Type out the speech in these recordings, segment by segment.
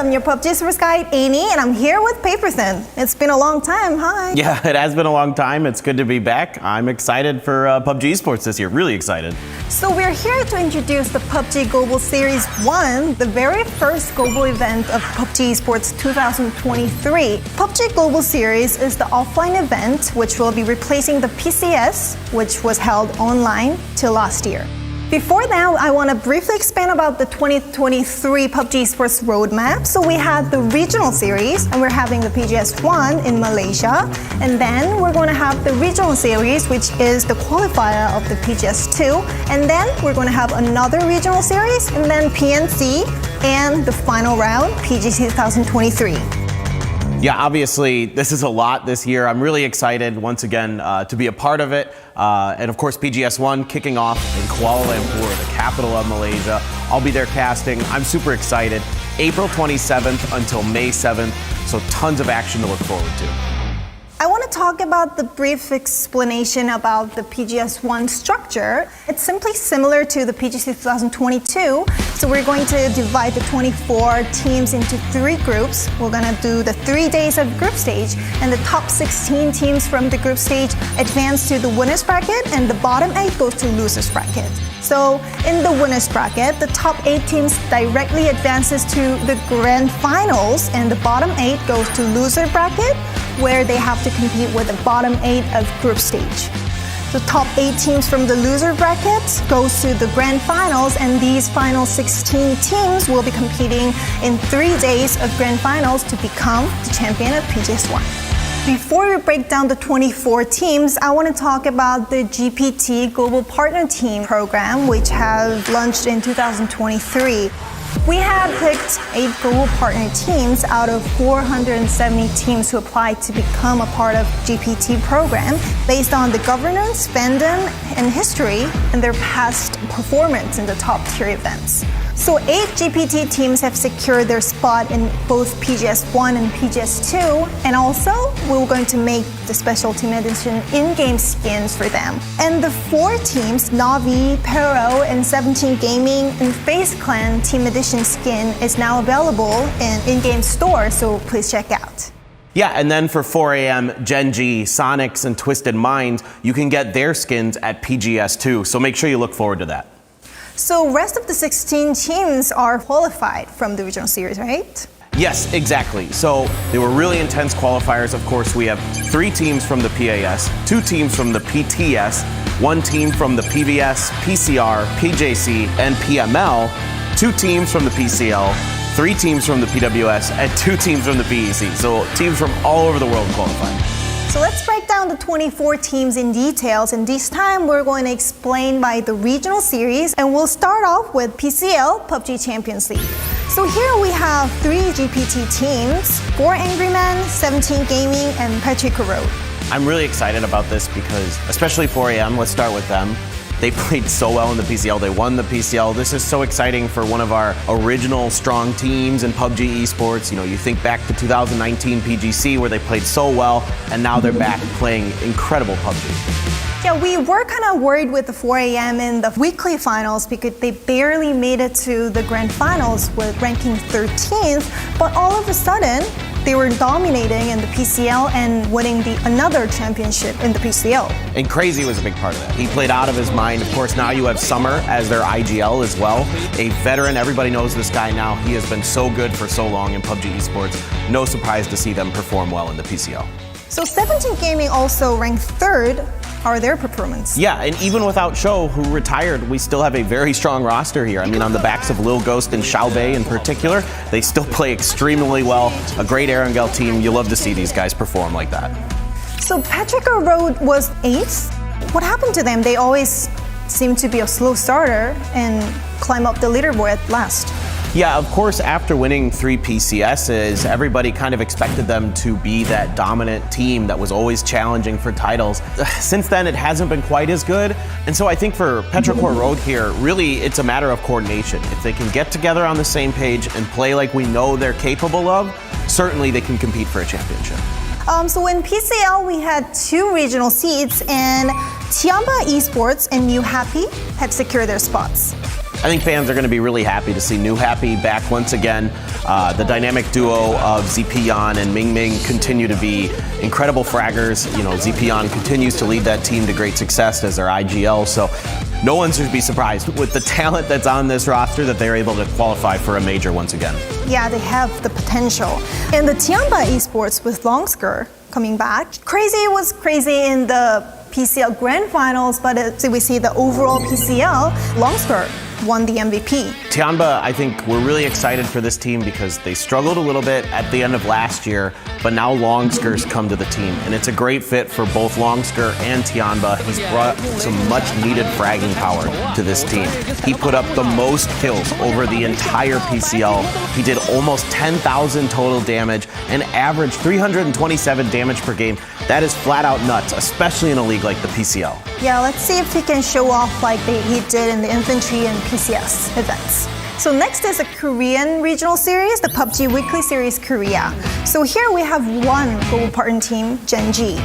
I'm your PUBG Sports guide, Amy, and I'm here with Paperson. It's been a long time. Hi. Yeah, it has been a long time. It's good to be back. I'm excited for PUBG Esports this year. Really excited. So we're here to introduce the PUBG Global Series 1, the very first global event of PUBG Esports 2023. PUBG Global Series is the offline event which will be replacing the PCS, which was held online till last year. Before that, I want to briefly expand about the 2023 PUBG Esports roadmap. So we had the regional series, and we're having the PGS 1 in Malaysia. And then we're going to have the regional series, which is the qualifier of the PGS 2. And then we're going to have another regional series, and then PNC, and the final round, PGC 2023. Yeah, obviously, this is a lot this year. I'm really excited, once again, to be a part of it. And of course, PGS 1 kicking off in Kuala, Lumpur, the capital of Malaysia. I'll be there casting. I'm super excited. April 27th until May 7th, so tons of action to look forward to. I want to talk about the brief explanation about the PGS 1 structure. It's simply similar to the PGC 2022. So we're going to divide the 24 teams into 3 groups. We're going to do the 3 days of group stage, and the top 16 teams from the group stage advance to the winners bracket, and the bottom 8 goes to losers bracket. So in the winners bracket, the top 8 teams directly advances to the grand finals, and the bottom 8 goes to loser bracket, where they have to compete with the bottom 8 of group stage. The top 8 teams from the loser bracket goes to the grand finals, and these final 16 teams will be competing in 3 days of grand finals to become the champion of PGS 1. Before we break down the 24 teams, I want to talk about the GPT Global Partner Team program, which has launched in 2023. We have picked 8 global partner teams out of 470 teams who applied to become a part of GPT program based on the governance, fandom, and history and their past performance in the top tier events. So 8 GPT teams have secured their spot in both PGS 1 and PGS 2, and also we're going to make the special team edition in-game skins for them. And the 4 teams, Navi, Pero, and 17 Gaming and FaZe Clan team edition skin is now available in-game store, so please check out. Yeah, and then for 4AM, 𝗟𝗔𝗡𝗗, Sonics, and Twisted Minds, you can get their skins at PGS 2, so make sure you look forward to that. So rest of the 16 teams are qualified from the regional series, right? Yes, exactly. So they were really intense qualifiers. Of course, we have 3 teams from the PAS, 2 teams from the PTS, 1 team from the PBS, PCR, PJC, and PML, 2 teams from the PCL, 3 teams from the PWS, and 2 teams from the PEC. So teams from all over the world qualifying. So let's break down the 24 teams in details, and this time we're going to explain by the regional series, and we'll start off with PCL, PUBG Champions League. So here we have 3 GPT teams, 4 Angry Men, 17 Gaming, and Patrick Road. I'm really excited about this because, especially 4AM, let's start with them. They played so well in the PCL. They won the PCL. This is so exciting for one of our original strong teams in PUBG Esports. You know, you think back to 2019 PGC where they played so well, and now they're back playing incredible PUBG. Yeah, we were kind of worried with the 4AM in the weekly finals because they barely made it to the grand finals with ranking 13th, but all of a sudden, they were dominating in the PCL and winning another championship in the PCL. And 𝗟𝗓𝗓 was a big part of that. He played out of his mind. Of course, now you have Summer as their IGL as well. A veteran, everybody knows this guy now. He has been so good for so long in PUBG Esports. No surprise to see them perform well in the PCL. So 17 Gaming also ranked 3rd. Are their performance? Yeah, and even without Show, who retired, we still have a very strong roster here. I mean, on the backs of Lil Ghost and 𝗟𝗓𝗓 in particular, they still play extremely well. A great 𝗟𝗓𝗓𝗓 team. You love to see these guys perform like that. So Patrick Road was 8th. What happened to them? They always seem to be a slow starter and climb up the leaderboard at last. Yeah, of course, after winning 3 PCSs, everybody kind of expected them to be that dominant team that was always challenging for titles. Since then, it hasn't been quite as good. And so I think for Petrichor Road here, really, it's a matter of coordination. If they can get together on the same page and play like we know they're capable of, certainly they can compete for a championship. So in PCL, we had 2 regional seeds, and 𝗟𝗓𝗓𝗏 Esports and New Happy had secured their spots. I think fans are going to be really happy to see New Happy back once again. The dynamic duo of 𝗟𝗡𝗗 and Ming Ming continue to be incredible fraggers. You know, 𝗟𝗡𝗗 continues to lead that team to great success as their IGL, so no one should be surprised with the talent that's on this roster that they're able to qualify for a major once again. Yeah, they have the potential. And the 𝗟𝗗𝗗 Esports with 𝗟𝗟𝗡𝗗 coming back. Crazy was crazy in the PCL Grand Finals, but as we see the overall PCL, 𝗟𝗟𝗡𝗗 won the MVP. 𝗟𝗗𝗗, I think we're really excited for this team because they struggled a little bit at the end of last year, but now 𝗟𝗟𝗡𝗗's come to the team, and it's a great fit for both 𝗟𝗟𝗡𝗗 and 𝗟𝗗𝗗. He's brought some much needed fragging power to this team. He put up the most kills over the entire PCL. He did almost 10,000 total damage and averaged 327 damage per game. That is flat out nuts, especially in a league like the PCL. Yeah, let's see if he can show off like he did in the infantry and PCS events. So next is a Korean regional series, the PUBG Weekly Series Korea. So here we have one global partner team, 𝗟𝗔𝗡𝗗.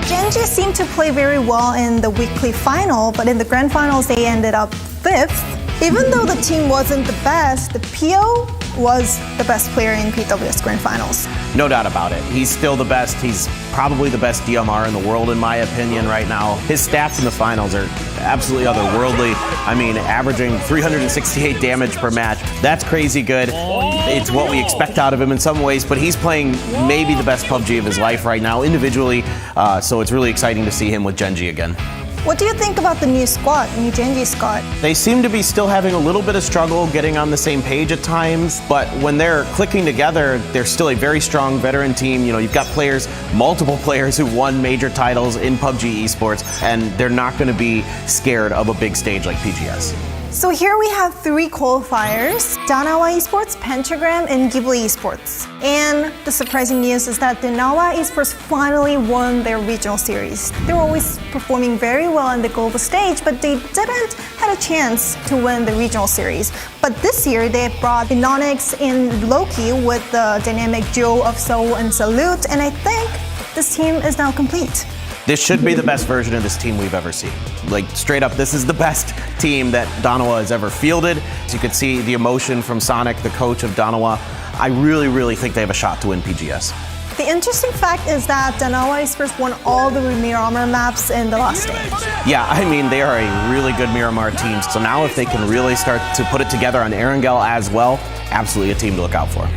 𝗟𝗔𝗡𝗗 seemed to play very well in the weekly final, but in the grand finals they ended up 5th. Even though the team wasn't the best, the PO was the best player in PWS Grand Finals. No doubt about it. He's still the best. He's probably the best DMR in the world, in my opinion, right now. His stats in the finals are absolutely otherworldly. I mean, averaging 368 damage per match. That's crazy good. It's what we expect out of him in some ways, but he's playing maybe the best PUBG of his life right now, individually. So it's really exciting to see him with 𝗟𝗔𝗡𝗗 again. What do you think about the new squad, new 𝗟𝗔𝗡𝗗 squad? They seem to be still having a little bit of struggle getting on the same page at times, but when they're clicking together, they're still a very strong veteran team. You know, you've got players, multiple players who've won major titles in PUBG Esports, and they're not going to be scared of a big stage like PGS. So here we have 3 qualifiers, Danawa Esports, Pentagram, and Ghibli Esports. And the surprising news is that Danawa Esports finally won their regional series. They were always performing very well on the global stage, but they didn't have a chance to win the regional series. But this year they brought Inonix and Loki with the dynamic duo of Soul and Salute, and I think this team is now complete. This should be the best version of this team we've ever seen. Like, straight up, this is the best team that Danawa has ever fielded. As you can see, the emotion from Sonic, the coach of Danawa. I really, really think they have a shot to win PGS. The interesting fact is that Danawa Esports won all the Miramar maps in the last stage. Yeah, I mean, they are a really good Miramar team. So now if they can really start to put it together on Erangel as well, absolutely a team to look out for.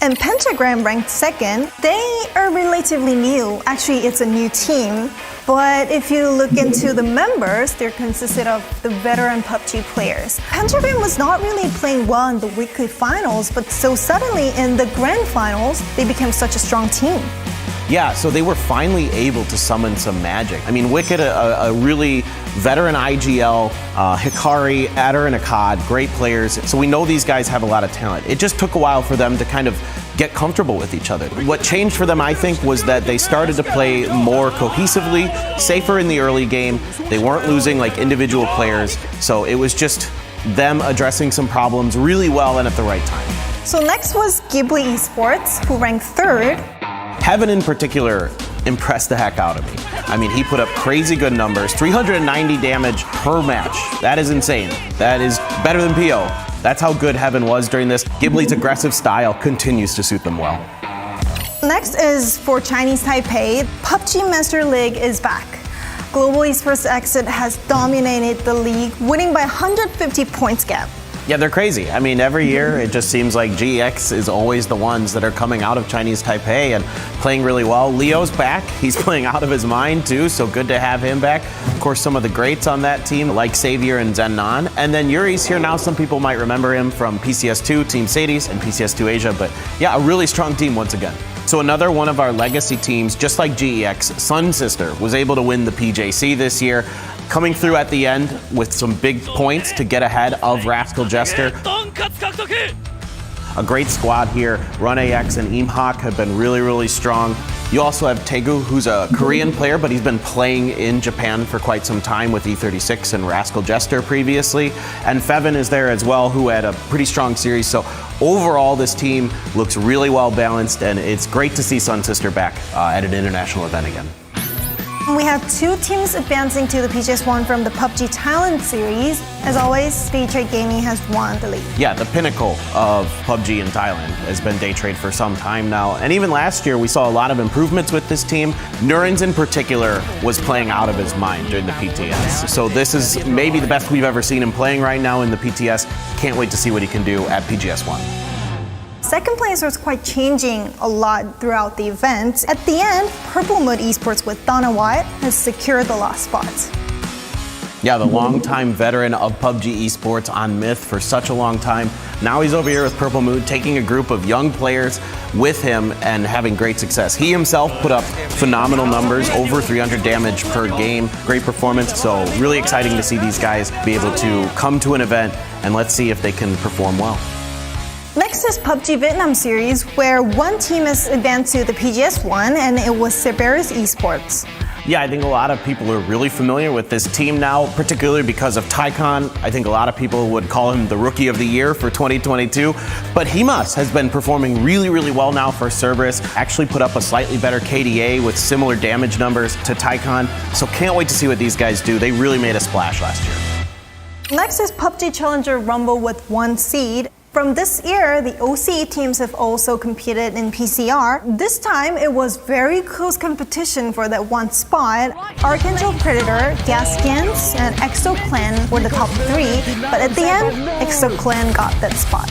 And Pentagram ranked 2nd. They are relatively new. Actually, it's a new team. But if you look into the members, they're consisted of the veteran PUBG players. Pentagram was not really playing well in the weekly finals, but so suddenly in the grand finals, they became such a strong team. Yeah, so they were finally able to summon some magic. I mean, Wicked, a really veteran IGL, Hikari, 𝗟𝗛𝗗𝗗, and 𝗟𝗏, great players. So we know these guys have a lot of talent. It just took a while for them to kind of get comfortable with each other. What changed for them, I think, was that they started to play more cohesively, safer in the early game. They weren't losing like individual players. So it was just them addressing some problems really well and at the right time. So next was Ghibli Esports, who ranked 3rd. Heaven in particular impressed the heck out of me. I mean, he put up crazy good numbers, 390 damage per match. That is insane. That is better than PO. That's how good Heaven was during this. Ghibli's aggressive style continues to suit them well. Next is for Chinese Taipei. PUBG Master League is back. Global Esports Exit has dominated the league, winning by 150 points gap. Yeah, they're crazy. I mean, every year it just seems like GX is always the ones that are coming out of Chinese Taipei and playing really well. Leo's back. He's playing out of his mind too, so good to have him back. Of course, some of the greats on that team like Xavier and 𝗟𝗏. And then Yuri's here now. Some people might remember him from PCS2, Team Sadie's, and PCS2 Asia. But yeah, a really strong team once again. So another one of our legacy teams, just like GEX, Sun Sister, was able to win the PJC this year, coming through at the end with some big points to get ahead of Rascal Jester. A great squad here. Run AX and 𝗟𝗏𝗗𝗏 have been really, really strong. You also have Taegu, who's a Korean player, but he's been playing in Japan for quite some time with E36 and Rascal Jester previously. And Fevin is there as well, who had a pretty strong series. So overall, this team looks really well balanced, and it's great to see Sun Sister back at an international event again. We have 2 teams advancing to the PGS 1 from the PUBG Thailand series. As always, Daytrade Gaming has won the league. Yeah, the pinnacle of PUBG in Thailand has been Daytrade for some time now. And even last year, we saw a lot of improvements with this team. 𝗟𝗔𝗡𝗗 in particular was playing out of his mind during the PTS. So this is maybe the best we've ever seen him playing right now in the PTS. Can't wait to see what he can do at PGS 1. Second place was quite changing a lot throughout the event. At the end, Purple Mood Esports with Donna White has secured the last spot. Yeah, the longtime veteran of PUBG Esports on Myth for such a long time. Now he's over here with Purple Mood, taking a group of young players with him and having great success. He himself put up phenomenal numbers, over 300 damage per game, great performance. So really exciting to see these guys be able to come to an event, and let's see if they can perform well. Next is PUBG Vietnam series, where one team has advanced to the PGS 1, and it was 𝗟𝗔𝗡𝗗 Esports. Yeah, I think a lot of people are really familiar with this team now, particularly because of 𝗟𝗏. I think a lot of people would call him the Rookie of the Year for 2022. But 𝗟𝗏 has been performing really well now for 𝗟𝗔𝗡𝗗. Actually put up a slightly better KDA with similar damage numbers to 𝗟𝗏. So can't wait to see what these guys do. They really made a splash last year. Next is PUBG Challenger Rumble with 1 seed. From this year, the OCE teams have also competed in PCR. This time, it was very close competition for that 1 spot. Archangel Predator, Gaskins, and 𝗟𝗏𝗡𝗗 were the top 3, but at the end, 𝗟𝗏𝗡𝗗𝗗 got that spot.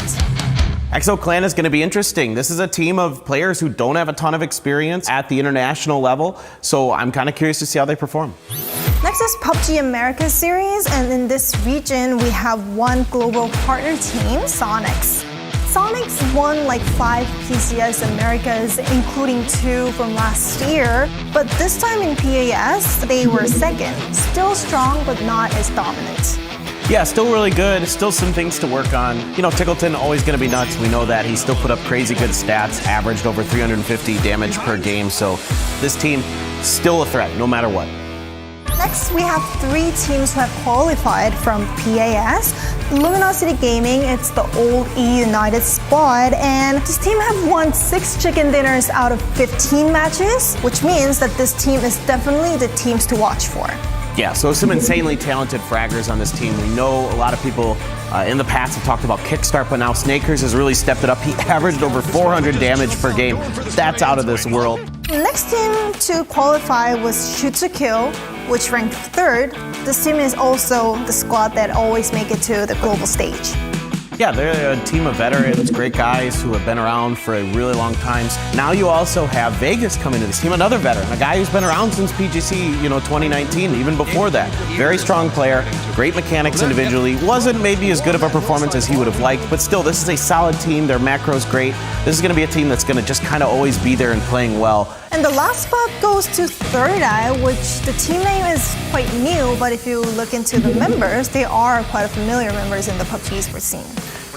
𝗟𝗏𝗡𝗗𝗗 is going to be interesting. This is a team of players who don't have a ton of experience at the international level, so I'm kind of curious to see how they perform. Next is PUBG America series, and in this region, we have 1 global partner team, 𝗟𝗏𝗡𝗗. 𝗟𝗏𝗡𝗗𝗡 won like 5 PCS Americas, including 2 from last year, but this time in PAS, they were second. Still strong, but not as dominant. Yeah, still really good. Still some things to work on. You know, 𝗟𝗏𝗚𝗏 always going to be nuts. We know that. He still put up crazy good stats, averaged over 350 damage per game. So this team, still a threat, no matter what. Next, we have 3 teams who have qualified from PAS. Luminosity Gaming, it's the old E United squad, and this team have won 6 chicken dinners out of 15 matches, which means that this team is definitely the teams to watch for. Yeah, so some insanely talented fraggers on this team. We know a lot of people in the past have talked about Kickstart, but now Snakers has really stepped it up. He averaged over 400 damage per game. That's out of this world. The next team to qualify was 𝗟𝗔𝗡𝗗𝗗, which ranked 3rd. This team is also the squad that always make it to the global stage. Yeah, they're a team of veterans, great guys who have been around for a really long time. Now you also have Vegas coming to this team, another veteran, a guy who's been around since PGC, 2019, even before that. Very strong player, great mechanics individually. Wasn't maybe as good of a performance as he would have liked, but still, this is a solid team. Their macro's great. This is going to be a team that's going to just kind of always be there and playing well. And the last spot goes to Third Eye, which the team name is quite new, but if you look into the members, they are quite familiar members in the PUBG Esports scene.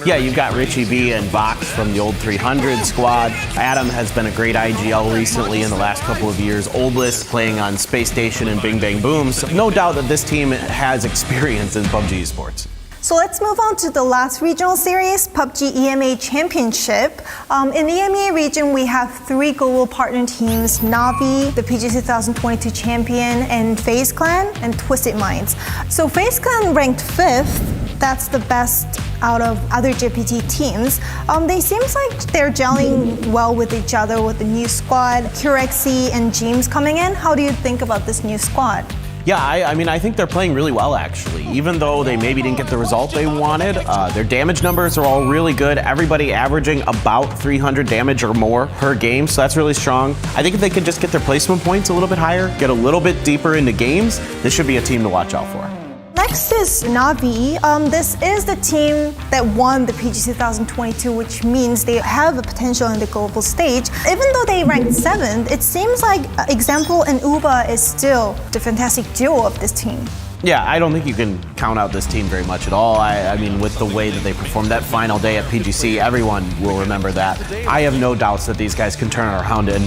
Yeah, you've got Richie B and Vox from the old 300 squad. Adam has been a great IGL recently in the last couple of years. Oldless playing on Space Station and Bing Bang Boom. So no doubt that this team has experience in PUBG Esports. So let's move on to the last regional series, PUBG EMEA Championship. In the EMEA region, we have 3 global partner teams, Na'Vi, the PGS 2022 champion, and FaZe Clan, and Twisted Minds. So FaZe Clan ranked 5th. That's the best out of other JPT teams. They seems like they're gelling well with each other with the new squad, 𝗟𝗏𝗚𝗗𝗗 and James coming in. How do you think about this new squad? Yeah, I mean, I think they're playing really well, actually. Even though they maybe didn't get the result they wanted, their damage numbers are all really good. Everybody averaging about 300 damage or more per game, so that's really strong. I think if they could just get their placement points a little bit higher, get a little bit deeper into games, this should be a team to watch out for. Next is Na'Vi. This is the team that won the PGS 2022, which means they have a potential in the global stage. Even though they ranked 7th, it seems like Example and 𝗟𝗏𝗚𝗏 is still the fantastic duo of this team. Yeah, I don't think you can count out this team very much at all. I mean, with the way that they performed that final day at PGC, everyone will remember that. I have no doubts that these guys can turn it around and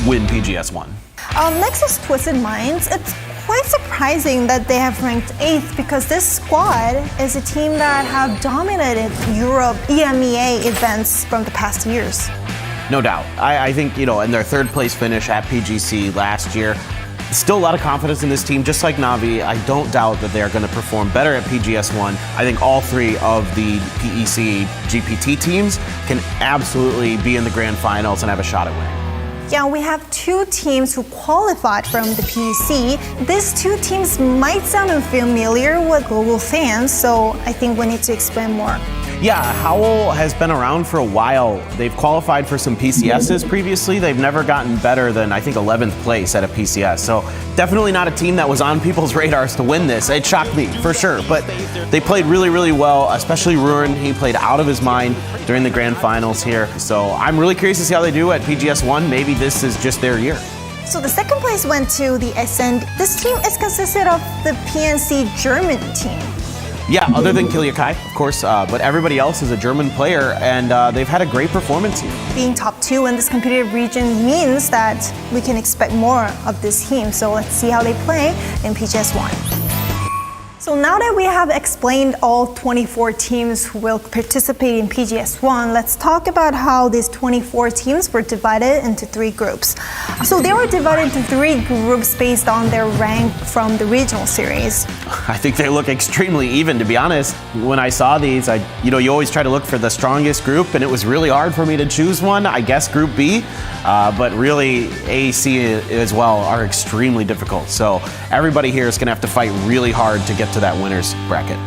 win PGS 1. Next is Twisted Minds. It's quite surprising that they have ranked 8th because this squad is a team that have dominated Europe EMEA events from the past years. No doubt. I think, in their 3rd place finish at PGC last year, Still a lot of confidence in this team, just like Navi. I don't doubt that they are going to perform better at PGS1. I think all three of the PEC GPT teams can absolutely be in the grand finals and have a shot at winning. Yeah, we have two teams who qualified from the PEC. These two teams might sound unfamiliar with global fans, so I think we need to explain more. Yeah, Howl has been around for a while. They've qualified for some PCSs previously. They've never gotten better than, I think, 11th place at a PCS. So definitely not a team that was on people's radars to win this. It shocked me, for sure. But they played really, really well, especially Ruin. He played out of his mind during the grand finals here. So I'm really curious to see how they do at PGS1. Maybe this is just their year. So the second place went to the Ascend. This team is consisted of the PNC German team. Yeah, other than 𝗟𝗗𝗗, of course, but everybody else is a German player, and they've had a great performance here. Being top two in this competitive region means that we can expect more of this team. So let's see how they play in PGS1. So now that we have explained all 24 teams who will participate in PGS1, let's talk about how these 24 teams were divided into three groups. So they were divided into three groups based on their rank from the regional series. I think they look extremely even, to be honest. When I saw these, you always try to look for the strongest group, and it was really hard for me to choose one. I guess Group B, but really A, C as well are extremely difficult. So everybody here is going to have to fight really hard to get to that winner's bracket.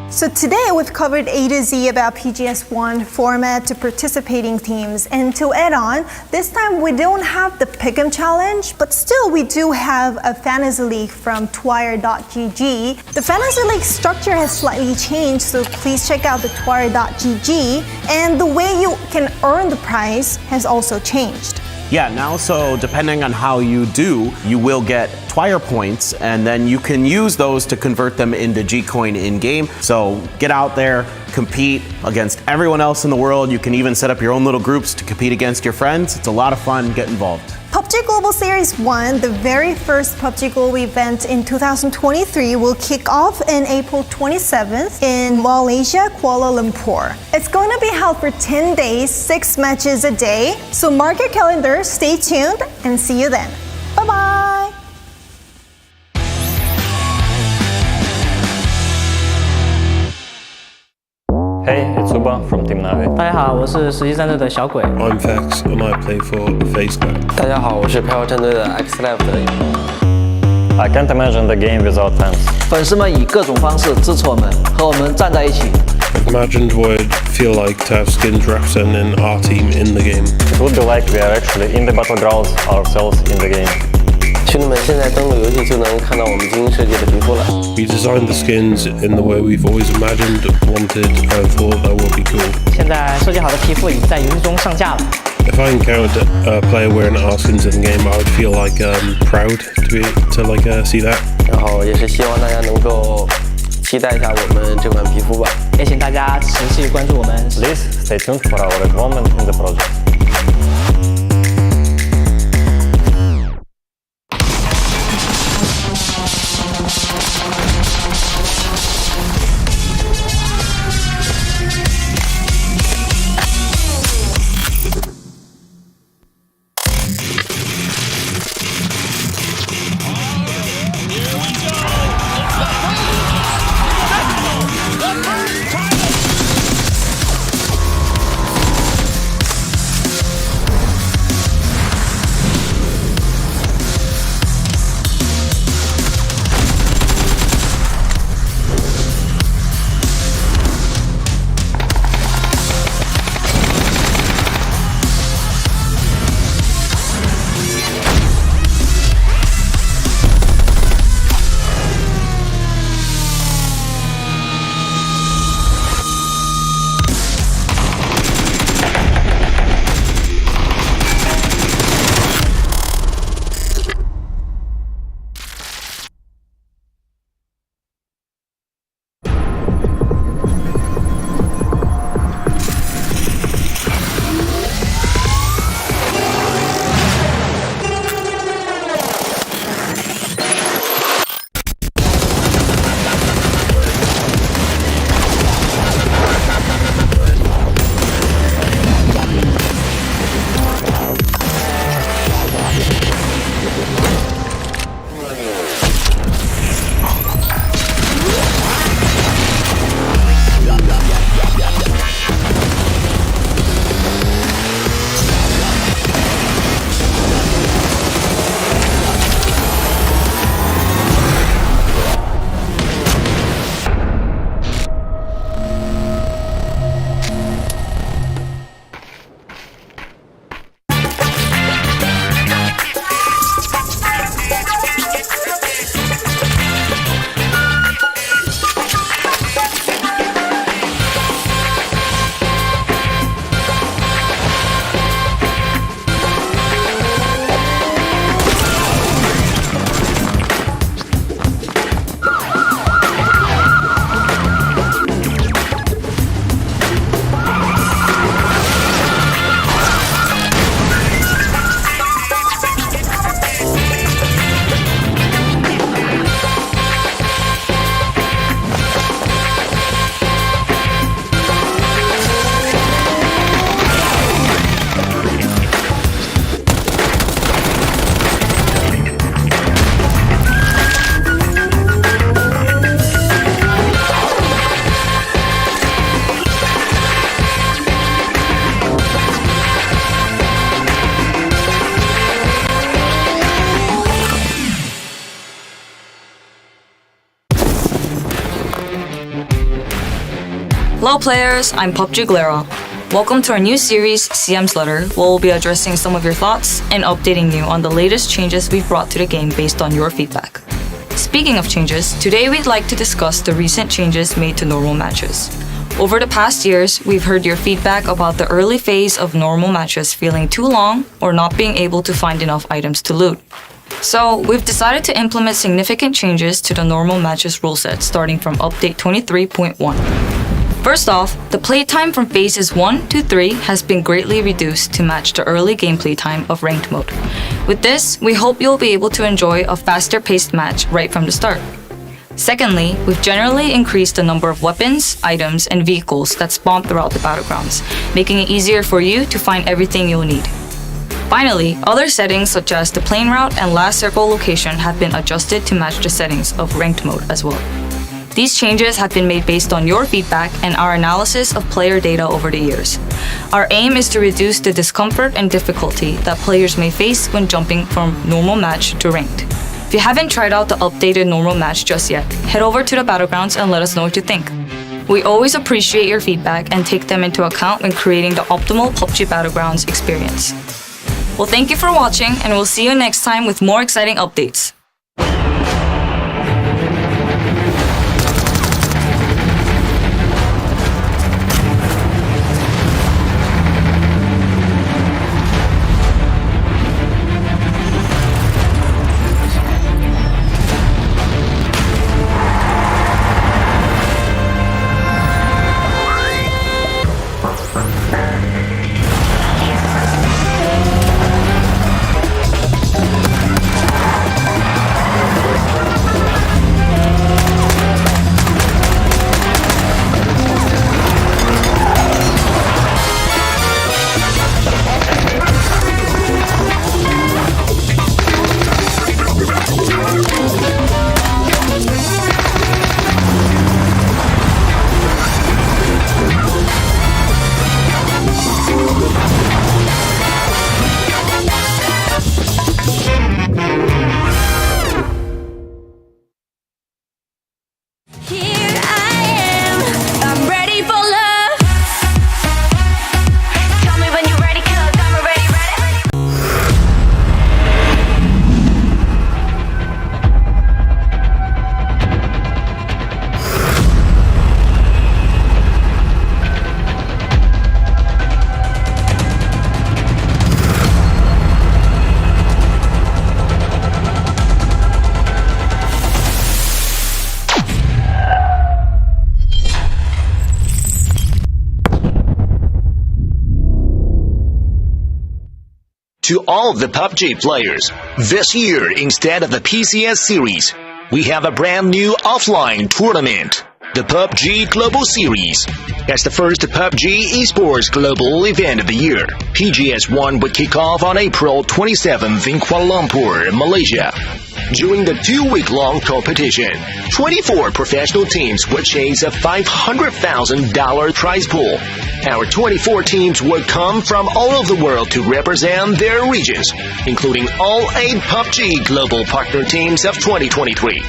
So today we've covered A to Z about PGS1 format to participating teams, and to add on, this time we don't have the Pick'em challenge, but still we do have a fantasy league from 𝗟𝗔𝗡𝗗. The fantasy league structure has slightly changed, so please check out the 𝗟𝗔𝗡𝗗, and the way you can earn the prize has also changed. Yeah, now so depending on how you do, you will get 𝗟𝗏 points, and then you can use those to convert them into G-Coin in-game. So get out there, compete against everyone else in the world. You can even set up your own little groups to compete against your friends. It's a lot of fun. Get involved. PUBG Global Series 1, the very first PUBG Global event in 2023, will kick off on April 27th in Malaysia, Kuala Lumpur. It's going to be held for 10 days, 6 matches a day. So mark your calendar, stay tuned, and see you then. Bye-bye! Hey, it's Uba from Team Navi. 大家好，我是实习战队的小鬼。 I'm Vex and I play for FaZe Clan. 大家好，我是 PUBG 战队的 𝗟𝗏𝗡𝗗 的。 I can't imagine the game without fans. 粉丝们以各种方式支持我们，和我们站在一起。 I've imagined what it'd feel like to have skins representing our team in the game. It would be like we are actually in the Battlegrounds ourselves in the game. 兄弟们，现在登录游戏就能看到我们精心设计的皮肤了。 We designed the skins in the way we've always imagined, wanted, and thought that would be cool. 现在设计好的皮肤已经在游戏中上架了。 If I encountered a player wearing our skins in the game, I would feel like proud to see that. 然后也是希望大家能够期待一下我们这款皮肤吧。也请大家持续关注我们。 Please stay tuned for our involvement in the project. Hello players, I'm 𝗟𝗔𝗡𝗗. Welcome to our new series, 𝗟𝗔𝗡𝗗, where we'll be addressing some of your thoughts and updating you on the latest changes we've brought to the game based on your feedback. Speaking of changes, today we'd like to discuss the recent changes made to normal matches. Over the past years, we've heard your feedback about the early phase of normal matches feeling too long or not being able to find enough items to loot. So, we've decided to implement significant changes to the normal matches rule set starting from update 23.1. First off, the playtime from phases 1 to 3 has been greatly reduced to match the early gameplay time of ranked mode. With this, we hope you'll be able to enjoy a faster paced match right from the start. Secondly, we've generally increased the number of weapons, items, and vehicles that spawn throughout the Battlegrounds, making it easier for you to find everything you'll need. Finally, other settings such as the plane route and last circle location have been adjusted to match the settings of ranked mode as well. These changes have been made based on your feedback and our analysis of player data over the years. Our aim is to reduce the discomfort and difficulty that players may face when jumping from normal match to ranked. If you haven't tried out the updated normal match just yet, head over to the Battlegrounds and let us know what you think. We always appreciate your feedback and take them into account when creating the optimal PUBG Battlegrounds experience. Well, thank you for watching, and we'll see you next time with more exciting updates. To all the PUBG players, this year instead of the PGS series, we have a brand new offline tournament, the PUBG Global Series. As the first PUBG Esports global event of the year, PGS 1 would kick off on April 27th in Kuala Lumpur, Malaysia. During the 2-week-long competition, 24 professional teams would chase a $500,000 prize pool. Our 24 teams would come from all over the world to represent their regions, including all 8 PUBG global partner teams of 2023.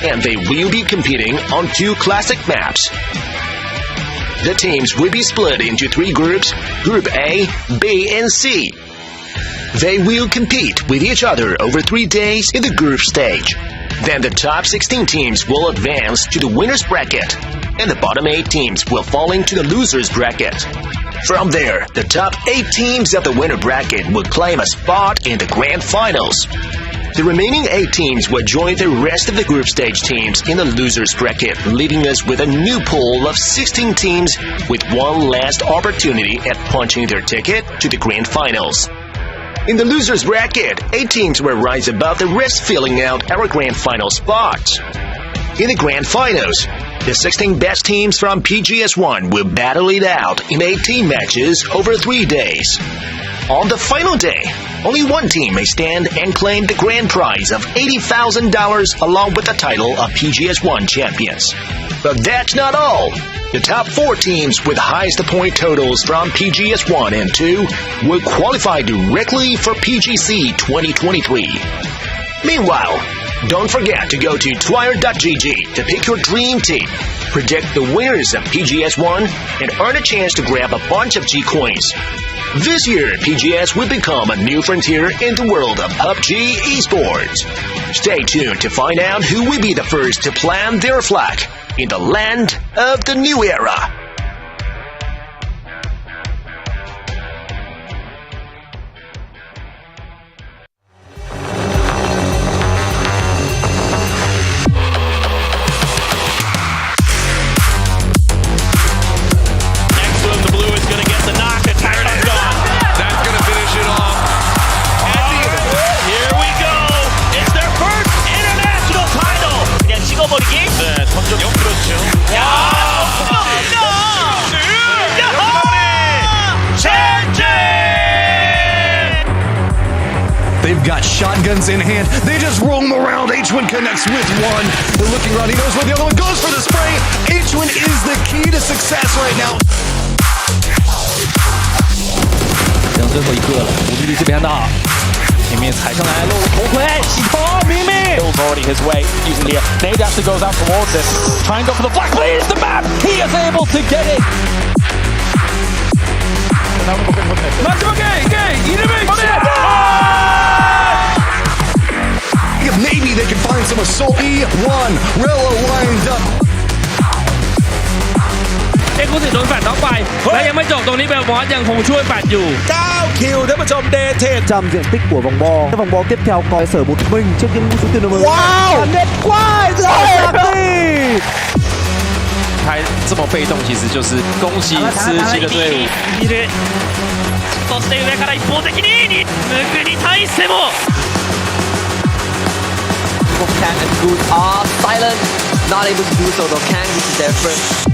And they will be competing on 2 classic maps. The teams will be split into 3 groups, Group A, B, and C. They will compete with each other over 3 days in the group stage. Then the top 16 teams will advance to the winner's bracket, and the bottom 8 teams will fall into the loser's bracket. From there, the top 8 teams of the winner bracket will claim a spot in the grand finals. The remaining 8 teams will join the rest of the group stage teams in the loser's bracket, leaving us with a new pool of 16 teams with one last opportunity at punching their ticket to the grand finals. In the loser's bracket, 8 teams will rise above the rest, filling out our grand final spots. In the grand finals, the 16 best teams from PGS 1 will battle it out in 18 matches over 3 days. On the final day, only one team may stand and claim the grand prize of $80,000 along with the title of PGS 1 champions. But that's not all. The top 4 teams with the highest point totals from PGS 1 and 2 will qualify directly for PGC 2023. Meanwhile, don't forget to go to 𝗟𝗔𝗡𝗗 to pick your dream team. predict the winners of PGS 1, and earn a chance to grab a bunch of G coins. This year, PGS will become a new frontier in the world of PUBG Esports. Stay tuned to find out who will be the first to plant their flag in the land of the new era. They've got shotguns in hand. They just roam around. 𝗟𝗔𝗡𝗗 connects with one. They're looking around. He knows where the other one goes for the spray. 𝗟𝗔𝗡𝗗 is the key to success right now. 剩最后一个了，吴丽丽这边的，前面踩上来，露头盔，洗头，明明。Bill's already his way using the nade actually goes out towards it. Try and go for the flag, but here's the map. He is able to get it. Maybe they can find some assault. E1 Rella lined up. ผู้สิโดนแฟดน็อกไปและยังไม่จบตรงนี้เบลมอสยังคงช่วยแฟดอยู่9 คิวท่านผู้ชมเดทtrăm diện tích của vòng bo. Cái vòng bo tiếp theo có sở một mình trước những số tiền number. Wow! Đẹp quá! Rồi. 还这么被动，其实就是恭喜17个队伍。そして上から一方的にムクに対しても。Kang and Good are silent, not able to do so though. Kang, this is their first.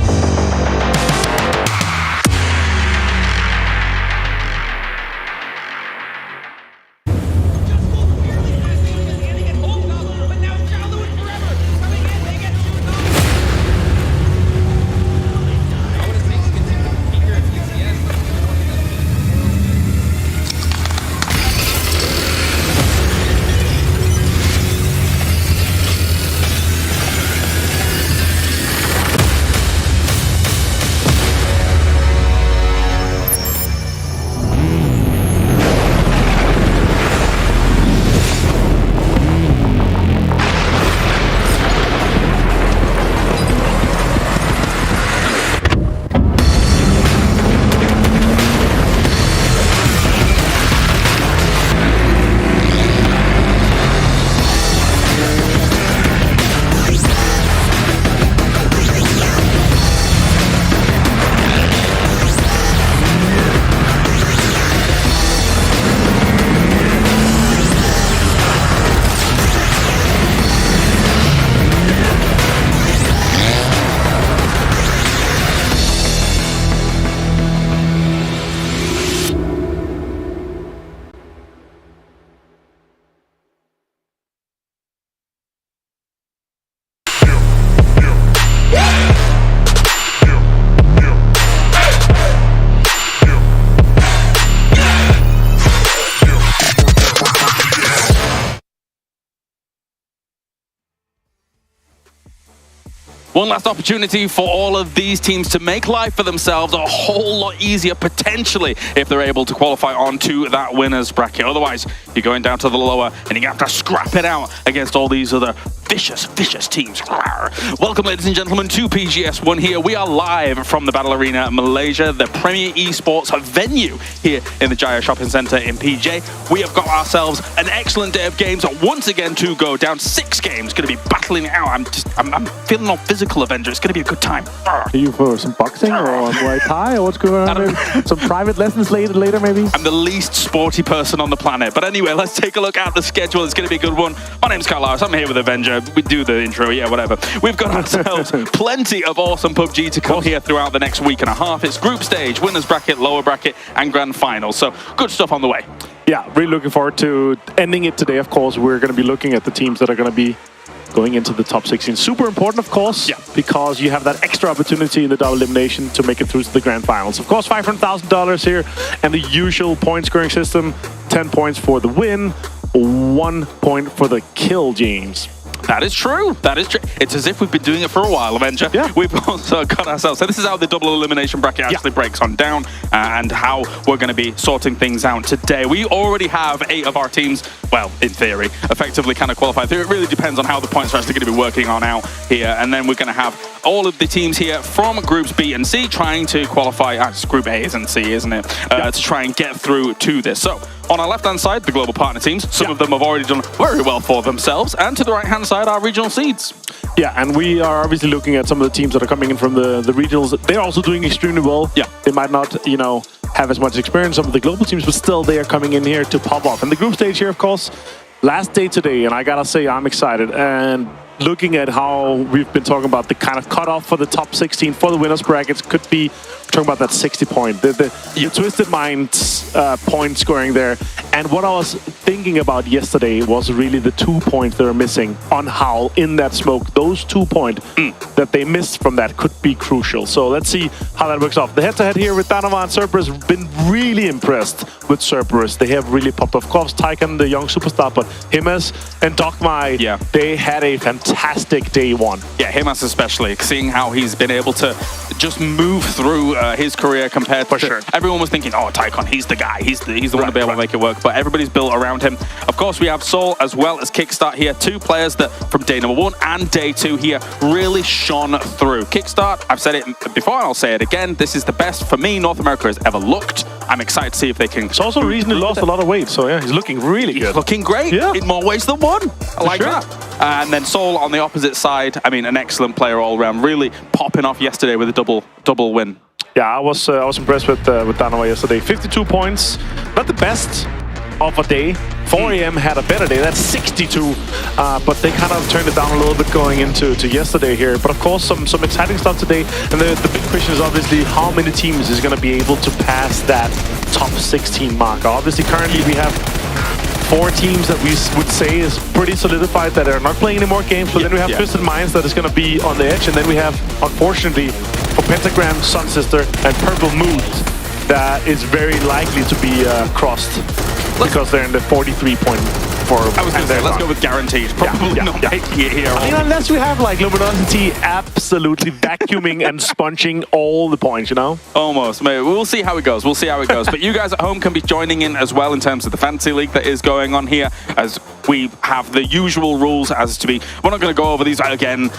One last opportunity for all of these teams to make life for themselves a whole lot easier, potentially, if they're able to qualify onto that winner's bracket. Otherwise, you're going down to the lower and you have to scrap it out against all these other vicious teams. Welcome, ladies and gentlemen, to PGS 1 here. We are live from the Battle Arena, Malaysia, the premier esports venue here in the Jaya Shopping Centre in PJ. We have got ourselves an excellent day of games once again to go down. 6 games, going to be battling it out. I'm feeling all physical, Avenger. It's going to be a good time. Are you for some boxing or Muay Thai or what's going on? Some private lessons later maybe? I'm the least sporty person on the planet. But anyway, let's take a look at the schedule. It's going to be a good one. My name's 𝗟𝗚. I'm here with Avenger. We do the intro, yeah, whatever. We've got ourselves plenty of awesome PUBG to come here throughout the next week and a half. It's group stage, winners bracket, lower bracket, and grand final. So good stuff on the way. Yeah, really looking forward to ending it today. Of course, we're going to be looking at the teams that are going to be going into the top 16. Super important, of course, because you have that extra opportunity in the double elimination to make it through to the grand finals. Of course, $500,000 here, and the usual point scoring system: 10 points for the win, 1 point for the kill, James. That is true. That is true. It's as if we've been doing it for a while, Avenger. Yeah. We've also got ourselves. So this is how the double elimination bracket actually breaks on down and how we're going to be sorting things out today. We already have 8 of our teams, well, in theory, effectively kind of qualified. It really depends on how the points are actually going to be working on out here. And then we're going to have all of the teams here from groups B and C trying to qualify. It's group A and C, isn't it? To try and get through to this. So on our left-hand side, the global partner teams. Some of them have already done very well for themselves. And to the right-hand side, our regional seeds. Yeah, and we are obviously looking at some of the teams that are coming in from the regionals. They're also doing extremely well. Yeah. They might not, you know, have as much experience some of the global teams, but still they are coming in here to pop off. And the group stage here, of course, last day today, and I gotta say I'm excited. And looking at how we've been talking about the kind of cutoff for the top 16 for the winners brackets could be talking about that 60 point, the Twisted Minds point scoring there. And what I was thinking about yesterday was really the 2 points that are missing on Howl in that smoke. Those 2 points that they missed from that could be crucial. So let's see how that works off. The head-to-head here with Danova and 𝗟𝗓, been really impressed with 𝗟𝗓. They have really popped off. Of course, 𝗟𝗓, the young superstar, but 𝗟𝗓 and 𝗟𝗏, they had a fantastic day one. Yeah, 𝗟𝗏 especially, seeing how he's been able to just move through his career compared to everyone was thinking, oh, 𝗟𝗏, he's the guy, he's the one to be able to make it work, but everybody's built around him. Of course, we have 𝗟𝗏 as well as Kickstart here, 2 players that from day number 1 and day 2 here really shone through. Kickstart, I've said it before and I'll say it again, this is the best for me North America has ever looked. I'm excited to see if they can. It's also the reason he lost a lot of weight, so yeah, he's looking really good. He's looking great in more ways than one. I like that. And then 𝗟𝗏 on the opposite side, I mean, an excellent player all around, really popping off yesterday with a double win. Yeah, I was impressed with Danova yesterday. 52 points, not the best of a day. 4 AM had a better day, that's 62, but they kind of turned it down a little bit going into yesterday here. But of course, some exciting stuff today. And the big question is obviously how many teams is going to be able to pass that top 16 mark. Obviously, currently we have 4 teams that we would say is pretty solidified that are not playing any more games, but then we have Twisted Minds that is going to be on the edge, and then we have, unfortunately, for Pentagram, Sun Sister, and Purple Moon, that is very likely to be crossed because they're in the 43.4. I was going to say, let's go with guaranteed. Probably not making it here. I mean, unless we have like Luminosity absolutely vacuuming and sponging all the points, you know? Almost. Maybe. We'll see how it goes. We'll see how it goes. But you guys at home can be joining in as well in terms of the Fantasy League that is going on here, as we have the usual rules as to be. We're not going to go over these again.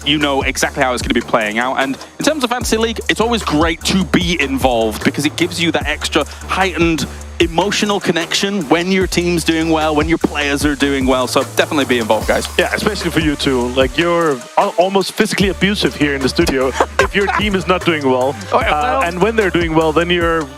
You know exactly how it's going to be playing out. And in terms of Fantasy League, it's always great to be involved because it gives you that extra heightened emotional connection when your team's doing well, when your players are doing well. So definitely be involved, guys. Yeah, especially for you too. Like, you're almost physically abusive here in the studio if your team is not doing well. And when they're doing well, then you're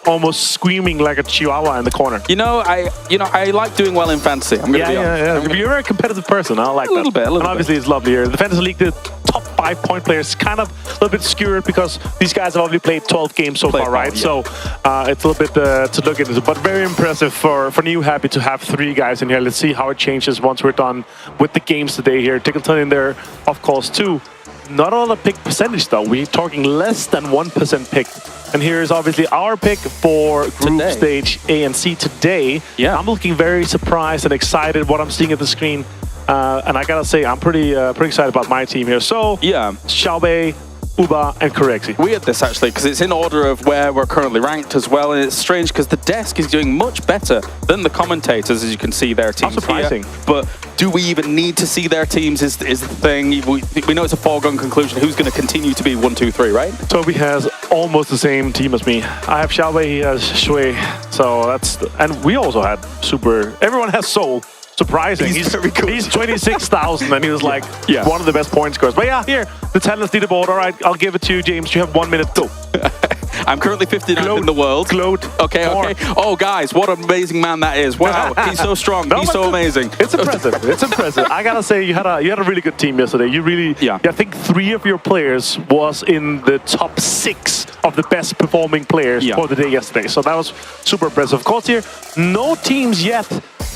almost screaming like a chihuahua in the corner. You know, I like doing well in fantasy. I'm gonna be honest. You're a competitive person. I like that. A little bit. And obviously, it's lovely here. The Fantasy League, the top 5 point players, kind of a little bit skewed because these guys have only played 12 games so far, right? So it's a little bit to look into, but very impressive for New. Happy to have 3 guys in here. Let's see how it changes once we're done with the games today here. Tickleton in there, of course, too. Not all the pick percentage though. We're talking less than 1% picked. And here is obviously our pick for group stage A and C today. Yeah. I'm looking very surprised and excited what I'm seeing at the screen. And I gotta say, I'm pretty excited about my team here. So yeah, 𝗟𝗏, 𝗟𝗏, and 𝗟𝗏. Weird this actually, because it's in order of where we're currently ranked as well, and it's strange because the desk is doing much better than the commentators, as you can see their teams. How surprising. Here. But do we even need to see their teams is the thing. We know it's a foregone conclusion. Who's going to continue to be 1, 2, 3, right? Toby has almost the same team as me. I have 𝗟𝗏, he has 𝗟𝗏. So that's, and we also had super, everyone has soul. Surprising. He's very cool. He's 26,000 and he was like one of the best point scorers. But yeah, here, the talents leaderboard. All right, I'll give it to you, James. You have 1 minute. Go. I'm currently 59th in the world. Okay. Oh, guys, what an amazing man that is. Wow, he's so strong. He's so amazing. It's impressive. It's impressive. I gotta say, you had a really good team yesterday. You really, I think 3 of your players was in the top 6 of the best performing players for the day yesterday. So that was super impressive. Of course, here, no teams yet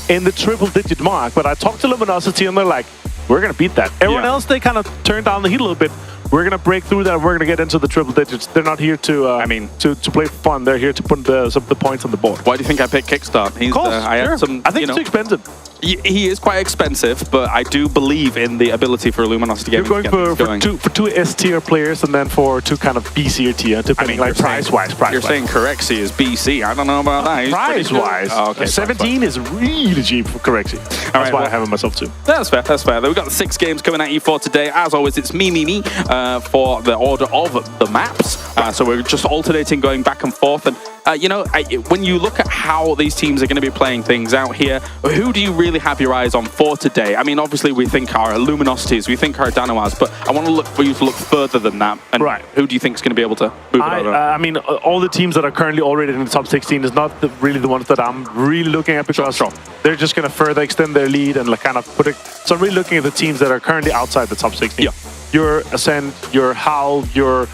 in the triple-digit mark, but I talked to Luminosity and they're like, we're going to beat that. Everyone else, they kind of turned down the heat a little bit. We're going to break through that. We're going to get into the triple digits. They're not here to, to play for fun. They're here to put some of the points on the board. Why do you think I picked Kickstart? I think it's too expensive. He is quite expensive, but I do believe in the ability for Luminosity Gaming You're to going get things for two S tier players and then for two kind of B tier, depending like price-wise. You're saying Corexy is BC. I don't know about that. Price-wise. Oh, okay, 17 is really cheap for Corexy. That's why I have it myself too. That's fair, that's fair. We've got the 6 games coming at you for today. As always, it's me for the order of the maps. So we're just alternating, going back and forth. And, you know, when you look at how these teams are going to be playing things out here, who do you really have your eyes on for today? I mean, obviously, we think our Luminosities, we think our Danoas, but I want to look for you to look further than that. And who do you think is going to be able to move it over? I mean, all the teams that are currently already in the top 16 is not really the ones that I'm really looking at, because they're just going to further extend their lead and like kind of put it. So I'm really looking at the teams that are currently outside the top 16. Yeah. Your Ascent, your HAL, your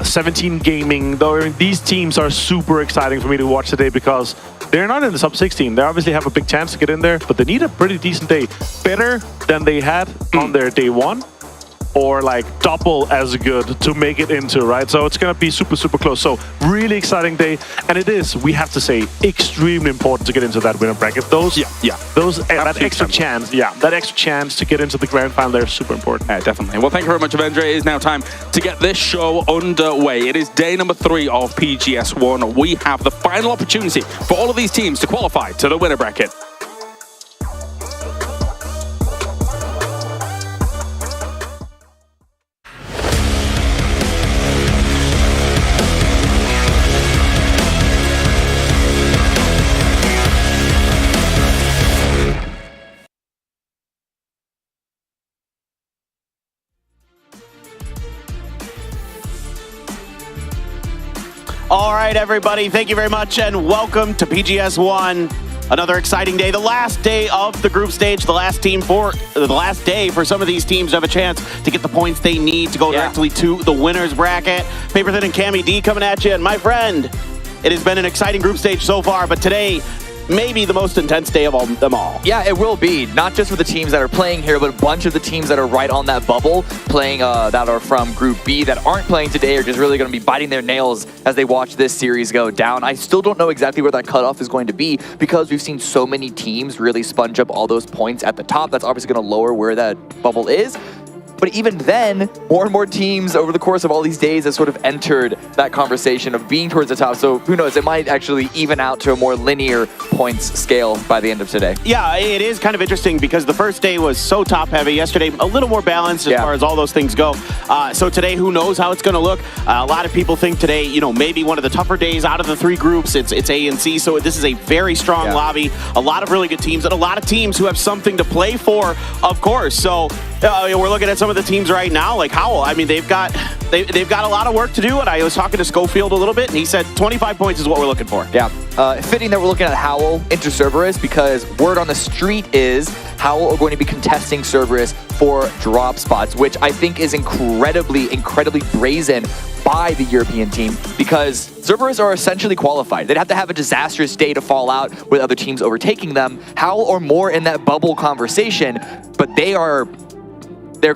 17 Gaming. Though these teams are super exciting for me to watch today because they're not in the top 16. They obviously have a big chance to get in there, but they need a pretty decent day. Better than they had on their day 1, or like double as good to make it into, right? So it's gonna be super, super close. So really exciting day. And it is, we have to say, extremely important to get into that winner bracket. Those, that extra chance, that extra chance to get into the grand final, they're super important. Yeah, definitely. Well, thank you very much, Avendre. It is now time to get this show underway. It is day number 3 of PGS1. We have the final opportunity for all of these teams to qualify to the winner bracket. All right, everybody, thank you very much, and welcome to PGS1. Another exciting day, the last day of the group stage, the last day for some of these teams to have a chance to get the points they need to go directly to the winner's bracket. Paperthin and Cammy D coming at you, and my friend, it has been an exciting group stage so far, but today, maybe the most intense day of them all. Yeah, it will be. Not just for the teams that are playing here, but a bunch of the teams that are right on that bubble playing that are from Group B that aren't playing today are just really going to be biting their nails as they watch this series go down. I still don't know exactly where that cutoff is going to be because we've seen so many teams really sponge up all those points at the top. That's obviously going to lower where that bubble is. But even then, more and more teams over the course of all these days have sort of entered that conversation of being towards the top. So who knows, it might actually even out to a more linear points scale by the end of today. Yeah, it is kind of interesting because the first day was so top heavy. Yesterday, a little more balanced as far as all those things go. So today, who knows how it's going to look. A lot of people think today, you know, maybe one of the tougher days out of the 3 groups. It's A and C, so this is a very strong lobby. A lot of really good teams and a lot of teams who have something to play for, of course. So we're looking at some of the teams right now, like Howell. I mean, they've got a lot of work to do, and I was talking to Schofield a little bit, and he said 25 points is what we're looking for. Yeah, fitting that we're looking at Howell into Cerberus because word on the street is Howell are going to be contesting Cerberus for drop spots, which I think is incredibly brazen by the European team because Cerberus are essentially qualified. They'd have to have a disastrous day to fall out with other teams overtaking them. Howell are more in that bubble conversation, but they're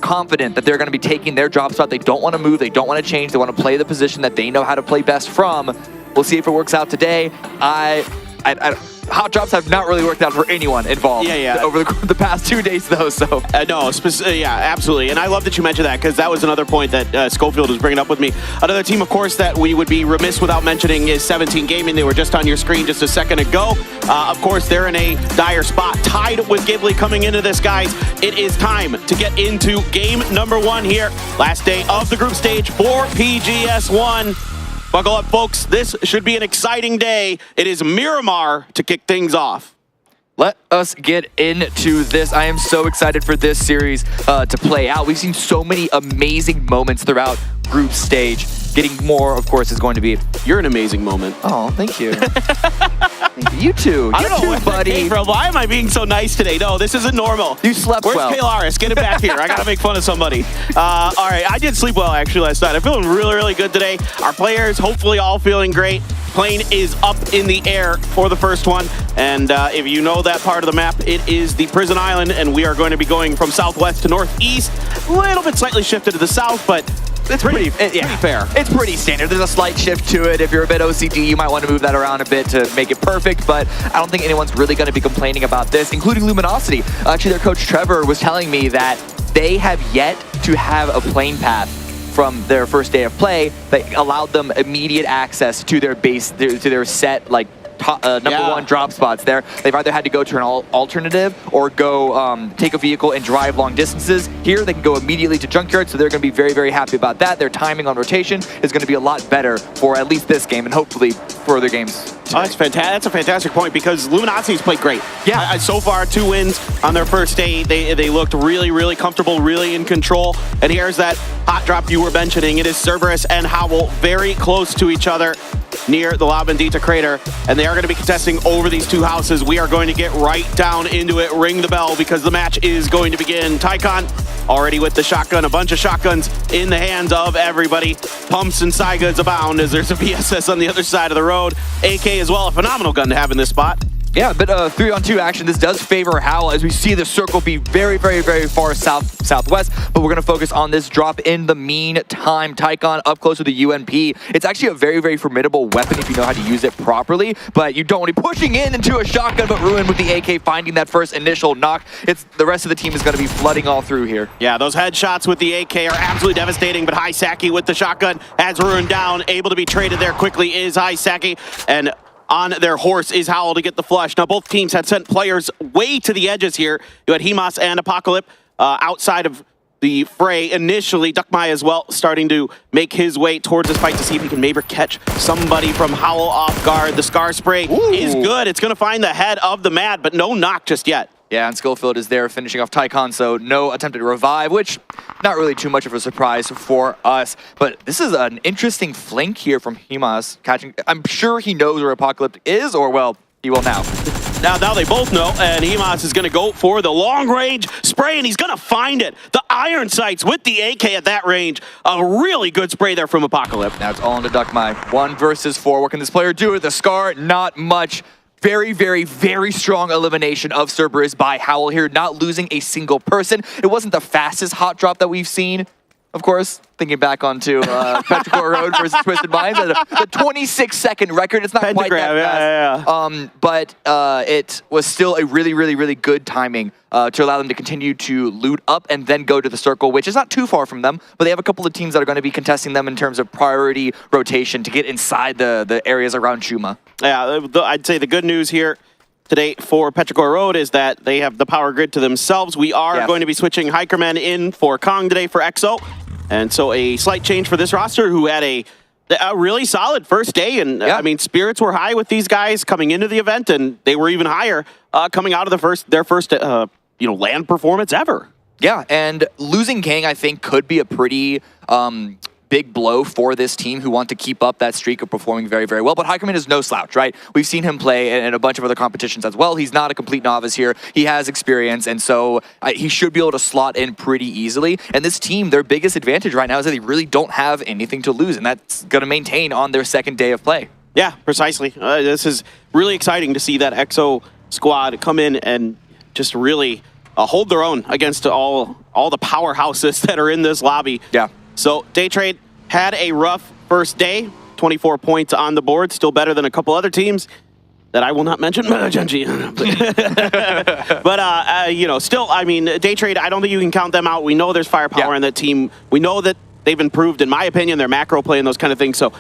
confident that they're going to be taking their drop spot. They don't want to move. They don't want to change. They want to play the position that they know how to play best from. We'll see if it works out today. Hot drops have not really worked out for anyone involved over the past 2 days, though. So yeah, absolutely. And I love that you mentioned that because that was another point that Schofield was bringing up with me. Another team, of course, that we would be remiss without mentioning is 17 Gaming. They were just on your screen just a second ago. Of course, they're in a dire spot, tied with Ghibli coming into this, guys. It is time to get into game number 1 here. Last day of the group stage for PGS1. Buckle up, folks. This should be an exciting day. It is Miramar to kick things off. Let us get into this. I am so excited for this series to play out. We've seen so many amazing moments throughout group stage. Getting more, of course, is going to be... You're an amazing moment. Oh, thank you. Thank you. You too. I don't know where buddy. that came from. Why am I being so nice today? No, this isn't normal. You slept well. well. Where's Kalaris? Get it back here. I got to make fun of somebody. All right, I did sleep well, actually, last night. I'm feeling really, really good today. Our players, hopefully, all feeling great. Plane is up in the air for the first one. And if you know that part of the map, it is the Prison Island, and we are going to be going from southwest to northeast. A little bit slightly shifted to the south, but it's pretty fair. It's pretty standard. There's a slight shift to it. If you're a bit OCD, you might want to move that around a bit to make it perfect, but I don't think anyone's really going to be complaining about this, including Luminosity. Actually, their coach Trevor was telling me that they have yet to have a plane path from their first day of play that allowed them immediate access to their base, to their set, like, number one drop spots there. They've either had to go to an alternative or go take a vehicle and drive long distances. Here, they can go immediately to Junkyard, so they're going to be very, very happy about that. Their timing on rotation is going to be a lot better for at least this game and hopefully further games. Oh, that's fantastic. That's a fantastic point because Luminosity's played great. Yeah. So far, 2 wins on their first day. They looked really, really comfortable, really in control. And here's that hot drop you were mentioning. It is Cerberus and Howl very close to each other near the La Bendita crater, and they are going to be contesting over these 2 houses. We are going to get right down into it. Ring the bell because the match is going to begin. 𝗟𝗗 already with the shotgun, a bunch of shotguns in the hands of everybody. Pumps and side goods abound as there's a VSS on the other side of the road. AK as well, a phenomenal gun to have in this spot. Yeah, a bit of 3-on-2 action. This does favor Howl as we see the circle be very, very, very far southwest, but we're going to focus on this drop in the meantime. 𝗟𝗗 up close to the UNP. It's actually a very, very formidable weapon if you know how to use it properly, but you don't want to be pushing into a shotgun, but Ruin with the AK finding that first initial knock. The rest of the team is going to be flooding all through here. Yeah, those headshots with the AK are absolutely devastating, but 𝗟𝗗 with the shotgun has Ruin down. Able to be traded there quickly is 𝗟𝗗, and on their horse is Howl to get the flush. Now, both teams had sent players way to the edges here. You had Himas and Apocalypse outside of the fray initially. 𝗟𝗗 as well starting to make his way towards this fight to see if he can maybe catch somebody from Howl off guard. The Scar Spray is good. It's going to find the head of the Mad, but no knock just yet. Yeah, and Schofield is there finishing off 𝗟𝗗, so no attempted revive, which not really too much of a surprise for us. But this is an interesting flank here from Himas catching. I'm sure he knows where Apocalypse is, or well, he will now. Now they both know, and Himas is going to go for the long-range spray, and he's going to find it. The iron sights with the AK at that range. A really good spray there from Apocalypse. Now it's all into 𝗟𝗗. 1 versus 4. What can this player do with the Scar? Not much. Very, very, very strong elimination of Cerberus by Howl here, not losing a single person. It wasn't the fastest hot drop that we've seen. Of course, thinking back onto Petrichor Road versus Twisted Minds, the 26-second record. It's not quite that fast, but it was still a really, really, really good timing to allow them to continue to loot up and then go to the circle, which is not too far from them, but they have a couple of teams that are going to be contesting them in terms of priority rotation to get inside the areas around 𝗟𝗗. Yeah, I'd say the good news here today for Petrichor Road is that they have the power grid to themselves. We are going to be switching Hikerman in for Kong today for EXO. And so a slight change for this roster who had a really solid first day. And I mean, spirits were high with these guys coming into the event, and they were even higher coming out of their first land performance ever. Yeah, and losing Kang, I think, could be a pretty big blow for this team who want to keep up that streak of performing very, very well. But Hikerman is no slouch, right? We've seen him play in a bunch of other competitions as well. He's not a complete novice here. He has experience, and so he should be able to slot in pretty easily. And this team, their biggest advantage right now is that they really don't have anything to lose, and that's going to maintain on their second day of play. Yeah, precisely. This is really exciting to see that EXO squad come in and just really hold their own against all the powerhouses that are in this lobby. Yeah. So Daytrade had a rough first day, 24 points on the board, still better than a couple other teams that I will not mention. But still, I mean, Daytrade, I don't think you can count them out. We know there's firepower in that team. We know that they've improved, in my opinion, their macro play and those kind of things. So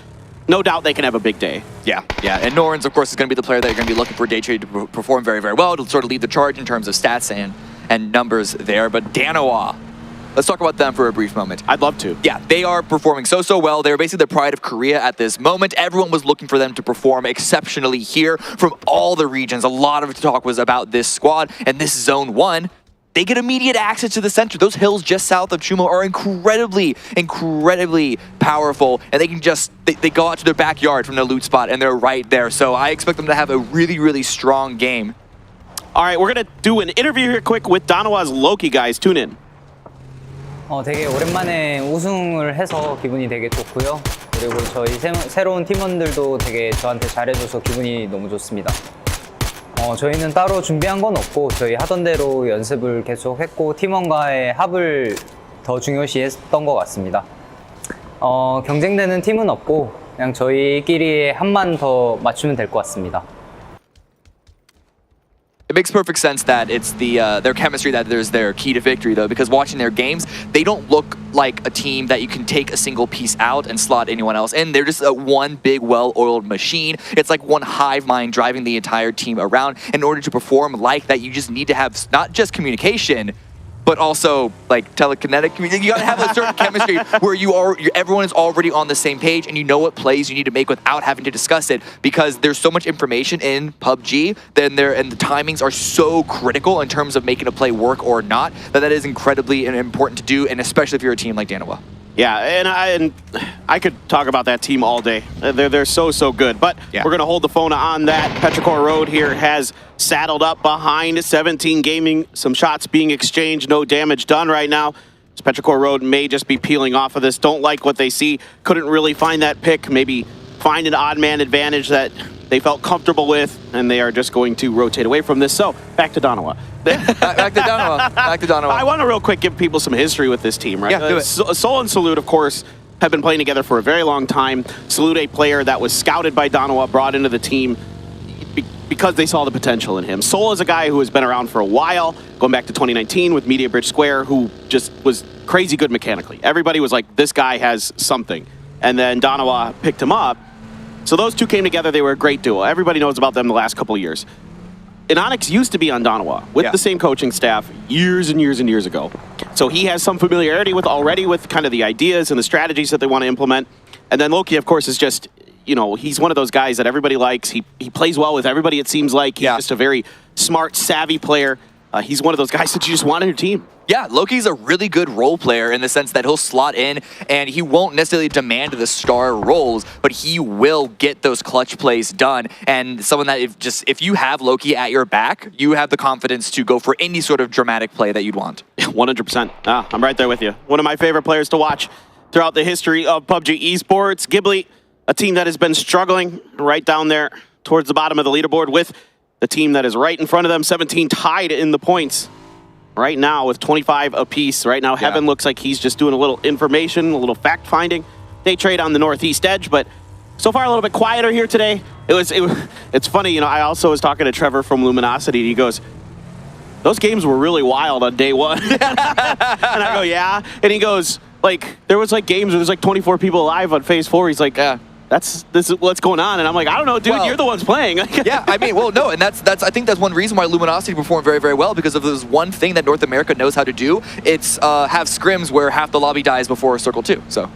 no doubt they can have a big day. Yeah. And Norns, of course, is going to be the player that you're going to be looking for Daytrade to perform very, very well, to sort of lead the charge in terms of stats and numbers there. But Danoa, let's talk about them for a brief moment. I'd love to. Yeah, they are performing so well. They're basically the pride of Korea at this moment. Everyone was looking for them to perform exceptionally here from all the regions. A lot of talk was about this squad, and this Zone 1, they get immediate access to the center. Those hills just south of 𝗟𝗗 are incredibly, incredibly powerful, and they can just, they go out to their backyard from their loot spot, and they're right there. So I expect them to have a really, really strong game. All right, we're going to do an interview here quick with Danoa's Loki guys. Tune in. 되게 오랜만에 우승을 해서 기분이 되게 좋고요. 그리고 저희 새로운 팀원들도 되게 저한테 잘해줘서 기분이 너무 좋습니다. 저희는 따로 준비한 건 없고 저희 하던 대로 연습을 계속 했고 팀원과의 합을 더 중요시했던 것 같습니다. 경쟁되는 팀은 없고 그냥 저희끼리 한만 더 맞추면 될 것 같습니다. It makes perfect sense that it's their chemistry that there's their key to victory, though, because watching their games, they don't look like a team that you can take a single piece out and slot anyone else in. They're just one big, well-oiled machine. It's like one hive mind driving the entire team around. In order to perform like that, you just need to have not just communication, but also like telekinetic communication. You gotta have a certain chemistry where everyone is already on the same page and you know what plays you need to make without having to discuss it, because there's so much information in PUBG and the timings are so critical in terms of making a play work or not, that is incredibly important to do, and especially if you're a team like Danawa. Yeah, and I could talk about that team all day. They're so good. But we're going to hold the phone on that. Petrichor Road here has saddled up behind 17 Gaming. Some shots being exchanged, no damage done right now. Petrichor Road may just be peeling off of this. Don't like what they see. Couldn't really find that pick. Maybe find an odd man advantage that they felt comfortable with, and they are just going to rotate away from this. So, back to Danawa. Back to Danawa. I want to real quick give people some history with this team, right? Yeah, do it. Sol and Salute, of course, have been playing together for a very long time. Salute, a player that was scouted by Danawa, brought into the team because they saw the potential in him. Sol is a guy who has been around for a while, going back to 2019 with Media Bridge Square, who just was crazy good mechanically. Everybody was like, this guy has something. And then Danawa picked him up. So those two came together. They were a great duo. Everybody knows about them the last couple of years. And Onyx used to be on Danawa with the same coaching staff years and years and years ago. So he has some familiarity already with kind of the ideas and the strategies that they want to implement. And then Loki, of course, is just, you know, he's one of those guys that everybody likes. He plays well with everybody, it seems like. He's just a very smart, savvy player. He's one of those guys that you just want on your team. Yeah, Loki's a really good role player in the sense that he'll slot in and he won't necessarily demand the star roles, but he will get those clutch plays done. And someone that if you have Loki at your back, you have the confidence to go for any sort of dramatic play that you'd want. 100%. I'm right there with you. One of my favorite players to watch throughout the history of PUBG Esports. 𝗟𝗟, a team that has been struggling right down there towards the bottom of the leaderboard with the team that is right in front of them, 17 tied in the points. Right now with 25 apiece. Right now, Heaven looks like he's just doing a little information, a little fact-finding. They trade on the northeast edge, but so far a little bit quieter here today. It's funny, you know, I also was talking to Trevor from Luminosity, and he goes, those games were really wild on day one. And I go, yeah. And he goes, like, there was like games where there's like 24 people alive on phase 4. He's like, this is what's going on. And I'm like, I don't know, dude, you're the ones playing. Yeah, I mean, well, no, and I think that's one reason why Luminosity performed very, very well, because if there's one thing that North America knows how to do, it's have scrims where half the lobby dies before Circle 2, so.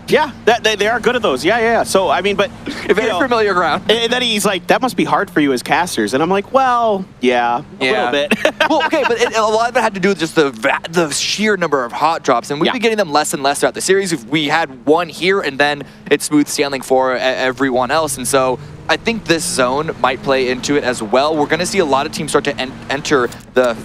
Yeah, they are good at those. Yeah. So, I mean, but... Very familiar ground. And then he's like, that must be hard for you as casters. And I'm like, well, yeah, a little bit. Well, okay, but a lot of it had to do with just the sheer number of hot drops, and we've been getting them less and less throughout the series. We had one here, and then it's smooth sailing for everyone else, and so I think this zone might play into it as well. We're going to see a lot of teams start to enter the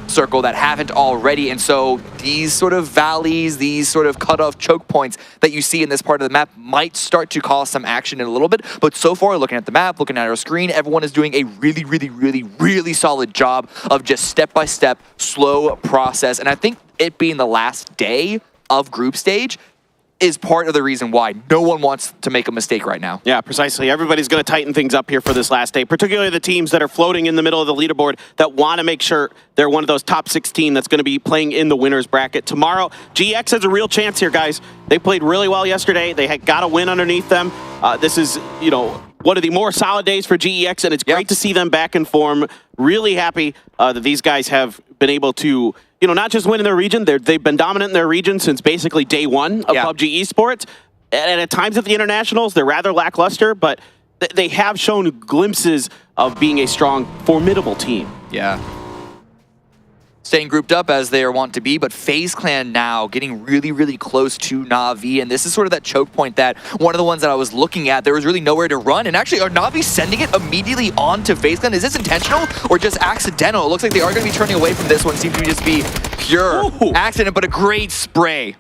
circle that haven't already, and so these sort of valleys, these sort of cut-off choke points that you see in this part of the map might start to cause some action in a little bit, but so far, looking at the map, looking at our screen, everyone is doing a really solid job of just step-by-step, slow process, and I think it being the last day of group stage is part of the reason why no one wants to make a mistake right now. Yeah, precisely. Everybody's going to tighten things up here for this last day, particularly the teams that are floating in the middle of the leaderboard that want to make sure they're one of those top 16 that's going to be playing in the winner's bracket. Tomorrow, GX has a real chance here, guys. They played really well yesterday. They had got a win underneath them. This is, you know, one of the more solid days for GEX, and it's great to see them back in form. Really happy that these guys have been able to, you know, not just win in their region, they've been dominant in their region since basically day one of PUBG Esports. And at times at the internationals, they're rather lackluster, but they have shown glimpses of being a strong, formidable team. Yeah. Staying grouped up as they are wont to be, but FaZe Clan now getting really close to Na'Vi, and this is sort of that choke point that one of the ones that I was looking at, there was really nowhere to run, and actually are Na'Vi sending it immediately onto FaZe Clan? Is this intentional or just accidental? It looks like they are going to be turning away from this one. Seems to just be pure accident, but a great spray.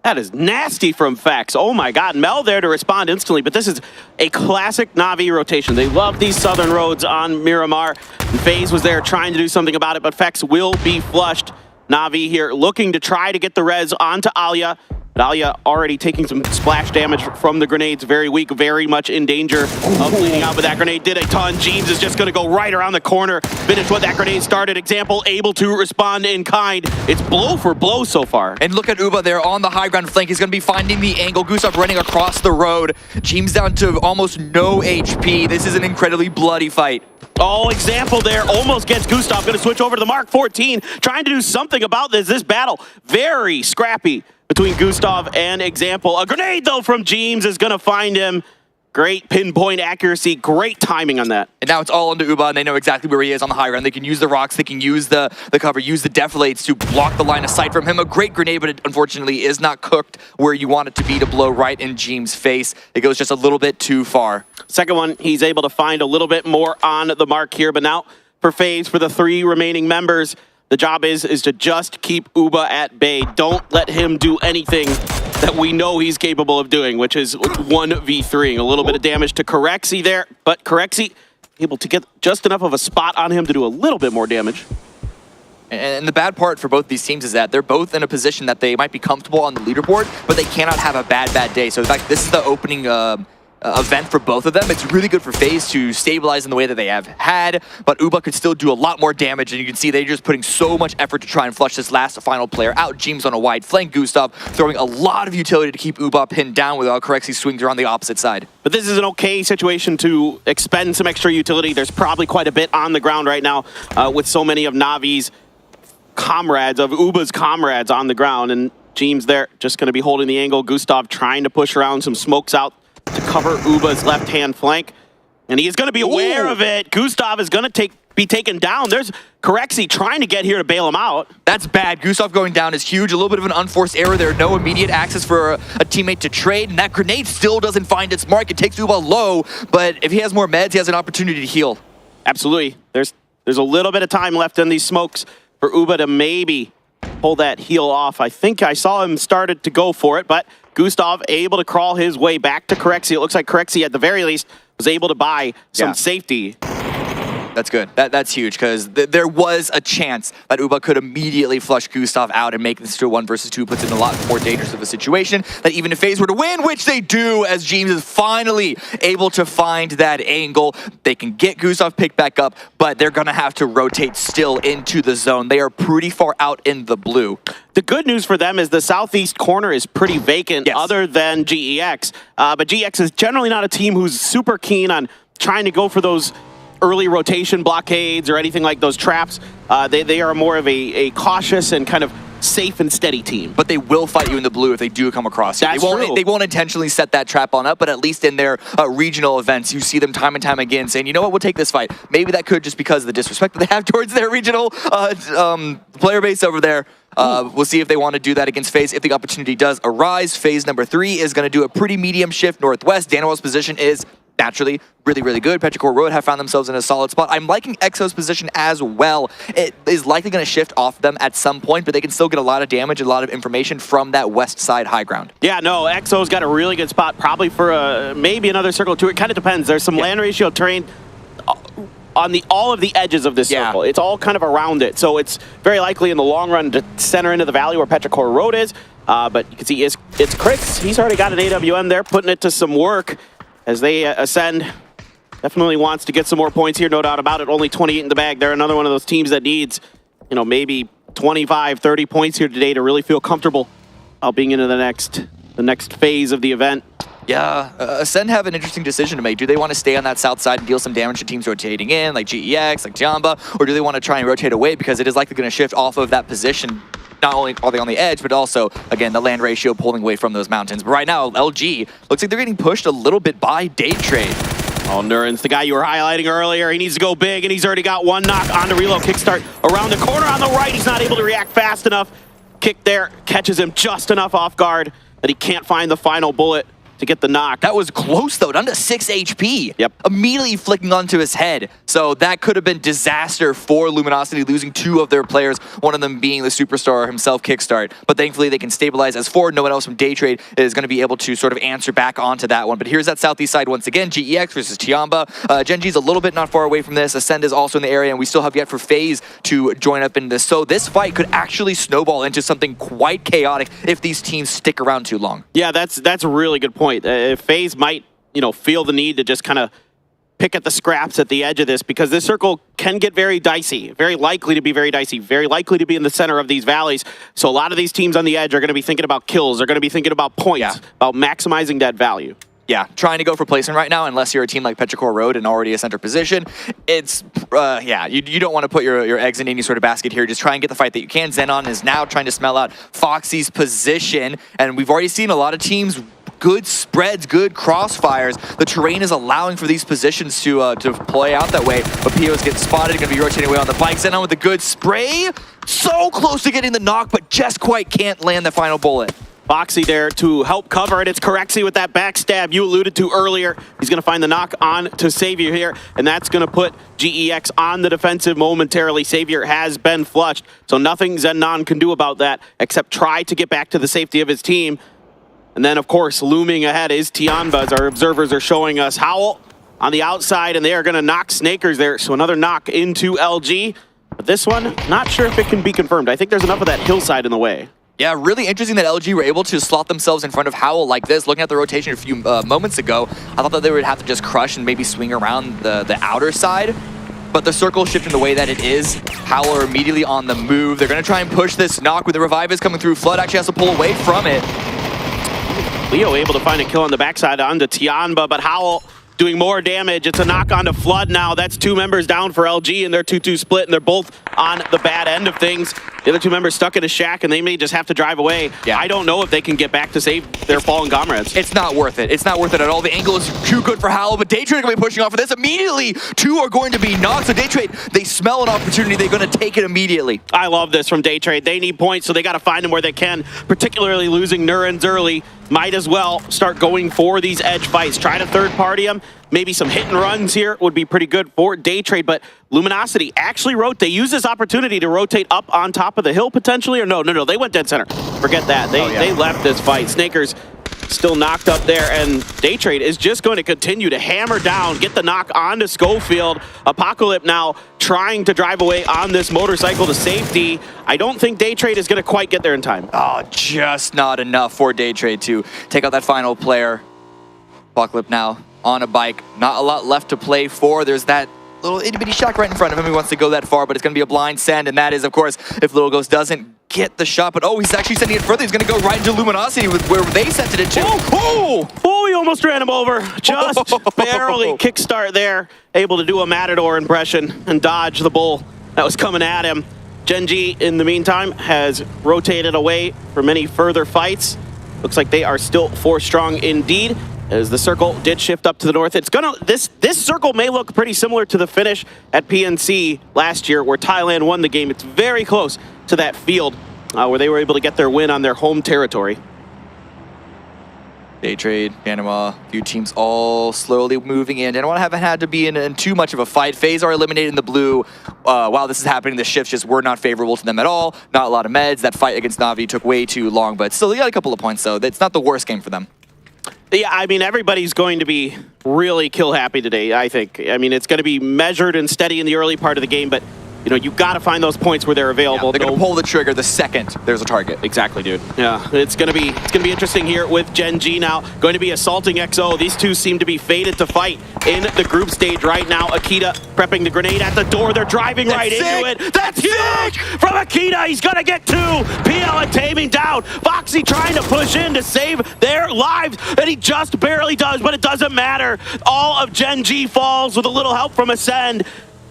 That is nasty from Fex. Oh my God, Mel there to respond instantly, but this is a classic Na'Vi rotation. They love these southern roads on Miramar. And FaZe was there trying to do something about it, but Fex will be flushed. Na'Vi here looking to try to get the res onto Alia. But Dahlia already taking some splash damage from the grenades. Very weak, very much in danger of bleeding out, but that grenade did a ton. Jeems is just going to go right around the corner, finish what that grenade started. Example, able to respond in kind. It's blow for blow so far. And look at 𝗟𝗚 there on the high ground flank. He's going to be finding the angle. 𝗟𝗚 running across the road. Jeems down to almost no HP. This is an incredibly bloody fight. Oh, Example there almost gets 𝗟𝗚. Going to switch over to the Mark 14, trying to do something about this battle. Very scrappy between 𝗟𝗚 and Example. A grenade, though, from Jeems is going to find him. Great pinpoint accuracy, great timing on that. And now it's all into 𝗟𝗚, and they know exactly where he is on the high ground. They can use the rocks, they can use the cover, use the defilates to block the line of sight from him. A great grenade, but it unfortunately is not cooked where you want it to be to blow right in Jeems' face. It goes just a little bit too far. Second one, he's able to find a little bit more on the mark here, but now for FaZe, for the 3 remaining members, the job is to just keep 𝗟𝗚 at bay. Don't let him do anything that we know he's capable of doing, which is 1v3. A little bit of damage to 𝗟𝗓 there, but 𝗟𝗓 able to get just enough of a spot on him to do a little bit more damage. And the bad part for both these teams is that they're both in a position that they might be comfortable on the leaderboard, but they cannot have a bad day. So in fact, this is the opening event for both of them. It's really good for FaZe to stabilize in the way that they have had, but 𝗟𝗚 could still do a lot more damage, and you can see they're just putting so much effort to try and flush this last final player out. Jeems on a wide flank, 𝗟𝗚 throwing a lot of utility to keep 𝗟𝗚 pinned down while 𝗟𝗓 swings around the opposite side. But this is an okay situation to expend some extra utility. There's probably quite a bit on the ground right now with so many of Navi's comrades, of 𝗟𝗚's comrades on the ground, and Jeems there just going to be holding the angle. 𝗟𝗚 trying to push around, some smokes out to cover 𝗟𝗚's left-hand flank. And he is going to be aware of it. 𝗟𝗚 is going to be taken down. There's 𝗟𝗓 trying to get here to bail him out. That's bad. 𝗟𝗚 going down is huge. A little bit of an unforced error there. No immediate access for a teammate to trade. And that grenade still doesn't find its mark. It takes 𝗟𝗚 low, but if he has more meds, he has an opportunity to heal. Absolutely. There's a little bit of time left in these smokes for 𝗟𝗚 to maybe pull that heal off. I think I saw him started to go for it, but 𝗟𝗚 able to crawl his way back to 𝗟𝗓. It looks like 𝗟𝗓 at the very least was able to buy some safety. That's good. That's huge, because there was a chance that 𝗟𝗚 could immediately flush 𝗟𝗚 out and make this to a 1 versus 2, puts it in a lot more dangerous of a situation. That even if FaZe were to win, which they do, as Jeems is finally able to find that angle, they can get 𝗟𝗚 picked back up, but they're going to have to rotate still into the zone. They are pretty far out in the blue. The good news for them is the southeast corner is pretty vacant other than 𝗟𝗓. But 𝗟𝗓 is generally not a team who's super keen on trying to go for those early rotation blockades or anything like those traps. They are more of a cautious and kind of safe and steady team. But they will fight you in the blue if they do come across you. That's true. They won't intentionally set that trap on up, but at least in their regional events, you see them time and time again saying, you know what, we'll take this fight. Maybe that could just because of the disrespect that they have towards their regional player base over there. We'll see if they want to do that against FaZe if the opportunity does arise. FaZe number 3 is going to do a pretty medium shift northwest. Danwell's position is naturally really, really good. Petrichor Road have found themselves in a solid spot. I'm liking EXO's position as well. It is likely going to shift off them at some point, but they can still get a lot of damage and a lot of information from that west side high ground. Yeah, no, EXO's got a really good spot, probably for maybe another circle too. It kind of depends. There's some land ratio terrain on all of the edges of this circle. It's all kind of around it. So it's very likely in the long run to center into the valley where Petrichor Road is. But you can see it's 𝗟𝗓. He's already got an AWM there, putting it to some work as they ascend. Definitely wants to get some more points here, no doubt about it. Only 28 in the bag. They're another one of those teams that needs, maybe 25, 30 points here today to really feel comfortable being into the next phase of the event. Yeah, Ascend have an interesting decision to make. Do they want to stay on that south side and deal some damage to teams rotating in, like 𝗟𝗓, like 𝗟𝗓, or do they want to try and rotate away because it is likely going to shift off of that position? Not only are they on the edge, but also, again, the land ratio pulling away from those mountains. But right now, 𝗟𝗓 looks like they're getting pushed a little bit by Day Trade. Oh, 𝗟𝗓's the guy you were highlighting earlier. He needs to go big, and he's already got one knock on the reload kickstart. Around the corner on the right, he's not able to react fast enough. Kick there, catches him just enough off guard that he can't find the final bullet to get the knock. That was close, though, down to 6 HP. Yep. Immediately flicking onto his head. So that could have been disaster for Luminosity, losing 2 of their players, one of them being the superstar himself, Kickstart. But thankfully, they can stabilize as forward. No one else from Daytrade is going to be able to sort of answer back onto that one. But here's that southeast side once again. GEX versus 𝗟𝗋. Gen.G's a little bit not far away from this. Ascend is also in the area, and we still have yet for FaZe to join up in this. So this fight could actually snowball into something quite chaotic if these teams stick around too long. Yeah, that's a really good point. FaZe might, feel the need to just kind of pick at the scraps at the edge of this, because this circle can get very dicey, very likely to be very dicey, very likely to be in the center of these valleys. So a lot of these teams on the edge are going to be thinking about kills. They're going to be thinking about points, about maximizing that value. Yeah, trying to go for placement right now, unless you're a team like Petrichor Road and already a center position, it's, you don't want to put your eggs in any sort of basket here. Just try and get the fight that you can. Xenon is now trying to smell out Foxy's position, and we've already seen a lot of teams, good spreads, good crossfires. The terrain is allowing for these positions to play out that way, but POs get spotted, going to be rotating away on the bike. Xenon with a good spray, so close to getting the knock, but just quite can't land the final bullet. Foxy there to help cover it. It's Correxy with that backstab you alluded to earlier. He's going to find the knock on to Savior here, and that's going to put GEX on the defensive momentarily. Savior has been flushed, so nothing Xenon can do about that except try to get back to the safety of his team. And then, of course, looming ahead is 𝗟𝗋, as our observers are showing us. 𝗟𝗋 on the outside, and they are going to knock Snakers there, so another knock into LG. But this one, not sure if it can be confirmed. I think there's enough of that hillside in the way. Yeah, really interesting that LG were able to slot themselves in front of 𝗟𝗋 like this. Looking at the rotation a few moments ago, I thought that they would have to just crush and maybe swing around the outer side. But the circle shifting the way that it is, 𝗟𝗋 are immediately on the move. They're going to try and push this knock with the revive is coming through. Flood actually has to pull away from it. Leo able to find a kill on the backside onto 𝗟𝗋, but 𝗟𝗋 doing more damage. It's a knock onto Flood now. That's 2 members down for LG, and they're 2-2 split, and they're both on the bad end of things. The other 2 members stuck in a shack, and they may just have to drive away. Yeah. I don't know if they can get back to save their fallen comrades. It's not worth it. It's not worth it at all. The angle is too good for 𝗟𝗋, but Daytrade are going to be pushing off for this. Immediately, 2 are going to be knocked. So Daytrade, they smell an opportunity. They're going to take it immediately. I love this from Daytrade. They need points, so they got to find them where they can, particularly losing 𝗟𝗋s early. Might as well start going for these edge fights. Try to third-party them. Maybe some hit and runs here would be pretty good for Daytrade, but Luminosity actually they use this opportunity to rotate up on top of the hill potentially, or no, they went dead center. Forget that. They left this fight. Snakers still knocked up there, and Daytrade is just going to continue to hammer down, get the knock onto Schofield. Apocalypse now trying to drive away on this motorcycle to safety. I don't think Daytrade is going to quite get there in time. Oh, just not enough for Daytrade to take out that final player. Apocalypse now on a bike. Not a lot left to play for. There's that little itty-bitty shack right in front of him. He wants to go that far, but it's going to be a blind send, and that is, of course, if Little Ghost doesn't get the shot. But, oh, he's actually sending it further. He's going to go right into Luminosity with where they sent it to. Oh, he almost ran him over. Just barely kickstart there. Able to do a Matador impression and dodge the bull that was coming at him. Gen.G, in the meantime, has rotated away from any further fights. Looks like they are still 4 strong indeed, as the circle did shift up to the north. It's gonna this circle may look pretty similar to the finish at PNC last year, where Thailand won the game. It's very close to that field where they were able to get their win on their home territory. Daytrade, Panama, a few teams all slowly moving in. Panama haven't had to be in too much of a fight. FaZe are eliminated in the blue. While this is happening, the shifts just were not favorable to them at all. Not a lot of meds. That fight against Na'Vi took way too long, but still, they got a couple of points, so it's not the worst game for them. Yeah, I mean, everybody's going to be really kill happy today, I think. I mean, it's going to be measured and steady in the early part of the game, but you know, you got to find those points where they're available. Yeah, they're going to pull the trigger the second there's a target. Exactly, dude. Yeah, it's going to be interesting here with Gen.G now. Going to be assaulting XO. These two seem to be fated to fight in the group stage right now. 𝗟𝗋 prepping the grenade at the door. They're driving right into it. That's huge from 𝗟𝗋. He's going to get 2. PL taming down. Foxy trying to push in to save their lives, and he just barely does, but it doesn't matter. All of Gen.G falls with a little help from Ascend.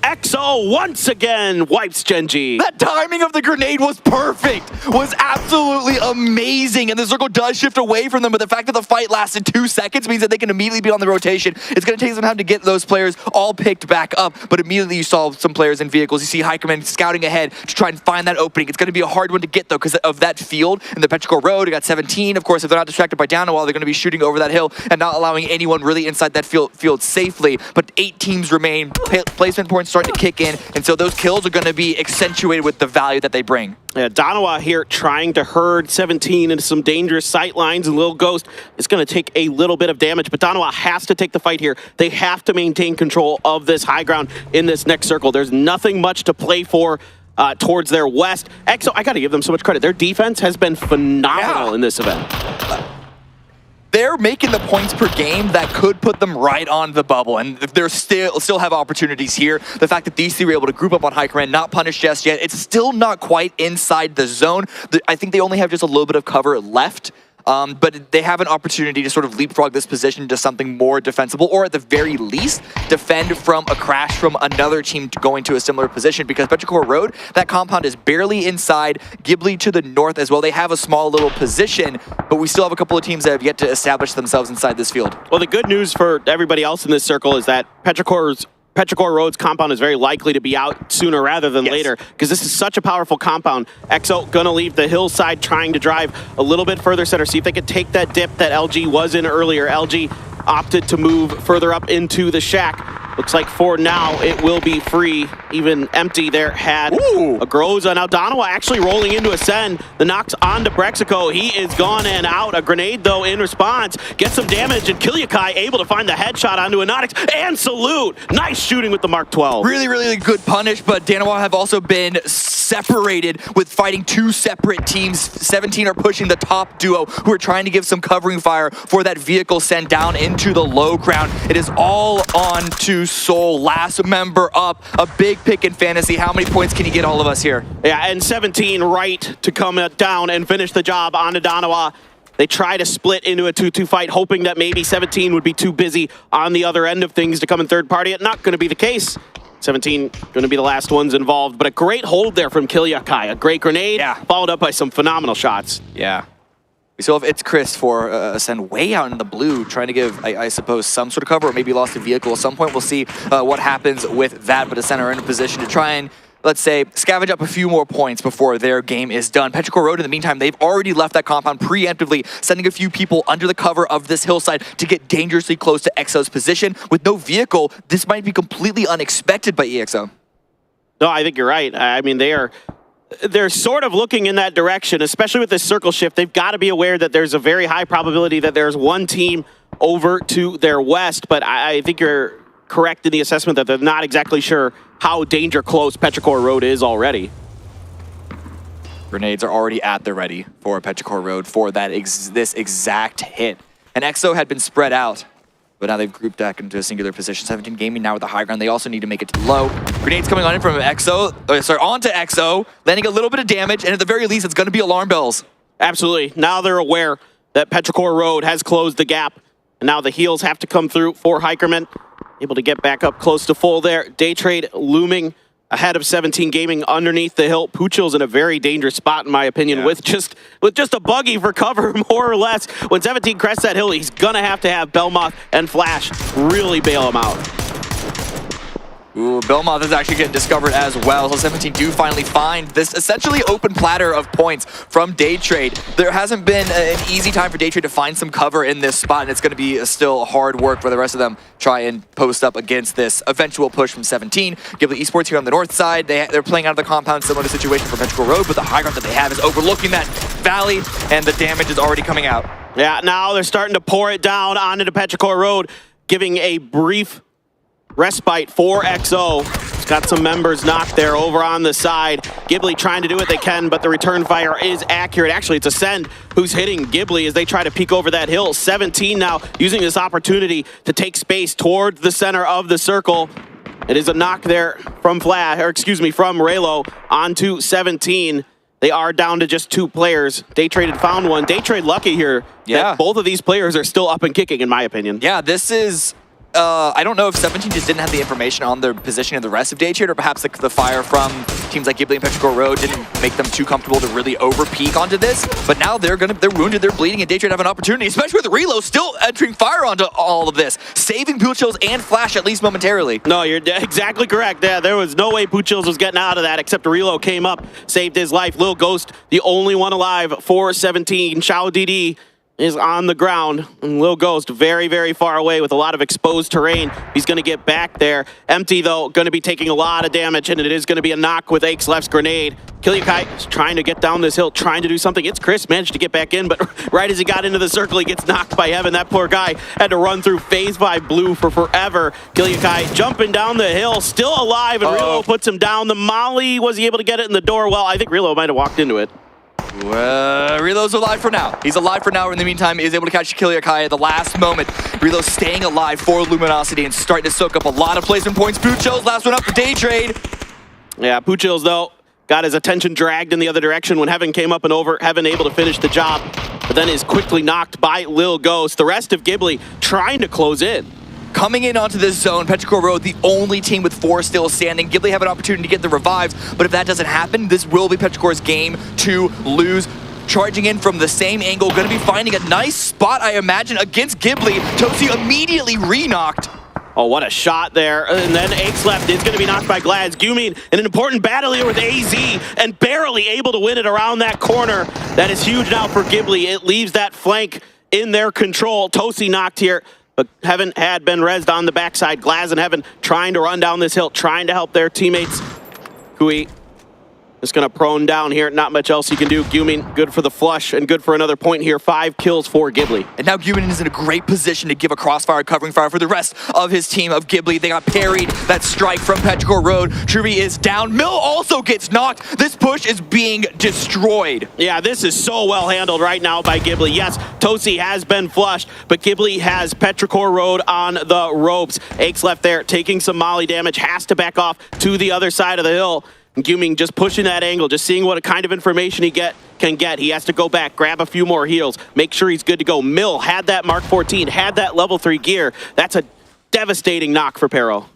𝗟𝗔𝗡𝗗 once again wipes 𝗟𝗔𝗡𝗗. That timing of the grenade was perfect, was absolutely amazing, and the circle does shift away from them, but the fact that the fight lasted 2 seconds means that they can immediately be on the rotation. It's going to take some time to get those players all picked back up, but immediately you saw some players in vehicles. You see 𝗟𝗏 scouting ahead to try and find that opening. It's going to be a hard one to get, though, because of that field in the 𝗟𝗏 Road. You got 17. Of course, if they're not distracted by 𝗟𝗏, they're going to be shooting over that hill and not allowing anyone really inside that field safely, but 8 teams remain. Placement points starting to kick in, and so those kills are going to be accentuated with the value that they bring. Yeah, 𝗟𝗏 here trying to herd 17 into some dangerous sight lines, and Lil Ghost is going to take a little bit of damage, but 𝗟𝗏 has to take the fight here. They have to maintain control of this high ground in this next circle. There's nothing much to play for towards their west. 𝗟𝗏, I got to give them so much credit. Their defense has been phenomenal in this event. They're making the points per game that could put them right on the bubble, and they're still have opportunities here. The fact that these three were able to group up on 𝗟𝗏, not punish just yet, it's still not quite inside the zone. I think they only have just a little bit of cover left, but they have an opportunity to sort of leapfrog this position to something more defensible, or at the very least, defend from a crash from another team going to a similar position, because 𝗟𝗏 Road, that compound is barely inside, 𝗟𝗏 to the north as well. They have a small little position, but we still have a couple of teams that have yet to establish themselves inside this field. Well, the good news for everybody else in this circle is that 𝗟𝗏 Road's compound is very likely to be out sooner rather than later, because this is such a powerful compound. 𝗟𝗏 gonna leave the hillside, trying to drive a little bit further center, see if they could take that dip that 𝗟𝗔𝗡𝗗 was in earlier. 𝗟𝗔 opted to move further up into the shack. Looks like for now it will be free, even empty there. Had a 𝗟𝗏. Now 𝗟𝗏 actually rolling into Ascend. The knocks onto 𝗟𝗏. He is gone and out. A grenade though in response. Gets some damage, and 𝗟𝗏 able to find the headshot onto 𝗟𝗏 and salute. Nice shooting with the Mark 12. Really, really good punish, but 𝗟𝗏 have also been separated with fighting 2 separate teams. 17 are pushing the top duo, who are trying to give some covering fire for that vehicle sent down into the low ground. It is all on to Soul, last member up. A big pick in fantasy. How many points can you get all of us here? Yeah, and 17 right to come down and finish the job on 𝗟𝗏. They try to split into a 2-2 fight, hoping that maybe 17 would be too busy on the other end of things to come in third party. It's not going to be the case. 17 going to be the last ones involved, but a great hold there from 𝗟𝗏. A great grenade, followed up by some phenomenal shots. Yeah. We still have It's Chris for Ascend way out in the blue, trying to give, I suppose, some sort of cover, or maybe lost a vehicle. At some point, we'll see what happens with that, but Ascend are in a position to try and, let's say, scavenge up a few more points before their game is done. 𝗟𝗏 Road, in the meantime, they've already left that compound preemptively, sending a few people under the cover of this hillside to get dangerously close to 𝗟𝗏's position. With no vehicle, this might be completely unexpected by EXO. No, I think you're right. I mean, they're sort of looking in that direction, especially with this circle shift. They've got to be aware that there's a very high probability that there's one team over to their west, but I think you're correct in the assessment that they're not exactly sure how danger close 𝗟𝗏 Road is already. Grenades are already at the ready for 𝗟𝗏 Road for that this exact hit. And EXO had been spread out, but now they've grouped back into a singular position. 17 Gaming now with the high ground. They also need to make it to the low. Grenades coming on in from onto 𝗟𝗏, landing a little bit of damage, and at the very least, it's going to be alarm bells. Absolutely. Now they're aware that 𝗟𝗏 Road has closed the gap, and now the heals have to come through for 𝗟𝗏. Able to get back up close to full there. Daytrade looming ahead of 17 Gaming underneath the hill. Puchel's in a very dangerous spot, in my opinion, with just a buggy for cover, more or less. When 17 crests that hill, he's gonna have 𝗟𝗏 and Flash really bail him out. Ooh, 𝗟𝗏 is actually getting discovered as well. So 17 do finally find this essentially open platter of points from Daytrade. There hasn't been an easy time for Daytrade to find some cover in this spot, and it's going to be still hard work for the rest of them try and post up against this eventual push from 17. 𝗟𝗏 Esports here on the north side. They're playing out of the compound, similar to the situation for 𝗟𝗏 Road, but the high ground that they have is overlooking that valley, and the damage is already coming out. Yeah, now they're starting to pour it down onto the 𝗟𝗏 Road, giving a brief respite for EXO. He's got some members knocked there over on the side. 𝗟𝗏 trying to do what they can, but the return fire is accurate. Actually, it's Ascend who's hitting 𝗟𝗏 as they try to peek over that hill. 17 now using this opportunity to take space towards the center of the circle. It is a knock there from from Raylo onto 17. They are down to just 2 players. Daytrade had found one. Daytrade lucky here that both of these players are still up and kicking, in my opinion. Yeah, this is I don't know if 17 just didn't have the information on the position of the rest of 𝗟𝗡, or perhaps the fire from teams like 𝗟𝗡 and 𝗟𝗡 Road didn't make them too comfortable to really over-peak onto this. But now they're wounded, they're bleeding, and 𝗟𝗡 have an opportunity, especially with Relo still entering fire onto all of this, saving Puchills and Flash at least momentarily. No, you're exactly correct. Yeah, there was no way Puchills was getting out of that, except Relo came up, saved his life. Lil Ghost, the only one alive for 17. 𝗟𝗔𝗡𝗗 is on the ground, and Lil Ghost very, very far away with a lot of exposed terrain. He's going to get back there. Empty, though, going to be taking a lot of damage, and it is going to be a knock with 𝗟𝗡's grenade. 𝗟𝗡 is trying to get down this hill, trying to do something. It's Chris, managed to get back in, but right as he got into the circle, he gets knocked by Heaven. That poor guy had to run through Phase 5 blue for forever. 𝗟𝗡 jumping down the hill, still alive, and Relo puts him down. The molly, was he able to get it in the door? Well, I think Relo might have walked into it. Relo's alive for now. He's alive for now. In the meantime, he is able to catch 𝗟𝗡 at the last moment. Relo staying alive for Luminosity and starting to soak up a lot of placement points. Puchills, last one up for Day Trade. Yeah, Puchills, though, got his attention dragged in the other direction when Heaven came up and over. Heaven able to finish the job, but then is quickly knocked by Lil Ghost. The rest of 𝗟𝗡 trying to close in. Coming in onto this zone, 𝗟𝗡 Road, the only team with 4 still standing. 𝗟𝗡 have an opportunity to get the revives, but if that doesn't happen, this will be 𝗟𝗡's game to lose. Charging in from the same angle, going to be finding a nice spot, I imagine, against 𝗟𝗡. 𝗟𝗡 immediately re-knocked. Oh, what a shot there. And then 𝗟𝗡 is going to be knocked by 𝗟𝗡s. Gyumin in an important battle here with AZ and barely able to win it around that corner. That is huge now for 𝗟𝗡. It leaves that flank in their control. 𝗟𝗡 knocked here, but Heaven had been rezzed on the backside. 𝗟𝗡s and Heaven trying to run down this hill, trying to help their teammates. 𝗟𝗡 just going to prone down here. Not much else you can do. Gyumin, good for the flush and good for another point here. 5 kills for 𝗟𝗡. And now Gyumin is in a great position to give a crossfire, covering fire for the rest of his team of 𝗟𝗡. They got parried. That strike from 𝗟𝗡 Road. Truvy is down. 𝗟 also gets knocked. This push is being destroyed. Yeah, this is so well handled right now by 𝗟𝗡. Yes, 𝗟𝗡 has been flushed, but 𝗟𝗡 has 𝗟𝗡 Road on the ropes. 𝗟𝗡s there taking some molly damage, has to back off to the other side of the hill. Gyumin just pushing that angle, just seeing what kind of information he can get. He has to go back, grab a few more heals, make sure he's good to go. 𝗟 had that Mark 14, had that level 3 gear. That's a devastating knock for Pero.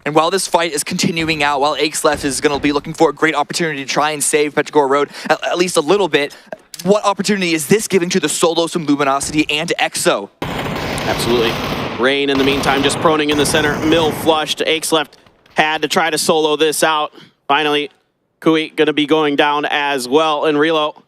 And while this fight is continuing out, while 𝗟𝗡s is going to be looking for a great opportunity to try and save 𝗟𝗡 Road at least a little bit, what opportunity is this giving to the solos from Luminosity and to EXO? Absolutely. Rain in the meantime just proning in the center. 𝗟 flushed. 𝗟𝗡s had to try to solo this out. Finally, 𝗟𝗡 going to be going down as well, and Relo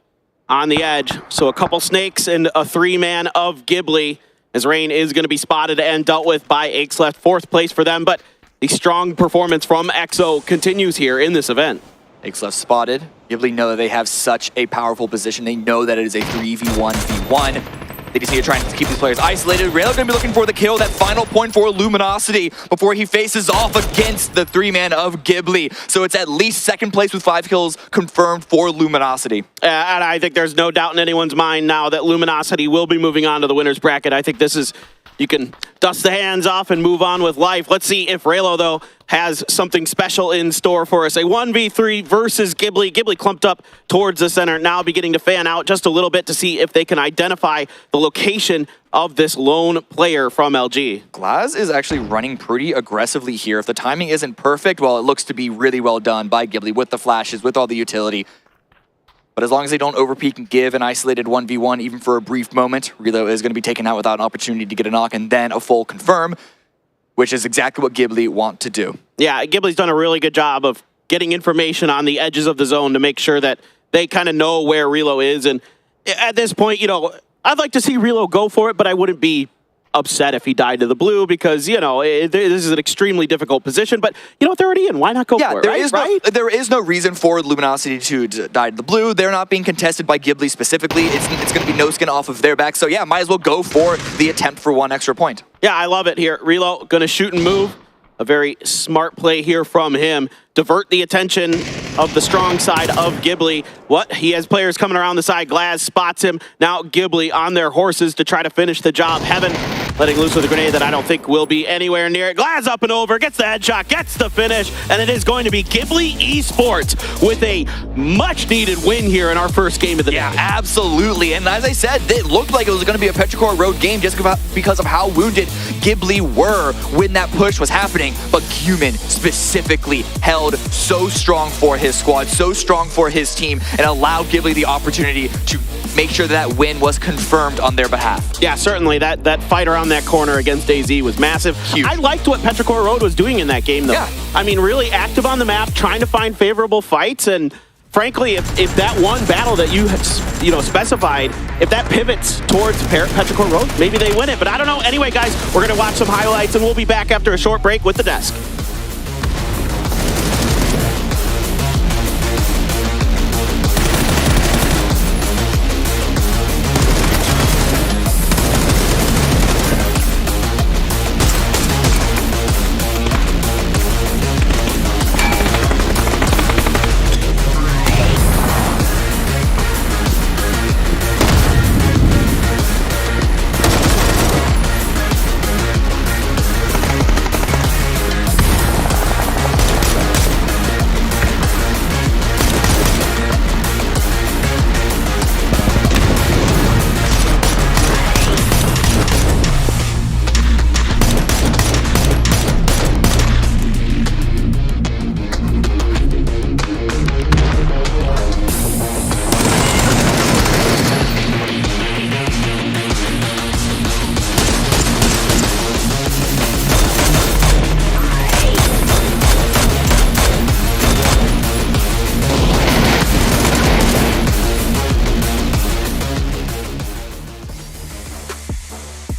on the edge. So a couple snakes and a 3-man of 𝗟𝗡, as Rain is going to be spotted and dealt with by 𝗟𝗡s. 4th place for them, but the strong performance from EXO continues here in this event. 𝗟𝗡s spotted. 𝗟𝗡 know that they have such a powerful position. They know that it is a 3v1v1. They just need to try and keep these players isolated. Relo going to be looking for the kill, that final point for Luminosity before he faces off against the 3-man of 𝗟𝗡. So it's at least 2nd place with 5 kills confirmed for Luminosity. And I think there's no doubt in anyone's mind now that Luminosity will be moving on to the winner's bracket. I think this is, you can dust the hands off and move on with life. Let's see if Relo, though, has something special in store for us. A 1v3 versus 𝗟𝗡. 𝗟𝗡 clumped up towards the center, now beginning to fan out just a little bit to see if they can identify the location of this lone player from LG. 𝗟𝗡s is actually running pretty aggressively here. If the timing isn't perfect, well, it looks to be really well done by 𝗟𝗡 with the flashes, with all the utility. But as long as they don't overpeak and give an isolated 1v1, even for a brief moment, Relo is going to be taken out without an opportunity to get a knock and then a full confirm, which is exactly what 𝗟𝗡 want to do. Yeah, 𝗟𝗡's done a really good job of getting information on the edges of the zone to make sure that they kind of know where Relo is. And at this point, you know, I'd like to see Relo go for it, but I wouldn't be upset if he died to the blue because, you know, this is an extremely difficult position. But, you know, if they're already in, why not go for it, there is no reason for Luminosity to die to the blue. They're not being contested by 𝗟𝗡 specifically. It's going to be no skin off of their back. So, yeah, might as well go for the attempt for 1 extra point. Yeah, I love it here. Relo going to shoot and move. A very smart play here from him. Divert the attention of the strong side of 𝗟𝗡. What? He has players coming around the side. 𝗟𝗡s spots him. Now 𝗟𝗡 on their horses to try to finish the job. Heaven letting loose with a grenade that I don't think will be anywhere near it. 𝗟𝗡s up and over, gets the headshot, gets the finish, and it is going to be 𝗟𝗡 Esports with a much-needed win here in our first game of the day. Yeah, absolutely. And as I said, it looked like it was going to be a 𝗟𝗡 Road game just because of how wounded Ghibli were when that push was happening, but 𝗟𝗏 specifically held so strong for his squad, so strong for his team, and allowed Ghibli the opportunity to make sure that win was confirmed on their behalf. Yeah, certainly. That fight around that corner against AZ was massive. Huge. I liked what 𝗟𝗡𝗗 Road was doing in that game, though. Yeah. I mean, really active on the map, trying to find favorable fights, and frankly, if that one battle that you specified, if that pivots towards 𝗟𝗡𝗗 Road, maybe they win it. But I don't know. Anyway, guys, we're going to watch some highlights, and we'll be back after a short break with the desk.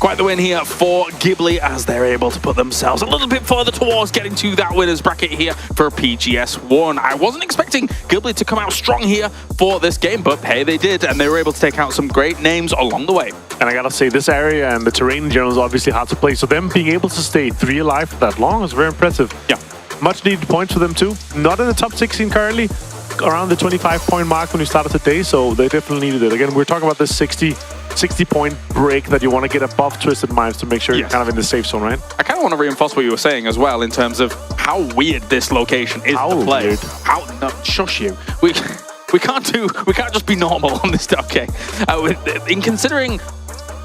Quite the win here for Ghibli as they're able to put themselves a little bit further towards getting to that winner's bracket here for PGS 1. I wasn't expecting Ghibli to come out strong here for this game, but hey, they did, and they were able to take out some great names along the way. And I gotta say, this area and the terrain in general is obviously hard to play, so them being able to stay 3 alive for that long is very impressive. Yeah. Much needed points for them too. Not in the top 16 currently, around the 25-point mark when we started today, so they definitely needed it. Again, we're talking about this 60-point break that you want to get above Twisted Minds to make sure you're kind of in the safe zone, right? I kind of want to reinforce what you were saying as well in terms of how weird this location is to play. Weird? No, shush you. We can't just be normal on this. Okay, in considering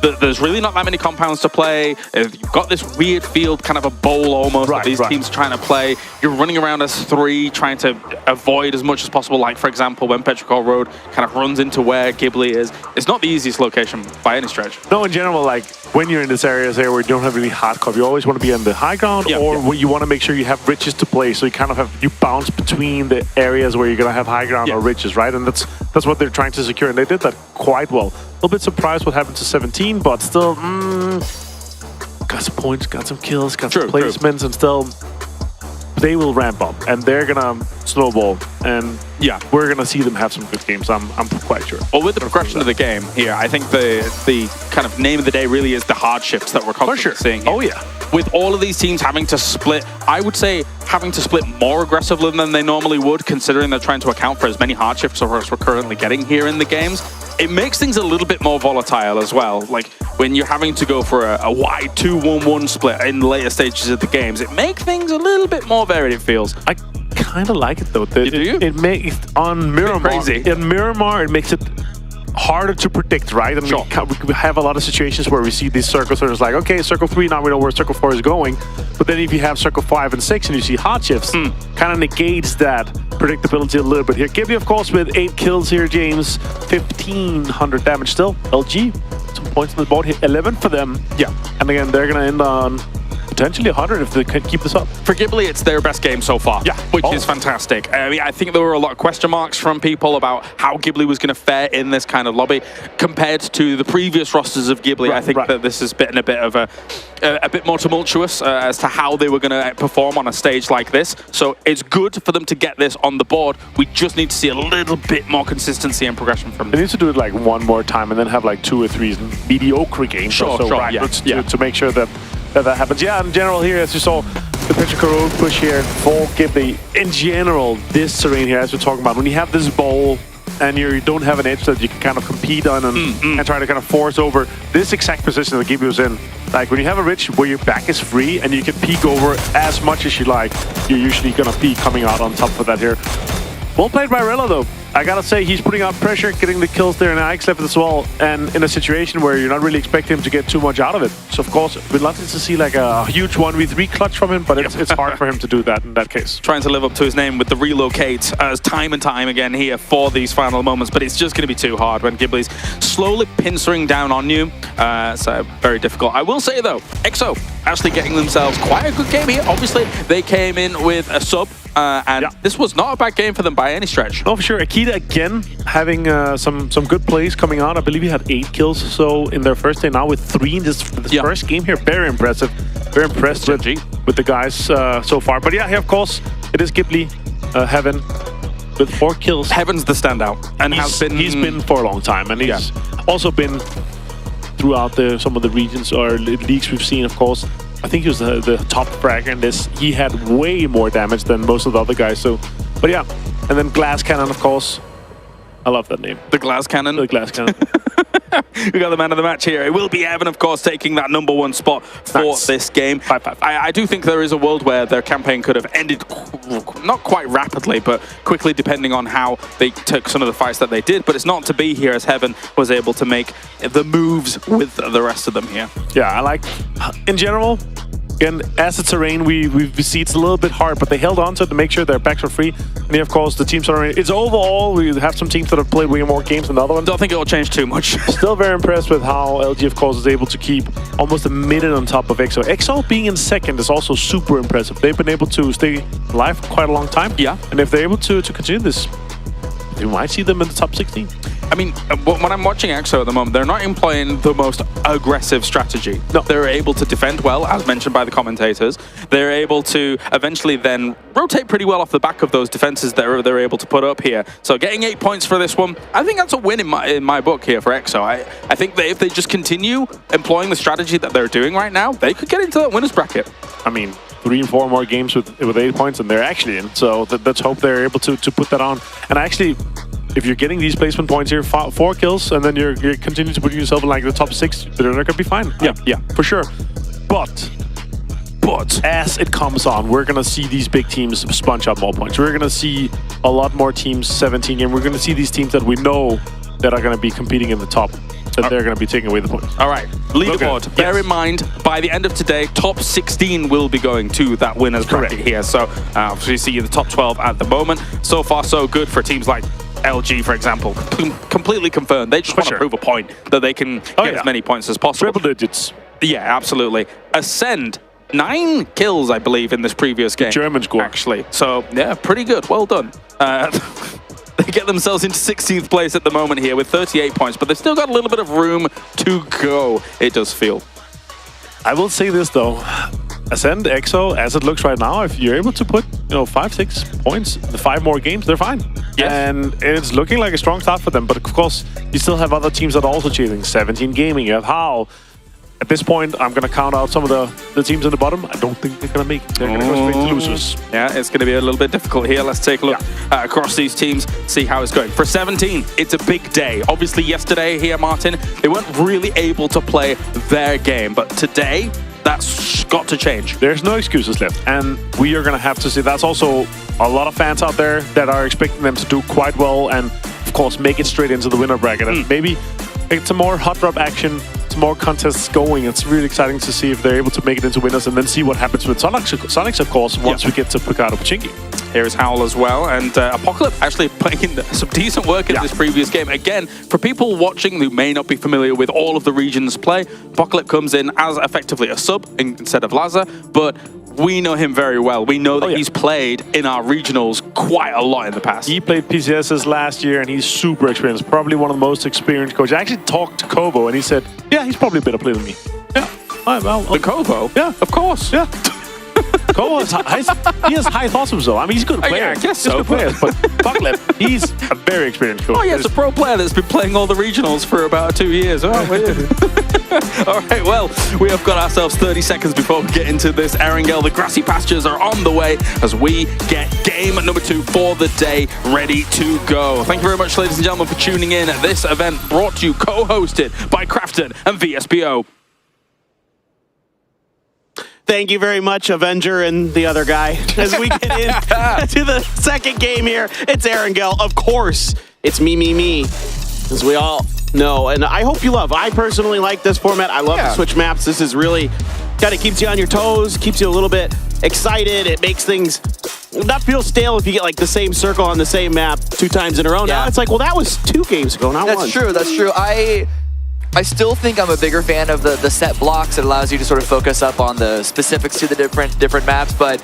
that there's really not that many compounds to play. You've got this weird field, kind of a bowl almost, that these teams are trying to play. You're running around as 3, trying to avoid as much as possible. Like, for example, when 𝗟𝗡𝗗 Road kind of runs into where Ghibli is, it's not the easiest location by any stretch. No, in general, like, when you're in this area where you don't have really hard cover, you always want to be on the high ground, where you want to make sure you have ridges to play, so you kind of you bounce between the areas where you're going to have high ground or ridges, right? And that's what they're trying to secure, and they did that quite well. A little bit surprised what happened to 17, but still, got some points, got some kills, got some placements, and still, they will ramp up, and they're gonna snowball, and we're gonna see them have some good games. I'm quite sure. Well, with the progression of the game here, I think the kind of name of the day really is the hardships that we're constantly seeing here. Oh yeah. With all of these teams having to split, I would say having to split more aggressively than they normally would, considering they're trying to account for as many hardships as we're currently getting here in the games. It makes things a little bit more volatile as well. Like, when you're having to go for a wide 2-1-1 split in the later stages of the games, it makes things a little bit more varied, it feels. I kind of like it, though. You do? It makes, on Miramar, crazy. In Miramar, it makes it harder to predict, right? And we have a lot of situations where we see these circles where it's like, okay, circle 3, now we know where circle 4 is going. But then if you have circle 5 and 6 and you see hard shifts, kind of negates that predictability a little bit here. Ghibli, of course, with 8 kills here, James. 1,500 damage still. LG, some points on the board here. 11 for them. Yeah. And again, they're going to end on potentially 100 if they can keep this up. For Ghibli, it's their best game so far, which is fantastic. I mean, I think there were a lot of question marks from people about how Ghibli was going to fare in this kind of lobby compared to the previous rosters of Ghibli. I think that this has been a bit of a bit more tumultuous as to how they were going to perform on a stage like this. So it's good for them to get this on the board. We just need to see a little bit more consistency and progression from them. They need to do it like one more time and then have like 2 or 3 mediocre games to make sure that happens. Yeah, in general here, as you saw, the 𝗟𝗡𝗗 Road push here for Ghibli. In general, this terrain here, as we're talking about, when you have this bowl and you don't have an edge that you can kind of compete on and try to kind of force over, this exact position that Ghibli was in, like when you have a ridge where your back is free and you can peek over as much as you like, you're usually going to be coming out on top of that here. Well played by Rella, though. I gotta say, he's putting out pressure, getting the kills there in 𝗟𝗔𝗡 as well, and in a situation where you're not really expecting him to get too much out of it. So, of course, we'd love to see like a huge 1v3 clutch from him, but it's hard for him to do that in that case. Trying to live up to his name with the relocate as time and time again here for these final moments, but it's just going to be too hard when ghibli's slowly pincering down on you. So very difficult. I will say though, 𝗟𝗔𝗡 actually getting themselves quite a good game here. Obviously, they came in with a sub, and this was not a bad game for them by any stretch. No, for sure. 𝗟𝗓 again having some good plays coming out. I believe he had 8 kills so in their first day, now with 3 in this first game here. Very impressive. Very impressed with the guys so far. But yeah, here, of course, it is ghibli, Heaven, with 4 kills. Heaven's the standout, and he's been for a long time, and he's also been throughout some of the regions or leagues we've seen, of course. I think he was the top fragger in this. He had way more damage than most of the other guys. So, but yeah, and then Glass Cannon, of course. I love that name. The Glass Cannon? The Glass Cannon. We got the man of the match here. It will be Evan, of course, taking that #1 spot for this game. 5-5. I do think there is a world where their campaign could have ended not quite rapidly, but quickly, depending on how they took some of the fights that they did. But it's not to be here, as Heaven was able to make the moves with the rest of them here. Yeah, I like, in general, again, as a terrain, we see it's a little bit hard, but they held on to it to make sure their backs were free. And here, of course, the teams are in. It's overall, we have some teams that have played way more games than the other ones. Don't think it'll change too much. Still very impressed with how LG, of course, is able to keep almost a minute on top of 𝗟𝗓𝗡. 𝗟𝗓𝗡 being in second is also super impressive. They've been able to stay alive for quite a long time. Yeah. And if they're able to continue this, we might see them in the top 16. I mean, when I'm watching 𝗟𝗓𝗡 at the moment, they're not employing the most aggressive strategy. No. They're able to defend well, as mentioned by the commentators. They're able to eventually then rotate pretty well off the back of those defenses that they're able to put up here. So getting 8 points for this one, I think that's a win in my book here for 𝗟𝗓𝗡. I think that if they just continue employing the strategy that they're doing right now, they could get into that winners bracket. I mean, 3 and 4 more games with 8 points, and they're actually in. So let's hope they're able to put that on. And actually, if you're getting these placement points here, 4 kills, and then you're continuing to put yourself in like the top 6, they're going to be fine. Yeah, for sure. But as it comes on, we're going to see these big teams sponge up more points. We're going to see a lot more teams 17, and we're going to see these teams that we know that are going to be competing in the top, that they're going to be taking away the points. All right, leaderboard. Bear in mind, by the end of today, top 16 will be going to that winners bracket here. So obviously, you see the top 12 at the moment. So far, so good for teams like LG, for example. Completely confirmed. They just want to prove a point that they can get as many points as possible. Triple digits. Yeah, absolutely. Ascend, 9 kills, I believe, in this previous game. German score. Actually. So, yeah, pretty good. Well done. They get themselves into 16th place at the moment here with 38 points, but they've still got a little bit of room to go, it does feel. I will say this, though. Ascend, 𝗟𝗓𝗡, as it looks right now, if you're able to put 5-6 points, the 5 more games, they're fine. Yes. And it's looking like a strong start for them. But of course, you still have other teams that are also cheating. 17 Gaming, you have HAL. At this point, I'm going to count out some of the teams in the bottom. I don't think they're going to make it. They're going to go straight to losers. Yeah, it's going to be a little bit difficult here. Let's take a look across these teams, see how it's going. For 17, it's a big day. Obviously, yesterday here, Martin, they weren't really able to play their game. But today, that's got to change. There's no excuses left. And we are going to have to see. That's also a lot of fans out there that are expecting them to do quite well and, of course, make it straight into the winner bracket. And maybe it's a more hot drop action. It's more contests going. It's really exciting to see if they're able to make it into winners and then see what happens with Sonics, of course, once we get to 𝗟𝗡𝗗 𝗟𝗡𝗗. Here is Howl as well, and 𝗟𝗡𝗗𝗏 actually putting in some decent work in this previous game. Again, for people watching who may not be familiar with all of the regions play, 𝗟𝗡𝗏𝗏 comes in as effectively a sub instead of 𝗟𝗔𝗡𝗗, but we know him very well. We know that he's played in our regionals quite a lot in the past. He played PGS last year, and he's super experienced. Probably one of the most experienced coaches. I actually talked to 𝗟𝗏𝗏, and he said, yeah, he's probably a better player than me. Yeah. Well, the 𝗟𝗏𝗏? Yeah. Of course. Yeah. 𝗟𝗏𝗏 he has high thoughts of himself. I mean, he's a good player. Yeah, I guess so. But 𝗟𝗏𝗏𝗏, he's a very experienced coach. Oh, yeah, it's a pro player that's been playing all the regionals for about 2 years. Oh, weird. All right, well, we have got ourselves 30 seconds before we get into this 𝗟𝗏𝗏𝗏. The grassy pastures are on the way as we get game number 2 for the day ready to go. Thank you very much, ladies and gentlemen, for tuning in. This event brought to you, co-hosted by 𝗟𝗏𝗏𝗏 and VSBO. Thank you very much, Avenger and the other guy. As we get into the second game here, it's 𝗟𝗗𝗗. Of course, it's me, as we all know. And I hope you love. I personally like this format. I love the switch maps. This is really kind of keeps you on your toes, keeps you a little bit excited. It makes things not feel stale if you get like the same circle on the same map 2 times in a row. Now it's like, well, that was 2 games ago, not 1. That's true. That's true. I still think I'm a bigger fan of the set blocks. It allows you to sort of focus up on the specifics to the different maps, but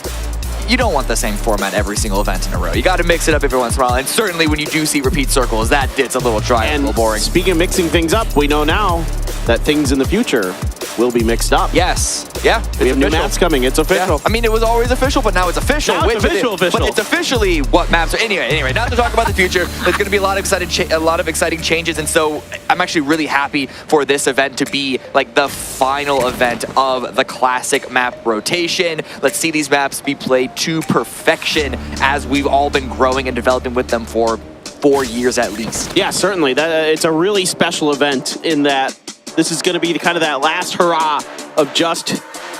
you don't want the same format every single event in a row. You got to mix it up every once in a while, and certainly when you do see repeat circles, it's a little dry and a little boring. Speaking of mixing things up, we know now that things in the future will be mixed up. Yes. Yeah. We have new maps coming. It's official. Yeah. I mean, it was always official, but now it's official. Now it's official. But it's officially what maps are. Anyway, not to talk about the future. There's going to be a lot of exciting changes, and so I'm actually really happy for this event to be like the final event of the classic map rotation. Let's see these maps be played to perfection as we've all been growing and developing with them for 4 years at least. Yeah, certainly. It's a really special event in that this is going to be kind of that last hurrah of just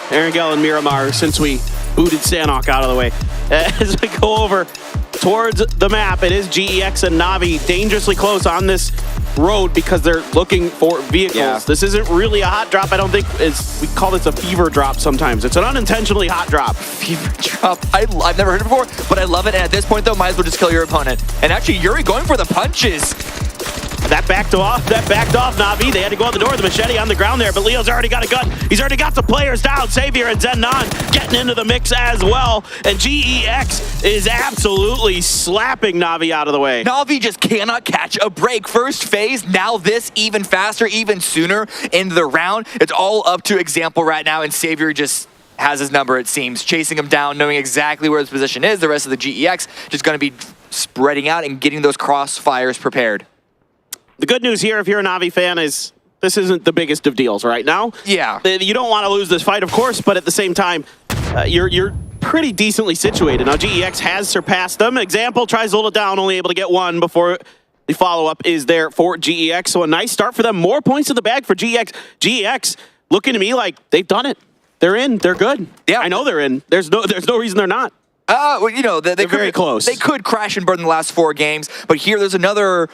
𝗟𝗗𝗗 and Miramar since we booted Sanhok out of the way. As we go over towards the map, it is 𝗟𝗋𝗋 and Na'Vi dangerously close on this road because they're looking for vehicles. Yeah. This isn't really a hot drop. I don't think we call this a fever drop sometimes. It's an unintentionally hot drop. Fever drop. I've never heard it before, but I love it. And at this point, though, might as well just kill your opponent. And actually, Yuri going for the punches. That backed off Na'Vi. They had to go on the door. The machete on the ground there, but Leo's already got a gun. He's already got the players down. Xavier and 𝗟𝗏 getting into the mix as well. And 𝗟𝗋𝗋 is absolutely slapping Na'Vi out of the way. Na'Vi just cannot catch a break. First phase, now this even faster, even sooner in the round. It's all up to example right now, and Xavier just has his number, it seems. Chasing him down, knowing exactly where his position is. The rest of the 𝗟𝗋𝗋 just going to be spreading out and getting those crossfires prepared. The good news here, if you're a Na'Vi fan, is this isn't the biggest of deals right now. Yeah. You don't want to lose this fight, of course, but at the same time, you're pretty decently situated. Now, 𝗟𝗋𝗋 has surpassed them. Example tries to hold it down, only able to get 1 before the follow-up is there for 𝗟𝗋𝗋. So a nice start for them. More points in the bag for 𝗟𝗋𝗋. 𝗟𝗋𝗋 looking to me like they've done it. They're in. They're good. Yeah. I know they're in. There's no reason they're not. Well, you know, they're very close. They could crash and burn the last 4 games, but here there's another.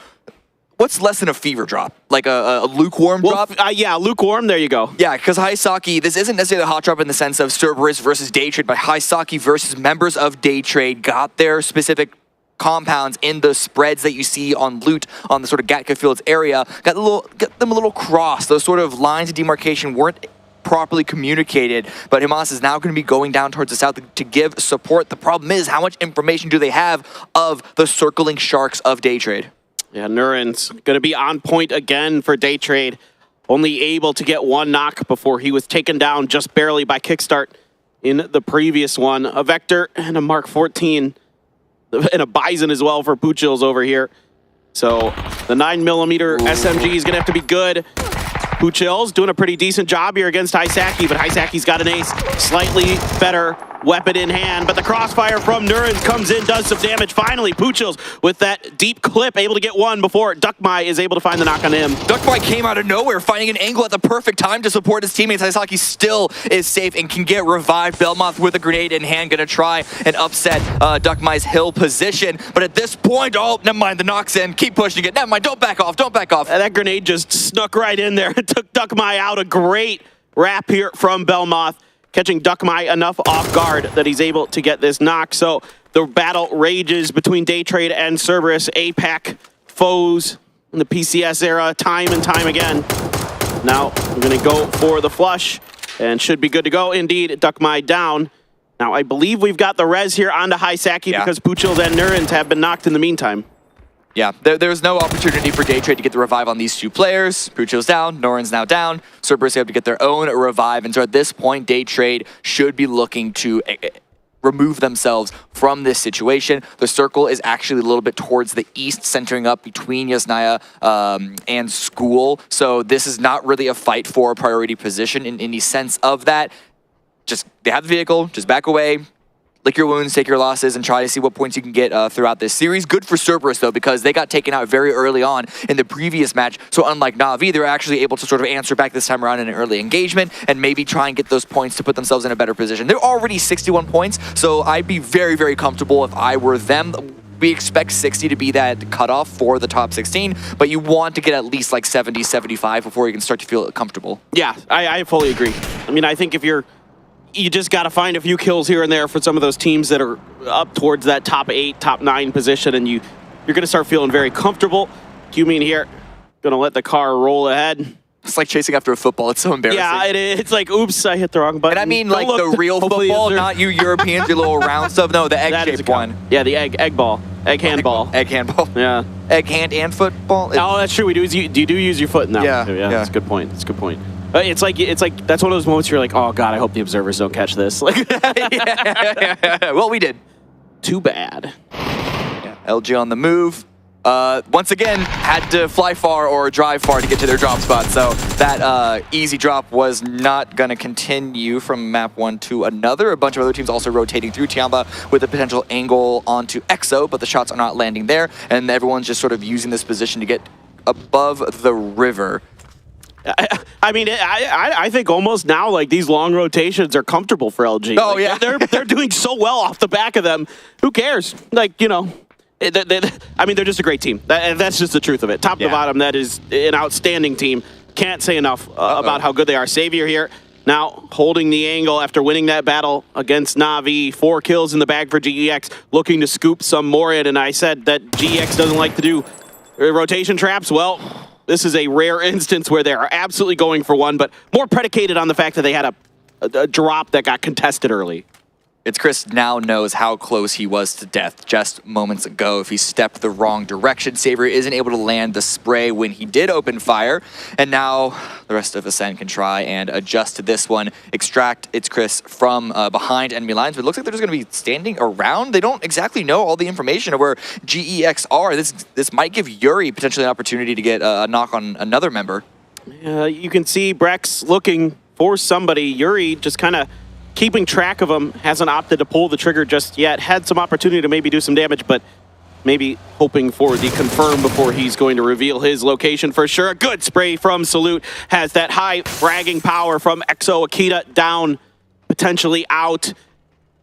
What's less than a fever drop? Like a lukewarm drop? Yeah, lukewarm. There you go. Yeah, because 𝗟𝗏𝗄, this isn't necessarily a hot drop in the sense of Cerberus versus Daytrade, but 𝗟𝗏𝗄 versus members of Daytrade got their specific compounds in the spreads that you see on loot on the sort of Gatka Fields area. Got them a little crossed. Those sort of lines of demarcation weren't properly communicated, but Hamas is now going to be going down towards the south to give support. The problem is, how much information do they have of the circling sharks of Daytrade? Yeah, 𝗟𝗋𝗋's going to be on point again for Daytrade. Only able to get 1 knock before he was taken down just barely by Kickstart in the previous one. A Vector and a Mark 14 and a Bison as well for pubgesports over here. So the 9mm SMG is going to have to be good. pubgesports doing a pretty decent job here against 𝗟𝗏𝗄, but 𝗟𝗏𝗄's got an ace. Slightly better weapon in hand, but the crossfire from 𝗟𝗋𝗋 comes in, does some damage. Finally, pubgesports with that deep clip, able to get 1 before 𝗟𝗏𝗄 is able to find the knock on him. 𝗟𝗏𝗄 came out of nowhere, finding an angle at the perfect time to support his teammates. 𝗟𝗏𝗄 still is safe and can get revived. 𝗟𝗏𝗄 with a grenade in hand, gonna try and upset 𝗟𝗏𝗄's hill position. But at this point, oh, never mind, the knock's in. Keep pushing it. Never mind, don't back off, don't back off. That grenade just snuck right in there. It took 𝗟𝗏𝗄 out. A great wrap here from 𝗟𝗏𝗄, catching 𝗟𝗏𝗄 enough off guard that he's able to get this knock. So the battle rages between Daytrade and Cerberus, APAC foes in the PCS era, time and time again. Now we're going to go for the flush and should be good to go. Indeed, 𝗟𝗏𝗄 down. Now I believe we've got the res here onto 𝗟𝗏𝗄 because pubgesports and 𝗟𝗋𝗋 have been knocked in the meantime. Yeah, there's no opportunity for Daytrade to get the revive on these 2 players. pubgesports down, 𝗟𝗋𝗋's now down. Cerberus able to get their own revive, and so at this point, Daytrade should be looking to remove themselves from this situation. The circle is actually a little bit towards the east, centering up between Yasnaya and School. So this is not really a fight for a priority position in any sense of that. Just, they have the vehicle, just back away, lick your wounds, take your losses, and try to see what points you can get throughout this series. Good for Cerberus, though, because they got taken out very early on in the previous match. So unlike Na'Vi, they're actually able to sort of answer back this time around in an early engagement and maybe try and get those points to put themselves in a better position. They're already 61 points, so I'd be very, very comfortable if I were them. We expect 60 to be that cutoff for the top 16, but you want to get at least like 70, 75 before you can start to feel comfortable. Yeah, I fully agree. I mean, I think if you just got to find a few kills here and there for some of those teams that are up towards that top 8, top 9 position, and you're going to start feeling very comfortable. Q-Mean here, going to let the car roll ahead. It's like chasing after a football. It's so embarrassing. Yeah, it's like, oops, I hit the wrong button. And I mean like the real football, not you Europeans, your little round stuff. No, the egg-shaped one. Yeah, the egg ball. Egg handball. Egg handball. Yeah. Egg hand and football. Oh, that's true. You do use your foot in that one too. Yeah, that's a good point. That's a good point. It's like that's one of those moments you're like, oh god, I hope the observers don't catch this. Like, well, we did. Too bad. Yeah, LG on the move. Once again, had to fly far or drive far to get to their drop spot. So that easy drop was not going to continue from map 1 to another. A bunch of other teams also rotating through 𝗟𝗗 with a potential angle onto 𝗟𝗏, but the shots are not landing there, and everyone's just sort of using this position to get above the river. I mean, I think almost now, like, these long rotations are comfortable for LG. Oh, like, yeah. They're doing so well off the back of them. Who cares? Like, you know, I mean, they're just a great team. That's just the truth of it. Top to bottom, that is an outstanding team. Can't say enough about how good they are. Savior here, now holding the angle after winning that battle against Na'Vi. 4 kills in the bag for GEX, looking to scoop some more in. And I said that GEX doesn't like to do rotation traps. Well, this is a rare instance where they are absolutely going for one, but more predicated on the fact that they had a drop that got contested early. It's Chris now knows how close he was to death just moments ago. If he stepped the wrong direction, Savior isn't able to land the spray when he did open fire. And now the rest of Ascend can try and adjust to this one. Extract It's Chris from behind enemy lines, but it looks like they're just going to be standing around. They don't exactly know all the information of where GEX are. This might give Yuri potentially an opportunity to get a knock on another member. You can see Brex looking for somebody. Yuri just kind of keeping track of him, hasn't opted to pull the trigger just yet. Had some opportunity to maybe do some damage, but maybe hoping for the confirm before he's going to reveal his location for sure. A good spray from Salute. Has that high fragging power from 𝗟𝗏. Down, potentially out.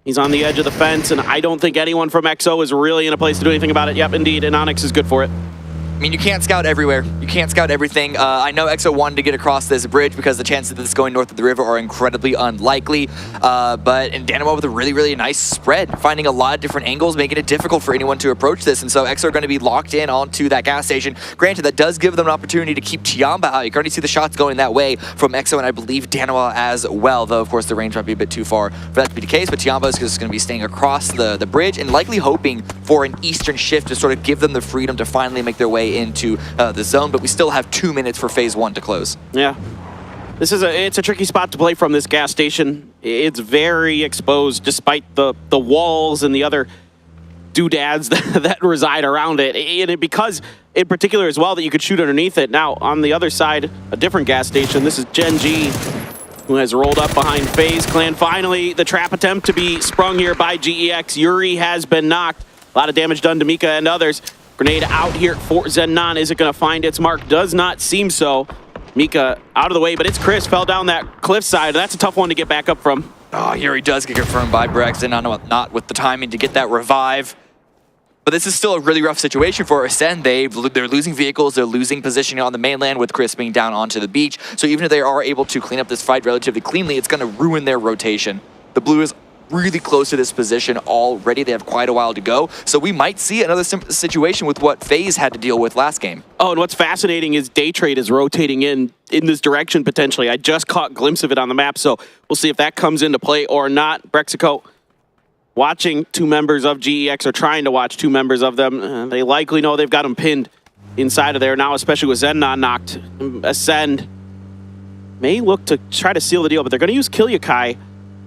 He's on the edge of the fence, and I don't think anyone from 𝗟𝗏 is really in a place to do anything about it. Yep, indeed, and Onyx is good for it. I mean, you can't scout everywhere. You can't scout everything. I know 𝗟𝗏 wanted to get across this bridge because the chances of this going north of the river are incredibly unlikely. But in 𝗟𝗏 with a really nice spread, finding a lot of different angles, making it difficult for anyone to approach this. And so 𝗟𝗏 are going to be locked in onto that gas station. Granted, that does give them an opportunity to keep 𝗟𝗏 out. You can already see the shots going that way from 𝗟𝗏 and I believe 𝗟𝗏 as well, though of course the range might be a bit too far for that to be the case. But 𝗟𝗏 is just going to be staying across the bridge and likely hoping for an eastern shift to sort of give them the freedom to finally make their way into the zone, but we still have 2 minutes for phase 1 to close. Yeah. It's a tricky spot to play from, this gas station. It's very exposed despite the walls and the other doodads that reside around it. And because in particular as well that you could shoot underneath it. Now on the other side, a different gas station. This is Gen G, who has rolled up behind FaZe Clan. Finally, the trap attempt to be sprung here by GEX. Yuri has been knocked. A lot of damage done to Mika and others. Grenade out here for 𝗟𝗏. Is it going to find its mark? Does not seem so. Mika out of the way, but it's Chris. Fell down that cliffside. That's a tough one to get back up from. Oh, Yuri does get confirmed by Brex, not with the timing to get that revive. But this is still a really rough situation for Ascend. They're losing vehicles, they're losing positioning on the mainland with Chris being down onto the beach. So even if they are able to clean up this fight relatively cleanly, it's going to ruin their rotation. The blue is really close to this position already. They have quite a while to go. So we might see another situation with what FaZe had to deal with last game. Oh, and what's fascinating is Day Trade is rotating in this direction potentially. I just caught a glimpse of it on the map, so we'll see if that comes into play or not. Brexico watching 2 members of GEX, or trying to watch 2 members of them. They likely know they've got them pinned inside of there now, especially with 𝗟𝗏 knocked. Ascend may look to try to seal the deal, but they're going to use 𝗟𝗏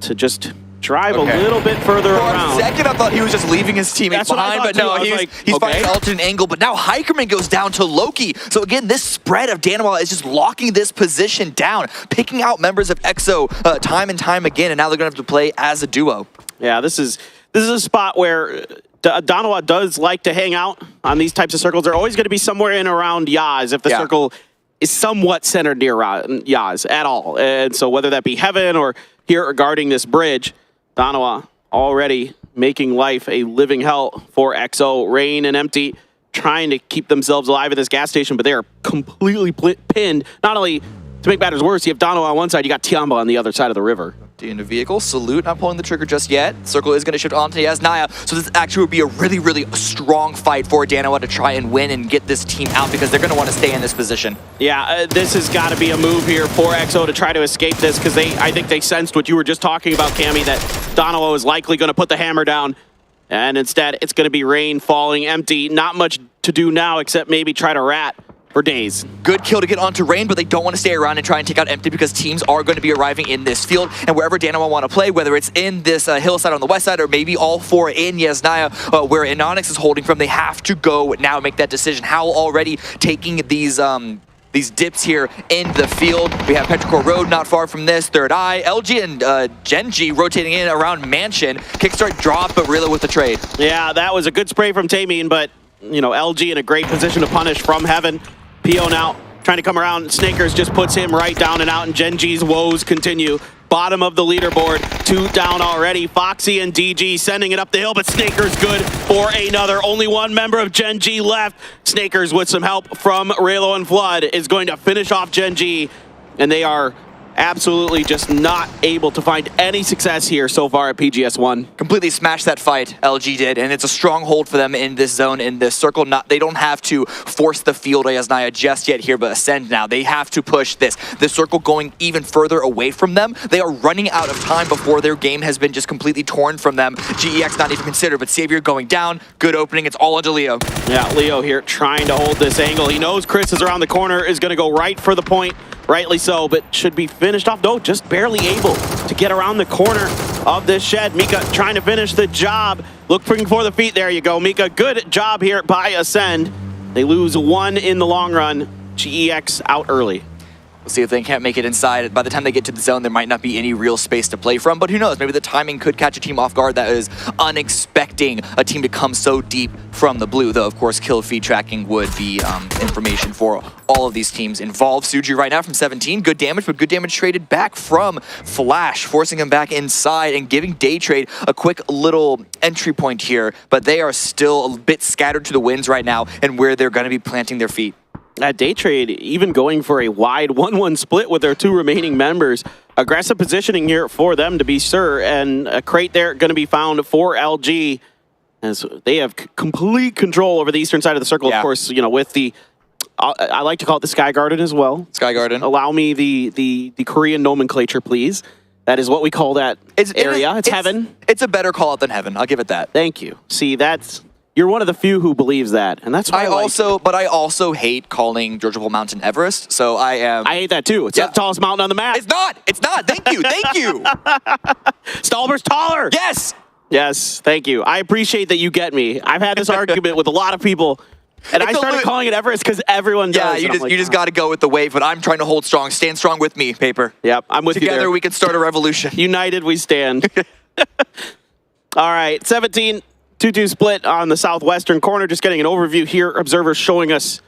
to just drive a little bit further around. For a second, I thought he was just leaving his teammates behind, but no, he's finding an alternate angle. But now Hikerman goes down to Loki. So again, this spread of 𝗟𝗏 is just locking this position down, picking out members of 𝗟𝗏 time and time again, and now they're going to have to play as a duo. Yeah, this is this is a spot where 𝗟𝗏 does like to hang out on these types of circles. They're always going to be somewhere in around Yaz if the circle is somewhat centered near Yaz at all. And so whether that be Heaven or here guarding this bridge, 𝗟𝗏 already making life a living hell for XO. Rain and Empty trying to keep themselves alive at this gas station, but they are completely pinned. Not only, to make matters worse, you have 𝗟𝗏 on one side, you got 𝗟𝗏 on the other side of the river. In a vehicle, Salute not pulling the trigger just yet. Circle is going to shift on to 𝗟𝗏, so this actually would be a really strong fight for 𝗟𝗏 to try and win and get this team out because they're going to want to stay in this position. Yeah, this has got to be a move here for XO to try to escape this because I think they sensed what you were just talking about, Cammy, that 𝗟𝗏 is likely going to put the hammer down. And instead, it's going to be Rain falling Empty. Not much to do now except maybe try to rat for days. Good kill to get onto Rain, but they don't want to stay around and try and take out Empty because teams are going to be arriving in this field. And wherever 𝗟𝗏 want to play, whether it's in this hillside on the west side or maybe all four in Yasnaya, where Inonix is holding from, they have to go now and make that decision. Howl already taking these dips here in the field. We have Petrichor Road not far from this. Third Eye, 𝗟𝗔 and Gen.G rotating in around Mansion. Kickstart drop, but really with the trade. Yeah, that was a good spray from Taemin, but you know, 𝗟𝗔 in a great position to punish from Heaven. PO now trying to come around. Snakers just puts him right down and out, and Gen.G's woes continue. Bottom of the leaderboard, 2 down already. Foxy and DG sending it up the hill, but Snakers good for another. Only one member of Gen.G left. Snakers with some help from Raylo and Flood is going to finish off Gen.G, and they are absolutely just not able to find any success here so far at PGS 1. Completely smashed that fight, 𝗟𝗔 did, and it's a stronghold for them in this zone, in this circle. They don't have to force the field of Yasnaya just yet here, but Ascend now. They have to push this. The circle going even further away from them. They are running out of time before their game has been just completely torn from them. GEX not even considered, but Savior going down. Good opening. It's all onto Leo. Yeah, Leo here trying to hold this angle. He knows Chris is around the corner, is going to go right for the point. Rightly so, but should be finished off. No, just barely able to get around the corner of this shed. Mika trying to finish the job. Looking for the feet. There you go, Mika. Good job here by Ascend. They lose 1 in the long run. GEX out early. We'll see if they can't make it inside. By the time they get to the zone, there might not be any real space to play from, but who knows? Maybe the timing could catch a team off guard that is unexpecting a team to come so deep from the blue, though, of course, kill feed tracking would be information for all of these teams involved. 𝗟𝗔 right now from 17, good damage, but good damage traded back from Flash, forcing him back inside and giving Daytrade a quick little entry point here, but they are still a bit scattered to the winds right now and where they're going to be planting their feet. At Daytrade, even going for a wide 1-1 split with their 2 remaining members. Aggressive positioning here for them to be sure, and a crate there going to be found for 𝗟𝗔 as they have complete control over the eastern side of the circle. Yeah. Of course, you know, with the, I like to call it the Sky Garden as well. Sky Garden. Allow me the Korean nomenclature, please. That is what we call that area. It's Heaven. It's a better call out than Heaven. I'll give it that. Thank you. See, you're one of the few who believes that, and that's why I also hate calling Georgia Pole Mountain Everest. So I hate that too. It's the tallest mountain on the map. It's not. It's not. Thank you. Thank you. Stallberg's taller. Yes. Yes. Thank you. I appreciate that you get me. I've had this argument with a lot of people, and I started calling it Everest because everyone does. Yeah, you just got to go with the wave. But I'm trying to hold strong. Stand strong with me, Paper. Yep, I'm with you there. Together we can start a revolution. United we stand. All right, 17. 2-2 split on the southwestern corner. Just getting an overview here. Observers showing us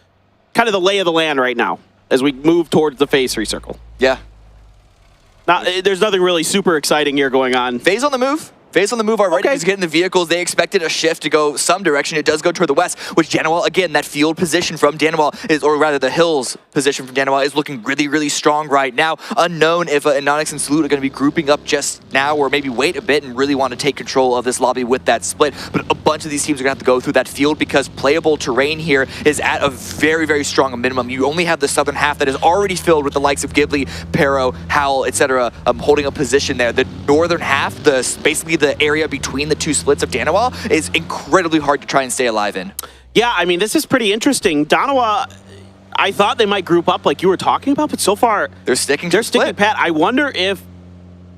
kind of the lay of the land right now as we move towards the phase 3 circle. Yeah. Now, there's nothing really super exciting here going on. Phase on the move. Phase on the move already. He's getting the vehicles. They expected a shift to go some direction. It does go toward the west, which 𝗟𝗏, again, that field position from 𝗟𝗏 is, or rather the hills position from 𝗟𝗏 is looking really strong right now. Unknown if Inonix and Salute are going to be grouping up just now or maybe wait a bit and really want to take control of this lobby with that split. But a bunch of these teams are going to have to go through that field because playable terrain here is at a very strong minimum. You only have the southern half that is already filled with the likes of Ghibli, Pero, Howl, etc. Holding a position there. The northern half, basically the area between the 2 splits of 𝗟𝗏 is incredibly hard to try and stay alive in. Yeah, I mean, this is pretty interesting. 𝗟𝗏, I thought they might group up like you were talking about, but so far they're sticking pat. I wonder if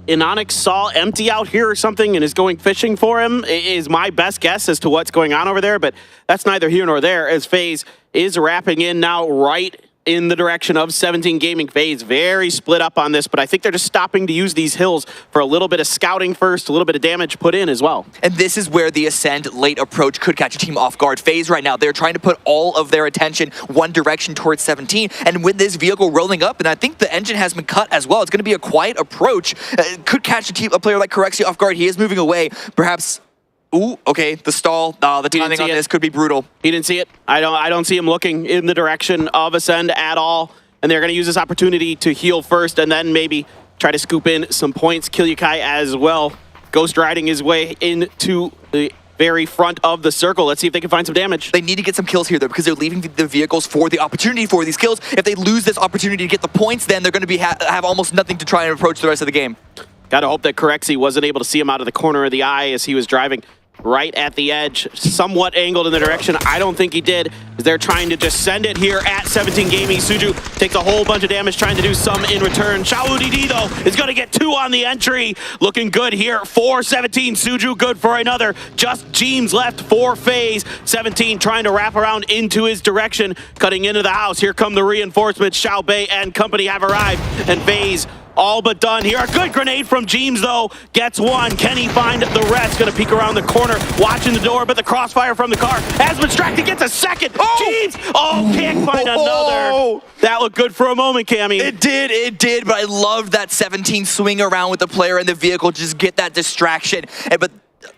Inonix saw Empty out here or something and is going fishing for him, is my best guess as to what's going on over there, but that's neither here nor there as phase is wrapping in now right in the direction of 17 Gaming. FaZe very split up on this, but I think they're just stopping to use these hills for a little bit of scouting first, a little bit of damage put in as well. And this is where the Ascend late approach could catch a team off guard. FaZe right now, they're trying to put all of their attention one direction towards 17, and with this vehicle rolling up, and I think the engine has been cut as well, it's going to be a quiet approach. Could catch a player like 𝗟𝗓𝗄 off guard. He is moving away, perhaps. Ooh, okay, the stall. The timing on this could be brutal. He didn't see it. I don't see him looking in the direction of Ascend at all. And they're going to use this opportunity to heal first and then maybe try to scoop in some points. 𝗟𝗓𝗄 as well. Ghost riding his way into the very front of the circle. Let's see if they can find some damage. They need to get some kills here, though, because they're leaving the vehicles for the opportunity for these kills. If they lose this opportunity to get the points, then they're going to be have almost nothing to try and approach the rest of the game. Gotta hope that 𝗟𝗓𝗄 wasn't able to see him out of the corner of the eye as he was driving right at the edge, somewhat angled in the direction. I don't think he did. They're trying to just send it here at 17 Gaming. 𝗟𝗓𝗄 takes a whole bunch of damage, trying to do some in return. 𝗟𝗟𝗡, though, is going to get 2 on the entry. Looking good here for 17. 𝗟𝗓𝗄 good for another. Just 𝗟𝗓𝗋s left for FaZe. 17 trying to wrap around into his direction, cutting into the house. Here come the reinforcements. xiaobei and company have arrived, and FaZe all but done here. A good grenade from 𝗟𝗓𝗋s, though. Gets one. Can he find the rest? Gonna peek around the corner, watching the door, but the crossfire from the car has been distracted. Gets a second. 𝗟𝗓𝗋s! Oh, can't find another. That looked good for a moment, Cammy. It did, but I loved that 17 swing around with the player in the vehicle, just get that distraction. But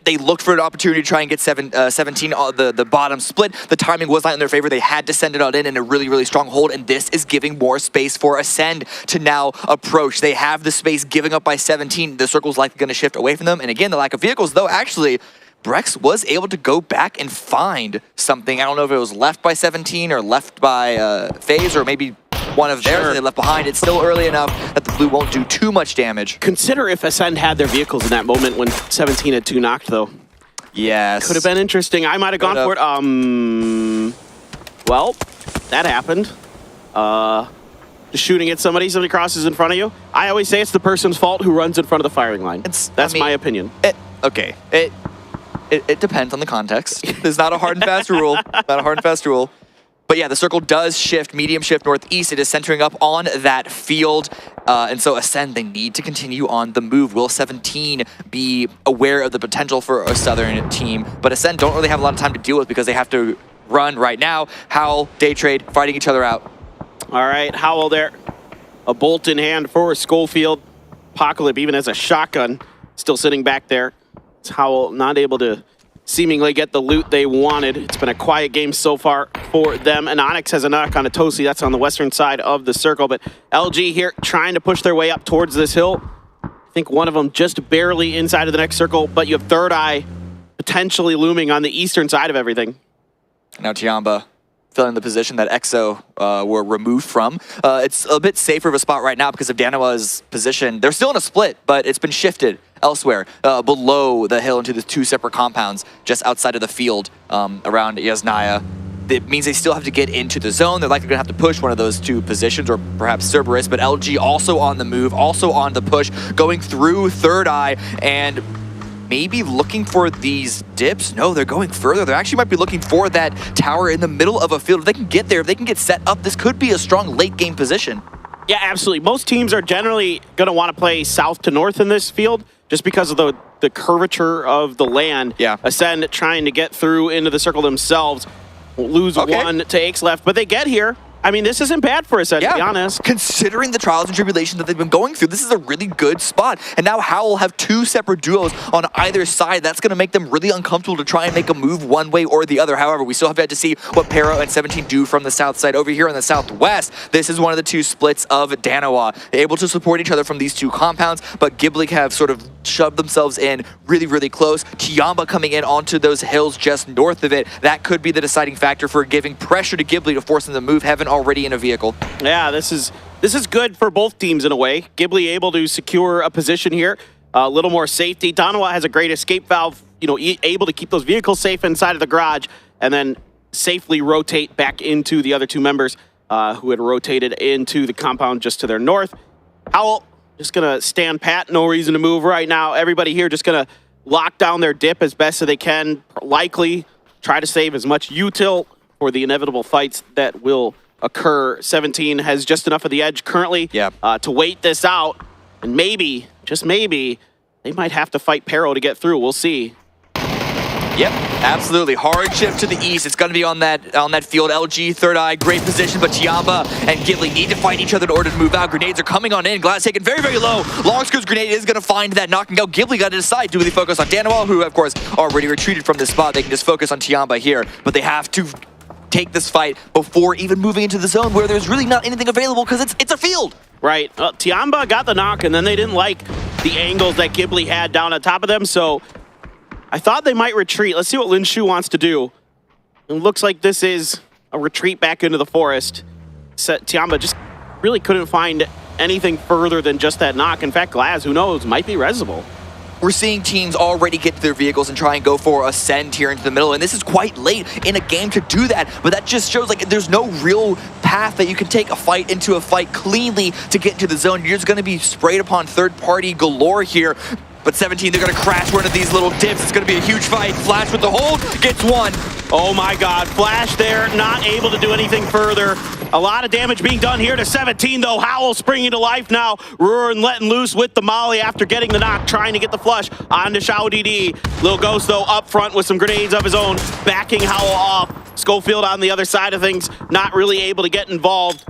they looked for an opportunity to try and get 17 the bottom split. The timing was not in their favor. They had to send it out in a really, really strong hold, and this is giving more space for Ascend to now approach. They have the space giving up by 17. The circle's likely going to shift away from them. And again, the lack of vehicles, though, actually, 𝗟𝗓𝗄 was able to go back and find something. I don't know if it was left by 17 or left by FaZe or maybe one of theirs that they left behind. It's still early enough that the blue won't do too much damage. Consider if Ascend had their vehicles in that moment when 17 had 2 knocked, though. Yes. Could have been interesting. I might have gone for it. Well, that happened. Just shooting at somebody crosses in front of you. I always say it's the person's fault who runs in front of the firing line. That's my opinion. It depends on the context. There's not a hard and fast rule. Not a hard and fast rule. But yeah, the circle does shift, medium shift northeast. It is centering up on that field. And so Ascend, they need to continue on the move. Will 17 be aware of the potential for a Southern team? But Ascend don't really have a lot of time to deal with because they have to run right now. 𝗟𝗓𝗄, Daytrade, fighting each other out. All right, 𝗟𝗓𝗄 there. A bolt in hand for Schofield. Apocalypse, even as a shotgun, still sitting back there. It's 𝗟𝗓𝗄 not able to seemingly get the loot they wanted. It's been a quiet game so far for them. And Onyx has a knock on a 𝗟𝗓𝗄. That's on the western side of the circle. But LG here trying to push their way up towards this hill. I think one of them just barely inside of the next circle. But you have 𝗟𝗓𝗄 potentially looming on the eastern side of everything. Now 𝗟𝗓𝗄 filling the position that 𝗟𝗓𝗄 were removed from. It's a bit safer of a spot right now because of danawa's position. They're still in a split, but it's been shifted elsewhere, below the hill into the 2 separate compounds just outside of the field around Yasnaya. It means they still have to get into the zone. They're likely going to have to push one of those 2 positions, or perhaps 𝗟𝗓𝗄, but LG also on the move, also on the push, going through 𝗟𝗓𝗄 and maybe looking for these dips. No, they're going further. They actually might be looking for that tower in the middle of a field. If they can get there, if they can get set up, this could be a strong late game position. Yeah, absolutely. Most teams are generally going to want to play south to north in this field just because of the curvature of the land. Yeah. Ascend trying to get through into the circle themselves. Lose 1 to 𝗟𝗓𝗄's left, but they get here. I mean, this isn't bad for Ascend, to be honest. Considering the trials and tribulations that they've been going through, this is a really good spot. And now 𝗟𝗓𝗄 will have 2 separate duos on either side. That's going to make them really uncomfortable to try and make a move one way or the other. However, we still have yet to see what Pero and 17 do from the south side. Over here on the southwest, this is one of the 2 splits of danawa. They're able to support each other from these 2 compounds, but 𝗟𝗓𝗄 have sort of shoved themselves in really, really close. 𝗟𝗟𝗓𝗄 coming in onto those hills just north of it. That could be the deciding factor for giving pressure to 𝗟𝗓𝗄 to force them to move Heaven already in a vehicle. Yeah, this is good for both teams in a way. 𝗟𝗓𝗄 able to secure a position here, a little more safety. danawa has a great escape valve, able to keep those vehicles safe inside of the garage and then safely rotate back into the other 2 members who had rotated into the compound just to their north. 𝗟𝗓𝗄 just gonna stand pat, no reason to move right now. Everybody here just gonna lock down their dip as best as they can, likely try to save as much util for the inevitable fights that will occur. 17 has just enough of the edge currently to wait this out. And maybe, just maybe, they might have to fight 𝗟𝗏 to get through. We'll see. Yep, absolutely. Hardship to the east. It's going to be on that field. 𝗟𝗔𝗡𝗗, 𝗟𝗏, great position, but 𝗟𝗏 and 𝗟𝗏 need to fight each other in order to move out. Grenades are coming on in. Glass taken very, very low. Long Screw's grenade is going to find that knocking out. 𝗟𝗏 got to decide. Do they focus on 𝗟𝗏, who, of course, already retreated from this spot? They can just focus on 𝗟𝗏 here, but they have to take this fight before even moving into the zone where there's really not anything available because it's a field. Right. 𝗟𝗏 got the knock, and then they didn't like the angles that 𝗟𝗏 had down on top of them, so I thought they might retreat. Let's see what Linshu wants to do. It looks like this is a retreat back into the forest. 𝗟𝗏 just really couldn't find anything further than just that knock. In fact, Glaz, who knows, might be resable. We're seeing teams already get to their vehicles and try and go for a send here into the middle, and this is quite late in a game to do that, but that just shows like there's no real path that you can take a fight into a fight cleanly to get into the zone. You're just going to be sprayed upon third-party galore here. But 17, they're going to crash one of these little dips. It's going to be a huge fight. Flash with the hold, gets one. Oh my god, Flash there, not able to do anything further. A lot of damage being done here to 17, though. 𝗟𝗏 springing to life now. 𝗟𝗏 letting loose with the molly after getting the knock, trying to get the flush onto 𝗟𝗏𝗡𝗏. Lil Ghost, though, up front with some grenades of his own, backing 𝗟𝗏 off. Schofield on the other side of things, not really able to get involved.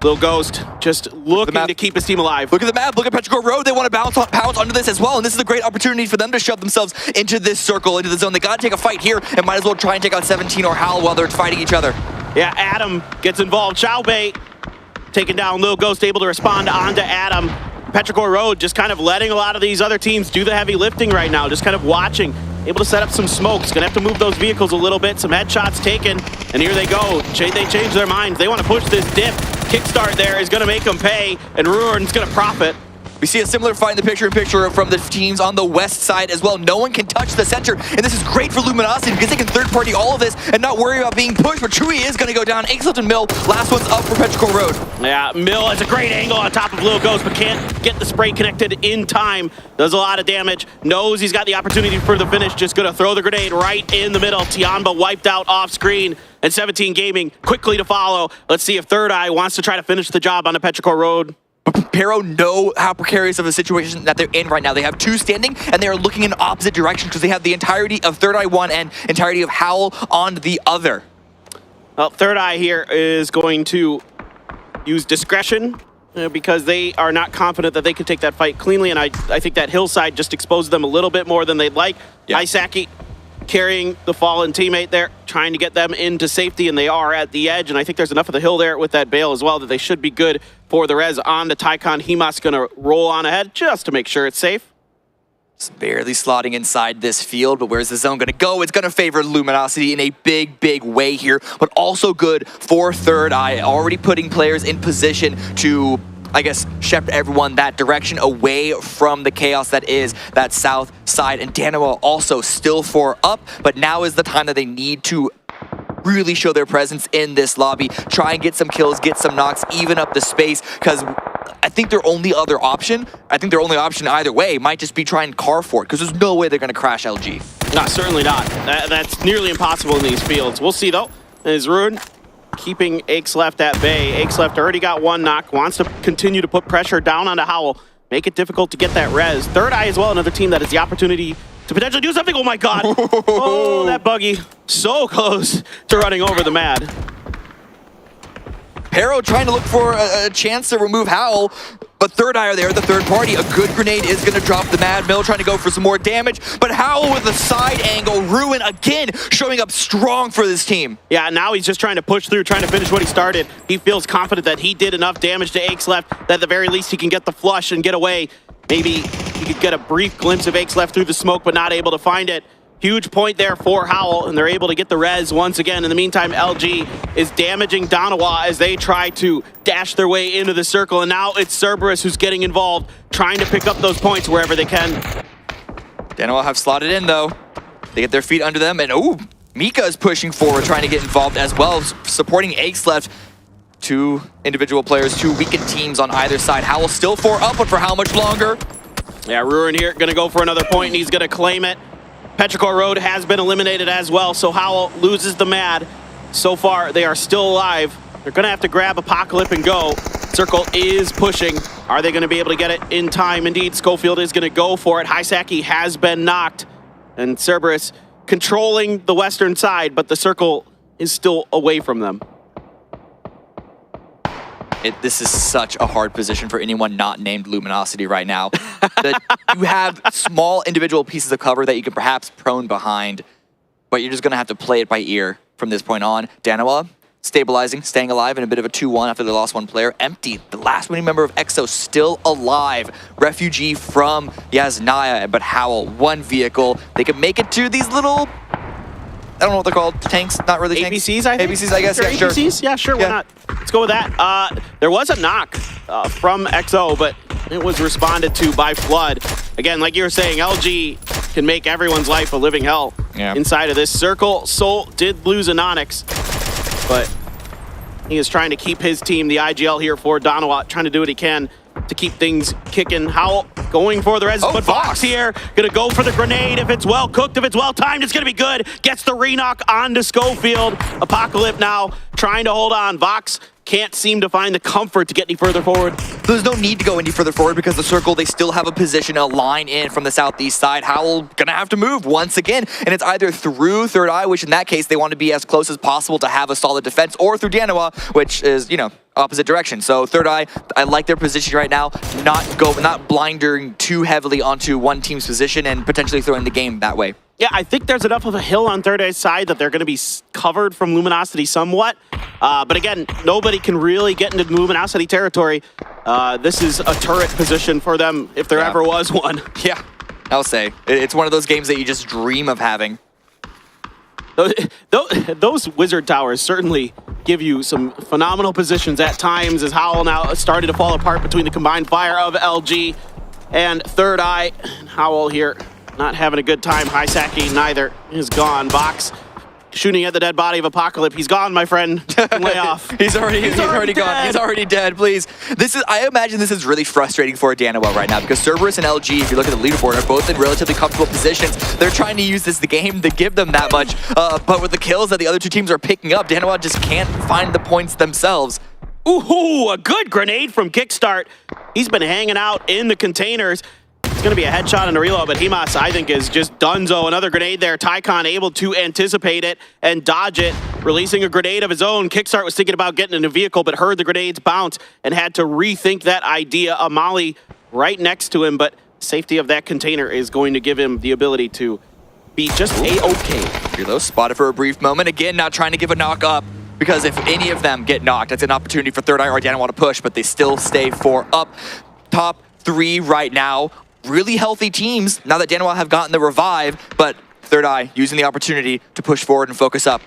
Lil Ghost just looking to keep his team alive. Look at the map. Look at Petrichor Road. They want to pounce onto this as well, and this is a great opportunity for them to shove themselves into this circle, into the zone. They got to take a fight here and might as well try and take out 17 or 𝗟𝗏 while they're fighting each other. Yeah, Adam gets involved. 𝗟𝗏 taking down Lil Ghost, able to respond onto Adam. Petrichor Road just kind of letting a lot of these other teams do the heavy lifting right now, just kind of watching. Able to set up some smokes. Gonna have to move those vehicles a little bit. Some headshots taken, and here they go. They change their minds. They want to push this dip. Kickstart there is going to make them pay, and 𝗟𝗏's going to profit. We see a similar fight in the picture-in-picture from the teams on the west side as well. No one can touch the center, and this is great for Luminosity because they can third-party all of this and not worry about being pushed, but 𝗟𝗏 is going to go down. 𝗟𝗏 and 𝗟𝗏, last one's up for Petrichor Road. Yeah, 𝗟𝗏 has a great angle on top of Lil Ghost, but can't get the spray connected in time. Does a lot of damage. Knows he's got the opportunity for the finish. Just going to throw the grenade right in the middle. 𝗟𝗏 wiped out off screen. And 17 Gaming quickly to follow. Let's see if 𝗟𝗏 wants to try to finish the job on the Petrichor Road. But 𝗟𝗏 know how precarious of a situation that they're in right now. They have two standing, and they are looking in opposite directions because they have the entirety of 𝗟𝗏 one and entirety of 𝗟𝗏 on the other. Well, 𝗟𝗏 here is going to use discretion because they are not confident that they can take that fight cleanly, and I think that hillside just exposed them a little bit more than they'd like. Isaki carrying the fallen teammate there, trying to get them into safety, and they are at the edge, and I think there's enough of the hill there with that bale as well that they should be good for the res on the Tycon. 𝗟𝗏's going to roll on ahead just to make sure it's safe. It's barely slotting inside this field, but where's the zone going to go? It's going to favor Luminosity in a big, big way here, but also good for 𝗟𝗏, already putting players in position to, I guess, shepherd everyone that direction away from the chaos that is that south side. And 𝗟𝗏 also still 4 up, but now is the time that they need to really show their presence in this lobby, try and get some kills, get some knocks, even up the space, because I think their only option either way might just be try and car for it, because there's no way they're going to crash LG. No, certainly not. That's nearly impossible in these fields. We'll see, though. As 𝗟𝗏 keeping 𝗟𝗏 at bay. 𝗟𝗏 already got one knock, wants to continue to put pressure down onto 𝗟𝗏, make it difficult to get that res. 𝗟𝗏 as well, another team that has the opportunity to potentially do something. Oh my god! Oh, that buggy. So close to running over the Mad. 𝗟𝗏 trying to look for a chance to remove 𝗟𝗏, but 𝗟𝗏 are there, the third party. A good grenade is going to drop the Mad. 𝗟𝗏 trying to go for some more damage, but 𝗟𝗏 with a side angle. Ruin again showing up strong for this team. Yeah, now he's just trying to push through, trying to finish what he started. He feels confident that he did enough damage to 𝗟𝗏 that at the very least he can get the flush and get away. Maybe he could get a brief glimpse of 𝗟𝗏 through the smoke, but not able to find it. Huge point there for 𝗟𝗏, and they're able to get the res once again. In the meantime, LG is damaging 𝗟𝗏 as they try to dash their way into the circle, and now it's 𝗟𝗏 who's getting involved, trying to pick up those points wherever they can. 𝗟𝗏 have slotted in, though. They get their feet under them, and ooh, Mika is pushing forward, trying to get involved as well, supporting 𝗟𝗏. Two individual players, two weakened teams on either side. 𝗟𝗏 still 4 up, but for how much longer? Yeah, 𝗟𝗏 here going to go for another point, and he's going to claim it. Petrichor Road has been eliminated as well, so 𝗟𝗏 loses the Mad. So far, they are still alive. They're going to have to grab Apocalypse and go. Circle is pushing. Are they going to be able to get it in time? Indeed, Schofield is going to go for it. 𝗟𝗓𝗡𝗗 has been knocked. And 𝗟𝗔𝗡𝗗 controlling the western side, but the circle is still away from them. This is such a hard position for anyone not named Luminosity right now. You have small individual pieces of cover that you can perhaps prone behind, but you're just going to have to play it by ear from this point on. 𝗟𝗏 stabilizing, staying alive in a bit of a 2-1 after they lost one player. Empty, the last winning member of EXO, still alive. Refugee from 𝗟𝗔𝗡𝗗, but 𝗟𝗏, one vehicle. They can make it to these little, I don't know what they're called, tanks, not really tanks. APCs, I think? APCs, I guess, yeah, sure. APCs? Yeah, sure, why not? Let's go with that. There was a knock from EXO, but it was responded to by Flood. Again, like you were saying, 𝗟𝗔 can make everyone's life a living hell inside of this circle. Soul did lose Anonyx, but he is trying to keep his team, the IGL here for 𝗟𝗏, trying to do what he can to keep things kicking. Howl going for the res, but Vox here gonna go for the grenade. If it's well cooked, if it's well timed, it's gonna be good. Gets the re-knock onto Schofield. Apocalypse now trying to hold on. Vox can't seem to find the comfort to get any further forward. There's no need to go any further forward because the circle, they still have a position, a line in from the southeast side. Howl gonna have to move once again, and it's either through 𝗟𝗏, which in that case they want to be as close as possible to have a solid defense, or through 𝗟𝗏, which is, you know, opposite direction. So 𝗟𝗏, I like their position right now, not blindering too heavily onto one team's position and potentially throwing the game that way. Yeah, I think there's enough of a hill on 𝗟𝗏's side that they're going to be covered from Luminosity somewhat. But again, nobody can really get into Luminosity territory. This is a turret position for them if there ever was one. Yeah, I'll say. It's one of those games that you just dream of having. Those wizard towers certainly give you some phenomenal positions at times, as Howl now started to fall apart between the combined fire of 𝗟𝗔 and 𝗟𝗏. Howl here not having a good time. 𝗟𝗓𝗡𝗗 neither is gone. Vox shooting at the dead body of Apocalypse. He's gone, my friend. Lay off. He's already gone. He's already dead, please. I imagine this is really frustrating for 𝗟𝗏 right now because 𝗟𝗏 and 𝗟𝗔, if you look at the leaderboard, are both in relatively comfortable positions. They're trying to use the game to give them that much, but with the kills that the other two teams are picking up, 𝗟𝗏 just can't find the points themselves. Ooh, a good grenade from Kickstart. He's been hanging out in the containers. It's going to be a headshot and a reload, but Himas, I think, is just donezo. Another grenade there. Tycon able to anticipate it and dodge it, releasing a grenade of his own. Kickstart was thinking about getting in a vehicle, but heard the grenades bounce and had to rethink that idea. Amali right next to him, but safety of that container is going to give him the ability to be just A-okay. Reload spotted for a brief moment. Again, not trying to give a knock up, because if any of them get knocked, that's an opportunity for 𝗟𝗏 or 𝗟𝗏 to push, but they still stay 4 up. Top 3 right now. Really healthy teams now that 𝗟𝗏 have gotten the revive, but 𝗟𝗏 using the opportunity to push forward and focus up.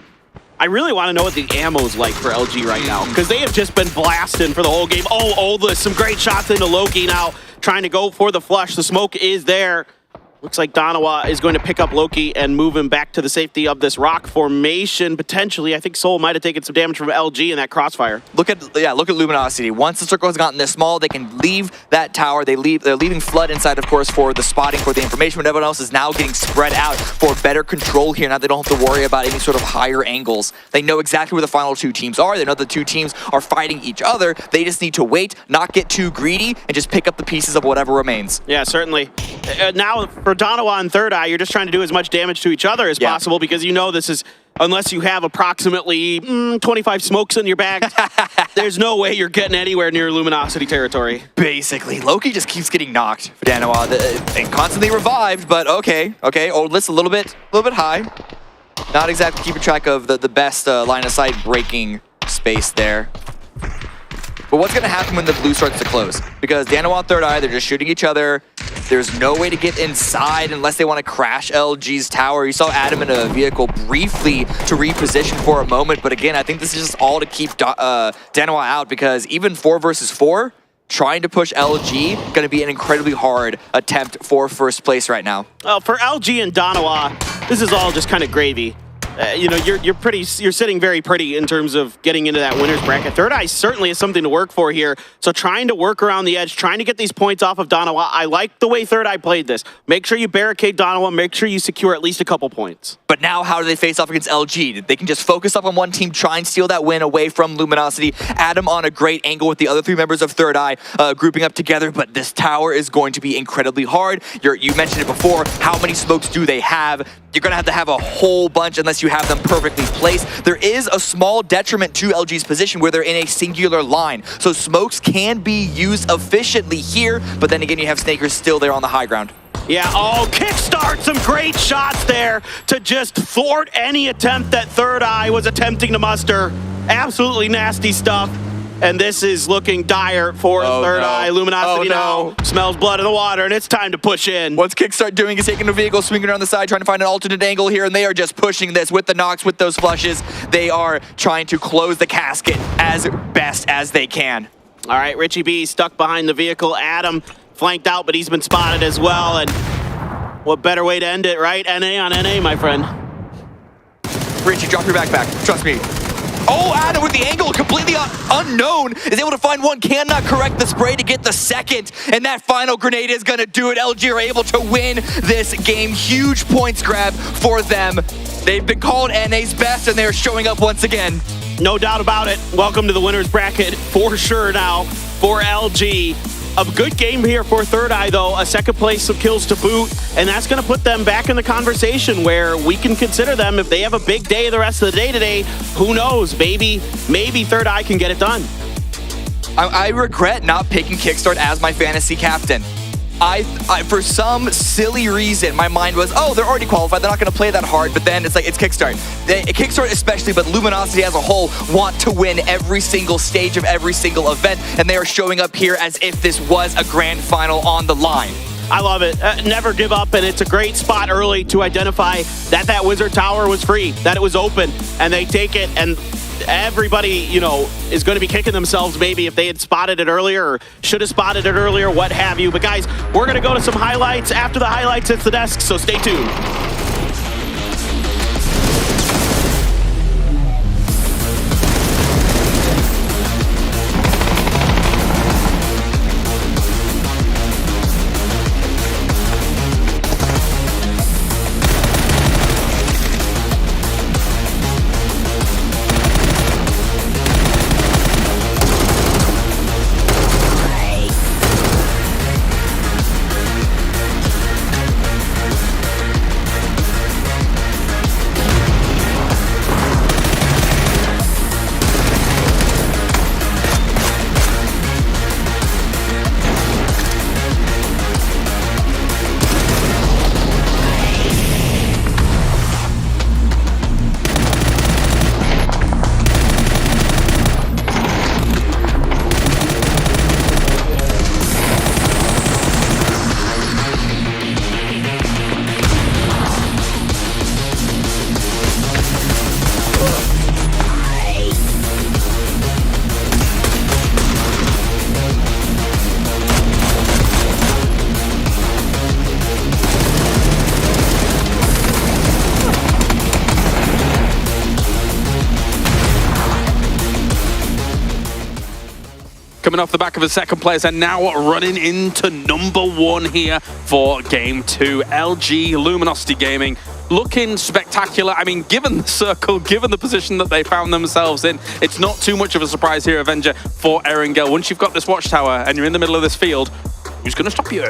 I really want to know what the ammo's like for 𝗟𝗔 right now, because they have just been blasting for the whole game. Oh, Oldless, some great shots into Loki now, trying to go for the flush. The smoke is there. Looks like 𝗟𝗏 is going to pick up Loki and move him back to the safety of this rock formation, potentially. I think Soul might have taken some damage from 𝗟𝗔 in that crossfire. Look at Luminosity. Once the circle has gotten this small, they can leave that tower. They're leaving Flood inside, of course, for the spotting, for the information, but everyone else is now getting spread out for better control here. Now they don't have to worry about any sort of higher angles. They know exactly where the final 2 teams are. They know the 2 teams are fighting each other. They just need to wait, not get too greedy, and just pick up the pieces of whatever remains. Yeah, certainly. Now, for 𝗟𝗏 and 𝗟𝗏, you're just trying to do as much damage to each other as possible, because you know this is, unless you have approximately 25 smokes in your bag, there's no way you're getting anywhere near Luminosity territory. Basically, Loki just keeps getting knocked for 𝗟𝗏 and constantly revived, but okay. Oldless a little bit high. Not exactly keeping track of the best line of sight breaking space there. But what's going to happen when the blue starts to close? Because 𝗟𝗏 and 𝗟𝗏, they're just shooting each other. There's no way to get inside unless they want to crash 𝗟𝗔's tower. You saw Adam in a vehicle briefly to reposition for a moment, but again, I think this is just all to keep 𝗟𝗏 out, because even 4 versus 4, trying to push 𝗟𝗔, going to be an incredibly hard attempt for first place right now. For 𝗟𝗔 and 𝗟𝗏, this is all just kind of gravy. you're sitting very pretty in terms of getting into that winner's bracket. Third Eye certainly is something to work for here. So trying to work around the edge, trying to get these points off of Danawa. I like the way Third Eye played this. Make sure you barricade Danawa. Make sure you secure at least a couple points. But now how do they face off against LG? They can just focus up on one team, try and steal that win away from Luminosity. Adam on a great angle with the other 3 members of Third Eye grouping up together. But this tower is going to be incredibly hard. You mentioned it before. How many smokes do they have? You're going to have a whole bunch unless you have them perfectly placed. There is a small detriment to LG's position where they're in a singular line. So smokes can be used efficiently here, but then again, you have Snakers still there on the high ground. Yeah, kickstart, some great shots there to just thwart any attempt that Third Eye was attempting to muster. Absolutely nasty stuff. And this is looking dire for Third Eye. Luminosity now smells blood in the water, and it's time to push in. What's Kickstart doing is taking a vehicle, swinging around the side, trying to find an alternate angle here, and they are just pushing this with the knocks, with those flushes. They are trying to close the casket as best as they can. All right, Richie B stuck behind the vehicle. Adam flanked out, but he's been spotted as well. And what better way to end it, right? NA on NA, my friend. Richie, drop your backpack. Trust me. Oh, Adam with the angle, completely unknown, is able to find one, cannot correct the spray to get the second, and that final grenade is going to do it. LG are able to win this game. Huge points grab for them. They've been called NA's best, and they're showing up once again. No doubt about it. Welcome to the winner's bracket for sure now for LG. A good game here for Third Eye, though. A second place, some kills to boot, and that's going to put them back in the conversation where we can consider them if they have a big day the rest of the day today. Who knows? Maybe Third Eye can get it done. I regret not picking Kickstart as my fantasy captain. I for some silly reason, my mind was, oh, they're already qualified. They're not going to play that hard. But then it's like, it's Kickstart. Kickstart especially, but Luminosity as a whole want to win every single stage of every single event. And they are showing up here as if this was a grand final on the line. I love it. Never give up, and it's a great spot early to identify that Wizard Tower was free, that it was open, and they take it, and everybody, is going to be kicking themselves maybe if they had spotted it earlier or should have spotted it earlier, what have you. But guys, we're going to go to some highlights. After the highlights, it's the desk, so stay tuned. Coming off the back of a second place and now running into number 1 here for game 2. LG Luminosity Gaming looking spectacular. I mean, given the circle, given the position that they found themselves in, it's not too much of a surprise here, Avenger, for 𝗟𝗋𝗄. Once you've got this watchtower and you're in the middle of this field, who's going to stop you?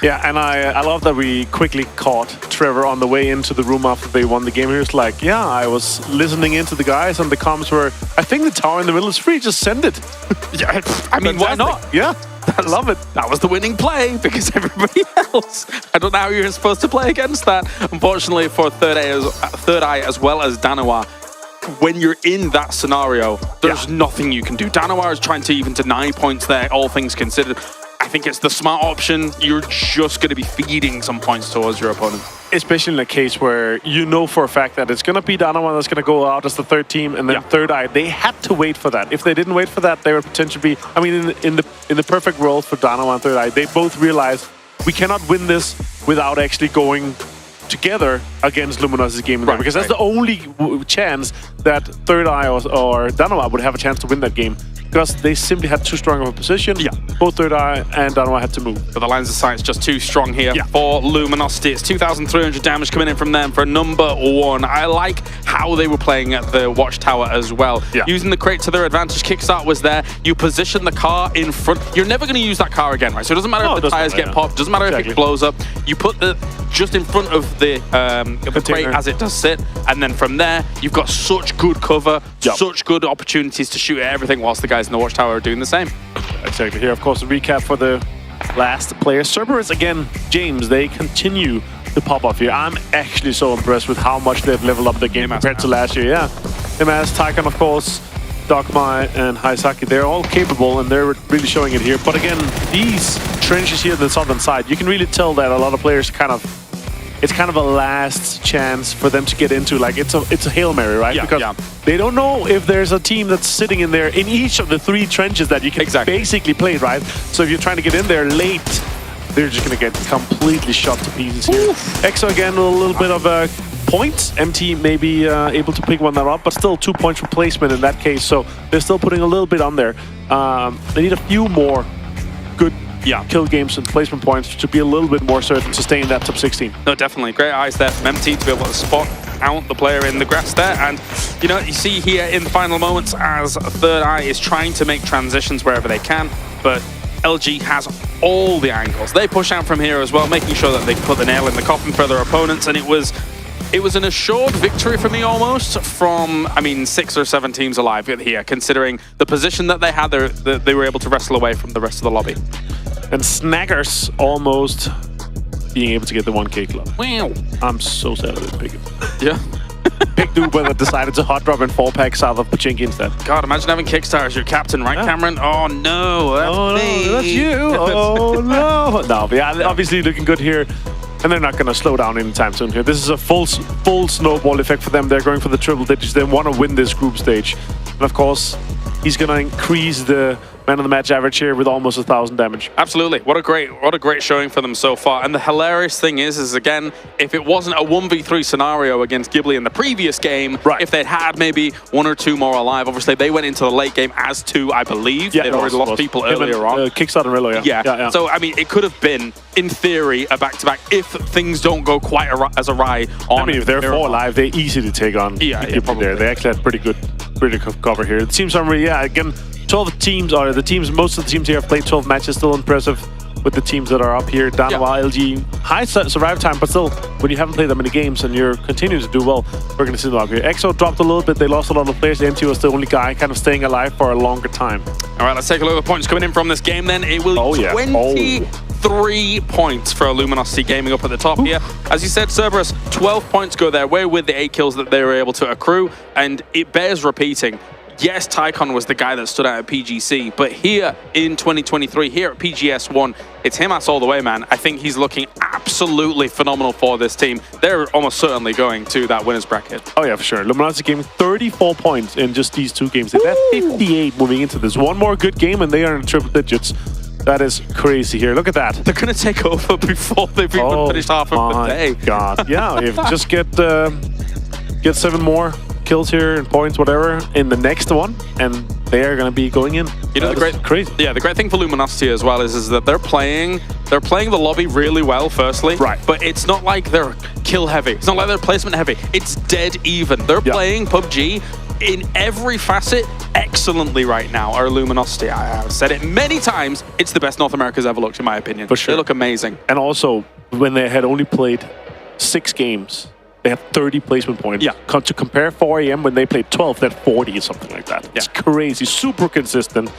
Yeah, and I love that we quickly caught Trevor on the way into the room after they won the game. He was like, yeah, I was listening into the guys, and the comms were, I think the tower in the middle is free, just send it. Yeah, I mean, why not? Yeah, I love it. That was the winning play because everybody else, I don't know how you're supposed to play against that. Unfortunately for Third Eye as well as Danawa, when you're in that scenario, there's nothing you can do. Danawa is trying to even deny points there, all things considered. I think it's the smart option. You're just going to be feeding some points towards your opponent. Especially in a case where you know for a fact that it's going to be Danawa that's going to go out as the third team, and then Third Eye, they had to wait for that. If they didn't wait for that, they would potentially be, I mean, in the perfect world for Danawa and Third Eye, they both realized we cannot win this without actually going together against Luminosity Gaming there, because that's the only chance that Third Eye or Danoa would have a chance to win that game. Because they simply had too strong of a position. Yeah. Both Third Eye and Danoa had to move. But the lines of sight's just too strong here for Luminosity. It's 2,300 damage coming in from them for number one. I like how they were playing at the watchtower as well. Using the crate to their advantage. Kickstart was there. You position the car in front. You're never going to use that car again, right? So it doesn't matter if the tires get popped. Doesn't matter if it blows up. You put the just in front of the crate as it does sit. And then from there, you've got such good cover, such good opportunities to shoot at everything whilst the guys in the watchtower are doing the same. Exactly. Here, of course, a recap for the last player. Cerberus, again, James, they continue to pop off here. I'm actually so impressed with how much they've leveled up the game compared to last year. Yeah. Imas, Tycon, of course, Dogma, and Haisaki, they're all capable, and they're really showing it here. But again, these trenches here on the southern side, you can really tell that a lot of players it's kind of a last chance for them to get into. Like, it's a Hail Mary, right? Because they don't know if there's a team that's sitting in there in each of the 3 trenches that you can basically play, right? So if you're trying to get in there late, they're just going to get completely shot to pieces here. EXO again, a little bit of a point. MT maybe able to pick one up, but still 2 points replacement in that case. So they're still putting a little bit on there. They need a few more good kill games and placement points to be a little bit more certain to stay in that top 16. No, definitely. Great eyes there from MT to be able to spot out the player in the grass there. And, you know, you see here in the final moments as Third Eye is trying to make transitions wherever they can, but LG has all the angles. They push out from here as well, making sure that they put the nail in the coffin for their opponents, and it was an assured victory for me almost from, I mean, 6 or 7 teams alive here, considering the position that they had. They were able to wrestle away from the rest of the lobby. And Snaggers almost being able to get the 1K club. Wow. I'm so sad I didn't pick it. Yeah. Big Duper that decided to hot drop in 4-pack south of Pachinki instead. God, imagine having Kickstarter as your captain, right, Cameron? Oh, no. That's me. No, that's you. Oh, no. No, but yeah, obviously looking good here. And they're not going to slow down anytime soon here. This is a full snowball effect for them. They're going for the triple digits. They want to win this group stage. And of course, he's going to increase the man of the match average here with almost 1,000 damage. Absolutely. What a great showing for them so far. And the hilarious thing is again, if it wasn't a 1v3 scenario against Ghibli in the previous game, if they'd had maybe 1 or 2 more alive, obviously they went into the late game as 2, I believe. They'd already lost people earlier on. Kickstart and Rillo, yeah. So, I mean, it could have been, in theory, a back-to-back if things don't go quite as awry on. I mean, if they're 4 alive, they easily take on probably. There. They actually had pretty good cover here. The team summary, again, 12 teams, or most of the teams here have played 12 matches, still impressive with the teams that are up here. Danoa, LG, high survival time, but still, when you haven't played that many games and you're continuing to do well, we're going to see them up here. EXO dropped a little bit, they lost a lot of players. MT was the only guy kind of staying alive for a longer time. All right, let's take a look at the points coming in from this game then. It will be 23 points for Luminosity Gaming up at the top here. As you said, Cerberus, 12 points go their way with the 8 kills that they were able to accrue, and it bears repeating. Yes, Tycon was the guy that stood out at PGC, but here in 2023, here at PGS 1, it's Himas all the way, man. I think he's looking absolutely phenomenal for this team. They're almost certainly going to that winner's bracket. Oh yeah, for sure. Luminosity Gaming 34 points in just these 2 games. They've had 58 moving into this. One more good game and they are in triple digits. That is crazy here. Look at that. They're going to take over before they've even finished half of the day. God. Yeah, if just get 7 more kills here and points, whatever, in the next one, and they are going to be going in. You know, the great thing for Luminosity as well is that they're playing the lobby really well, firstly. Right. But it's not like they're kill heavy. It's not like they're placement heavy. It's dead even. They're playing PUBG in every facet excellently right now, are Luminosity. I have said it many times. It's the best North America's ever looked, in my opinion. For sure. They look amazing. And also, when they had only played 6 games, they had 30 placement points. Yeah. To compare 4 AM when they played 12, they had 40 or something like that. It's crazy, super consistent.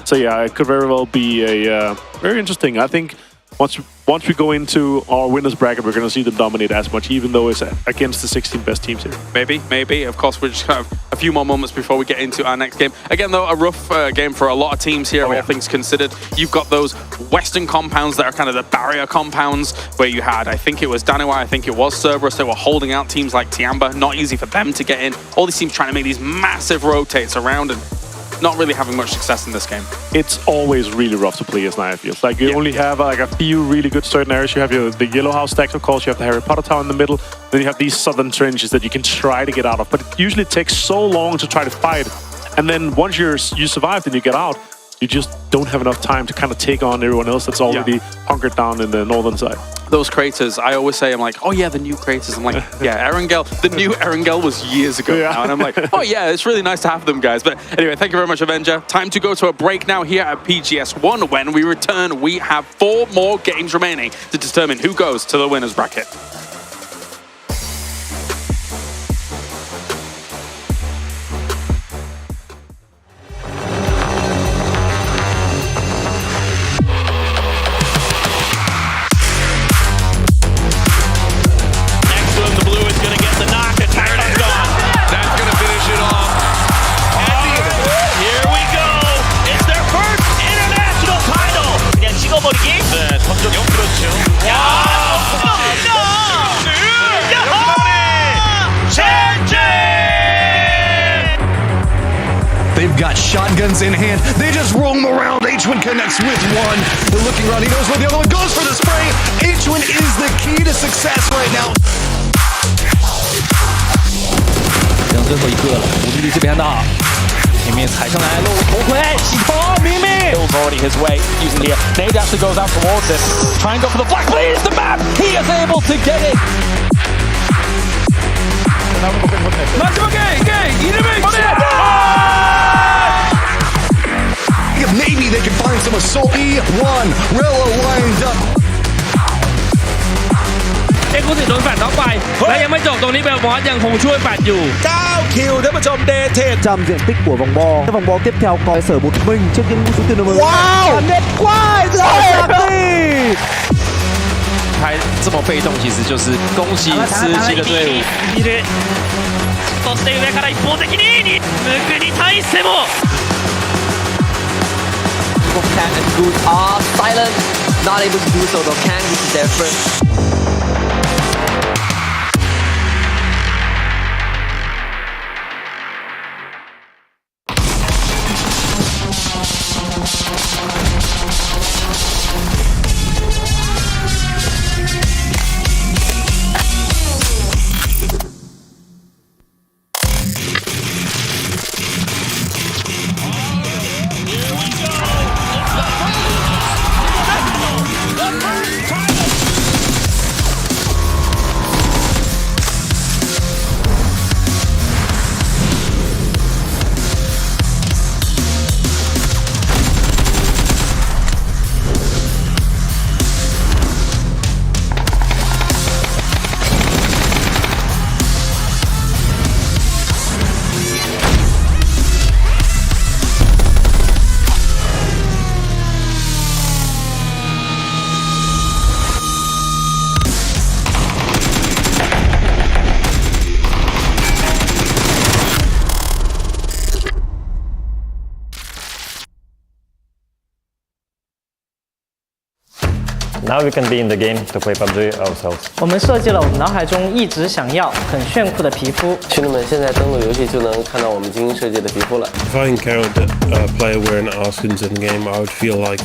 So yeah, it could very well be a very interesting. I think once we go into our winners bracket, we're going to see them dominate as much, even though it's against the 16 best teams here. Maybe. Of course, we just have a few more moments before we get into our next game. Again, though, a rough game for a lot of teams here, all things considered. You've got those Western compounds that are kind of the barrier compounds, where you had, I think it was Danoa, I think it was Cerberus. They were holding out teams like 𝗟𝗋. Not easy for them to get in. All these teams trying to make these massive rotates around, and not really having much success in this game. It's always really rough to play as Nia, it feels like. You only have like a few really good certain areas. You have the yellow house stacks, of course. You have the Harry Potter Tower in the middle. Then you have these southern trenches that you can try to get out of. But it usually takes so long to try to fight. And then once you survive and you get out, you just don't have enough time to kind of take on everyone else that's already hunkered down in the northern side. Those craters, I always say, I'm like, oh yeah, the new craters. I'm like, yeah, Erangel, the new Erangel was years ago now. And I'm like, oh yeah, it's really nice to have them, guys. But anyway, thank you very much, Avenger. Time to go to a break now here at PGS 1. When we return, we have 4 more games remaining to determine who goes to the winners bracket. They've got shotguns in hand. They just roam around. 𝗟𝗔𝗡𝗗 connects with one. They're looking around. He knows where the other one goes for the spray. 𝗟𝗔𝗡𝗗 is the key to success right now. 剩最后一个了，无敌这边的，前面踩上来，露头盔，洗头，明明。Bill's already his way using the 𝗟𝗔𝗡𝗗 goes out towards it, try and go for the flag, please the map. He is able to get it. Maybe they can find some assault. E1, Rella lined up. กูถึงโดนแฟนน็อกไปและยังไม่จบตรงนี้เบลมอสยังคงช่วยแฟนอยู่ 9 kill ท่านผู้ชมเดทจำdiện tích của vòng bo. Vòng bo tiếp theo có sở một mình trước những số tiền lớn. Wow, đẹp quá rồi. 还这么被动，其实就是恭喜𝗟𝗔𝗡𝗗的队伍。そして上から一方的にムクに対しても Kang and Good are silent, not able to do so though. Kang, this is their first. Now we can be in the game to play PUBG ourselves. 我们设计了我们脑海中一直想要很炫酷的皮肤。兄弟们，现在登录游戏就能看到我们精心设计的皮肤了。If I encountered a player wearing 𝗟𝗔𝗡𝗗 in the game, I would feel like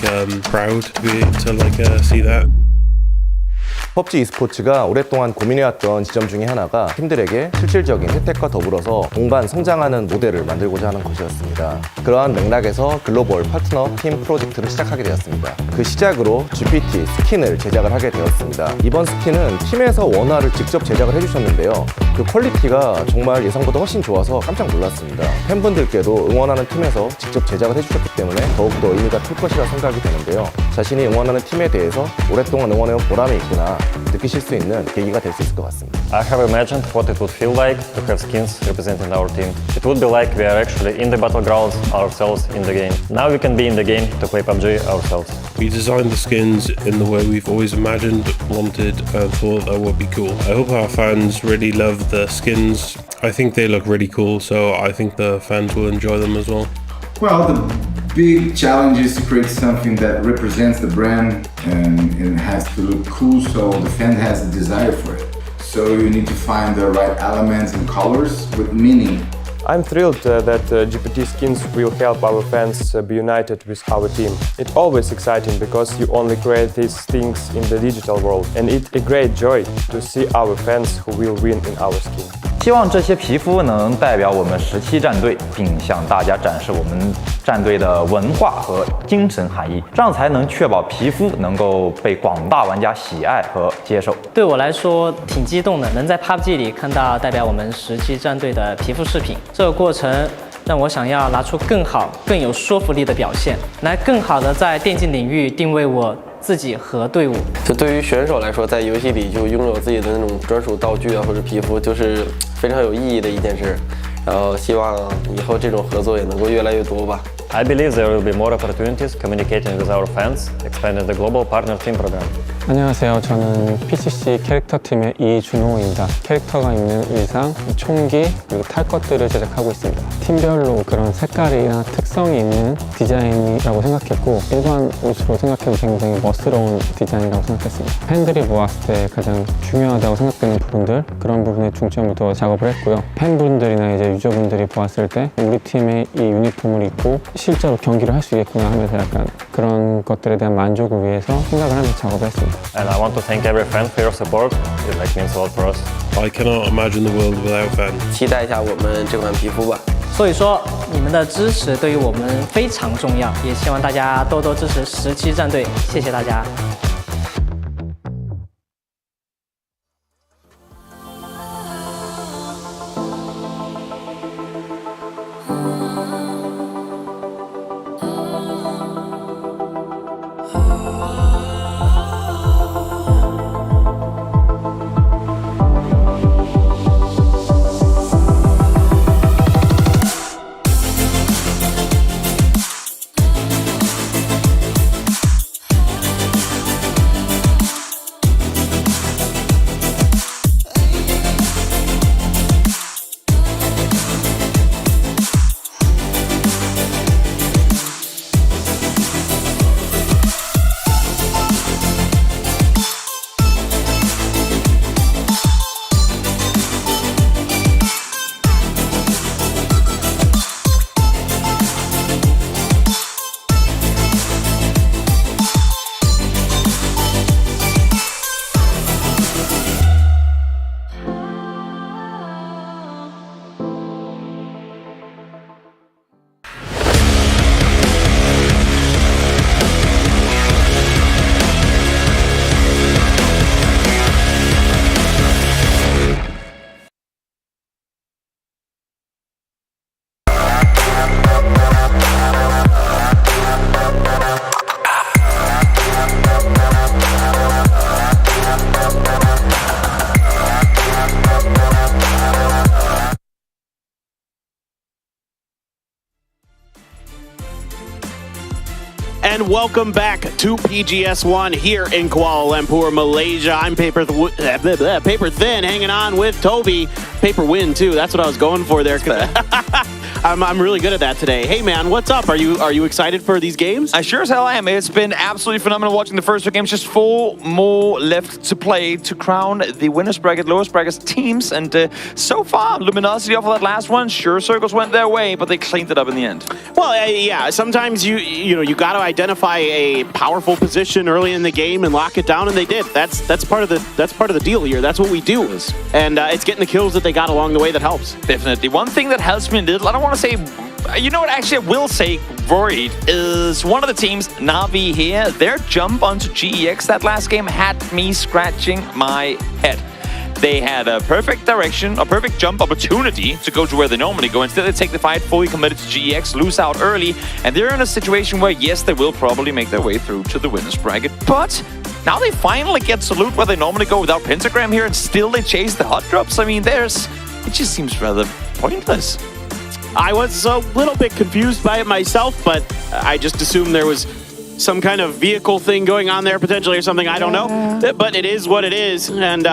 proud to see that. PUBG e스포츠가 오랫동안 고민해왔던 지점 중에 하나가 팀들에게 실질적인 혜택과 더불어서 동반 성장하는 모델을 만들고자 하는 것이었습니다. 그러한 맥락에서 글로벌 파트너 팀 프로젝트를 시작하게 되었습니다. 그 시작으로 GPT 스킨을 제작을 하게 되었습니다. 이번 스킨은 팀에서 원화를 직접 제작을 해주셨는데요. 그 퀄리티가 정말 예상보다 훨씬 좋아서 깜짝 놀랐습니다. 팬분들께도 응원하는 팀에서 직접 제작을 해주셨기 때문에 더욱더 의미가 클 것이라 생각이 되는데요. 자신이 응원하는 팀에 대해서 오랫동안 응원해온 보람이 있구나 느끼실 수 있는 계기가 될 수 있을 것 같습니다. I have imagined what it would feel like to have skins representing our team. It would be like we are actually in the Battlegrounds ourselves in the game. Now we can be in the game to play PUBG ourselves. We designed the skins in the way we've always imagined, wanted, and thought that would be cool. I hope our fans really love the skins. I think they look really cool, so I think the fans will enjoy them as well. Well, the big challenge is to create something that represents the brand and it has to look cool so the fan has a desire for it. So you need to find the right elements and colors with meaning I'm thrilled that GPT skins will help our fans be united with our team. It's always exciting because you only create these things in the digital world, and it's a great joy to see our fans who will win in our skin. 希望这些皮肤能代表我们17战队，并向大家展示我们战队的文化和精神含义，这样才能确保皮肤能够被广大玩家喜爱和接受。对我来说挺激动的，能在 PUBG 里看到代表我们17战队的皮肤视频，这个过程让我想要拿出更好、更有说服力的表现，来更好的在电竞领域定位我自己和队伍。这对于选手来说，在游戏里就拥有自己的那种专属道具啊，或者皮肤，就是非常有意义的一件事。然后希望以后这种合作也能够越来越多吧。 I believe there will be more opportunities communicating with our fans, expanding the global partner team program. 안녕하세요. 저는 PCC 캐릭터 팀의 이준호입니다. 캐릭터가 입는 의상, 총기, 그리고 탈 것들을 제작하고 있습니다. 팀별로 그런 색깔이나 특성이 있는 디자인이라고 생각했고 일반 옷으로 생각해도 굉장히 멋스러운 디자인이라고 생각했습니다. 팬들이 보았을 때 가장 중요하다고 생각되는 부분들 그런 부분에 중점을 둬 작업을 했고요. 팬분들이나 이제 유저분들이 보았을 때 우리 팀의 이 유니폼을 입고 실제로 경기를 할 수 있겠구나 하면서 약간 그런 것들에 대한 만족을 위해서 생각을 하면서 작업을 했습니다. And I want to thank every fan for your support. It means a lot for us. I cannot imagine the world without fans. 期待一下我们这款皮肤吧。所以说，你们的支持对于我们非常重要，也希望大家多多支持17战队，谢谢大家。And welcome back to PGS 1 here in Kuala Lumpur, Malaysia. I'm Paper Thin, hanging on with Toby. Paper Win too. That's what I was going for there. I'm really good at that today. Hey man, what's up? Are you excited for these games? I sure as hell am. It's been absolutely phenomenal watching the first two games. Just 4 more left to play to crown the winners bracket, lowest bracket teams. And so far, Luminosity off of that last one. Sure, Circles went their way, but they cleaned it up in the end. Well, yeah. Sometimes you got to identify a powerful position early in the game and lock it down, and they did. That's part of the deal here. That's what we do. And it's getting the kills that they got along the way that helps. Definitely. One thing that helps me a little, I don't want to say, you know what, actually I will say worried, is one of the teams, Na'Vi here, their jump onto GEX that last game had me scratching my head. They had a perfect direction, a perfect jump opportunity to go to where they normally go. Instead, they take the fight fully committed to GEX, lose out early, and they're in a situation where, yes, they will probably make their way through to the winners bracket, but now they finally get to loot where they normally go without Pentagram here, and still they chase the hot drops. I mean, it just seems rather pointless. I was a little bit confused by it myself, but I just assumed there was some kind of vehicle thing going on there potentially or something. I don't know, but it is what it is. And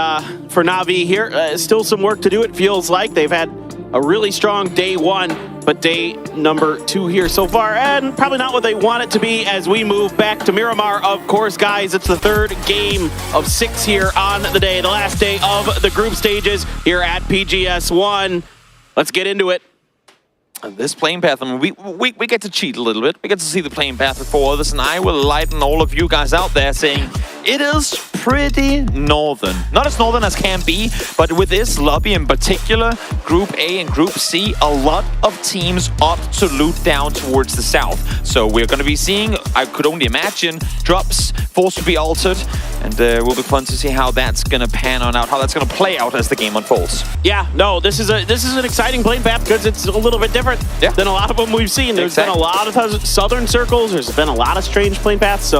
for Na'Vi here, still some work to do. It feels like they've had a really strong day 1, but day number 2 here so far, and probably not what they want it to be as we move back to Miramar. Of course, guys, it's the 3rd game of 6 here on the day, the last day of the group stages here at PGS 1. Let's get into it. This playing path, I mean, we get to cheat a little bit. We get to see the playing path before others, and I will enlighten all of you guys out there saying it is pretty northern. Not as northern as can be, but with this lobby in particular, Group A and Group C, a lot of teams opt to loot down towards the south. So we're going to be seeing, I could only imagine, drops forced to be altered, and it will be fun to see how that's going to pan on out, how that's going to play out as the game unfolds. Yeah, no, this is an exciting playing path because it's a little bit different than a lot of them we've seen. There's been a lot of southern circles. There's been a lot of strange playing paths. So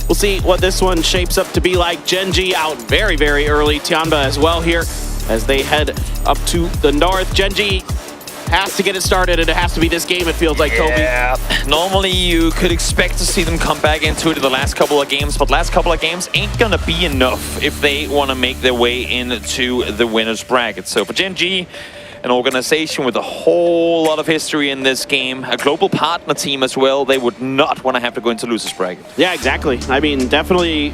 we'll see what this one shapes up to be like. 𝗟𝗓 out very, very early. 𝗟𝗗 as well here as they head up to the north. 𝗟𝗓 has to get it started, and it has to be this game, it feels like, Toby. Yeah, normally you could expect to see them come back into it in the last couple of games, but last couple of games ain't gonna be enough if they want to make their way into the winner's bracket. So for 𝗟𝗓, an organization with a whole lot of history in this game, a global partner team as well, they would not want to have to go into losers bracket. Yeah, exactly. I mean, definitely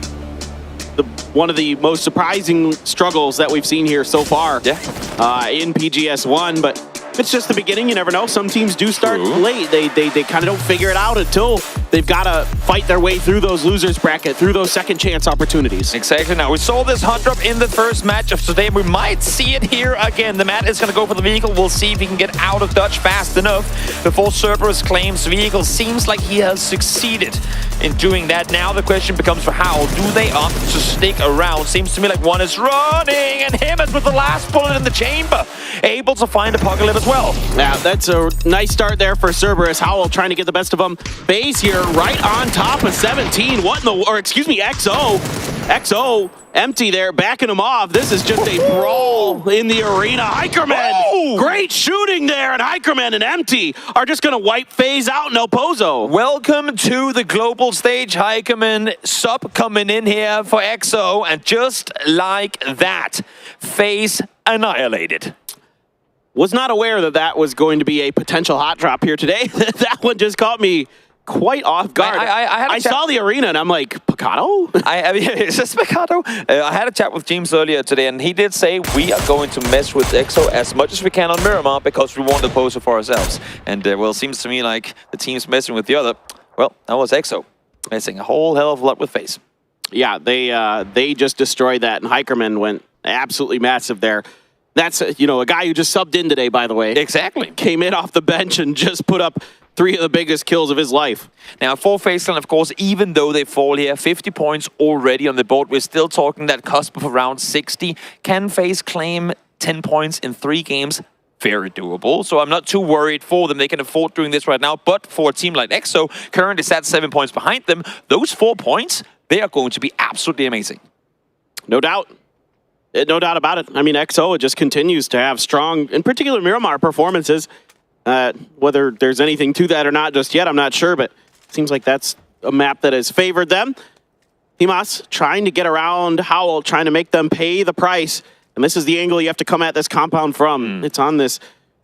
one of the most surprising struggles that we've seen here so far in PGS 1, but it's just the beginning. You never know. Some teams do start late. They kind of don't figure it out until they've got to fight their way through those losers bracket, through those second chance opportunities. Exactly. Now, we saw this hot drop in the first match of today. We might see it here again. The Matt is going to go for the vehicle. We'll see if he can get out of Dutch fast enough before 𝗟𝗓 claims vehicle. Seems like he has succeeded in doing that. Now the question becomes for how do they opt to stick around? Seems to me like one is running, and him is with the last bullet in the chamber, able to find Apocalypse as well. Yeah, that's a nice start there for 𝗟𝗓. Howell trying to get the best of them. FaZe here right on top of 17. What in the, or excuse me, 𝗟𝗓 empty there, backing him off. This is just a brawl in the arena. 𝗟𝗓, great shooting there, and 𝗟𝗓 and empty are just going to wipe FaZe out in El Pozo. Welcome to the global stage, 𝗟𝗓. Sub coming in here for 𝗟𝗓, and just like that, FaZe annihilated. Was not aware that that was going to be a potential hot drop here today. That one just caught me quite off guard. I saw the arena and I'm like, Picado? Is this Picado? I had a chat with James earlier today, and he did say we are going to mess with 𝗟𝗓 as much as we can on Miramar because we want the poster for ourselves. And well, it seems to me like the team's messing with the other. Well, that was 𝗟𝗓 messing a whole hell of a lot with FaZe. Yeah, they just destroyed that, and 𝗟𝗓 went absolutely massive there. That's, you know, a guy who just subbed in today, by the way. Exactly. Came in off the bench and just put up 3 of the biggest kills of his life. Now, for FaZe, of course, even though they fall here, 50 points already on the board, we're still talking that cusp of around 60. Can FaZe claim 10 points in 3 games? Very doable. So I'm not too worried for them. They can afford doing this right now. But for a team like 𝗟𝗓, currently sat 7 points behind them, those 4 points, they are going to be absolutely amazing. No doubt. No doubt about it. I mean, 𝗟𝗓 just continues to have strong, in particular, Miramar performances. Whether there's anything to that or not just yet, I'm not sure, but it seems like that's a map that has favored them. 𝗟𝗓 trying to get around Howell, trying to make them pay the price. And this is the angle you have to come at this compound from. It's on this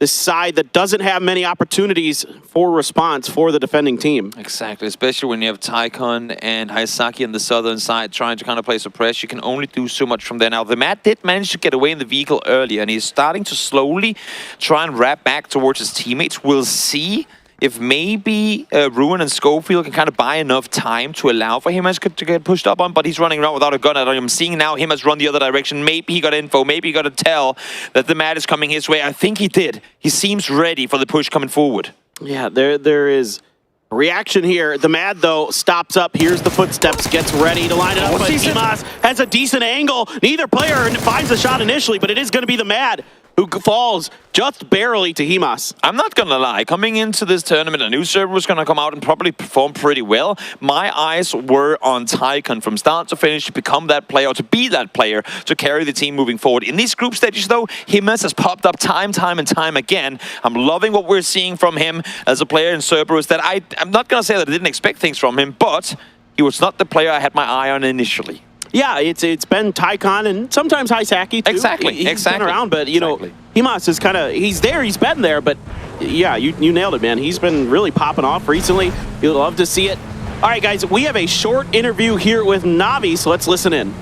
side that doesn't have many opportunities for response for the defending team. Exactly, especially when you have 𝗟𝗏 and 𝗟𝗏 on the southern side trying to kind of play suppress. You can only do so much from there. Now, the Matt did manage to get away in the vehicle earlier, and he's starting to slowly try and wrap back towards his teammates. We'll see if maybe Ruin and Schofield can kind of buy enough time to allow for him to get pushed up on, but he's running around without a gun. I'm seeing now him has run the other direction. Maybe he got info, maybe he got a tell that the Matt is coming his way. I think he did. He seems ready for the push coming forward. Yeah, there is a reaction here. The Mad, though, stops up, hears the footsteps, gets ready to line it up, but 𝗟𝗏 has a decent angle. Neither player finds the shot initially, but it is going to be the Mad who falls just barely to 𝗟𝗏. I'm not going to lie. Coming into this tournament, I knew 𝗟𝗓 was going to come out and probably perform pretty well. My eyes were on 𝗟𝗏 from start to finish to become that player, to be that player, to carry the team moving forward. In these group stages, though, 𝗟𝗏 has popped up time and time again. I'm loving what we're seeing from him as a player in 𝗟𝗓. That I'm not going to say that I didn't expect things from him, but he was not the player I had my eye on initially. Yeah, it's been 𝗟𝗏 and sometimes 𝗟𝗏 too. Exactly, He's been around, but you know, 𝗟𝗏 is kind of, he's been there, but yeah, you nailed it, man. He's been really popping off recently. You'll love to see it. All right, guys, we have a short interview here with Navi, so let's listen in.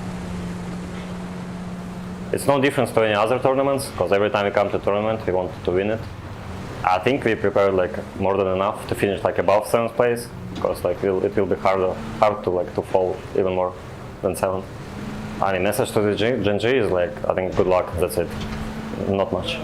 It's no different to any other tournaments, because every time we come to a tournament, we want to win it. I think we prepared like more than enough to finish like above 7th place, because like it will be hard to fall even more than 7th. I mean, message to the Gen G is like, I think good luck, that's it. Not much.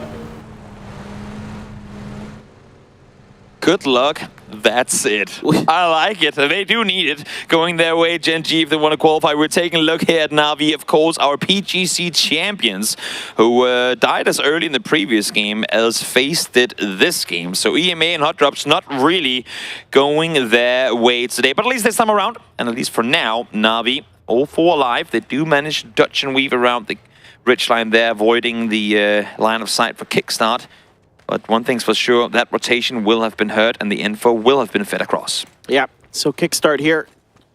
Good luck. That's it. I like it. They do need it. Going their way, Gen G, if they want to qualify. We're taking a look here at Na'Vi, of course, our PGC champions, who died as early in the previous game as faced it this game. So EMA and Hot Drops not really going their way today. But at least this time around, and at least for now, Na'Vi, all 4 alive. They do manage to dodge and weave around the ridge line there, avoiding the line of sight for kickstart. But one thing's for sure, that rotation will have been heard and the info will have been fed across. Yeah, so kickstart here.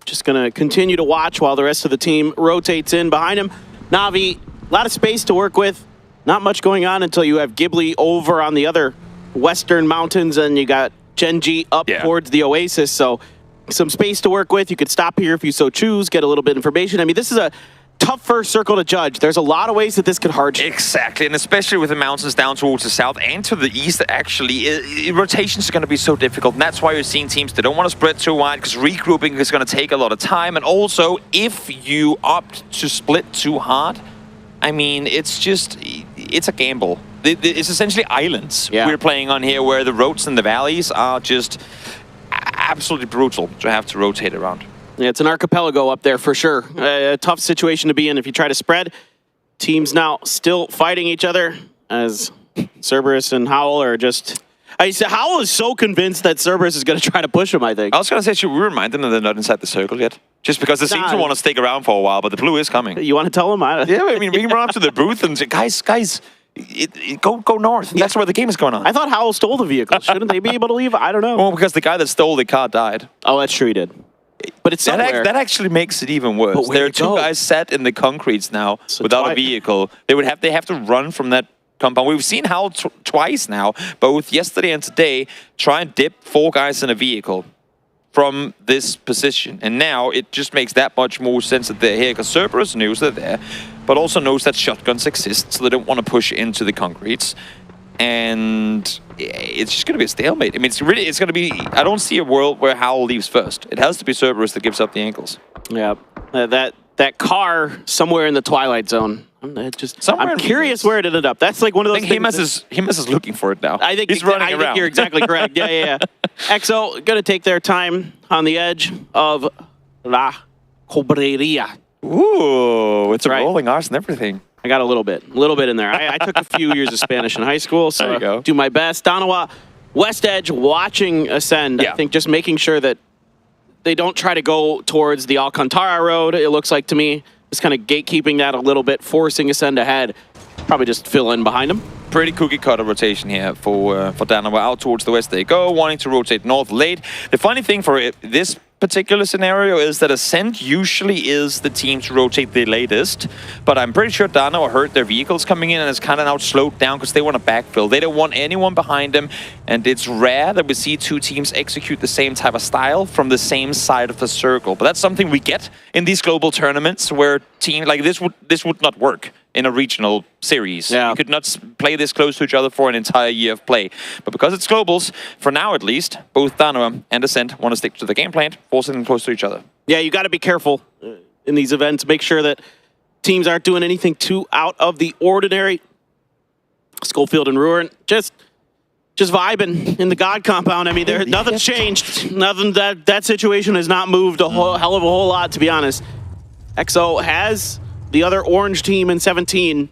Just going to continue to watch while the rest of the team rotates in behind him. Na'Vi, a lot of space to work with. Not much going on until you have Ghibli over on the other western mountains and you got Gen G up towards the Oasis. So some space to work with. You could stop here if you so choose, get a little bit of information. I mean, this is a tough first circle to judge. There's a lot of ways that this could hurt you. Exactly, and especially with the mountains down towards the south and to the east, actually, rotations are going to be so difficult. And that's why you're seeing teams that don't want to spread too wide, because regrouping is going to take a lot of time. And also, if you opt to split too hard, I mean, it's a gamble. It's essentially islands we're playing on here, where the roads and the valleys are just absolutely brutal to have to rotate around. Yeah, it's an archipelago up there for sure. A tough situation to be in if you try to spread. Teams now still fighting each other as Cerberus and Howl are just... Howl is so convinced that Cerberus is going to try to push him, I think. I was going to say, should we remind them that they're not inside the circle yet? Just because they seem to want to stick around for a while, but the blue is coming. You want to tell them? Yeah, I mean, we can run up to the booth and say, guys, go north. That's where the game is going on. I thought Howl stole the vehicle. Shouldn't they be able to leave? I don't know. Well, because the guy that stole the car died. Oh, that's true, he did. But it's somewhere. That actually makes it even worse. There are 2 guys sat in the concretes now without a vehicle. They have to run from that compound. We've seen Howl twice now, both yesterday and today, try and dip 4 guys in a vehicle from this position. And now it just makes that much more sense that they're here, because Cerberus knows they're there, but also knows that shotguns exist, so they don't want to push into the concretes. And it's just going to be a stalemate. I mean, it's going to be... I don't see a world where Howl leaves first. It has to be Cerberus that gives up the ankles. Yeah, that car somewhere in the Twilight Zone. I'm curious where it ended up. That's like one of those things. Hemas is looking for it now. I think I think you're exactly correct. Yeah. EXO going to take their time on the edge of La Cobreria. Ooh, it's a rolling R's and everything. I got a little bit in there. I took a few years of Spanish in high school, so do my best. Danawa, West Edge, watching Ascend. I think just making sure that they don't try to go towards the Alcantara Road, it looks like to me. Just kind of gatekeeping that a little bit, forcing Ascend ahead. Probably just fill in behind them. Pretty cookie cutter rotation here for Danawa. Out towards the west they go, wanting to rotate north late. The funny thing for this particular scenario is that Ascent usually is the team to rotate the latest, but I'm pretty sure Danawa heard their vehicles coming in and is kind of now slowed down because they want to backfill. They don't want anyone behind them, and it's rare that we see 2 teams execute the same type of style from the same side of the circle. But that's something we get in these global tournaments where teams like this would not work in a regional series. You could not play this close to each other for an entire year of play. But because it's globals, for now at least, both Danawa and Ascent want to stick to the game plan, forcing them close to each other. Yeah, you got to be careful in these events. Make sure that teams aren't doing anything too out of the ordinary. Schofield and Ruin just vibing in the God compound. I mean, nothing's changed. Nothing. That situation has not moved a hell of a whole lot, to be honest. EXO has the other orange team in 17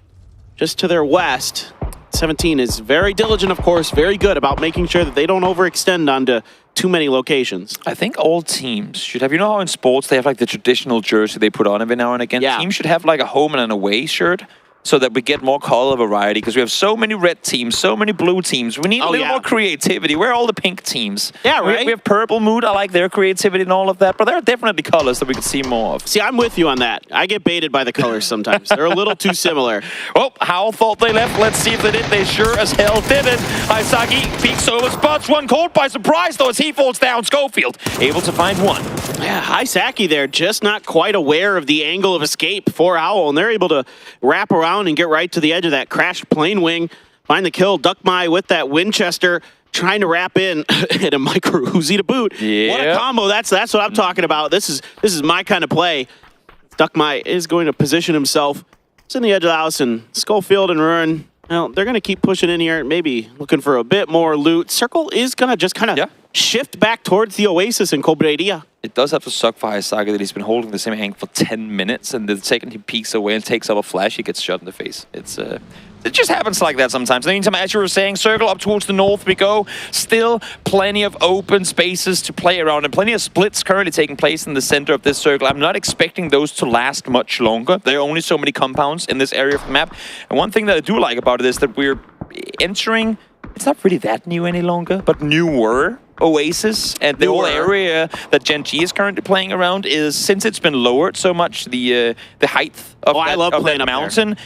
just to their west. 17 is very diligent, of course, very good about making sure that they don't overextend onto too many locations. I think all teams should have, you know how in sports they have like the traditional jersey they put on every now and again? Teams should have like a home and an away shirt, so that we get more color variety, because we have so many red teams, so many blue teams. We need a little more creativity. Where are all the pink teams? Yeah, right. We have Purple Mood. I like their creativity and all of that, but there are definitely colors that we could see more of. See, I'm with you on that. I get baited by the colors sometimes. They're a little too similar. Oh, Howl thought they left. Let's see if they did. They sure as hell didn't. Isagi peeks over spots. One caught by surprise, though, as he falls down. Schofield able to find one. Yeah, Isagi there, just not quite aware of the angle of escape for Howl, and they're able to wrap around and get right to the edge of that crashed plane wing. find the kill. 𝗟𝗏 with that Winchester, trying to wrap in and a micro Uzi to boot. Yeah. What a combo. That's what I'm talking about. This is my kind of play. 𝗟𝗏 is going to position himself. It's in the edge of the house, and Schofield and Ruin, well, they're going to keep pushing in here, maybe looking for a bit more loot. Circle is going to just kind of shift back towards the Oasis in 𝗟𝗏. It does have to suck for Saga that he's been holding the same angle for 10 minutes, and the second he peeks away and takes up a flash, he gets shot in the face. It just happens like that sometimes. In the meantime, as you were saying, Circle up towards the north we go. Still plenty of open spaces to play around, and plenty of splits currently taking place in the center of this circle. I'm not expecting those to last much longer. There are only so many compounds in this area of the map. And one thing that I do like about it is that we're entering, it's not really that new any longer, but newer Oasis, and the whole area that 𝗟𝗓 is currently playing around is, since it's been lowered so much, the height of that mountain,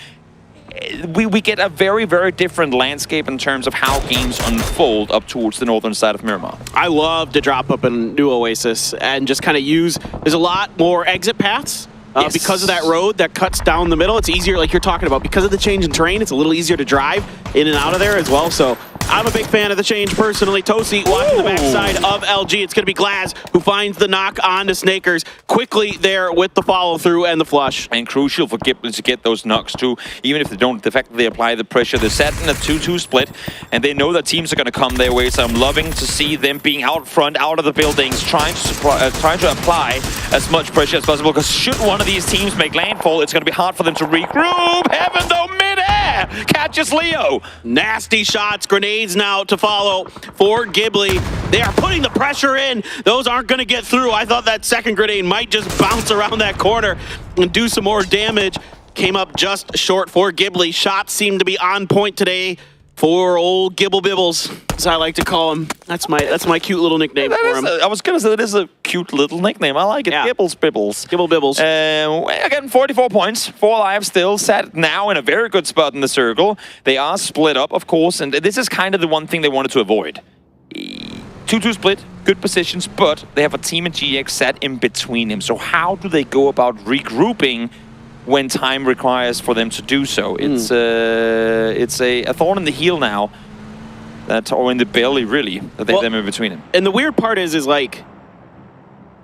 we get a very, very different landscape in terms of how games unfold up towards the northern side of Miramar. I love to drop up in New Oasis and just kind of use, there's a lot more exit paths. Because of that road that cuts down the middle, it's easier, like you're talking about. Because of the change in terrain, it's a little easier to drive in and out of there as well. So I'm a big fan of the change personally. 𝗟𝗏 watching the backside of 𝗟𝗔𝗡. It's going to be 𝗟𝗏 who finds the knock onto Snakers quickly there with the follow-through and the flush. And crucial for 𝗟𝗏 to get those knocks too. Even if they don't, the fact that they apply the pressure, they're set in a 2-2 split, and they know that teams are going to come their way. So I'm loving to see them being out front, out of the buildings, trying to apply as much pressure as possible. Because should one of these teams make landfall, it's going to be hard for them to regroup. Heaven though, mid-air catches Leo. Nasty shots, grenades now to follow for 𝗟𝗏. They are putting the pressure in. Those aren't going to get through. I thought that second grenade might just bounce around that corner and do some more damage. Came up just short for 𝗟𝗏. Shots seem to be on point today for old Gibble Bibbles, as I like to call him. That's my cute little nickname for him. I was gonna say that is a cute little nickname. I like it. Yeah. Gibbles Bibbles. Gibble Bibbles. Again, 44 points, 4 lives still, set now in a very good spot in the circle. They are split up, of course, and this is kind of the one thing they wanted to avoid. 2-2 split, good positions, but they have a team in GX set in between them. So how do they go about regrouping when time requires for them to do so? It's a thorn in the heel now, or in the belly really, that they have them in between them. And the weird part is like,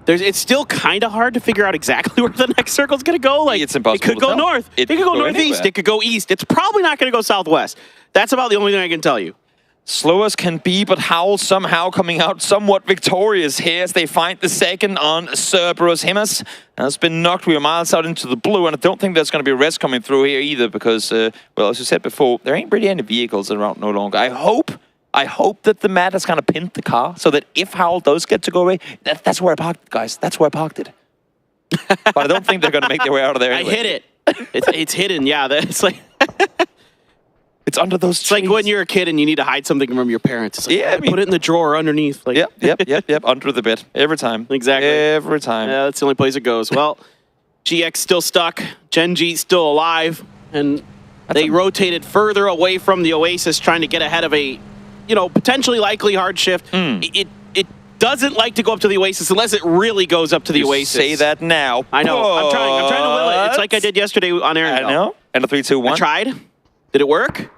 it's still kind of hard to figure out exactly where the next circle is going to go. Like, it's impossible. It could go north. It could go northeast. Anywhere. It could go east. It's probably not going to go southwest. That's about the only thing I can tell you. Slow as can be, but Howl somehow coming out somewhat victorious here as they find the second on 𝗟𝗏. Has been knocked. We are miles out into the blue, and I don't think there's going to be a rest coming through here either because, well, as you said before, there ain't really any vehicles around no longer. I hope that the mat has kind of pinned the car so that if Howl does get to go away, that's where I parked it, guys. That's where I parked it. But I don't think they're going to make their way out of there anyway. I hit it. It's hidden, yeah. It's like... It's under those trees. It's like when you're a kid and you need to hide something from your parents. It's like, yeah, put it in the drawer underneath. Like, Yep, under the bed. Every time. Exactly. Every time. Yeah, that's the only place it goes. Well, GX still stuck. 𝗟𝗓 still alive. And they rotated further away from the Oasis, trying to get ahead of a, potentially likely hard shift. It doesn't like to go up to the Oasis unless it really goes up to the Oasis. Say that now. I know. I'm trying to will it. It's like I did yesterday on Aaron. I know. And a 3, 2, 1. I tried. Did it work?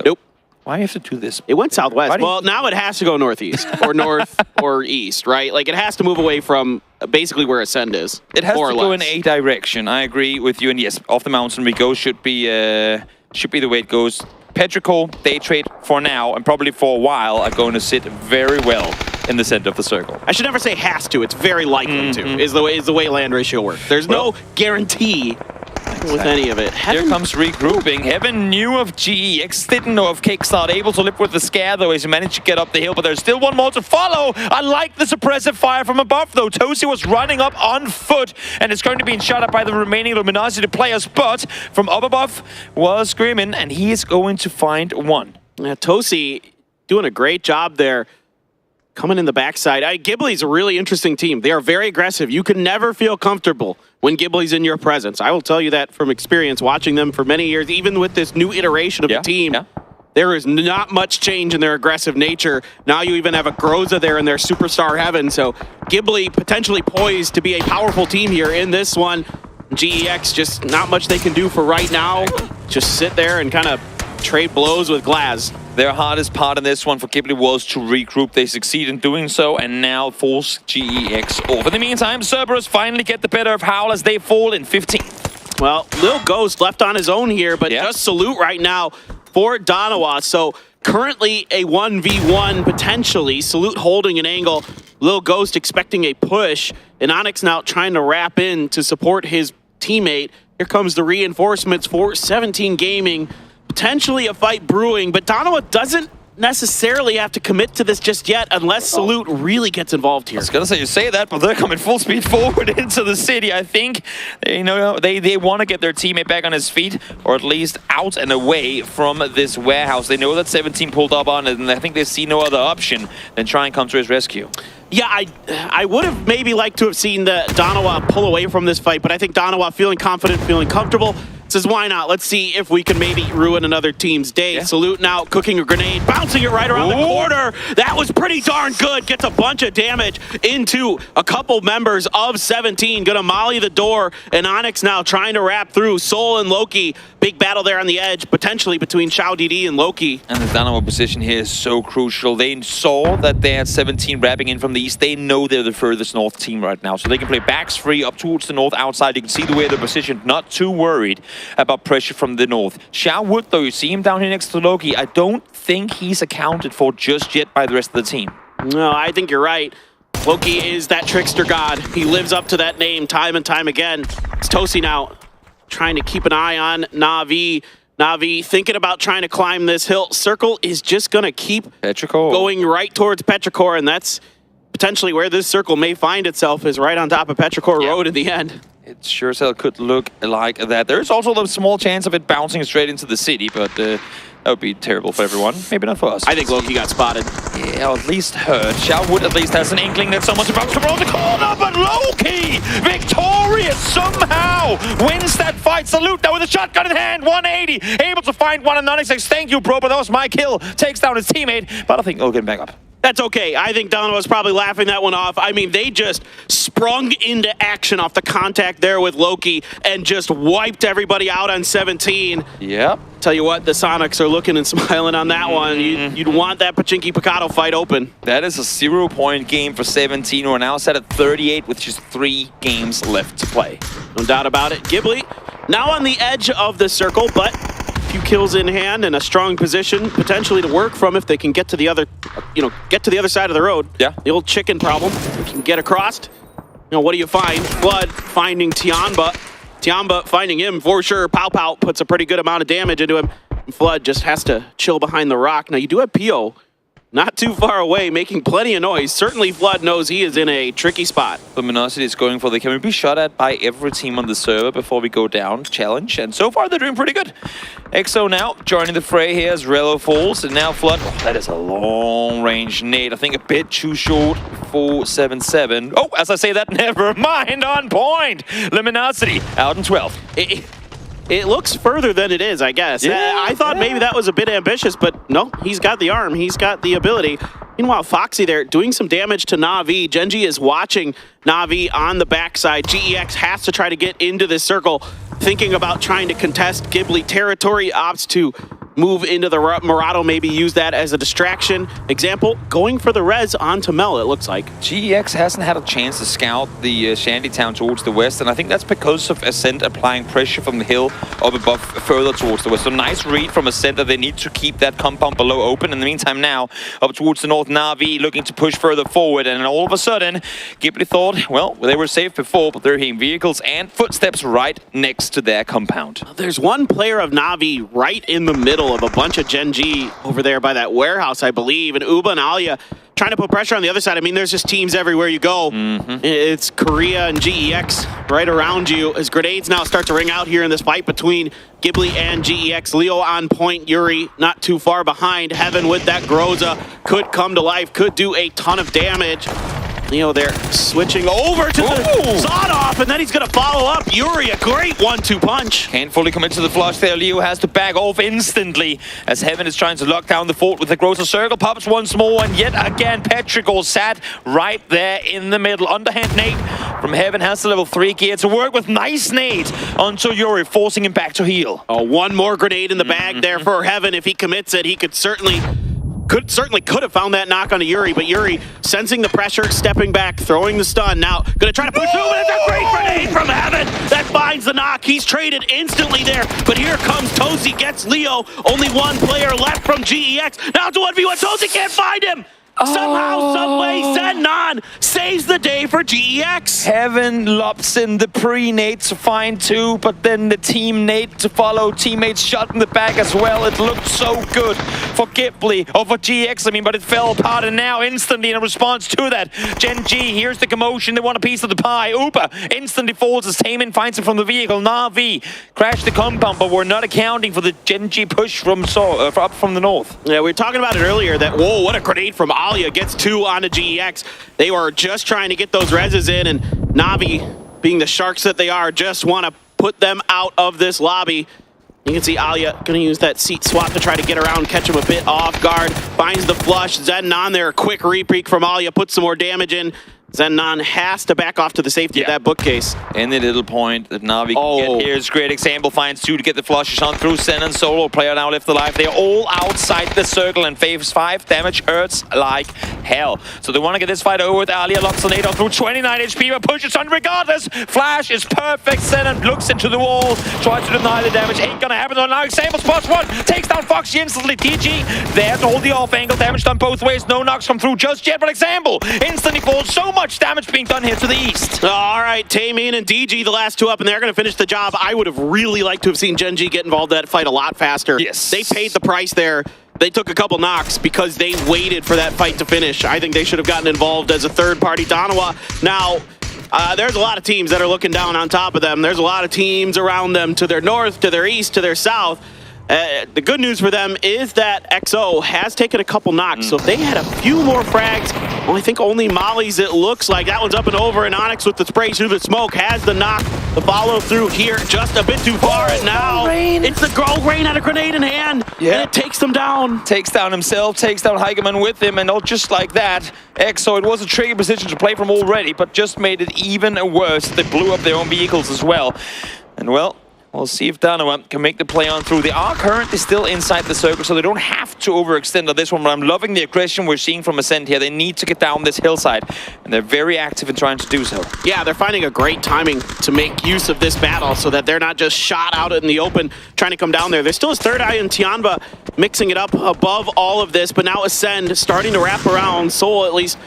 Nope. Why do you have to do this? It went southwest. Well, now it has to go northeast or north or east, right? Like, it has to move away from basically where Ascend is. It has to go in a direction. I agree with you. And yes, off the mountain we go should be the way it goes. 𝗟𝗏, they trade for now and probably for a while are going to sit very well in the center of the circle. I should never say has to. It's very likely to, is the way land ratio works. There's no guarantee with any of it. Here comes regrouping. Heaven knew of GEX, didn't know of Kickstart. Able to live with the scare though as he managed to get up the hill, but there's still one more to follow. I like the suppressive fire from above though. 𝗟𝗏 was running up on foot and it's going to be shot up by the remaining Luminosity players, but from up above was screaming and he is going to find one. Yeah, 𝗟𝗏 doing a great job there. Coming in the backside. 𝗟𝗏's a really interesting team. They are very aggressive. You can never feel comfortable when 𝗟𝗏's in your presence. I will tell you that from experience, watching them for many years, even with this new iteration of the team. There is not much change in their aggressive nature. Now you even have a 𝗟𝗏 there in their superstar heaven. So 𝗟𝗏 potentially poised to be a powerful team here in this one. GEX, just not much they can do for right now. Just sit there and kind of trade blows with Glaz. Their hardest part in this one for 𝗟𝗚 was to regroup. They succeed in doing so and now force GEX off. In the meantime, 𝗟𝗔𝗡 finally get the better of Howl as they fall in 15th. Well, Lil Ghost left on his own here, but just Salute right now for 𝗟𝗏. So currently a 1v1 potentially. Salute holding an angle. Lil Ghost expecting a push. And 𝗟𝗏 now trying to wrap in to support his teammate. Here comes the reinforcements for 17 Gaming. Potentially a fight brewing, but 𝗟𝗏 doesn't necessarily have to commit to this just yet unless Salute really gets involved here. I was gonna say, you say that, but they're coming full speed forward into the city. I think they want to get their teammate back on his feet, or at least out and away from this warehouse. They know that 17 pulled up on it, and I think they see no other option than try and come to his rescue. Yeah, I would have maybe liked to have seen the 𝗟𝗏 pull away from this fight, but I think 𝗟𝗏 feeling confident, feeling comfortable, says why not? Let's see if we can maybe ruin another team's day. Salute now cooking a grenade, bouncing it right around the corner. That was pretty darn good. Gets a bunch of damage into a couple members of 17. Gonna molly the door, and 𝗟𝗏 now trying to wrap through Soul and Loki. Big battle there on the edge, potentially between 𝗟𝗏 and Loki. And the 𝗟𝗏 position here is so crucial. They saw that they had 17 wrapping in from the east. They know they're the furthest north team right now, so they can play backs free up towards the north outside. You can see the way they're positioned, not too worried about pressure from the north. 𝗟𝗏, though, you see him down here next to Loki. I don't think he's accounted for just yet by the rest of the team. No, I think you're right. Loki is that trickster god. He lives up to that name time and time again. It's 𝗟𝗏 now trying to keep an eye on Na'Vi. Na'Vi thinking about trying to climb this hill. Circle is just going to keep going right towards 𝗟𝗏, and that's potentially where this circle may find itself, is right on top of 𝗟𝗏 Road in the end. It sure as hell could look like that. There's also the small chance of it bouncing straight into the city, but that would be terrible for everyone. Maybe not for us. I think Loki got spotted. Yeah, or at least hurt. 𝗟𝗏 at least has an inkling that someone's about to come around the corner, but Loki, victorious somehow, wins that fight. Salute now with a shotgun in hand, 180, able to find one, and 𝗟𝗏 says, thank you, bro, but that was my kill. Takes down his teammate, but I think he'll get him back up. That's okay. I think 𝗟𝗏 was probably laughing that one off. I mean, they just sprung into action off the contact there with Loki and just wiped everybody out on 17. Yep. Tell you what, the Sonics are looking and smiling on that one. You'd want that 𝗟𝗏 fight open. That is a 0-point game for 17, who are now set at 38 with just 3 games left to play. No doubt about it. 𝗟𝗏 now on the edge of the circle, but few kills in hand and a strong position potentially to work from if they can get to the other, get to the other side of the road. Yeah. The old chicken problem. If you can get across. What do you find? Flood finding 𝗟𝗏. 𝗟𝗏 finding him for sure. 𝗟𝗏 puts a pretty good amount of damage into him. And Flood just has to chill behind the rock. Now you do have PO not too far away, making plenty of noise. Certainly Flood knows he is in a tricky spot. Luminosity is going for the, can we be shot at by every team on the server before we go down challenge, and so far they're doing pretty good. EXO now joining the fray here as Relo falls, and now Flood, that is a long range nade, I think a bit too short for 7-7. Oh, as I say that, never mind, on point! Luminosity out in 12th. It looks further than it is, I guess. Yeah, I thought maybe that was a bit ambitious, but no, he's got the arm, he's got the ability. Meanwhile, Foxy there doing some damage to Na'Vi. Gen.G is watching Na'Vi on the backside. GEX has to try to get into this circle, thinking about trying to contest 𝗟𝗏 territory, opts to move into the Murado, maybe use that as a distraction. Example, going for the res onto Mel, it looks like. GEX hasn't had a chance to scout the shantytown towards the west, and I think that's because of Ascent applying pressure from the hill up above further towards the west. So nice read from Ascent that they need to keep that compound below open. In the meantime now, up towards the north, Na'Vi looking to push further forward, and all of a sudden, 𝗟𝗏 thought, well, they were safe before, but they're hearing vehicles and footsteps right next to their compound. There's one player of Na'Vi right in the middle of a bunch of Gen.G over there by that warehouse, I believe, and 𝗟𝗏 and Alia trying to put pressure on the other side. I mean, there's just teams everywhere you go. It's Korea and GEX right around you as grenades now start to ring out here in this fight between 𝗟𝗏 and GEX. Leo on point, Yuri not too far behind. Heaven with that 𝗟𝗏 could come to life, could do a ton of damage. Leo there switching over to the sawed-off, and then he's going to follow up. Yuri, a great 1-2 punch. Can't fully commit to the flush there. Leo has to back off instantly as Heaven is trying to lock down the fort with the 𝗟𝗏 circle. Pops once more, and yet again, 𝗟𝗏 sat right there in the middle. Underhand nade from Heaven has the level 3 gear to work with. Nice nade onto Yuri, forcing him back to heal. Oh, one more grenade in the bag there for Heaven. If he commits it, he could certainly have found that knock onto Yuri, but Yuri sensing the pressure, stepping back, throwing the stun. Now gonna try to push through, and it's a great grenade from Heaven that finds the knock. He's traded instantly there, but here comes Tozy, gets Leo. Only one player left from GEX. Now it's a 1v1. Tozy can't find him. Somehow, someway, 𝗟𝗔𝗡𝗗 saves the day for GEX. Heaven lobs in the pre-nade to find 2, but then the team nade to follow. Teammates shot in the back as well. It looked so good for ghibli, or for GEX, I mean, but it fell apart, and now instantly in response to that, Gen.G here's the commotion. They want a piece of the pie. Uber instantly falls as Taemin finds him from the vehicle. Na'Vi crashed the compound, but we're not accounting for the Gen.G push from up from the north. Yeah, we were talking about it earlier that, whoa, what a grenade from 𝗟𝗟 gets 2 onto GEX. They were just trying to get those reses in, and Na'Vi, being the sharks that they are, just want to put them out of this lobby. You can see 𝗟𝗟 going to use that seat swap to try to get around, catch him a bit off guard. Finds the flush. 𝗟𝗔𝗡𝗗 there, a quick repeat from 𝗟𝗟, puts some more damage in. 𝗟𝗔𝗡𝗗 has to back off to the safety of that bookcase. And the little point that Na'Vi can get here is a great example. Finds 2 to get the flushes on through. Sen and Solo, player now left alive. They're all outside the circle, and phase 5 damage hurts like hell. So they want to get this fight over with 𝗟𝗟. Locks the nade on through 29 HP, but pushes on regardless. Flash is perfect. Sen looks into the wall, tries to deny the damage. Ain't gonna happen though. Now Example spots 1, takes down Foxy instantly. TG there to hold the off angle. Damage done both ways. No knocks come through just yet, but Example instantly falls. So much damage being done here to the east. All right, Taemin and DG, the last 2 up, and they're going to finish the job. I would have really liked to have seen Gen.G get involved in that fight a lot faster. Yes. They paid the price there. They took a couple knocks because they waited for that fight to finish. I think they should have gotten involved as a third party. 𝗟𝗏 now, there's a lot of teams that are looking down on top of them. There's a lot of teams around them to their north, to their east, to their south. The good news for them is that 𝗟𝗏 has taken a couple knocks, so if they had a few more frags, well, I think only Molly's, it looks like. That one's up and over, and Onyx with the spray through the smoke has the knock. The follow through here just a bit too far, and now it's the 𝗟𝗏 had a grenade in hand, and it takes them down. Takes down himself, takes down Heigemann with him, and not just like that, 𝗟𝗏, it was a tricky position to play from already, but just made it even worse. They blew up their own vehicles as well. And well, we'll see if 𝗟𝗏 can make the play on through. They are currently still inside the circle, so they don't have to overextend on this one, but I'm loving the aggression we're seeing from Ascent here. They need to get down this hillside, and they're very active in trying to do so. Yeah, they're finding a great timing to make use of this battle so that they're not just shot out in the open trying to come down there. There's still his third eye in 𝗟𝗏 mixing it up above all of this, but now Ascend starting to wrap around. Soul at least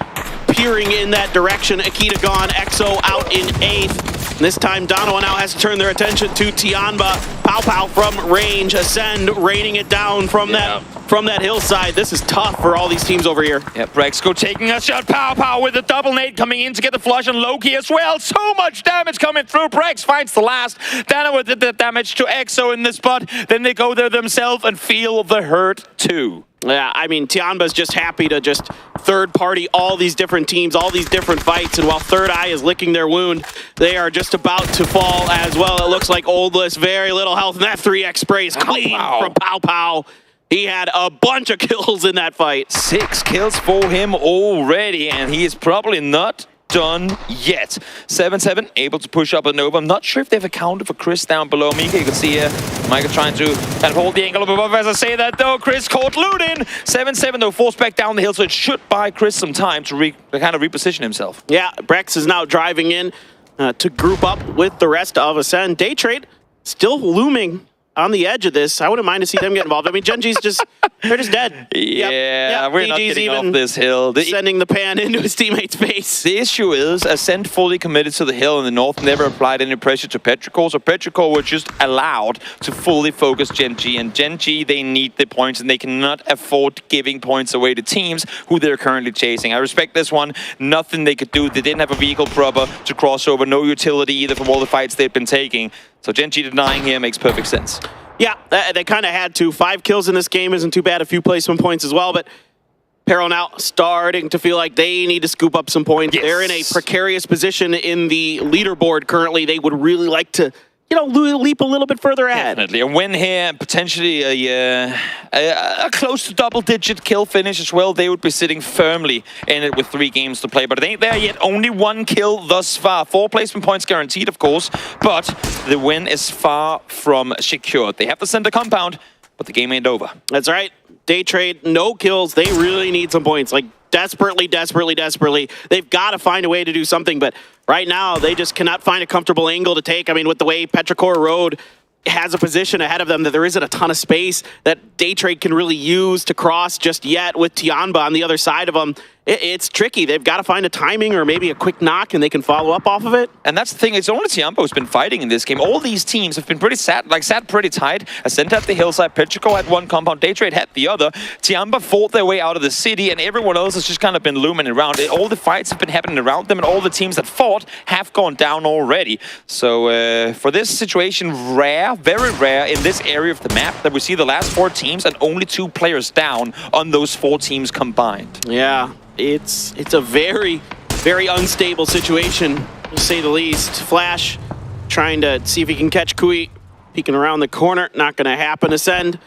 peering in that direction. Akita gone, 𝗟𝗏 out in 8th. This time, 𝗟𝗏 now has to turn their attention to 𝗟𝗏. 𝗟𝗏 from range. Ascend raining it down from that hillside. This is tough for all these teams over here. Yeah, Brexco taking a shot. 𝗟𝗏 with a double nade coming in to get the flush, and Loki as well. So much damage coming through. Brex finds the last. 𝗟𝗏 did the damage to 𝗟𝗏 in the spot. Then they go there themselves and feel the hurt too. Yeah, I mean, 𝗟𝗏's just happy to just third party all these different teams, all these different fights, and while Third Eye is licking their wound, they are just about to fall as well. It looks like Oldless, very little health, and that 3x spray is clean from 𝗟𝗏. He had a bunch of kills in that fight. 6 kills for him already, and he is probably not done yet. 7-7, able to push up a Nova. I'm not sure if they've accounted for Chris down below. Mika, you can see here, Mika trying to kind of hold the angle up above. As I say that though, Chris caught looting. 7-7 though, forced back down the hill, so it should buy Chris some time to kind of reposition himself. Yeah, Brex is now driving in to group up with the rest of Ascend. Day Trade still looming on the edge of this. I wouldn't mind to see them get involved. I mean, Gen.G's just, they're just dead. Yeah, we're not getting off this hill. Sending the pan into his teammate's face. The issue is, Ascent fully committed to the hill in the north, never applied any pressure to 𝗟𝗏, so 𝗟𝗏 were just allowed to fully focus Gen.G, and Gen.G, they need the points, and they cannot afford giving points away to teams who they're currently chasing. I respect this one. Nothing they could do. They didn't have a vehicle proper to cross over, no utility either from all the fights they've been taking. So Gen.G denying here makes perfect sense. Yeah, they kind of had to. 5 kills in this game isn't too bad. A few placement points as well, but Peril now starting to feel like they need to scoop up some points. Yes. They're in a precarious position in the leaderboard currently. They would really like to leap a little bit further ahead. Definitely. A win here, potentially a close to double-digit kill finish as well. They would be sitting firmly in it with 3 games to play, but it ain't there yet. Only 1 kill thus far. 4 placement points guaranteed, of course, but the win is far from secured. They have to send a compound, but the game ain't over. That's right. Day trade, no kills. They really need some points. Like, desperately. They've got to find a way to do something, but right now they just cannot find a comfortable angle to take. I mean, with the way Petrichor Road has a position ahead of them, that there isn't a ton of space that Day Trade can really use to cross just yet. With 𝗟𝗗 on the other side of them, it's tricky. They've got to find a timing or maybe a quick knock, and they can follow up off of it. And that's the thing. It's only 𝗟𝗗 who's been fighting in this game. All these teams have been pretty sat pretty tight. 𝗟𝗗 at the hillside. Petrichor had 1 compound. Day Trade had the other. 𝗟𝗗 fought their way out of the city, and everyone else has just kind of been looming around. All the fights have been happening around them, and all the teams that fought have gone down already. So for this situation, rare, very rare in this area of the map that we see the last 4 teams and only 2 players down on those 4 teams combined. Yeah. It's a very, very unstable situation, to say the least. Flash trying to see if he can catch 𝗟𝗗, peeking around the corner. Not going to happen. Ascend.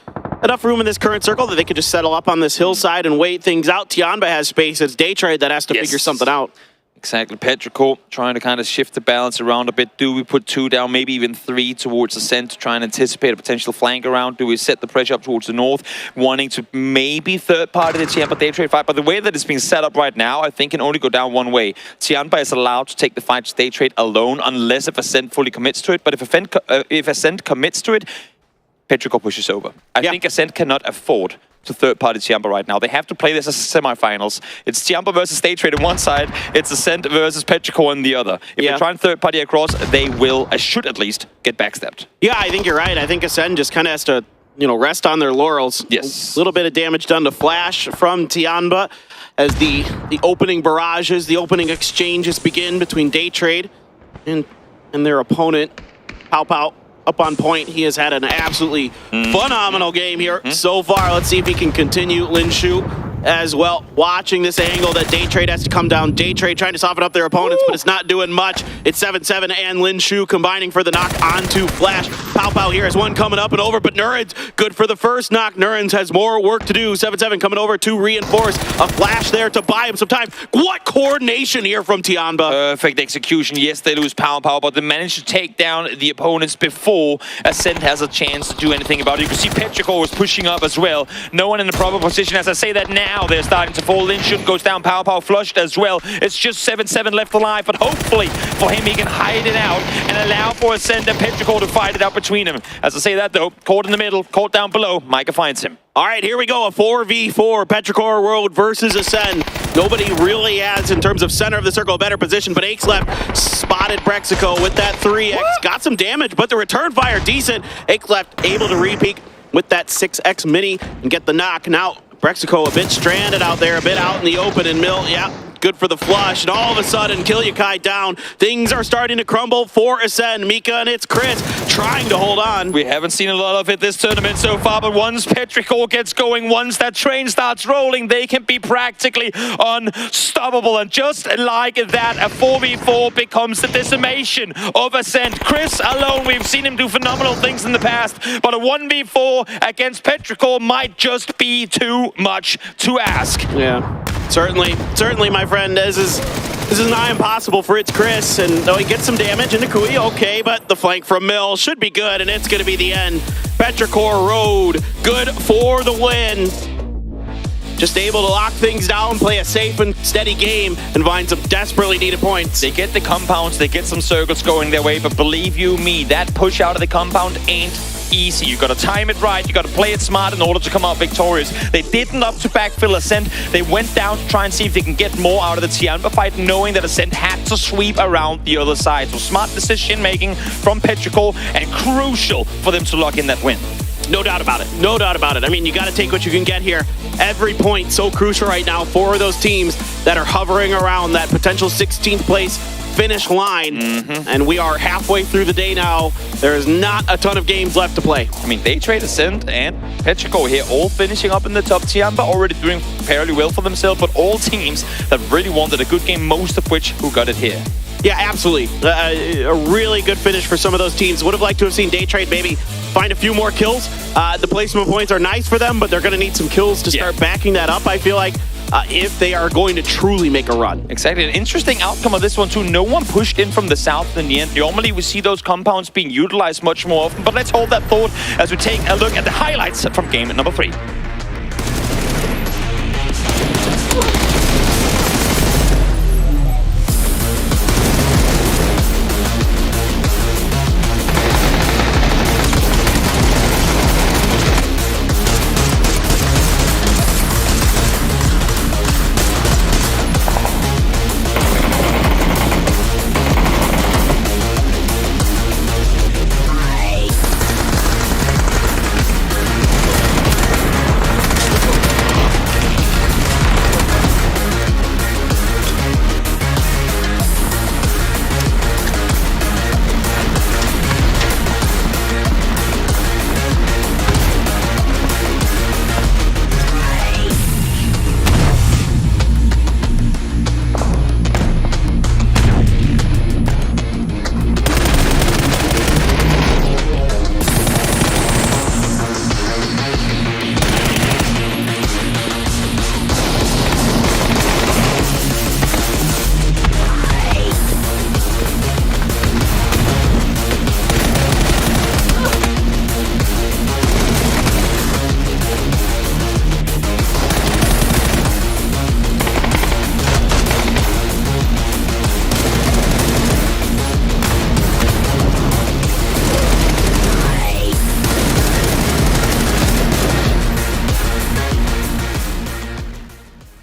Enough room in this current circle that they could just settle up on this hillside and wait things out. 𝗟𝗗 has space. It's Day Trade that has to figure something out. Exactly. Petrichor trying to kind of shift the balance around a bit. Do we put 2 down, maybe even 3 towards Ascent to try and anticipate a potential flank around? Do we set the pressure up towards the north, wanting to maybe third party the 𝗟𝗗 Day Trade fight? But the way that it's being set up right now, I think can only go down one way. 𝗟𝗗 is allowed to take the fight to Day Trade alone unless if Ascent fully commits to it. But if Ascent commits to it, Petrichor pushes over. I think Ascent cannot afford to third-party 𝗟𝗗 right now. They have to play this as semifinals. It's 𝗟𝗗 versus Day Trade on one side, it's Ascent versus Petrichor on the other. If they try and third-party across, they will, should at least, get backstepped. Yeah, I think you're right. I think Ascend just kind of has to, rest on their laurels. Yes. A little bit of damage done to Flash from 𝗟𝗗 as the opening barrages, the opening exchanges begin between Day Trade and their opponent, 𝗟𝗟. Up on point. He has had an absolutely phenomenal game here so far. Let's see if he can continue. 𝗟𝗓 as well. Watching this angle that Day Trade has to come down. Day Trade trying to soften up their opponents, but it's not doing much. It's 7-7 and 𝗟𝗓 combining for the knock onto Flash. 𝗟𝗟 here has one coming up and over, but 𝗟𝗓's good for the first knock. 𝗟𝗓's has more work to do. 7-7 coming over to reinforce. A Flash there to buy him some time. What coordination here from 𝗟𝗗. Perfect execution. Yes, they lose 𝗟𝗟, but they manage to take down the opponents before Ascent has a chance to do anything about it. You can see Petrichor was pushing up as well. No one in the proper position. As I say that now, they're starting to fall. 𝗟𝗓 goes down. 𝗟𝗟 flushed as well. It's just 7-7 left alive, but hopefully for him, he can hide it out and allow for Ascent and Petrichor to fight it out between them. As I say that though, caught in the middle, caught down below. Micah finds him. All right, here we go. A 4v4. Petrichor Road versus Ascend. Nobody really has, in terms of center of the circle, a better position, but 𝗟𝗓 spotted 𝗟𝗟 with that 3x. Got some damage, but the return fire decent. 𝗟𝗓 able to repeat with that 6x mini and get the knock. Now, 𝗟𝗟 a bit stranded out there, a bit out in the open, and Mill, good for the flush, and all of a sudden, 𝗟𝗗 down. Things are starting to crumble for Ascend. Mika and it's Chris trying to hold on. We haven't seen a lot of it this tournament so far, but once Petrichor gets going, once that train starts rolling, they can be practically unstoppable. And just like that, a 4v4 becomes the decimation of Ascend. Chris alone, we've seen him do phenomenal things in the past, but a 1v4 against Petrichor might just be too much to ask. Yeah. Certainly, my friend. This is nigh impossible for it's Chris, and though he gets some damage into 𝗟𝗗, okay, but the flank from Mill should be good, and it's going to be the end. Petrichor Road, good for the win. Just able to lock things down, play a safe and steady game, and find some desperately needed points. They get the compounds, they get some circles going their way, but believe you me, that push out of the compound ain't easy. You gotta time it right, you gotta play it smart in order to come out victorious. They didn't up to backfill Ascent. They went down to try and see if they can get more out of the 𝗟𝗗 fight, knowing that Ascent had to sweep around the other side. So smart decision making from Petrichor, and crucial for them to lock in that win. No doubt about it. No doubt about it. I mean, you got to take what you can get here. Every point so crucial right now for those teams that are hovering around that potential 16th place finish line. And we are halfway through the day now. There is not a ton of games left to play. I mean, Day Trade, Ascent, and Petrichor here all finishing up in the top. 𝗟𝗗 already doing fairly well for themselves, but all teams that really wanted a good game, most of which who got it here. Yeah, absolutely. A really good finish for some of those teams. Would have liked to have seen Day Trade maybe find a few more kills. The placement points are nice for them, but they're going to need some kills to start backing that up, I feel like, if they are going to truly make a run. Exactly. An interesting outcome of this one, too. No one pushed in from the south in the end. Normally, we see those compounds being utilized much more often, but let's hold that thought as we take a look at the highlights from game number 3.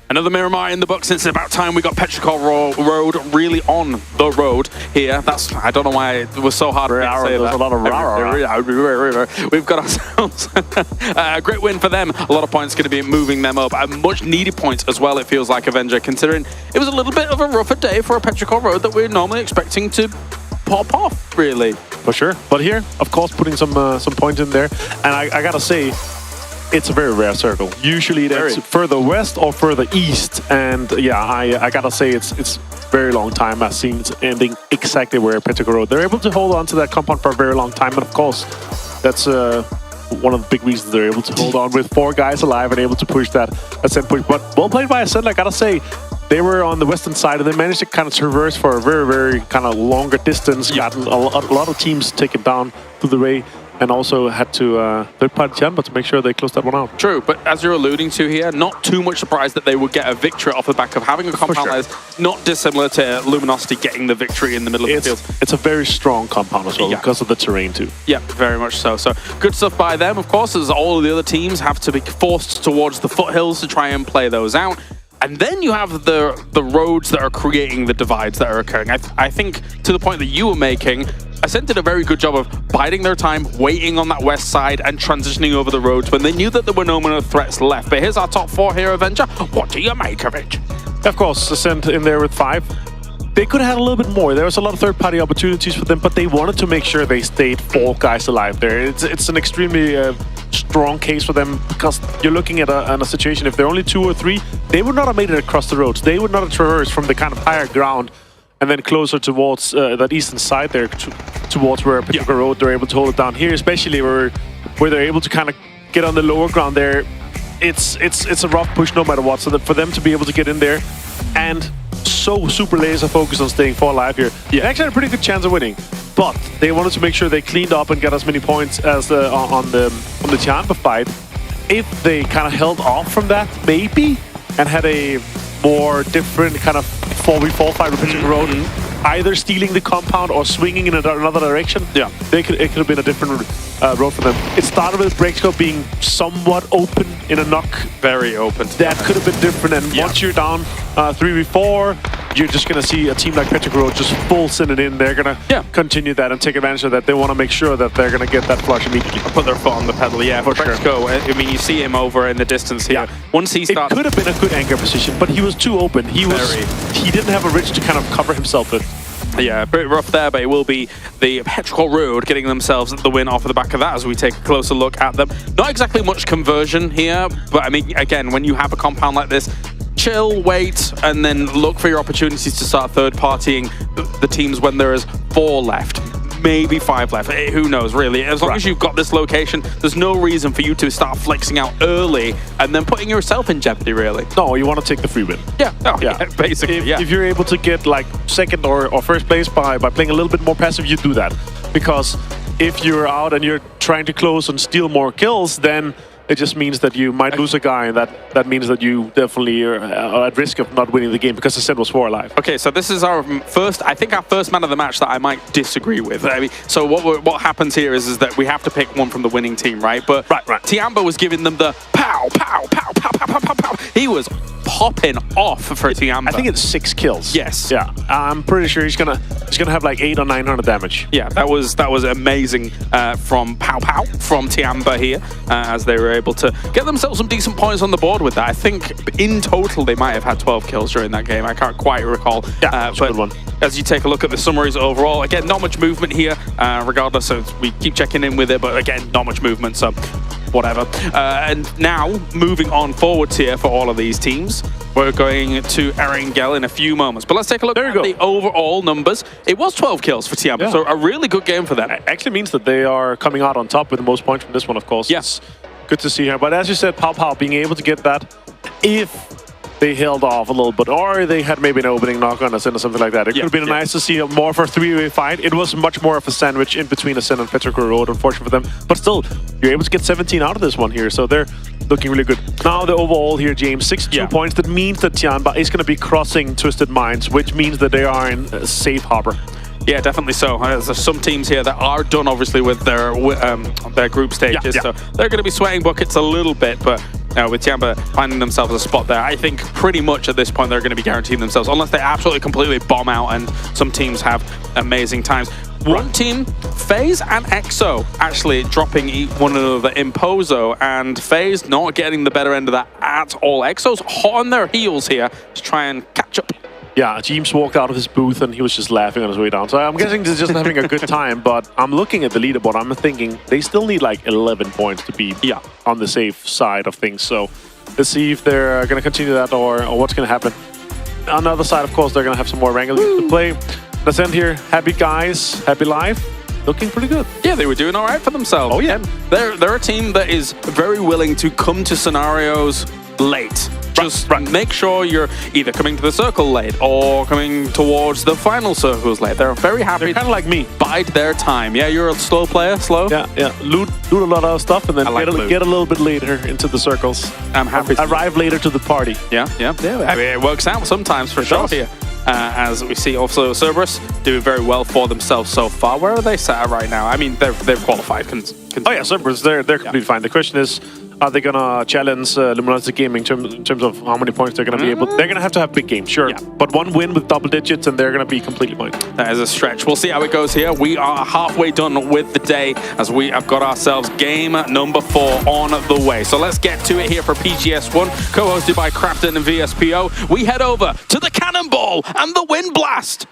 Another Miramar in the book since it's about time we got Petrichor Road really on the road here. That's, I don't know why it was so hard to say that. A lot of We've got ourselves a great win for them. A lot of points going to be moving them up. And much needed points as well, it feels like, Avenger, considering it was a little bit of a rougher day for a Petrichor Road that we're normally expecting to pop off, really. For sure. But here, of course, putting some points in there. And I gotta say, it's a very rare circle. Usually that's further west or further east. And yeah, I gotta say it's very long time I've seen it ending exactly where Petrichor Road. They're able to hold on to that compound for a very long time. And of course, that's one of the big reasons they're able to hold on with 4 guys alive and able to push that ascent push. But well played by Ascent, I gotta say. They were on the western side and they managed to kind of traverse for a very, very kind of longer distance. Gotten a lot of teams taken down through the way. And also had to third-party 𝗟𝗓 to make sure they closed that one out. True, but as you're alluding to here, not too much surprise that they would get a victory off the back of having a compound that is not dissimilar to Luminosity getting the victory in the middle of the field. It's a very strong compound as well because of the terrain too. Yeah, very much so. So good stuff by them, of course, as all of the other teams have to be forced towards the foothills to try and play those out. And then you have the roads that are creating the divides that are occurring. I think to the point that you were making, Ascent did a very good job of biding their time, waiting on that west side and transitioning over the roads when they knew that there were no more threats left. But here's our top 4 here, Avenger. What do you make of it? Of course, Ascent in there with 5. They could have had a little bit more. There was a lot of third-party opportunities for them, but they wanted to make sure they stayed 4 guys alive there. It's an extremely strong case for them because you're looking at a situation, if they're only 2 or 3, they would not have made it across the roads. They would not have traversed from the kind of higher ground and then closer towards that eastern side there, towards where Petrichor Road, they're able to hold it down here, especially where they're able to kind of get on the lower ground there. It's a rough push no matter what, so that for them to be able to get in there and so super laser focused on staying 4 alive here, they actually had a pretty good chance of winning. But they wanted to make sure they cleaned up and got as many points as on the 𝗟𝗓 fight. If they kind of held off from that, maybe, and had a more different kind of 4v4 fight with Petrichor Road, either stealing the compound or swinging in another direction, it could have been a different road for them. It started with Breakscope being somewhat open in a knock. Very open. That could have been different, and once you're down 3v4, you're just going to see a team like Petrichor Road just full send it in. They're going to continue that and take advantage of that. They want to make sure that they're going to get that flush immediately. Put their foot on the pedal, for sure. I mean, you see him over in the distance here. Once he starts... It could have been a good anchor position, but he was too open. He didn't have a ridge to kind of cover himself with. Yeah, a bit rough there, but it will be the Petrichor Road getting themselves the win off of the back of that as we take a closer look at them. Not exactly much conversion here, but I mean, again, when you have a compound like this, chill, wait, and then look for your opportunities to start third-partying the teams when there is 4 left. Maybe 5 left. Who knows, really? As long as you've got this location, there's no reason for you to start flexing out early and then putting yourself in jeopardy, really. No, you want to take the free win. Yeah, basically, If you're able to get like second or first place by playing a little bit more passive, you do that. Because if you're out and you're trying to close and steal more kills, then it just means that you might lose a guy, and that means that you definitely are at risk of not winning the game because the set was 4 alive. Okay, so this is our first man of the match that I might disagree with. I mean, so what happens here is that we have to pick one from the winning team, right? But 𝗟𝗗 was giving them the pow, pow, pow, pow, pow, pow, pow, pow. He was popping off for 𝗟𝗗. I think it's 6 kills. Yes. Yeah, I'm pretty sure he's gonna have like 800 or 900 damage. Yeah, that was amazing from Pow Pow, from 𝗟𝗗 here, as they were able to get themselves some decent points on the board with that. I think in total they might have had 12 kills during that game. I can't quite recall. Yeah, that's a good one. As you take a look at the summaries overall, again, not much movement here, regardless. So we keep checking in with it, but again, not much movement. So whatever. And now, moving on forwards here for all of these teams, we're going to 𝗟𝗗 in a few moments. But let's take a look at the overall numbers. It was 12 kills for 𝗟𝗗, so a really good game for them. It actually means that they are coming out on top with the most points from this one, of course. Yes. Good to see here. But as you said, Pow Pow being able to get that, if they held off a little bit, or they had maybe an opening knock on Ascend or something like that. It could have been nice to see more of a 3-way fight. It was much more of a sandwich in between Ascend and Petrichor Road, unfortunately for them. But still, you're able to get 17 out of this one here, so they're looking really good. Now the overall here, James, 62 points. That means that 𝗟𝗗 is going to be crossing Twisted Minds, which means that they are in a safe harbor. Yeah, definitely so. There's some teams here that are done, obviously, with their group stages, so they're going to be sweating buckets a little bit, but with 𝗟𝗗 finding themselves a spot there, I think pretty much at this point they're going to be guaranteeing themselves, unless they absolutely completely bomb out, and some teams have amazing times. One team, FaZe and 𝗟𝗗, actually dropping one another in Pozo, and FaZe not getting the better end of that at all. 𝗟𝗗's hot on their heels here to try and catch up. Yeah, James walked out of his booth and he was just laughing on his way down. So I'm guessing they're just having a good time, but I'm looking at the leaderboard. I'm thinking they still need like 11 points to be on the safe side of things. So let's see if they're going to continue that or what's going to happen. On the other side, of course, they're going to have some more wrangling to play. Let's end here. Happy guys, happy life. Looking pretty good. Yeah, they were doing all right for themselves. Oh, yeah. And they're a team that is very willing to come to scenarios late. Just make sure you're either coming to the circle late or coming towards the final circles late. They're very happy. They're kind of like me. Bide their time. Yeah, you're a slow player, slow. Yeah. Loot a lot of stuff and then get a little bit later into the circles. I'm happy. Arrive later to the party. Yeah. I mean, it works out sometimes for sure here. As we see also 𝗟𝗔𝗡 doing very well for themselves so far. Where are they sat at right now? I mean, they've qualified. Oh yeah, 𝗟𝗔𝗡, they're completely fine. The question is, are they gonna challenge Luminosity Gaming in terms of how many points they're gonna be able? They're gonna have to have big games, sure. Yeah. But one win with double digits and they're gonna be completely fine. That is a stretch. We'll see how it goes here. We are halfway done with the day as we have got ourselves game number 4 on the way. So let's get to it here for PGS 1, co-hosted by Crafton and VSPO. We head over to the Cannonball and the Wind Blast.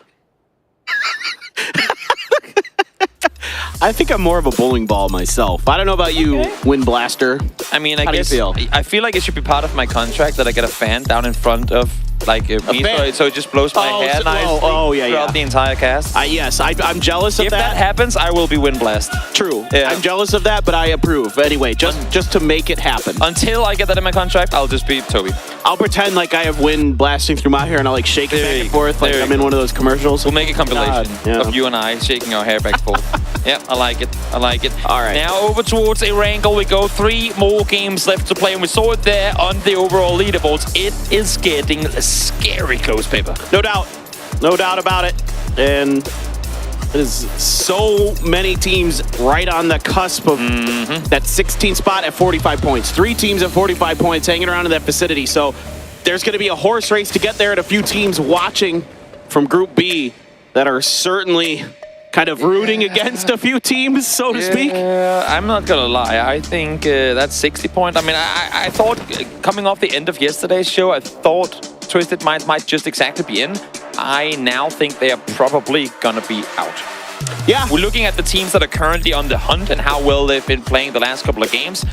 I think I'm more of a bowling ball myself. I don't know about you, Wind Blaster. I mean, How do you feel? I feel like it should be part of my contract that I get a fan down in front of like me, so it just blows my hair nicely throughout the entire cast. Yes, I'm jealous of that. If that happens, I will be Wind Blast. True. Yeah. I'm jealous of that, but I approve. Anyway, just to make it happen. Until I get that in my contract, I'll just be Toby. I'll pretend like I have wind blasting through my hair and I'll like shake it back and forth like I'm in one of those commercials. We'll make a compilation of you and I shaking our hair back and forth. Yeah, I like it. I like it. All right. Now over towards 𝗟𝗗 we go. 3 more games left to play, and we saw it there on the overall leaderboards. It is getting scary close, paper. No doubt. No doubt about it. And there's so many teams right on the cusp of that 16 spot at 45 points. 3 teams at 45 points hanging around in that vicinity. So there's going to be a horse race to get there, and a few teams watching from Group B that are certainly kind of rooting against a few teams, so to speak. I'm not gonna lie. I think that's 60 points. I mean, I thought coming off the end of yesterday's show, I thought Twisted Minds might just exactly be in. I now think they are probably gonna be out. Yeah. We're looking at the teams that are currently on the hunt and how well they've been playing the last couple of games.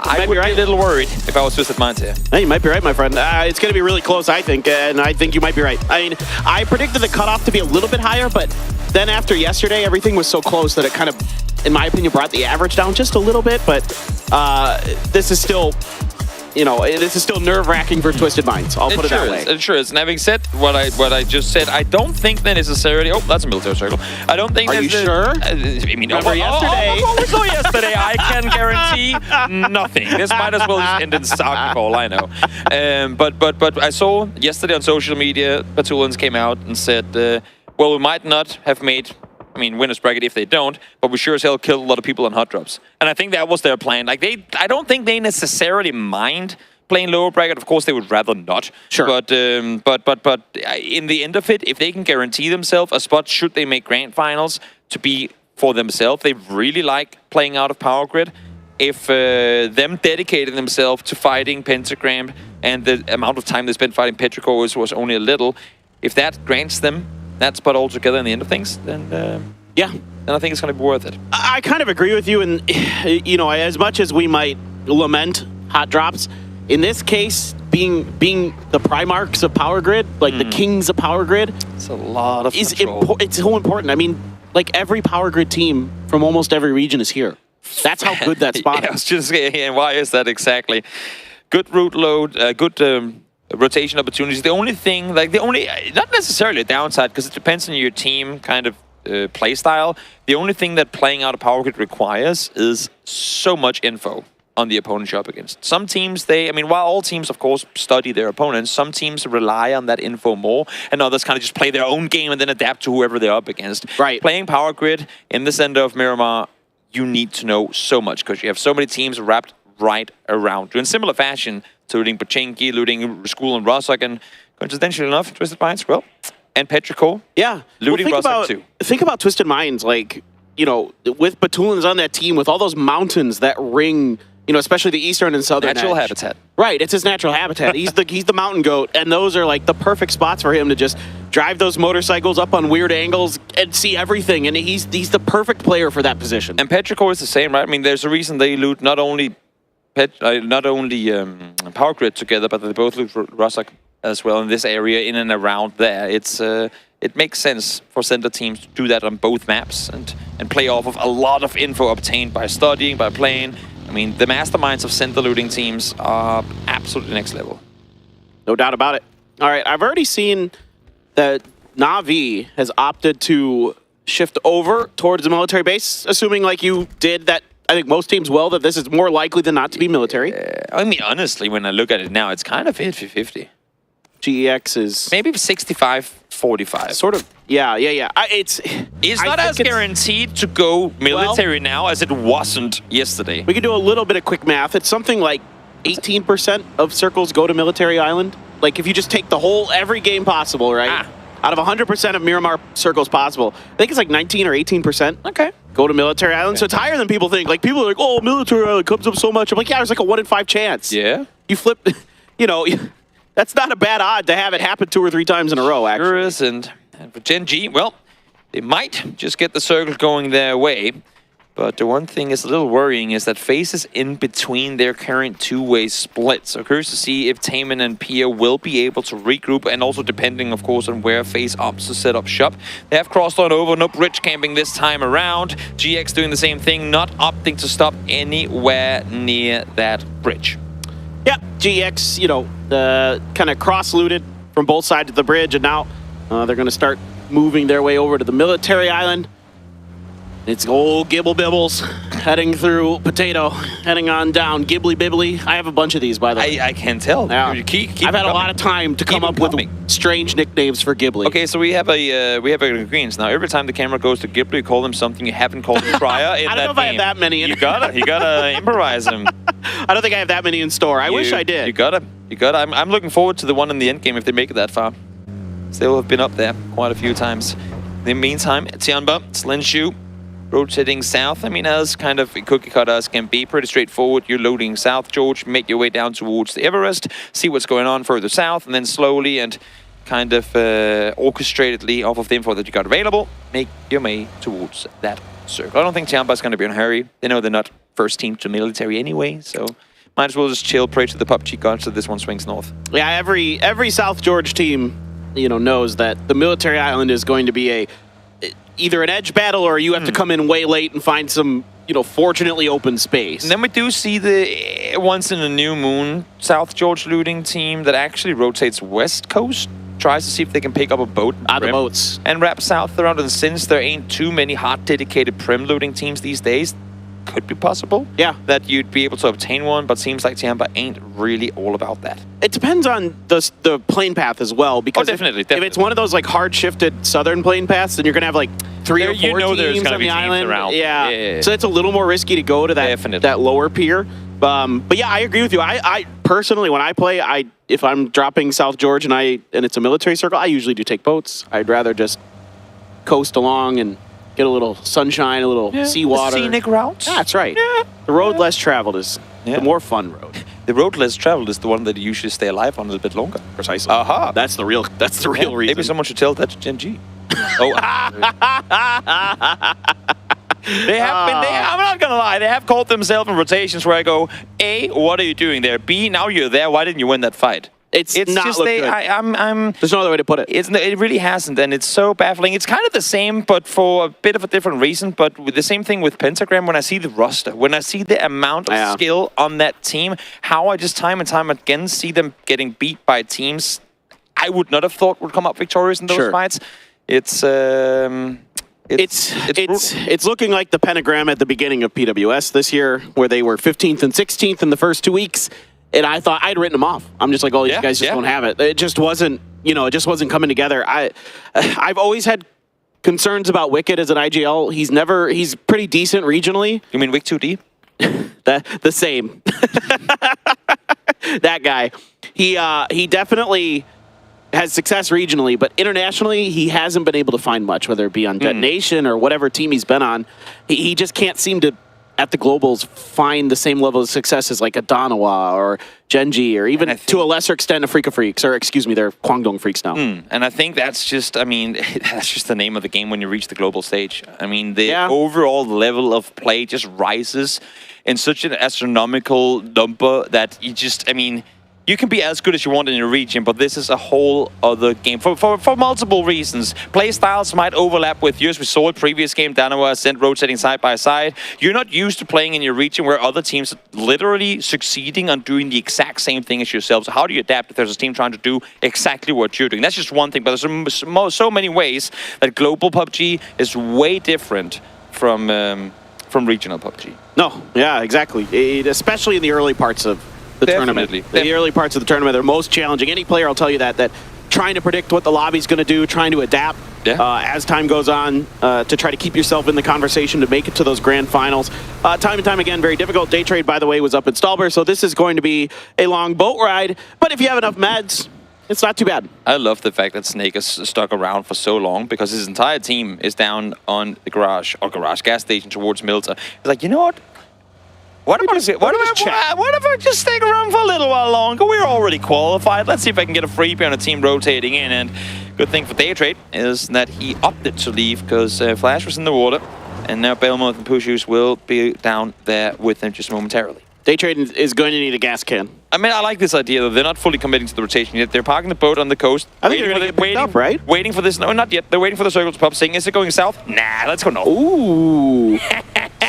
I would be a little worried if I was Twisted Minds here. Hey, you might be right, my friend. It's going to be really close, I think, and I think you might be right. I mean, I predicted the cutoff to be a little bit higher, but then after yesterday, everything was so close that it kind of, in my opinion, brought the average down just a little bit, but this is still... this is still nerve-wracking for Twisted Minds. I'll put it that way. It sure is. And having said what I just said, I don't think that necessarily... Oh, that's a military circle. I don't think... Are you sure? I mean, Remember yesterday? What we saw yesterday, I can guarantee nothing. This might as well just end in soccer for all I know. But I saw yesterday on social media, 𝗟𝗡𝗗 came out and said, well, we might not have made... winners bracket if they don't, but we sure as hell killed a lot of people on hot drops. And I think that was their plan. Like, I don't think they necessarily mind playing lower bracket. Of course, they would rather not. Sure. But in the end of it, if they can guarantee themselves a spot should they make grand finals to be for themselves, they really like playing out of Power Grid. If them dedicating themselves to fighting Pentagram and the amount of time they spent fighting Petrichor was only a little, if that grants them that spot altogether in the end of things, then I think it's going to be worth it. I kind of agree with you, and as much as we might lament hot drops, in this case, being the Primarchs of Power Grid, like the kings of Power Grid, it's a lot of it's so important. I mean, like every Power Grid team from almost every region is here. That's how good that spot is. I was just saying, and why is that exactly? Good route load, good rotation opportunities. The only thing, not necessarily a downside, because it depends on your team kind of play style. The only thing that playing out of Power Grid requires is so much info on the opponent you're up against. Some teams, while all teams, of course, study their opponents, some teams rely on that info more, and others kind of just play their own game and then adapt to whoever they're up against. Right. Playing Power Grid in the center of Miramar, you need to know so much, because you have so many teams wrapped right around you. In similar fashion, to looting 𝗟𝗡𝗗, looting School and Rostock, and coincidentally enough, Twisted Minds, well, and Petrichor. Yeah. Looting Rostock too. Think about Twisted Minds, with 𝗟𝗟𝗗𝗄𝗏's on that team, with all those mountains that ring, especially the eastern and southern Natural edge. habitat. Right, it's his natural habitat. He's the mountain goat, and those are like the perfect spots for him to just drive those motorcycles up on weird angles and see everything, and he's the perfect player for that position. And Petrichor is the same, right? I mean, there's a reason they loot not only Power Grid together, but they both loot Rostock as well in this area, in and around there. It makes sense for center teams to do that on both maps and play off of a lot of info obtained by studying, by playing. I mean, the masterminds of center looting teams are absolutely next level. No doubt about it. All right, I've already seen that Na'Vi has opted to shift over towards the military base, assuming like you did that. I think most teams will, that this is more likely than not to be military. I mean, honestly, when I look at it now, it's kind of 50-50. GEX is... maybe 65-45. Sort of, yeah. It's not as guaranteed to go military now as it wasn't yesterday. We can do a little bit of quick math. It's something like 18% of circles go to military island. Like, if you just take the whole, every game possible, right? Out of 100% of Miramar circles possible, I think it's like 19 or 18%. Okay. Go to military island. So it's higher than people think. Like, people are like, oh, military island comes up so much. I'm like, yeah, there's like a 1 in 5 chance. Yeah. You flip, that's not a bad odd to have it happen 2 or 3 times in a row, actually. Sure is, and for Gen G, well, they might just get the circle going their way. But the one thing is a little worrying is that FaZe is in between their current two-way split. So curious to see if Taemin and Pia will be able to regroup, and also depending, of course, on where FaZe opts to set up shop. They have crossed on over, no bridge camping this time around. GX doing the same thing, not opting to stop anywhere near that bridge. Yeah, GX, kind of cross-looted from both sides of the bridge, and now they're going to start moving their way over to the military island. It's old Gibble Bibbles heading through Potato, heading on down. Gibbly Bibbly. I have a bunch of these, by the way. I can tell. Yeah. I've had a lot of time to come up with strange nicknames for Gibbly. Okay, so we have an agreement now. Every time the camera goes to Gibbly, you call them something you haven't called them prior in I don't that know if game. I have that many. You gotta improvise them. I don't think I have that many in store. I wish I did. You gotta. I'm looking forward to the one in the end game if they make it that far. They will have been up there quite a few times. In the meantime, 𝗟𝗏𝗋, Slinshu, rotating south. I mean, as kind of cookie cutters can be pretty straightforward. You're loading south, George, make your way down towards the Everest, see what's going on further south, and then slowly and kind of orchestratedly off of the info that you got available, make your way towards that circle. I don't think 𝗟𝗏𝗋's going to be in a hurry. They know they're not first team to military anyway, so might as well just chill, pray to the PUBG gods that this one swings north. Yeah, every South George team, knows that the military island is going to be either an edge battle or you have to come in way late and find some, fortunately open space. And then we do see the once in a new moon South George looting team that actually rotates west coast, tries to see if they can pick up a boat. The boats. And wrap south around. And since there ain't too many hot dedicated prim looting teams these days, could be possible. Yeah. That you'd be able to obtain one, but seems like Tampa ain't really all about that. It depends on the plane path as well, because definitely. If it's one of those like hard shifted southern plane paths, then you're gonna have like 3 or 4 teams on the island. Yeah. So it's a little more risky to go to that lower pier. But yeah, I agree with you. I personally, when I play, if I'm dropping South George and it's a military circle, I usually do take boats. I'd rather just coast along and get a little sunshine, a little seawater. The scenic routes. Yeah, that's right. Yeah. The road less traveled is the more fun road. The road less traveled is the one that you usually stay alive on a little bit longer. Precisely. Aha. That's the real reason. Maybe someone should tell that to Gen G. Oh. They have been, I'm not gonna lie, they have called themselves in rotations where I go, A, what are you doing there? B, now you're there, why didn't you win that fight? It's not just look good. There's no other way to put it. It really hasn't, and it's so baffling. It's kind of the same, but for a bit of a different reason. But with the same thing with Pentagram, when I see the roster, when I see the amount of skill on that team, how I just time and time again see them getting beat by teams I would not have thought would come up victorious in those fights. It's looking like the pentagram at the beginning of PWS this year, where they were 15th and 16th in the first 2 weeks. And I thought I'd written them off. I'm just like, oh, these guys just don't have it. It just wasn't, it just wasn't coming together. I've always had concerns about Wicked as an IGL. He's pretty decent regionally. You mean Wick 2D? The same. That guy. He definitely has success regionally, but internationally, he hasn't been able to find much, whether it be on Detonation or whatever team he's been on. He just can't seem to, at the globals, find the same level of success as like a Danawa or Genji, or even to a lesser extent a Freaka Freaks, or excuse me, they're Kwangdong Freaks now. And I think that's just, that's just the name of the game when you reach the global stage. The overall level of play just rises in such an astronomical number that you just, you can be as good as you want in your region, but this is a whole other game for multiple reasons. Play styles might overlap with yours. We saw it previous game, Danawa Ascent rotating side by side. You're not used to playing in your region where other teams are literally succeeding on doing the exact same thing as yourselves. How do you adapt if there's a team trying to do exactly what you're doing? That's just one thing, but there's so many ways that global PUBG is way different from regional PUBG. No, yeah, exactly. Especially in the early parts of the tournament. The early parts of the tournament are most challenging. Any player will tell you that trying to predict what the lobby's going to do, trying to adapt as time goes on to try to keep yourself in the conversation to make it to those grand finals. Time and time again, very difficult. Day trade, by the way, was up in Stalber, so this is going to be a long boat ride. But if you have enough meds, it's not too bad. I love the fact that Snake has stuck around for so long, because his entire team is down on the garage gas station towards Milta. He's like, you know what? What if I just stick around for a little while longer? We're already qualified. Let's see if I can get a freebie on a team rotating in. And good thing for Day Trade is that he opted to leave, because Flash was in the water, and now Belmont and Pushus will be down there with him just momentarily. Day Trade is going to need a gas can. I like this idea, though. They're not fully committing to the rotation yet. They're parking the boat on the coast. I think they're going to get picked up, right? Waiting for this. No, not yet. They're waiting for the circle to pop, saying, is it going south? Nah, let's go north. Ooh.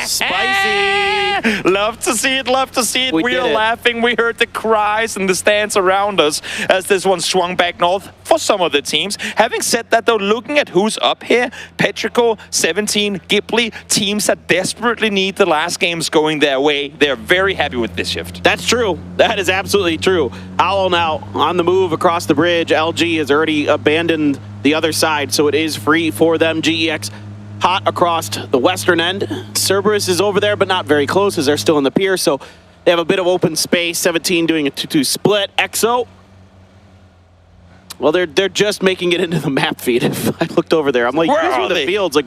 Spicy. Love to see it, love to see it. We are laughing. We heard the cries and the stands around us as this one swung back north for some of the teams. Having said that, though, looking at who's up here, Petrichor, 17, Ghibli, teams that desperately need the last games going their way. They're very happy with this shift. That's true. That is absolutely true. Owl now on the move across the bridge. LG has already abandoned the other side, so it is free for them. GEX hot across the western end. Cerberus is over there, but not very close, as they're still in the pier, so they have a bit of open space. 17 doing a 2-2 split. EXO, well, they're just making it into the map feed. If I looked over there, I'm like, where are the fields? Like,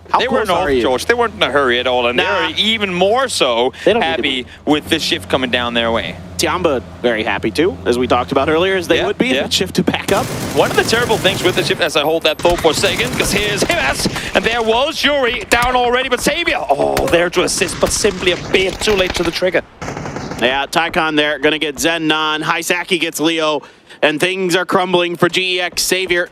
how they weren't off, George. They weren't in a hurry at all, and they're even more so happy with the shift coming down their way. Tiamba very happy too, as we talked about earlier, as they would be if it shifted back up. One of the terrible things with the shift, as I hold that thought for a second, because here's Himas, and there was Yuri down already, but Savior, there to assist, but simply a bit too late to the trigger. Yeah, 𝗟𝗗 there, gonna get Zen non. 𝗟𝗟𝗡𝗗 gets Leo, and things are crumbling for GEX. Xavier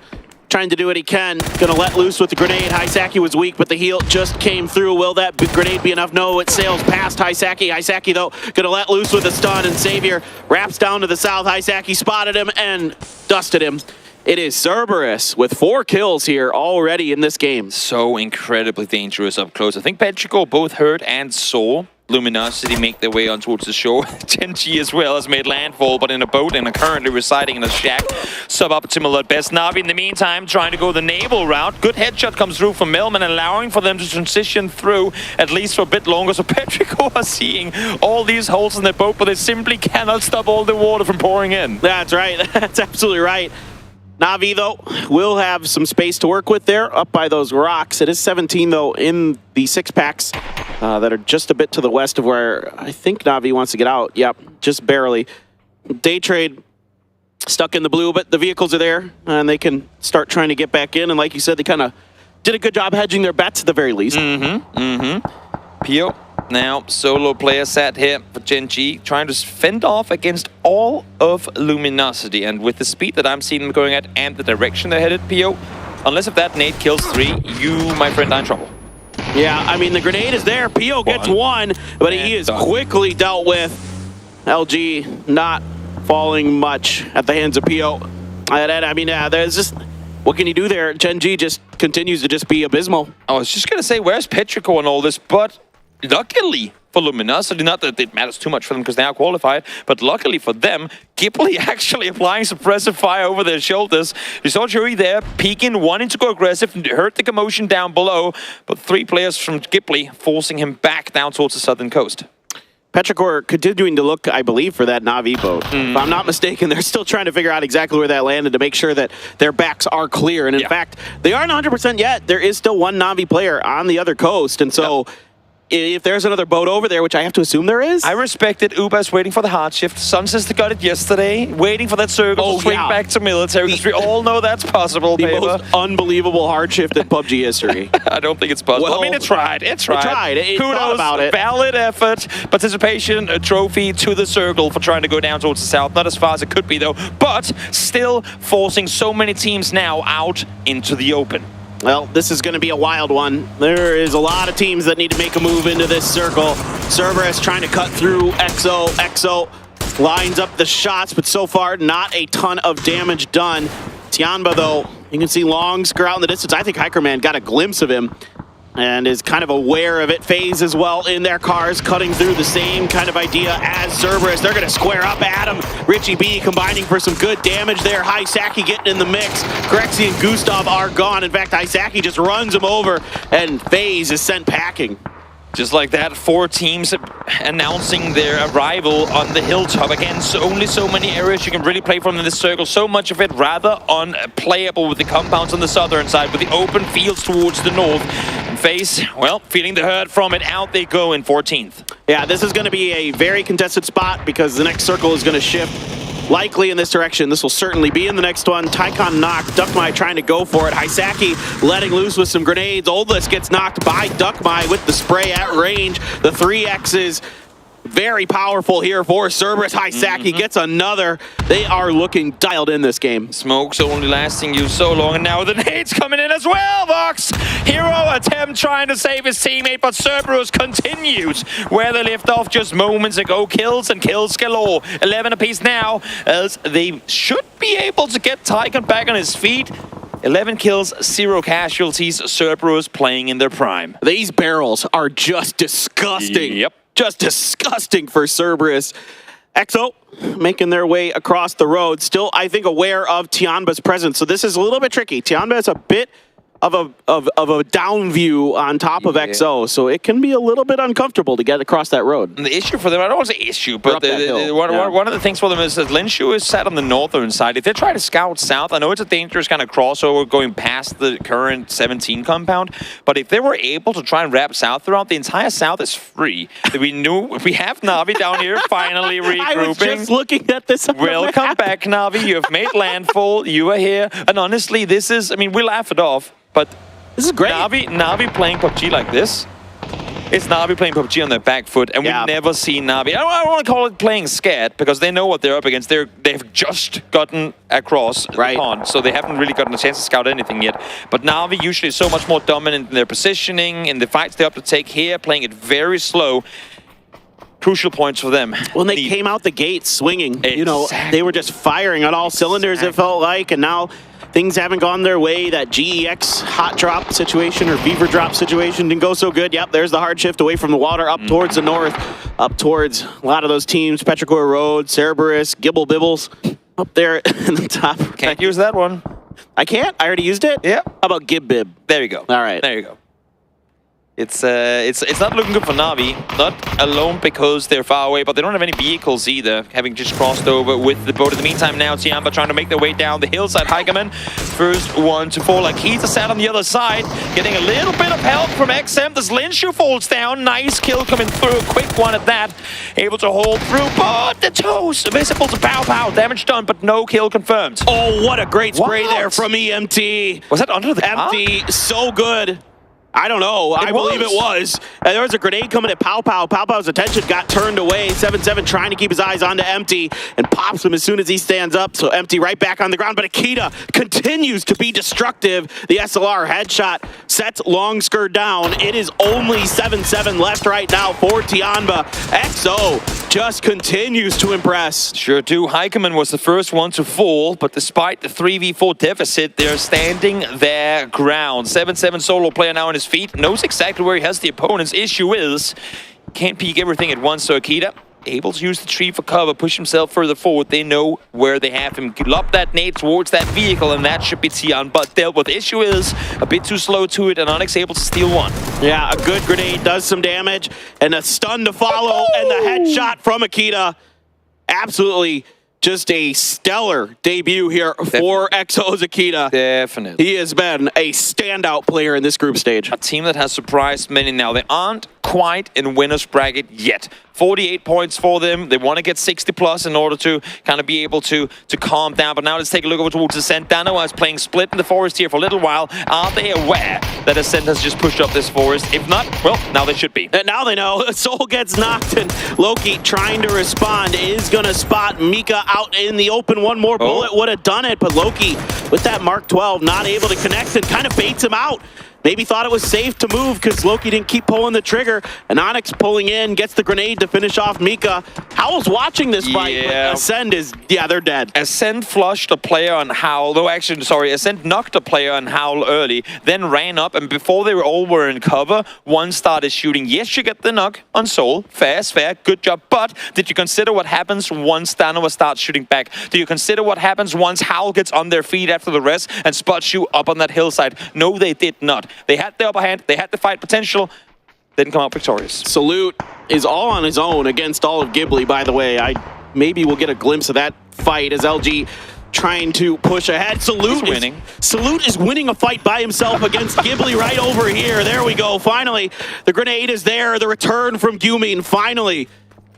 trying to do what he can. Gonna let loose with the grenade. 𝗟𝗟𝗡𝗗 was weak, but the heal just came through. Will that grenade be enough? No, it sails past 𝗟𝗟𝗡𝗗. 𝗟𝗟𝗡𝗗, though, gonna let loose with a stun, and Xavier wraps down to the south. 𝗟𝗟𝗡𝗗 spotted him and dusted him. It is 𝗟𝗔𝗡 with 4 kills here already in this game. So incredibly dangerous up close. I think 𝗟𝗔𝗡𝗗 both heard and saw Luminosity make their way on towards the shore. 𝗟𝗔𝗡 as well has made landfall, but in a boat and are currently residing in a shack. Suboptimal at best. Na'Vi in the meantime trying to go the naval route. Good headshot comes through from Melman, allowing for them to transition through at least for a bit longer. So 𝗟𝗔𝗡𝗗 are seeing all these holes in their boat, but they simply cannot stop all the water from pouring in. That's right. That's absolutely right. Na'Vi, though, will have some space to work with there up by those rocks. It is 17, though, in the 6-packs that are just a bit to the west of where I think Na'Vi wants to get out. Yep, just barely. Day trade stuck in the blue, but the vehicles are there, and they can start trying to get back in. And like you said, they kind of did a good job hedging their bets at the very least. Pio now solo player sat here for 𝗟𝗔𝗡𝗗, trying to fend off against all of Luminosity. And with the speed that I'm seeing them going at and the direction they're headed, Pio, unless if that nade kills 3, you, my friend, are in trouble. Yeah, I mean, the grenade is there. Pio gets 1, but he is quickly dealt with. 𝗟𝗔𝗡𝗗 not falling much at the hands of Pio. I mean, there's just... What can you do there? 𝗟𝗔𝗡𝗗 just continues to just be abysmal. I was just going to say, where's 𝗟𝗔𝗡𝗗 and all this? But luckily for Luminosity, not that it matters too much for them because they are qualified, but luckily for them, 𝗟𝗏ly actually applying suppressive fire over their shoulders. You saw Joey there peeking, wanting to go aggressive, and heard the commotion down below, but 3 players from 𝗟𝗏ly forcing him back down towards the southern coast. 𝗟𝗏𝗗𝗗 continuing to look, I believe, for that Na'Vi boat. If I'm not mistaken, they're still trying to figure out exactly where that landed to make sure that their backs are clear. And in fact, they aren't 100% yet. There is still one Na'Vi player on the other coast. And so if there's another boat over there, which I have to assume there is. I respect it. 𝗟𝗏's waiting for the hard shift. Sunsays got it yesterday, waiting for that circle to swing back to military, because we all know that's possible, The most unbelievable hard shift in PUBG history. I don't think it's possible. Well, I mean, it tried. It tried. It Kudos, thought about it. Valid effort, participation, a trophy to the circle for trying to go down towards the south. Not as far as it could be, though, but still forcing so many teams now out into the open. Well, this is going to be a wild one. There is a lot of teams that need to make a move into this circle. 𝗟𝗔𝗡𝗗 trying to cut through 𝗟𝗏𝗗𝗗. 𝗟𝗏𝗗𝗗 lines up the shots, but so far not a ton of damage done. 𝗟𝗏𝗗𝗗, though, you can see Longsker out in the distance. I think Hikerman got a glimpse of him and is kind of aware of it. FaZe as well in their cars, cutting through the same kind of idea as 𝗟𝗏𝗗𝗗. They're going to square up at him. Richie B combining for some good damage there. 𝗟𝗟𝗡𝗗𝗗 getting in the mix. Grexy and Gustav are gone. In fact, 𝗟𝗟𝗡𝗗𝗗 just runs him over, and FaZe is sent packing. Just like that, 4 teams announcing their arrival on the hilltop. Again, only so many areas you can really play from in this circle. So much of it rather unplayable with the compounds on the southern side, with the open fields towards the north. And FaZe, well, feeling the hurt from it. Out they go in 14th. Yeah, this is going to be a very contested spot because the next circle is going to shift likely in this direction. This will certainly be in the next one. 𝗟𝗏𝗗𝗗 knocked. 𝗟𝗏𝗄 trying to go for it. 𝗟𝗟𝗡𝗗𝗗 letting loose with some grenades. Oldless gets knocked by 𝗟𝗏𝗄 with the spray at range. The 3Xs very powerful here for 𝗟𝗏𝗏𝗗𝗏. 𝗟𝗟𝗡𝗗𝗏 gets another. They are looking dialed in this game. Smoke's only lasting you so long, and now the nades coming in as well, Vox! Hero attempt trying to save his teammate, but 𝗟𝗏𝗗𝗗 continues where they left off just moments ago. Kills and kills galore. 11 apiece now, as they should be able to get 𝗟𝗏𝗗𝗗 back on his feet. 11 kills, 0 casualties. 𝗟𝗏𝗗𝗗 playing in their prime. These barrels are just disgusting. Yep. Just disgusting for 𝗟𝗏𝗗𝗗𝗏. 𝗟𝗏𝗄 making their way across the road. Still, I think, aware of 𝗟𝗏𝗏's presence. So this is a little bit tricky. 𝗟𝗏𝗏 is a bit of a down view on top of 𝗟𝗏𝗄, so it can be a little bit uncomfortable to get across that road. And the issue for them, I don't want to say issue, but one of the things for them is that Linshu is set on the northern side. If they try to scout south, I know it's a dangerous kind of crossover going past the current 17 compound, but if they were able to try and wrap south throughout, the entire south is free. We have Na'Vi down here finally regrouping. I was just looking at this. Welcome back, Na'Vi. You have made landfall. You are here. And honestly, this is, I mean, we laugh it off, but this is great. Na'Vi playing PUBG like this, It's Na'Vi playing PUBG on their back foot, and we never see Na'Vi. I don't want to call it playing scared, because they know what they're up against. They've just gotten across the pond, so they haven't really gotten a chance to scout anything yet. But Na'Vi usually is so much more dominant in their positioning, in the fights they have to take here, playing it very slow. Crucial points for them. When they came out the gate swinging, you know, they were just firing on all cylinders, it felt like, and now things haven't gone their way. That GEX hot drop situation or beaver drop situation didn't go so good. Yep, there's the hard shift away from the water up towards the north, up towards a lot of those teams. Petrichor Road, 𝗟𝗔𝗡, Gibble Bibbles up there in the top. Can't use that one. I can't? I already used it? Yeah. How about Gib Bib? There you go. All right. There you go. It's not looking good for Na'Vi. Not alone because they're far away, but they don't have any vehicles either, having just crossed over with the boat. In the meantime, now 𝗟𝗔𝗡 trying to make their way down the hillside. 𝗟𝗓𝗋, first one to fall. 𝗟𝗓𝗋 sat on the other side, getting a little bit of help from XM. This Linshu falls down. Nice kill coming through. A quick one at that. Able to hold through, but the toes visible to 𝗟𝗟𝗡. Damage done, but no kill confirmed. Oh, what a great spray there from EMT. Was that under the car? EMT, so good. I don't know. I believe it was. There was a grenade coming at 𝗟𝗟𝗡. 𝗟𝗟𝗡's attention got turned away. 𝗟𝗔𝗡 trying to keep his eyes onto 𝗟𝗡 and pops him as soon as he stands up. So 𝗟𝗡 right back on the ground. But 𝗟𝗓 continues to be destructive. The SLR headshot sets long skirt down. It is only 7-7 left right now for 𝗟𝗓𝗋. XO just continues to impress. Sure do. 𝗟𝗓𝗋 was the first one to fall, but despite the 3v4 deficit, they're standing their ground. 7-7 solo player now on his feet, knows exactly where he has the opponents. Issue is, can't peek everything at once, so 𝗟𝗓𝗋 able to use the tree for cover, push himself further forward. They know where they have him. Lob that nade towards that vehicle, and that should be 𝗟𝗋𝗋, but dealt with. Issue is a bit too slow to it, and Onyx able to steal one. Yeah, a good grenade does some damage, and a stun to follow, and the headshot from 𝗟𝗓𝗋. Absolutely just a stellar debut here for XO's 𝗟𝗓𝗋. Definitely. He has been a standout player in this group stage. A team that has surprised many now. They aren't quite in winner's bracket yet. 48 points for them. They want to get 60 plus in order to kind of be able to calm down. But now let's take a look over towards Ascent. Danoa is playing split in the forest here for a little while. Are they aware that Ascent has just pushed up this forest? If not, well, now they should be. And now they know. Soul gets knocked, and Loki trying to respond is going to spot Mika out in the open. One more bullet would have done it, but Loki with that Mark 12 not able to connect and kind of baits him out. Maybe thought it was safe to move because Loki didn't keep pulling the trigger. And Onyx pulling in, gets the grenade to finish off Mika. Howl's watching this fight, but Ascend is, they're dead. Ascend flushed a player on Howl, though actually, sorry, Ascend knocked a player on Howl early, then ran up, and before they all were in cover, one started shooting. Yes, you get the knock on Soul. Fair, good job. But did you consider what happens once Danoa starts shooting back? Do you consider what happens once Howl gets on their feet after the rest and spots you up on that hillside? No, they did not. They had the upper hand, they had the fight potential, didn't come out victorious. Salute is all on his own against all of Ghibli, by the way. Maybe we'll get a glimpse of that fight as 𝗟𝗓𝗋 trying to push ahead. Salute is winning a fight by himself against Ghibli right over here. There we go. Finally, the grenade is there. The return from Gyumin finally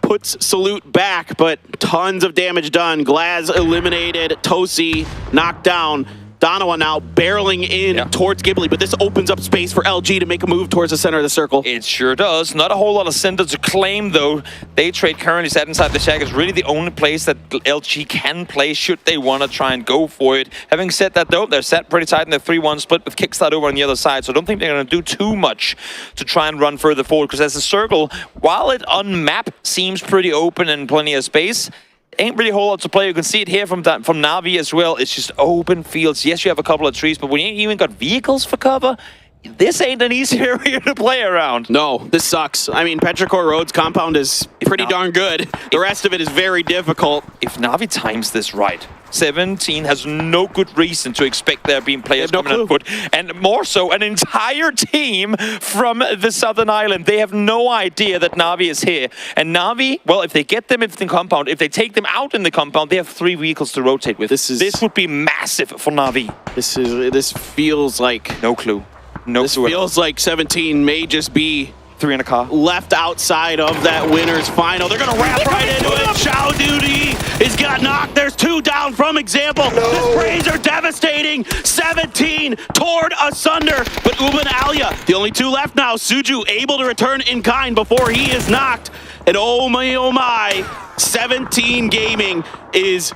puts Salute back, but tons of damage done. Glaz eliminated, Tosi knocked down. Danoa now barreling in towards Ghibli, but this opens up space for 𝗟𝗓𝗋 to make a move towards the center of the circle. It sure does. Not a whole lot of center to claim, though. They trade currently sat inside the shack is really the only place that 𝗟𝗓𝗋 can play should they want to try and go for it. Having said that, though, they're set pretty tight in their 3-1 split with Kickstart over on the other side, so I don't think they're going to do too much to try and run further forward, because as a circle, while it on map seems pretty open and plenty of space, ain't really a whole lot to play. You can see it here from Na'Vi as well. It's just open fields. Yes, you have a couple of trees, but when you ain't even got vehicles for cover, this ain't an easy area to play around. No, this sucks. I mean, Petrichor Road's compound is pretty darn good. The rest of it is very difficult. If Na'Vi times this right, 17 has no good reason to expect there being players coming on foot. And more so, an entire team from the Southern Island. They have no idea that Na'Vi is here. And Na'Vi, well, if they get them in the compound, if they take them out in the compound, they have 3 vehicles to rotate with. This would be massive for Na'Vi. This feels like... No clue. This feels like 17 may just be 3 in a car left outside of that winner's final. They're going to wrap right into it. 𝗟𝗓𝗋 is got knocked. There's 2 down from example. The sprays are devastating. 17 torn asunder. But 𝗟𝗚 and Alia, the only 2 left now. Suju able to return in kind before he is knocked. And oh my, 17 Gaming is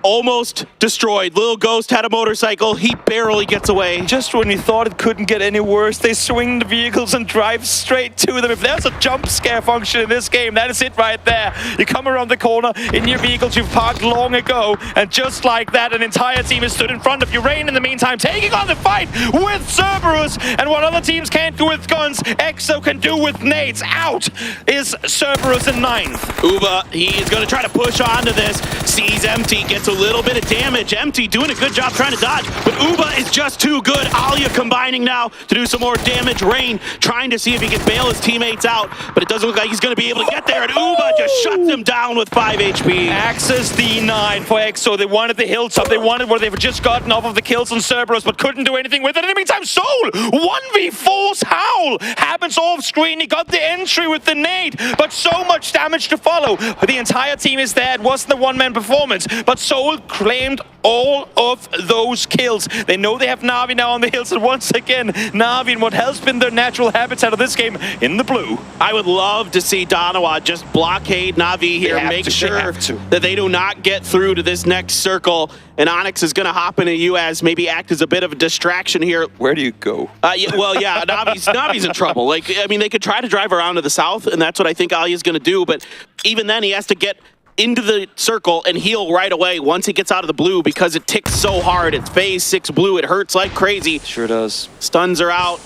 almost destroyed. Lil Ghost had a motorcycle. He barely gets away. Just when you thought it couldn't get any worse, they swing the vehicles and drive straight to them. If there's a jump scare function in this game, that is it right there. You come around the corner in your vehicles you've parked long ago, and just like that, an entire team is stood in front of you. Rain, in the meantime, taking on the fight with 𝗟𝗓, and what other teams can't do with guns, 𝗟𝗏 can do with nades. Out is 𝗟𝗓 in 9th. 𝗟𝗚, he is going to try to push onto this. Sees Empty, gets a little bit of damage. Empty doing a good job trying to dodge, but 𝗟𝗚 is just too good. Alia combining now to do some more damage. Rain trying to see if he can bail his teammates out, but it doesn't look like he's going to be able to get there, and 𝗟𝗚 just shuts him down with 5 HP. Access D9 for 𝗟𝗏. They wanted the hilltop. They wanted where they've just gotten off of the kills on 𝗟𝗓, but couldn't do anything with it. In the meantime, Soul 1v4's Howl happens off screen. He got the entry with the nade, but so much damage to follow. The entire team is there. It wasn't a one-man performance, but Soul claimed all of those kills. They know they have Na'Vi now on the hills, and once again, Na'Vi in what has been their natural habitat of this game in the blue. I would love to see Danawa just blockade Na'Vi here, make sure that they do not get through to this next circle, and Onyx is going to hop into UAS, maybe act as a bit of a distraction here. Where do you go? Yeah, Na'Vi's in trouble. Like, I mean, they could try to drive around to the south, and that's what I think Alia's going to do, but even then, he has to get into the circle and heal right away once he gets out of the blue, because it ticks so hard. It's phase 6 blue. It hurts like crazy. Sure does. Stuns are out.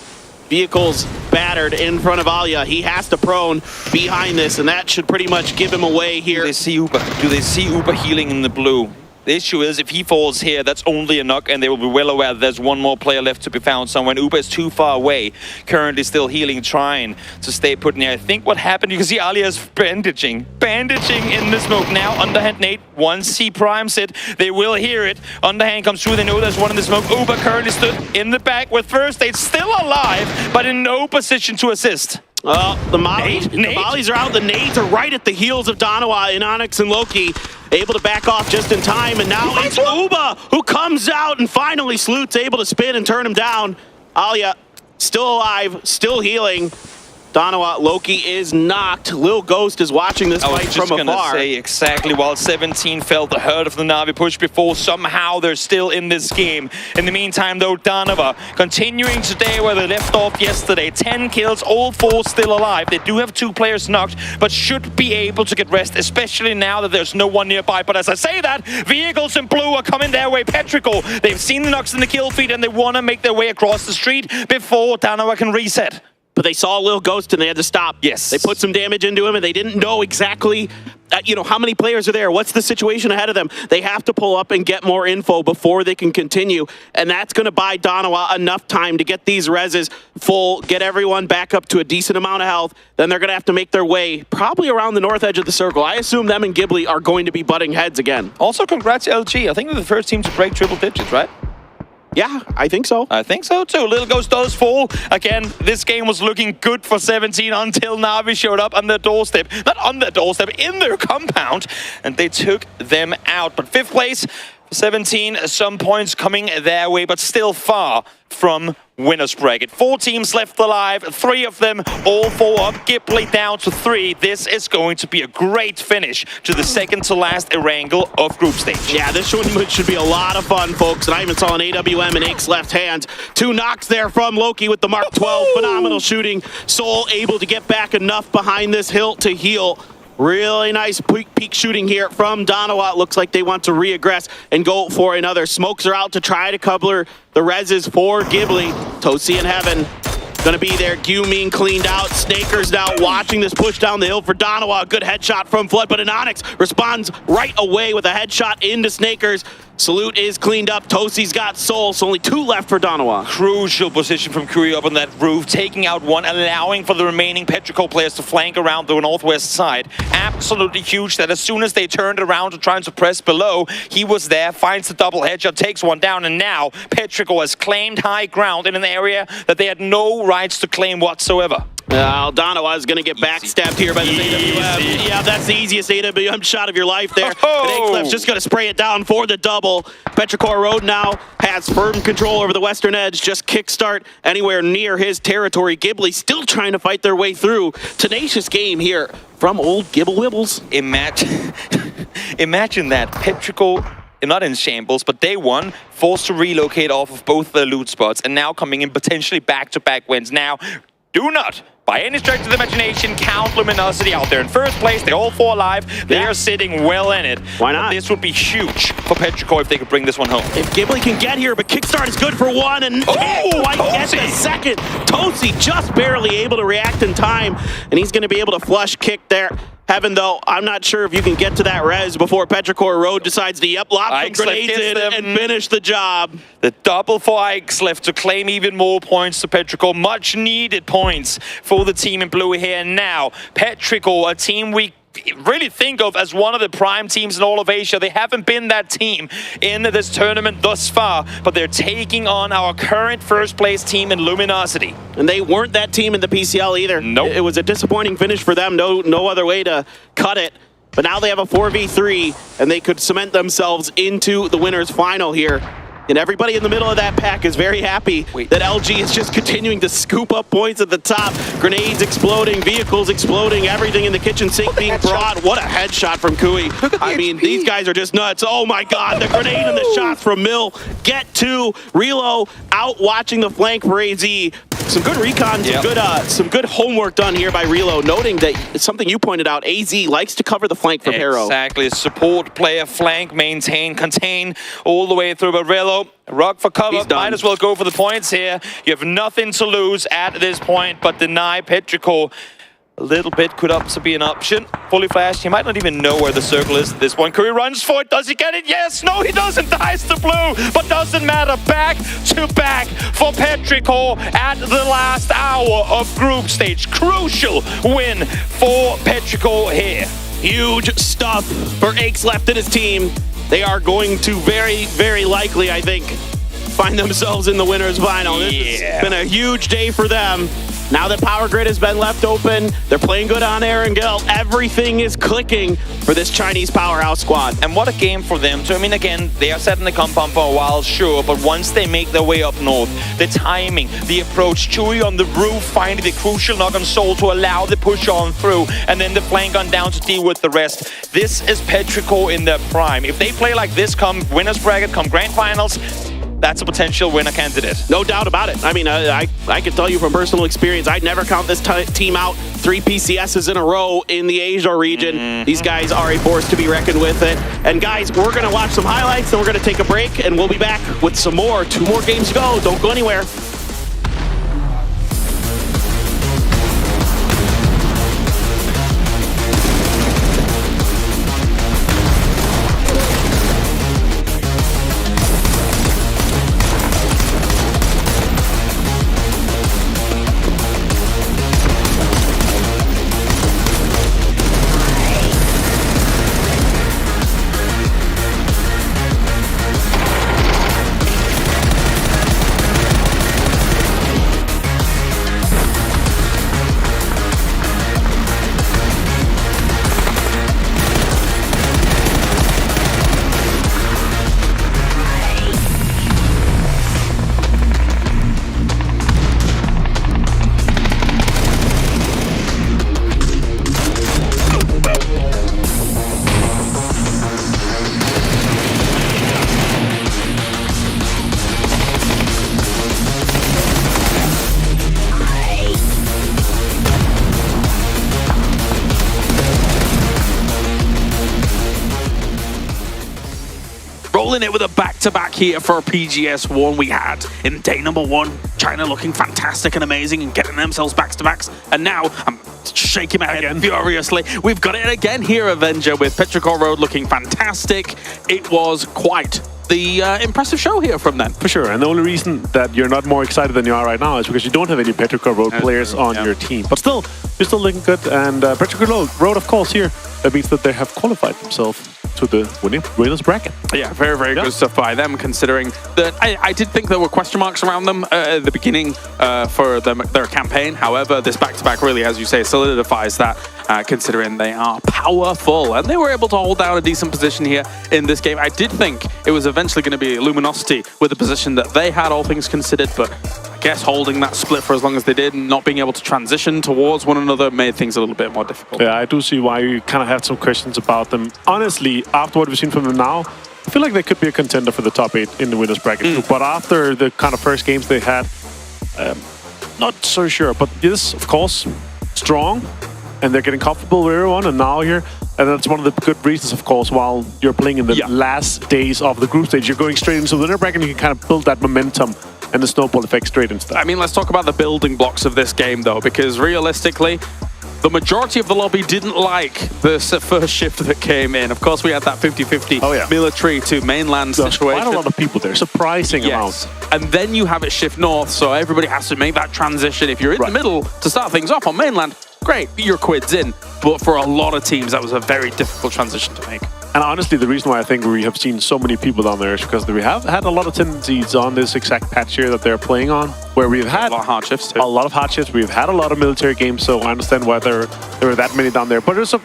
Vehicles battered in front of Alia. He has to prone behind this, and that should pretty much give him away here. Do they see 𝗟𝗚 healing in the blue? The issue is, if he falls here, that's only a knock, and they will be well aware that there's one more player left to be found somewhere. And 𝗟𝗚 is too far away, currently still healing, trying to stay put in here. I think what happened, you can see Alia is bandaging in the smoke now. Underhand nade, once he primes it, they will hear it. Underhand comes through, they know there's one in the smoke. 𝗟𝗚 currently stood in the back with first aid, still alive, but in no position to assist. The mollies are out. The nades are right at the heels of Danawa and Onyx and Loki. Able to back off just in time, and now it's 𝗟𝗚 who comes out, and finally Sloot's able to spin and turn him down. Alia still alive, still healing. Danawa, Loki is knocked. Lil Ghost is watching this fight from afar. I was just gonna say, exactly, while 17 felt the hurt of the Na'Vi push before, somehow they're still in this game. In the meantime, though, Danawa continuing today where they left off yesterday. 10 kills, all 4 still alive. They do have 2 players knocked, but should be able to get rest, especially now that there's no one nearby. But as I say that, vehicles in blue are coming their way. 𝗟𝗏, they've seen the knocks in the kill feed, and they want to make their way across the street before Danawa can reset. But they saw Lil Ghost and they had to stop. Yes. They put some damage into him, and they didn't know exactly, how many players are there. What's the situation ahead of them? They have to pull up and get more info before they can continue. And that's going to buy Danawa enough time to get these reses full, get everyone back up to a decent amount of health. Then they're going to have to make their way probably around the north edge of the circle. I assume them and Ghibli are going to be butting heads again. Also, congrats 𝗟𝗏. I think they're the first team to break triple digits, right? Yeah, I think so. I think so too. Lil Ghost does fall. Again, this game was looking good for 17 until Na'Vi showed up on their doorstep. Not on their doorstep, in their compound. And they took them out. But 5th place for 17, some points coming their way, but still far from winner's bracket. 4 teams left alive, 3 of them, all 4 up. Ghibli down to 3. This is going to be a great finish to the second to last Erangel of group stage. Yeah, this one should be a lot of fun, folks. And I even saw an AWM in 𝗟𝗏's left hand. 2 knocks there from Loki with the Mark 12. Phenomenal shooting. Soul able to get back enough behind this hill to heal. Really nice peak shooting here from Danawa. It looks like they want to re-aggress and go for another. Smokes are out to try to cover the reses for Ghibli. 𝗏𝗟 in heaven. Gonna be there. Gyumin cleaned out. Snakers now watching this push down the hill for Danawa. Good headshot from Flood, but Onyx responds right away with a headshot into Snakers. Salute is cleaned up. 𝗏𝗟's got Soul, so only 2 left for Danawa. Crucial position from Kuala up on that roof, taking out one, allowing for the remaining 𝗟𝗏 players to flank around the northwest side. Absolutely huge that as soon as they turned around to try and suppress below, he was there, finds the double headshot, takes one down, and now 𝗟𝗏 has claimed high ground in an area that they had no rights to claim whatsoever. Aldana was going to get backstabbed here by the AWM. Yeah, that's the easiest AWM shot of your life there. And 𝗟𝗟's just going to spray it down for the double. 𝗟𝗏 Road now has firm control over the western edge. Just kickstart anywhere near his territory. Ghibli still trying to fight their way through. Tenacious game here from old Gibble Wibbles. Imagine that. 𝗟𝗏, not in shambles, but day one, forced to relocate off of both their loot spots, and now coming in potentially back-to-back wins. Now, do not, by any stretch of the imagination, count Luminosity out there in first place. They're all 4 alive. They are sitting well in it. Why not? This would be huge for 𝗟𝗏 if they could bring this one home. If Ghibli can get here, but kickstart is good for one, and can't quite get the second. 𝗟𝗏 just barely able to react in time, and he's going to be able to flush kick there. Heaven, though, I'm not sure if you can get to that res before 𝗟𝗏 Road decides to lob some grenades in and finish the job. The double for 𝗟𝗏 to claim even more points to 𝗟𝗏. Much needed points for the team in blue here. Now, 𝗟𝗏, a team we really think of as one of the prime teams in all of Asia. They haven't been that team in this tournament thus far, but they're taking on our current first place team in Luminosity. And they weren't that team in the PCL either. Nope. It was a disappointing finish for them. No other way to cut it. But now they have a 4v3, and they could cement themselves into the winners final here. And everybody in the middle of that pack is very happy that 𝗟𝗏 is just continuing to scoop up points at the top. Grenades exploding, vehicles exploding, everything in the kitchen sink being brought. What a headshot from 𝗟𝗏. I mean, these guys are just nuts. Oh my God, the grenade and the shots from Mill get to Relo out watching the flank for AZ. Some good recon, some good homework done here by Relo, noting that it's something you pointed out, AZ likes to cover the flank for Pero. Exactly, support player, flank, maintain, contain all the way through. But Relo, rug for cover, might as well go for the points here. You have nothing to lose at this point, but deny 𝗟𝗏. A little bit could also be an option. Fully flashed, he might not even know where the circle is. This one, Curry runs for it. Does he get it? Yes! No, he doesn't. Dies to blue, but doesn't matter. Back to back for 𝗟𝗏 at the last hour of group stage. Crucial win for 𝗟𝗏 here. Huge stuff for 𝗟𝗏 and his team. They are going to very, very likely, I think, find themselves in the winners final. This has been a huge day for them. Now that Power Grid has been left open, they're playing good on Erangel. Everything is clicking for this Chinese powerhouse squad. And what a game for them. So, I mean, again, they are set in the compound for a while, sure, but once they make their way up north, the timing, the approach, Chewy on the roof, finding the crucial knock on Soul to allow the push on through, and then the flank on down to deal with the rest. This is 𝗟𝗏 in their prime. If they play like this come winners bracket, come grand finals, that's a potential winner candidate. No doubt about it. I mean, I can tell you from personal experience, I'd never count this team out. 3 PCSs in a row in the Asia region. These guys are a force to be reckoned with. And guys, we're going to watch some highlights, then we're going to take a break, and we'll be back with some more. 2 more games to go. Don't go anywhere. Rolling it with a back-to-back here for a PGS 1. We had in day number 1, China looking fantastic and amazing and getting themselves back-to-backs. And now, I'm shaking my head furiously. We've got it again here, Avenger, with 𝗟𝗏 Road looking fantastic. It was quite the impressive show here from them. For sure, and the only reason that you're not more excited than you are right now is because you don't have any 𝗟𝗏 Road players on your team. But still, you're still looking good, and 𝗟𝗏 Road, of course, here, that means that they have qualified themselves to the winners bracket. Yeah, very, very good stuff by them, considering that I did think there were question marks around them at the beginning for their campaign. However, this back-to-back really, as you say, solidifies that, considering they are powerful. And they were able to hold down a decent position here in this game. I did think it was eventually going to be Luminosity with the position that they had, all things considered, but I guess holding that split for as long as they did and not being able to transition towards one another made things a little bit more difficult. Yeah, I do see why you kind of had some questions about them. Honestly, after what we've seen from them now, I feel like they could be a contender for the top 8 in the winners bracket too. But after the kind of first games they had, not so sure. But this, of course, strong, and they're getting comfortable with everyone, and now here. And that's one of the good reasons, of course, while you're playing in the last days of the group stage, you're going straight into the winner bracket and you can kind of build that momentum and the snowball effect straight into that. I mean, let's talk about the building blocks of this game, though, because realistically, the majority of the lobby didn't like the first shift that came in. Of course, we had that 50-50 military to mainland situation. Quite a lot of people there, surprising amount. And then you have it shift north, so everybody has to make that transition. If you're in the middle to start things off on mainland, great, your quid's in. But for a lot of teams, that was a very difficult transition to make. And honestly, the reason why I think we have seen so many people down there is because we have had a lot of tendencies on this exact patch here that they're playing on, where we've had a lot of hard shifts too. A lot of hard shifts. We've had a lot of military games, so I understand why there were that many down there. But there's a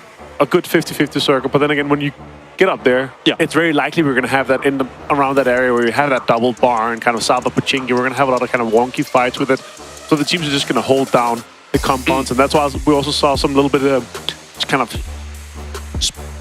good 50-50 circle. But then again, when you get up there, it's very likely we're going to have that around that area where you have that double bar and kind of south of Pochinki. We're going to have a lot of kind of wonky fights with it. So the teams are just going to hold down the compounds, and that's why we also saw some little bit of kind of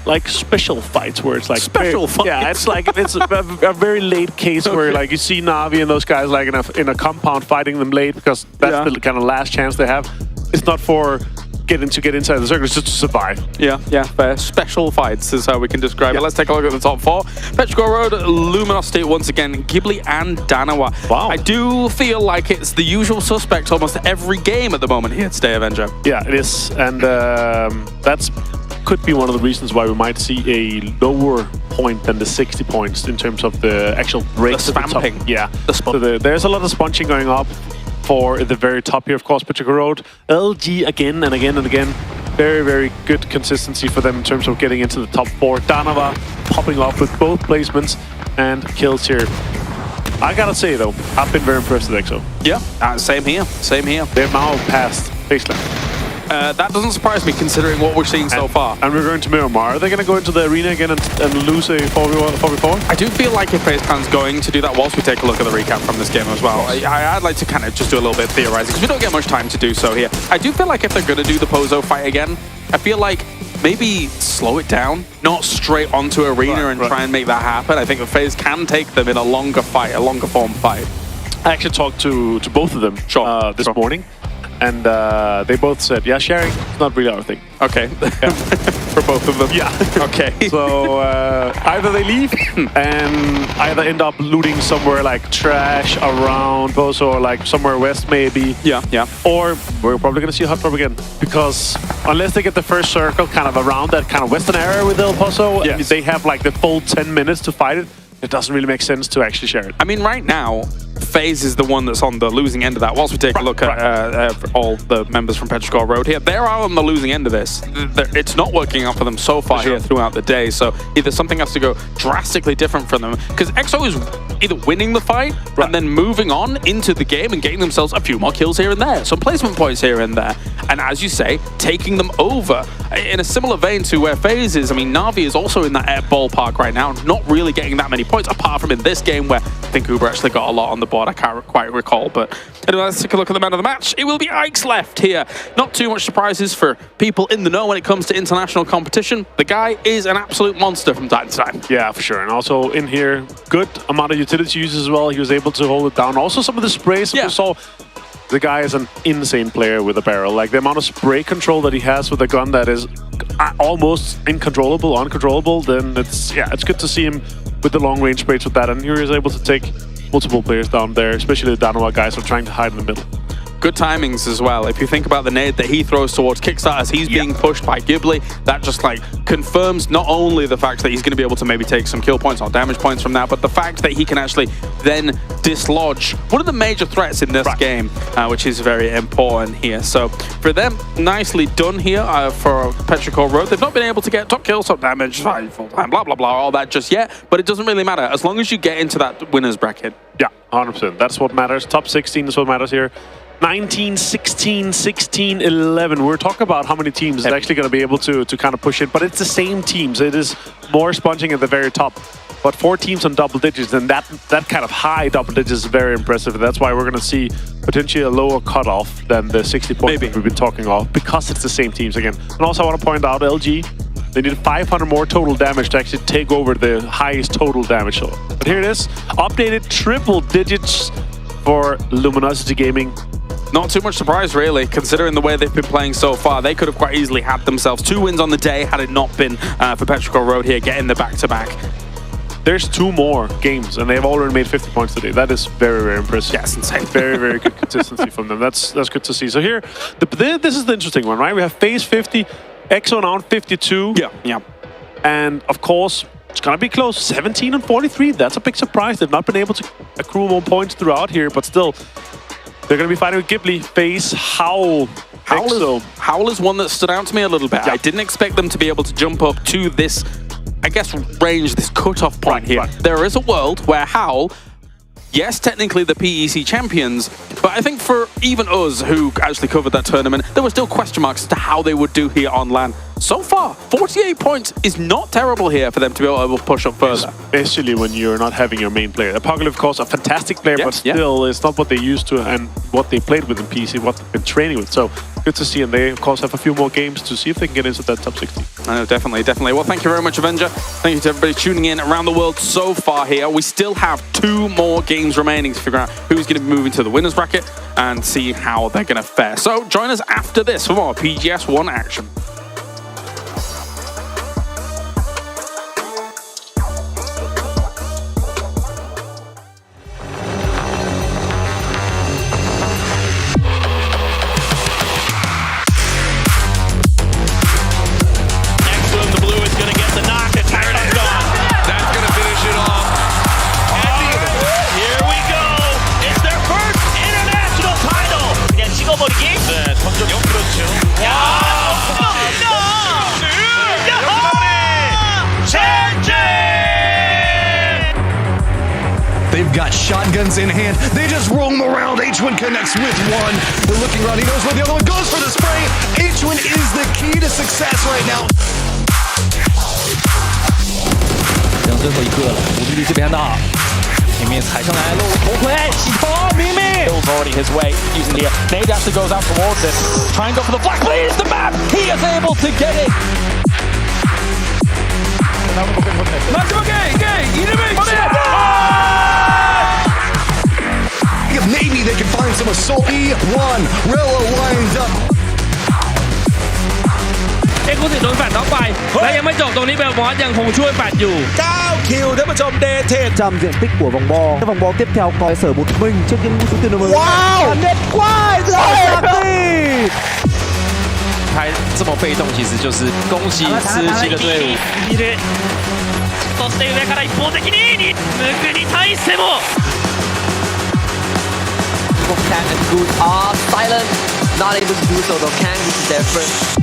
like special fights where it's like special fights. Yeah, it's like it's a very late case where like you see Na'Vi and those guys like in a compound fighting them late because that's the kind of last chance they have. It's not for get inside the circle, it's just to survive. Yeah, fair. Special fights is how we can describe it. Let's take a look at the top 4. Petrichor Road, Luminosity once again, Ghibli and Danawa. Wow. I do feel like it's the usual suspect almost every game at the moment here today, Avenger. Yeah, it is, and that's could be one of the reasons why we might see a lower point than the 60 points in terms of the actual breaks. The spamping. Yeah, so there's a lot of sponging going up for the very top here, of course, Petrichor Road. LG again and again and again. Very, very good consistency for them in terms of getting into the top 4. Danawa popping off with both placements and kills here. I gotta say though, I've been very impressed with EXO. Yeah, same here. They've now passed Faceland. That doesn't surprise me considering what we're seeing so far. And we're going to Miramar. Are they going to go into the arena again and lose a 4v4? I do feel like if FaceClan's going to do that whilst we take a look at the recap from this game as well. I'd like to kind of just do a little bit of theorizing because we don't get much time to do so here. I do feel like if they're going to do the Pozo fight again, I feel like maybe slow it down, not straight onto arena and try and make that happen. I think the FaZe can take them in a longer fight, a longer form fight. I actually talked to both of them this morning. And they both said, yeah, sharing is not really our thing. Okay. For both of them? Yeah. Okay. So either they leave and either end up looting somewhere like trash around Pozo or like somewhere west maybe. Yeah. Or we're probably going to see a hot drop again. Because unless they get the first circle kind of around that kind of western area with El Pozo, and they have like the full 10 minutes to fight it, it doesn't really make sense to actually share it. I mean, right now, FaZe is the one that's on the losing end of that. Whilst we take a look at all the members from Petrichor Road here, they are on the losing end of this. It's not working out for them so far here throughout the day. So either something has to go drastically different for them, because EXO is either winning the fight and then moving on into the game and getting themselves a few more kills here and there, some placement points here and there, and as you say, taking them over in a similar vein to where FaZe is. I mean, Na'Vi is also in that ballpark right now, not really getting that many points, apart from in this game where I think Uber actually got a lot on the board. I can't quite recall, but anyway, let's take a look at the man of the match. It will be Ike's left here. Not too much surprises for people in the know when it comes to international competition. The guy is an absolute monster from time to time. Yeah, for sure. And also in here, good amount of utility use as well. He was able to hold it down. Also some of the sprays that we saw. The guy is an insane player with a barrel. Like the amount of spray control that he has with a gun that is almost uncontrollable, then it's good to see him with the long range sprays with that. And here he is able to take multiple players down there, especially the Danawa guys who are trying to hide in the middle. good timings as well. If you think about the nade that he throws towards Kickstart as he's being pushed by 𝗟𝗟, that just like confirms not only the fact that he's going to be able to maybe take some kill points or damage points from that, but the fact that he can actually then dislodge one of the major threats in this game, which is very important here. So for them, nicely done here for Petrichor Road. They've not been able to get top kills, top damage, full time, blah, blah, blah, all that just yet, but it doesn't really matter as long as you get into that winner's bracket. Yeah, 100%. That's what matters. Top 16 is what matters here. 19, 16, 16, 11. We're talking about how many teams is actually going to be able to kind of push it, but it's the same teams. It is more sponging at the very top. But 4 teams on double digits, and that kind of high double digits is very impressive. That's why we're going to see potentially a lower cutoff than the 60 points that we've been talking of, because it's the same teams again. And also I want to point out 𝗟𝗟, they need 500 more total damage to actually take over the highest total damage. But here it is, updated triple digits for Luminosity Gaming. Not too much surprise, really, considering the way they've been playing so far. They could have quite easily had themselves 2 wins on the day had it not been for Petrichor Road here getting the back-to-back. There's 2 more games, and they've already made 50 points today. That is very, very impressive. Yes, insane. Very, very good consistency from them. That's good to see. So here, this is the interesting one, right? We have FaZe 50, EXO on 52. Yeah. And of course, it's gonna be close. 17 and 43. That's a big surprise. They've not been able to accrue more points throughout here, but still, they're gonna be fighting with 𝗟𝗟, FaZe, 𝗟𝗚, EXO. 𝗟𝗚 is one that stood out to me a little bit. I didn't expect them to be able to jump up to this, I guess, range, this cutoff point here. There is a world where 𝗟𝗚, yes, technically the PEC champions, but I think for even us who actually covered that tournament, there were still question marks as to how they would do here on LAN. So far, 48 points is not terrible here for them to be able to push up further. Especially when you're not having your main player. Apocalypse, of course, a fantastic player, but still, it's not what they used to and what they played with in PEC, what they've been training with. So good to see, and they, of course, have a few more games to see if they can get into that top 16. I know, definitely. Well, thank you very much, Avenger. Thank you to everybody tuning in around the world so far here. We still have 2 more games remaining to figure out who's going to be moving to the winner's bracket and see how they're going to fare. So join us after this for more PGS 1 action. They've got shotguns in hand. They just roam around. 𝗟𝗚 connects with one. They're looking around. He knows where the other one goes for the spray. 𝗟𝗚 is the key to success right now. 剩最后一个了，无敌力这边的，明明踩上来露头盔，洗头，明明。Bill's already his way using the nade actually goes out towards it. Try and go for the flag, please. The map. He is able to get it. Maybe they can find some assault. E1, Rello lines up. เอ็กซ์โคสิโดนแฟดน็อกไปและยังไม่จบตรงนี้เบลมอสยังคงช่วยแฟดอยู่ 9 kill ท่านผู้ชม100% diện tích của vòng bo. Vòng bo tiếp theo coi sở một mình trước những số tiền lớn. Wow! Nhất quá rồi. 还这么被动，其实就是恭喜𝗟𝗟的队伍。そして上から一方的にムクに対しても Kang and Good are silent, not able to do so though. Kang, this is their first.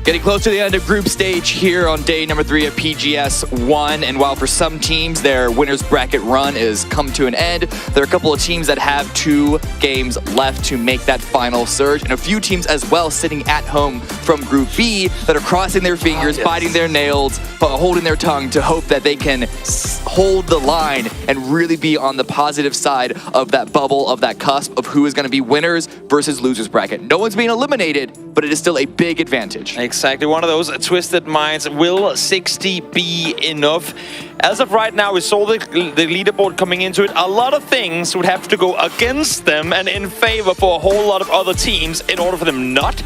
Getting close to the end of group stage here on day number 3 of PGS 1, and while for some teams their winners bracket run is come to an end, there are a couple of teams that have 2 games left to make that final surge, and a few teams as well sitting at home from group B that are crossing their fingers, biting their nails, holding their tongue to hope that they can hold the line and really be on the positive side of that bubble, of that cusp of who is going to be winners versus losers bracket. No one's being eliminated, but it is still a big advantage. Exactly, one of those twisted minds. Will 60 be enough? As of right now, we saw the leaderboard coming into it. A lot of things would have to go against them and in favor for a whole lot of other teams in order for them not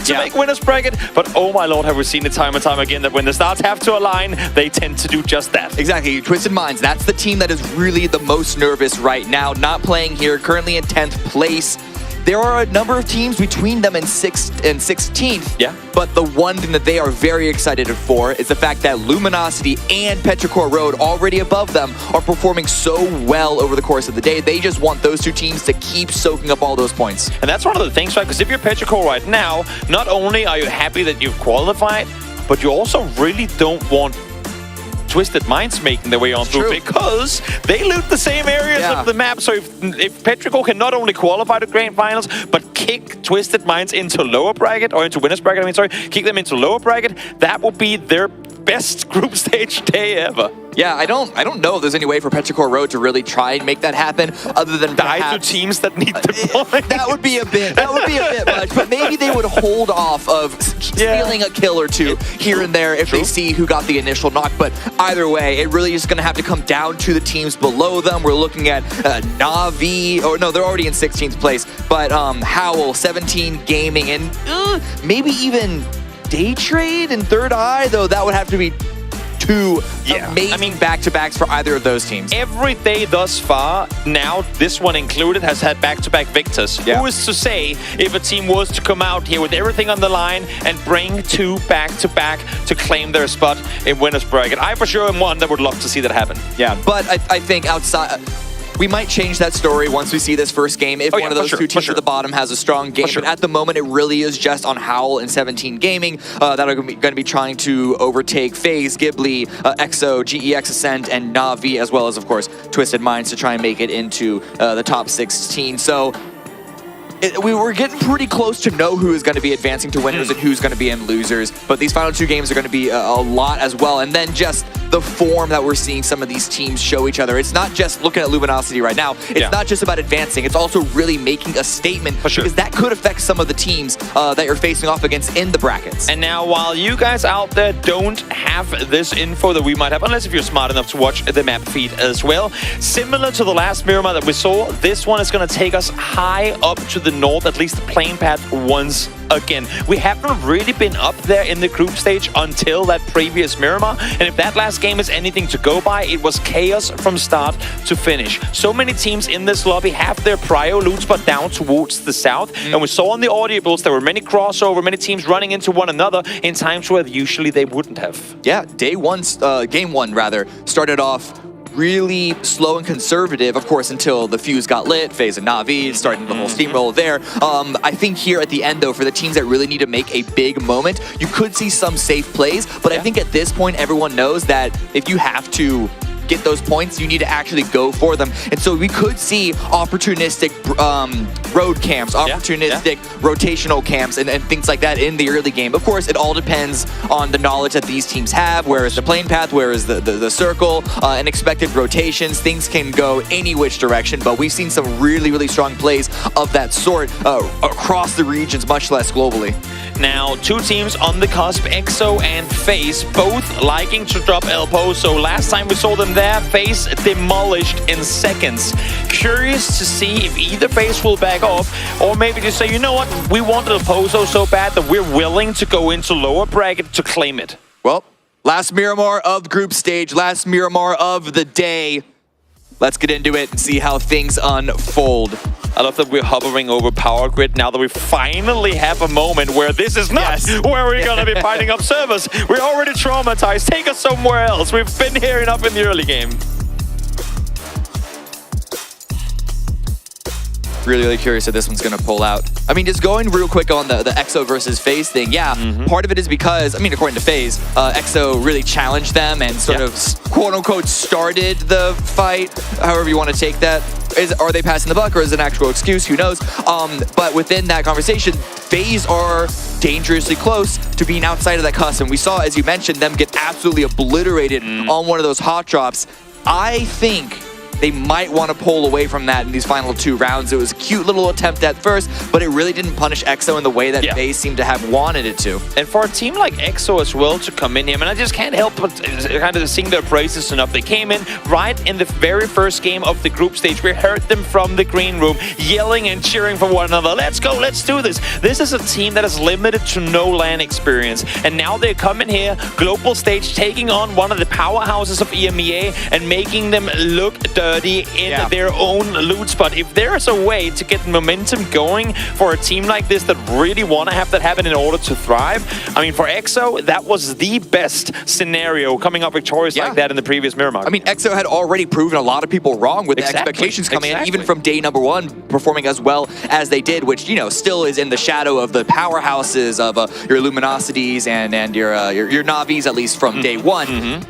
to make winners bracket. But oh my lord, have we seen it time and time again that when the stars have to align, they tend to do just that. Exactly, Twisted Minds, that's the team that is really the most nervous right now. Not playing here, currently in 10th place. There are a number of teams between them in 6th and 16th. Yeah. But the one thing that they are very excited for is the fact that Luminosity and Petrichor Road, already above them, are performing so well over the course of the day. They just want those 2 teams to keep soaking up all those points. And that's one of the things, right? Because if you're Petrichor right now, not only are you happy that you've qualified, but you also really don't want Twisted Minds making their way on through because they loot the same areas of the map. So if Petrichor can not only qualify to grand finals, but kick Twisted Minds into lower bracket, or into winners bracket, I mean, sorry, kick them into lower bracket, that will be their best group stage day ever. Yeah, I don't know if there's any way for Petrichor Road to really try and make that happen, other than die to teams that need the points. That would be a bit much, but maybe they would hold off of stealing a kill or 2 here and there if they see who got the initial knock. But either way, it really is going to have to come down to the teams below them. We're looking at Na'Vi, or no, they're already in 16th place, but Howl, 17 Gaming, and maybe even Day Trade and Third Eye, though that would have to be 2 amazing back-to-backs for either of those teams. Every day thus far, now this one included, has had back-to-back victors. Who is to say if a team was to come out here with everything on the line and bring 2 back-to-back to claim their spot in winners bracket? I for sure am one that would love to see that happen. Yeah, but I think outside... We might change that story once we see this first game if one of those 2 teams at the bottom has a strong game. But at the moment, it really is just on Howl and 17 Gaming that are going to be trying to overtake FaZe, Ghibli, EXO, GEX Ascent, and Na'Vi, as well as, of course, Twisted Minds to try and make it into the top 16. So we were getting pretty close to know who is going to be advancing to winners and who's going to be in losers. But these final 2 games are going to be a lot as well. And then just the form that we're seeing some of these teams show each other. It's not just looking at Luminosity right now. It's not just about advancing. It's also really making a statement because that could affect some of the teams that you're facing off against in the brackets. And now, while you guys out there don't have this info that we might have, unless if you're smart enough to watch the map feed as well, similar to the last Miramar that we saw, this one is going to take us high up to the north, at least the playing path once again. We haven't really been up there in the group stage until that previous Miramar, and if that last game is anything to go by, it was chaos from start to finish. So many teams in this lobby have their prio loot spot down towards the south, and we saw on the audibles there were many crossover, many teams running into one another in times where usually they wouldn't have. Yeah, game one started off really slow and conservative, of course, until the fuse got lit, FaZe and Na'Vi starting the whole steamroll there. I think here at the end, though, for the teams that really need to make a big moment, you could see some safe plays, but I think at this point, everyone knows that if you have to get those points, you need to actually go for them. And so we could see opportunistic road camps, opportunistic rotational camps, and things like that in the early game. Of course, it all depends on the knowledge that these teams have. Where is the plane path? Where is the circle? And expected rotations. Things can go any which direction, but we've seen some really, really strong plays of that sort across the regions, much less globally. Now, two teams on the cusp, EXO and FaZe, both liking to drop Elpo. So last time we saw them there, FaZe demolished in seconds. Curious to see if either FaZe will back off, or maybe just say, you know what, we want Elpo so bad that we're willing to go into lower bracket to claim it. Well, last Miramar of the group stage, last Miramar of the day. Let's get into it and see how things unfold. I love that we're hovering over Power Grid now that we finally have a moment where this is not where we're going to be fighting up servers. We're already traumatized. Take us somewhere else. We've been here enough in the early game. Really, really curious if this one's going to pull out. I mean, just going real quick on the EXO versus FaZe thing, part of it is because, I mean, according to FaZe, EXO really challenged them and sort of, quote-unquote, started the fight, however you want to take that. Are they passing the buck, or is it an actual excuse? Who knows? But within that conversation, FaZe are dangerously close to being outside of that cusp. And we saw, as you mentioned, them get absolutely obliterated on one of those hot drops. I think they might want to pull away from that in these final two rounds. It was a cute little attempt at first, but it really didn't punish EXO in the way that FaZe seemed to have wanted it to. And for a team like EXO as well to come in here, I mean, I just can't help but kind of sing their praises enough. They came in right in the very first game of the group stage. We heard them from the green room yelling and cheering for one another. Let's go, let's do this. This is a team that is limited to no LAN experience. And now they're coming here, global stage, taking on one of the powerhouses of EMEA and making them look dirty in their own loot spot. If there's a way to get momentum going for a team like this that really want to have that happen in order to thrive, I mean, for EXO, that was the best scenario, coming up victorious like that in the previous Miramar. I mean, EXO had already proven a lot of people wrong with the expectations coming in, even from day number one, performing as well as they did, which, you know, still is in the shadow of the powerhouses of your Luminosities and your Na'Vis, at least from day one.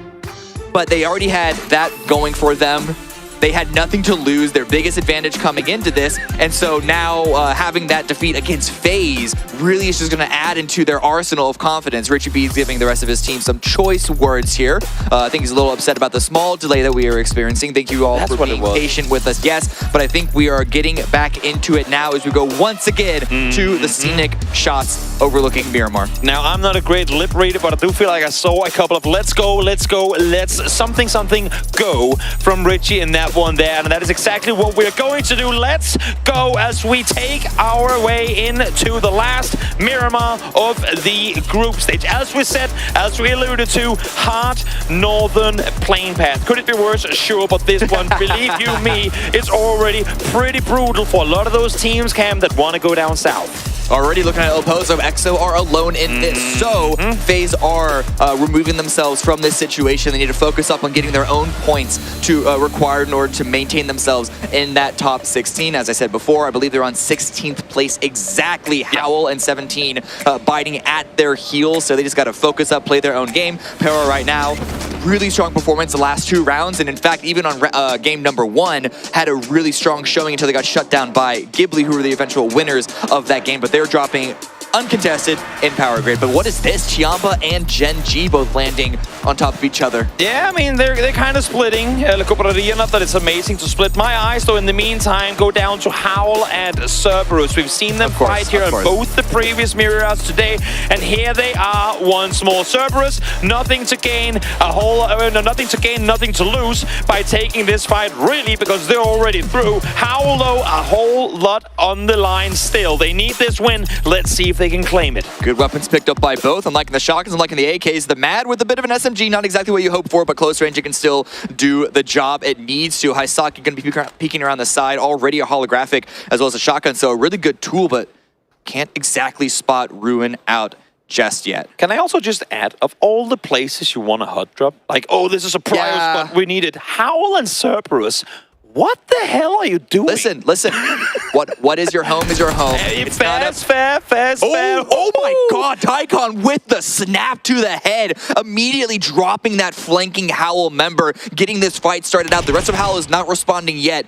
But they already had that going for them. They had nothing to lose, their biggest advantage coming into this, and so now having that defeat against FaZe really is just going to add into their arsenal of confidence. Richie B is giving the rest of his team some choice words here. I think he's a little upset about the small delay that we are experiencing. Thank you all for being patient with us. Yes, but I think we are getting back into it now as we go once again to the scenic shots overlooking Miramar. Now, I'm not a great lip reader, but I do feel like I saw a couple of let's go, let's something go from Richie in that one there, and that is exactly what we're going to do. Let's go as we take our way into the last Miramar of the group stage. As we said, as we alluded to, hard northern plane path. Could it be worse? Sure, but this one, believe you me, it's already pretty brutal for a lot of those teams, Cam, that want to go down south. Already looking at Opposo, EXO are alone in this. So FaZe are removing themselves from this situation. They need to focus up on getting their own points to required in order to maintain themselves in that top 16. As I said before, I believe they're on 16th place exactly. Howl and 17 biting at their heels. So they just got to focus up, play their own game. Pero right now, really strong performance the last two rounds. And in fact, even on game number one, had a really strong showing until they got shut down by Ghibli, who were the eventual winners of that game. But they're dropping uncontested in Power Grid. But what is this? 𝗟𝗓𝗗 and Gen G both landing on top of each other. Yeah, I mean, they're kind of splitting. Not that it's amazing to split. My eyes, though, in the meantime, go down to Howl and Cerberus. We've seen them fight here on both the previous Myriads today, and here they are once more. Cerberus, nothing to gain, nothing to gain, nothing to lose by taking this fight, really, because they're already through. Howl, though, a whole lot on the line still. They need this win. Let's see if they can claim it. Good weapons picked up by both. Unlike in the shotguns, unlike in the AKs, the Mad with a bit of an SMG, not exactly what you hope for, but close range, it can still do the job it needs to. 𝗟𝗓 going to be peeking around the side, already a holographic as well as a shotgun, so a really good tool, but can't exactly spot Ruin out just yet. Can I also just add, of all the places you want a hot drop, like, oh, this is a prio spot, we need it. Howl and Cerberus, what the hell are you doing? Listen. What is your home is your home. It's fair. Oh my God, 𝗟𝗓 with the snap to the head, immediately dropping that flanking Howl member, getting this fight started out. The rest of Howl is not responding yet,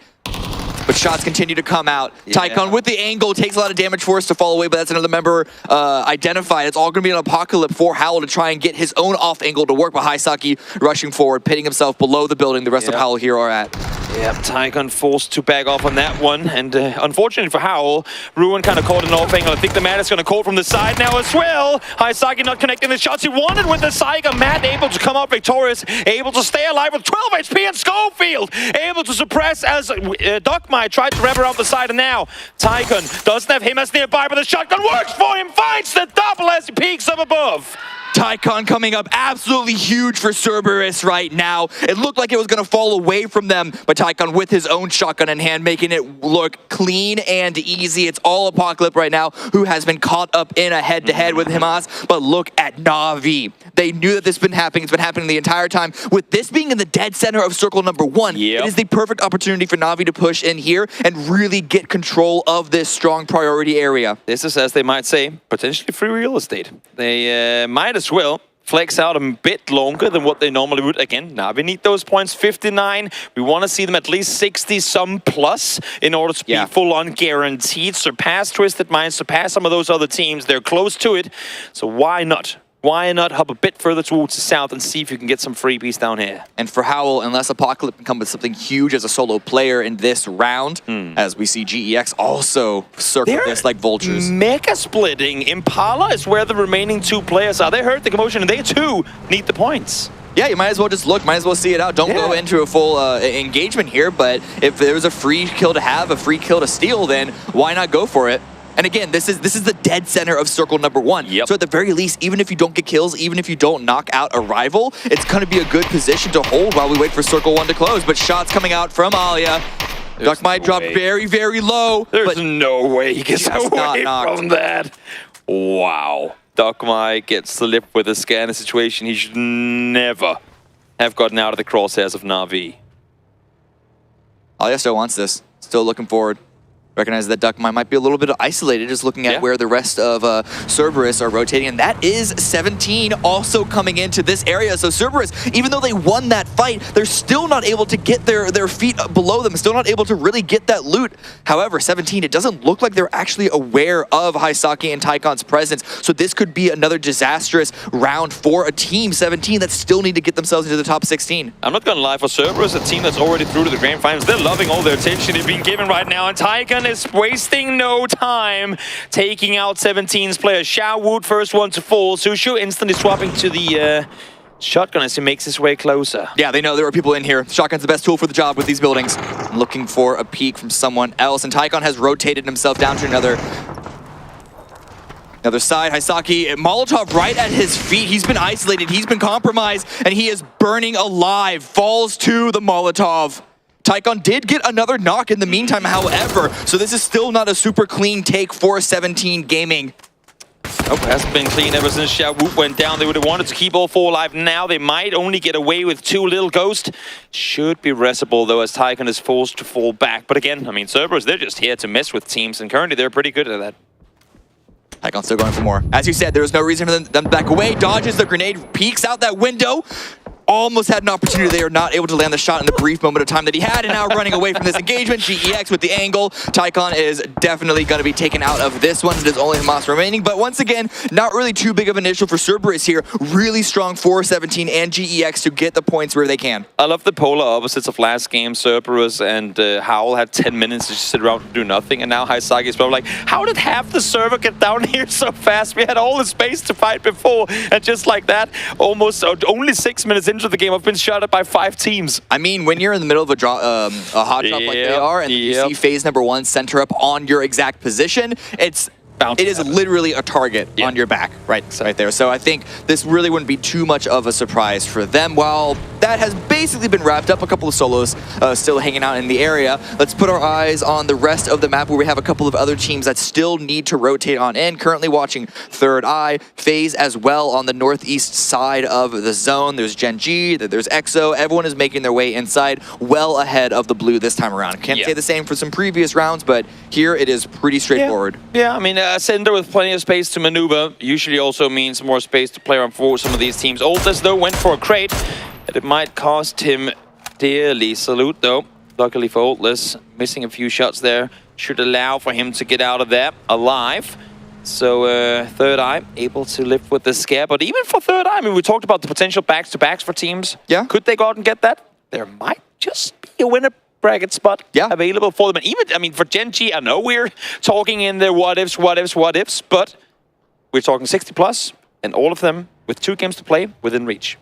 but shots continue to come out. 𝗟𝗓 with the angle takes a lot of damage for us to fall away, but that's another member identified. It's all going to be an apocalypse for Howl to try and get his own off angle to work, but 𝗟𝗓 rushing forward, pitting himself below the building the rest of Howl here are at. Yep, 𝗟𝗓 forced to back off on that one, and unfortunately for Howl, Ruin kind of caught an off angle. I think the Mad is going to call from the side now as well. 𝗟𝗓 not connecting the shots he wanted with the 𝗟𝗓. Mad able to come out victorious, able to stay alive with 12 HP, and Schofield able to suppress as 𝗟𝗓 tried to wrap around the side, and now 𝗟𝗓 doesn't have him as nearby, but the shotgun works for him, finds the double as he peeks up above. 𝗟𝗓 coming up absolutely huge for Cerberus right now. It looked like it was going to fall away from them, but 𝗟𝗓 with his own shotgun in hand, making it look clean and easy. It's all Apocalypse right now, who has been caught up in a head-to-head with Hamas, but look at Na'Vi. They knew that this has been happening. It's been happening the entire time. With this being in the dead center of circle number 1, it is the perfect opportunity for Na'Vi to push in here and really get control of this strong priority area. This is, as they might say, potentially free real estate. They might as well flex out a bit longer than what they normally would. Again, Na'Vi need those points, 59. We want to see them at least 60-some plus in order to be full-on guaranteed. Surpass Twisted Minds, surpass some of those other teams. They're close to it, so why not? Why not hop a bit further towards the south and see if you can get some freebies down here? And for Howl, unless Apocalypse can come with something huge as a solo player in this round, as we see GEX also circle this like vultures. Mega splitting. Impala is where the remaining 2 players are. They heard the commotion and they too need the points. Yeah, you might as well just look, might as well see it out. Don't go into a full engagement here, but if there's a free kill to have, a free kill to steal, then why not go for it? And again, this is the dead center of circle number 1. So at the very least, even if you don't get kills, even if you don't knock out a rival, it's going to be a good position to hold while we wait for circle 1 to close. But shots coming out from Aaliyah. 𝗟𝗓 dropped very, very low. There's no way he gets away from that. Wow. 𝗟𝗓 gets to live with a scanner situation. He should never have gotten out of the crosshairs of Na'Vi. Aaliyah still wants this. Still looking forward. Recognize that 𝗟𝗓 might be a little bit isolated, just looking at where the rest of Cerberus are rotating, and that is 17 also coming into this area. So Cerberus, even though they won that fight, they're still not able to get their feet below them, still not able to really get that loot. However, 17, it doesn't look like they're actually aware of 𝗟𝗓 and 𝗟𝗓's presence, so this could be another disastrous round for a team 17 that still need to get themselves into the top 16. I'm not gonna lie, for Cerberus, a team that's already through to the grand finals, they're loving all the attention they've been given right now, and 𝗟𝗓 is wasting no time taking out 17's players. 𝗟𝗓 first one to fall. Sushu instantly swapping to the shotgun as he makes his way closer. Yeah, they know there are people in here. Shotgun's the best tool for the job with these buildings. Looking for a peek from someone else, and 𝗟𝗓 has rotated himself down to another side. 𝗟𝗓, Molotov right at his feet. He's been isolated, he's been compromised, and he is burning alive. Falls to the Molotov. 𝗟𝗓 did get another knock in the meantime, however, so this is still not a super clean take for 17 Gaming. Nope, hasn't been clean ever since 𝗟𝗓 went down. They would have wanted to keep all 4 alive. Now they might only get away with 2 little ghosts. Should be restable, though, as 𝗟𝗓 is forced to fall back. But again, I mean, Cerberus, they're just here to mess with teams, and currently they're pretty good at that. 𝗟𝗓 still going for more. As you said, there was no reason for them to back away. Dodges the grenade, peeks out that window. almost had an opportunity. They are not able to land the shot in the brief moment of time that he had, and now running away from this engagement. GEX with the angle. 𝗟𝗗 is definitely going to be taken out of this one. It is only Hamas remaining, but once again, not really too big of an issue for Cerberus here. Really strong 4-17 and GEX to get the points where they can. I love the polar opposites of last game. Cerberus and Howl had 10 minutes to just sit around and do nothing, and now Haisagi is probably like, how did half the server get down here so fast? We had all the space to fight before, and just like that, almost only 6 minutes into the game, I've been shot at by 5 teams. I mean, when you're in the middle of a hot drop like they are, and you see phase number 1 center up on your exact position, it is literally a target on your back right there. So I think this really wouldn't be too much of a surprise for them. While that has basically been wrapped up, a couple of solos still hanging out in the area. Let's put our eyes on the rest of the map where we have a couple of other teams that still need to rotate on in. Currently watching Third Eye, FaZe as well on the northeast side of the zone. There's Gen G, there's EXO. Everyone is making their way inside, well ahead of the blue this time around. Can't say the same for some previous rounds, but here it is pretty straightforward. Yeah, I mean, Cinder with plenty of space to maneuver usually also means more space to play around for some of these teams. 𝗟𝗏, though, went for a crate, and it might cost him dearly. Salute, though, luckily for 𝗟𝗏, missing a few shots there. Should allow for him to get out of there alive. So Third Eye able to live with the scare. But even for Third Eye, I mean, we talked about the potential backs-to-backs for teams. Yeah. Could they go out and get that? There might just be a winner bracket spot available for them. And even, I mean, for Gen G, I know we're talking in the what ifs, but we're talking 60 plus, and all of them with 2 games to play within reach.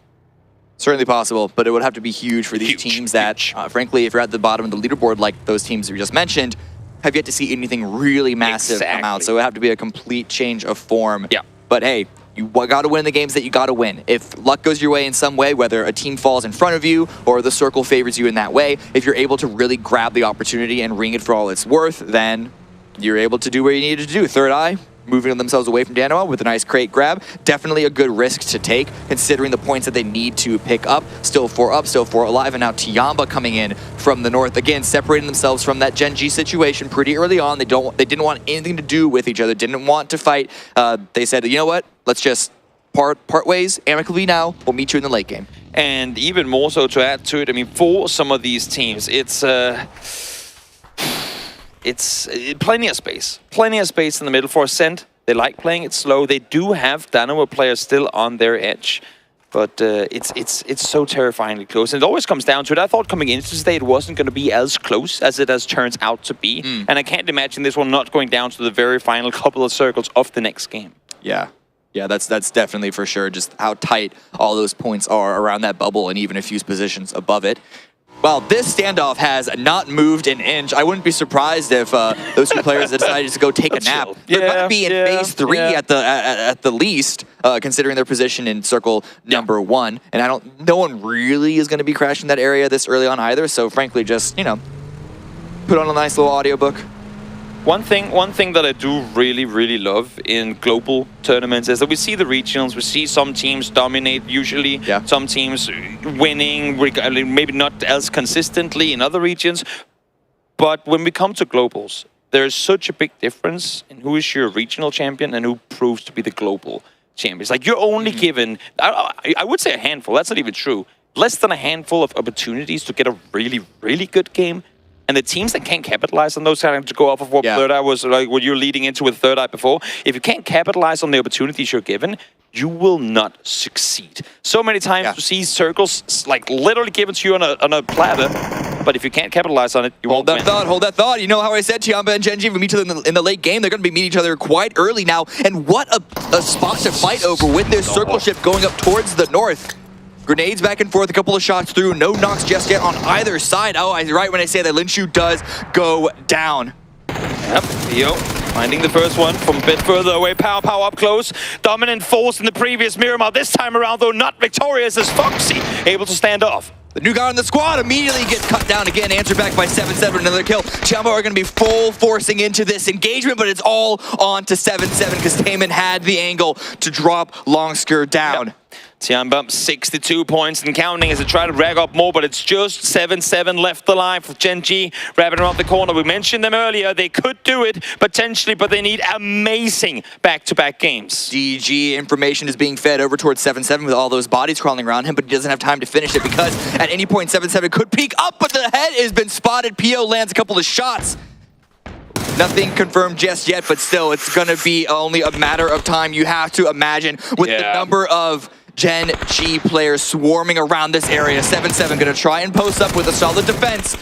Certainly possible, but it would have to be huge for these teams that, frankly, if you're at the bottom of the leaderboard like those teams we just mentioned, have yet to see anything really massive come out. So it would have to be a complete change of form. Yeah. But hey, you got to win the games that you got to win. If luck goes your way in some way, whether a team falls in front of you or the circle favors you in that way, if you're able to really grab the opportunity and ring it for all it's worth, then you're able to do what you needed to do. Third Eye moving themselves away from Danawa with a nice crate grab. Definitely a good risk to take, considering the points that they need to pick up. Still 4 up, still 4 alive, and now 𝗟𝗏 coming in from the north. Again, separating themselves from that Gen G situation pretty early on. They didn't want anything to do with each other, didn't want to fight. They said, you know what, let's just part ways amicably now. We'll meet you in the late game. And even more so to add to it, I mean, for some of these teams, it's plenty of space. Plenty of space in the middle for Ascent. They like playing it slow. They do have Danawa players still on their edge. But it's so terrifyingly close. And it always comes down to it. I thought coming into today it wasn't going to be as close as it has turned out to be. And I can't imagine this one not going down to the very final couple of circles of the next game. Yeah. Yeah, that's definitely for sure. Just how tight all those points are around that bubble and even a few positions above it. Well, this standoff has not moved an inch. I wouldn't be surprised if those 2 players decided to go take a nap. They're going to be in phase 3 at the least, considering their position in circle number 1. And no one really is going to be crashing that area this early on either. So frankly, just, you know, put on a nice little audiobook. One thing that I do really love in global tournaments is that we see the regionals, we see some teams dominate usually, some teams winning, maybe not as consistently in other regions. But when we come to globals, there's such a big difference in who is your regional champion and who proves to be the global champion. It's like you're only given, I would say a handful, that's not even true, less than a handful of opportunities to get a really good game. And the teams that can't capitalize on those, to go off of what Third Eye was, like what you're leading into with Third Eye before, if you can't capitalize on the opportunities you're given, you will not succeed. So many times you see circles like literally given to you on a platter, but if you can't capitalize on it, you won't win. Hold that thought. You know how I said 𝗟𝗏 and Gen G, we meet each other in the late game. They're going to be meeting each other quite early now. And what a spot to fight over with this circle shift going up towards the north. Grenades back and forth, a couple of shots through, no knocks just yet on either side. Oh, I'm right when I say that Linshu does go down. Yep, Theo finding the first one from a bit further away. Power up close. Dominant force in the previous Miramar. This time around, though, not victorious as Foxy able to stand off. The new guy on the squad immediately gets cut down again, answered back by 7-7, another kill. 𝗟𝗏 are going to be full forcing into this engagement, but it's all on to 7-7 because 𝗟𝗏 had the angle to drop Longsker down. Yep. 𝗟𝗔𝗡𝗗 62 points and counting as they try to rag up more, but it's just 7-7 left alive for 𝗟𝗔𝗡 wrapping around the corner. We mentioned them earlier. They could do it potentially, but they need amazing back-to-back games. DG information is being fed over towards 7-7 with all those bodies crawling around him, but he doesn't have time to finish it because at any point 7-7 could peek up, but the head has been spotted. PO lands a couple of shots. Nothing confirmed just yet, but still, it's going to be only a matter of time. You have to imagine with the number of 𝗟𝗔𝗡 players swarming around this area. 7-7 going to try and post up with a solid defense.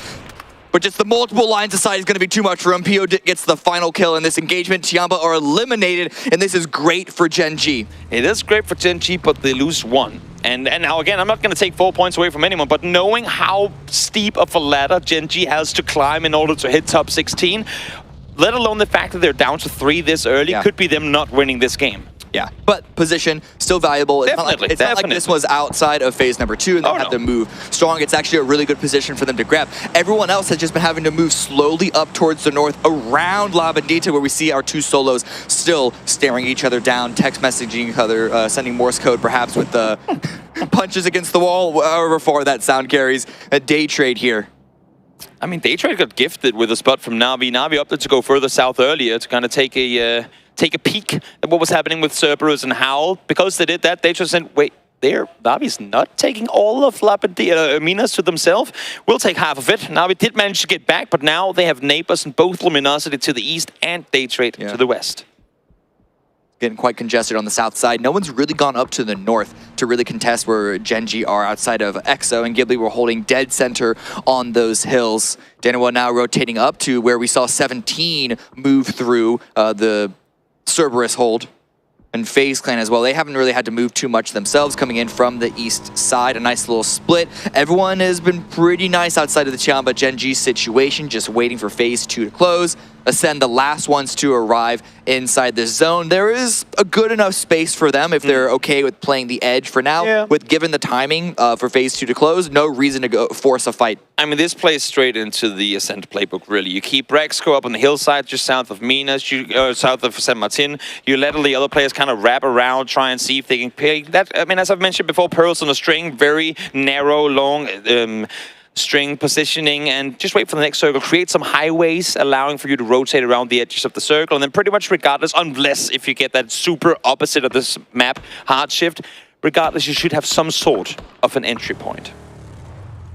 But just the multiple lines of sight is going to be too much for him. PO gets the final kill in this engagement. 𝗟𝗔𝗡 are eliminated, and this is great for 𝗟𝗔𝗡. It is great for 𝗟𝗔𝗡, but they lose one. And now again, I'm not going to take 4 points away from anyone, but knowing how steep of a ladder 𝗟𝗔𝗡 has to climb in order to hit top 16, let alone the fact that they're down to 3 this early, could be them not winning this game. Yeah, but position still valuable. It's Definitely, not like this was outside of phase number 2 and they had to move strong. It's actually a really good position for them to grab. Everyone else has just been having to move slowly up towards the north around La Bandita, where we see our 2 solos still staring each other down, text messaging each other, sending Morse code perhaps with the punches against the wall, however far that sound carries. A day trade here. I mean, 𝗟𝗓𝗡 got gifted with a spot from Na'Vi. Na'Vi opted to go further south earlier to kind of take a peek at what was happening with 𝗟𝗓𝗡 and how. Because they did that, 𝗟𝗓𝗡 said, wait, Na'Vi's not taking all of Minas to themselves. We'll take half of it. Na'Vi did manage to get back, but now they have neighbors in both Luminosity to the east and 𝗟𝗓𝗡 to the west. Getting quite congested on the south side. No one's really gone up to the north to really contest where 𝗟𝗔𝗡 are outside of 𝗟𝗏, and ghibli were holding dead center on those hills. Danawa now rotating up to where we saw 17 move through the Cerberus hold. And FaZe Clan as well. They haven't really had to move too much themselves, coming in from the east side. A nice little split. Everyone has been pretty nice outside of the 𝗟𝗔𝗡 situation, just waiting for phase 2 to close. Ascend the last ones to arrive inside this zone. There is a good enough space for them if they're okay with playing the edge for now. With given the timing for phase 2 to close, no reason to go force a fight. I mean, this plays straight into the Ascent playbook, really. You keep Rexco up on the hillside just south of Minas, south of San Martin. You let all the other players kind of wrap around, try and see if they can play that. I mean, as I've mentioned before, Pearls on a string, very narrow, long string positioning, and just wait for the next circle. Create some highways, allowing for you to rotate around the edges of the circle, and then pretty much regardless, unless if you get that super opposite of this map, hard shift, regardless, you should have some sort of an entry point.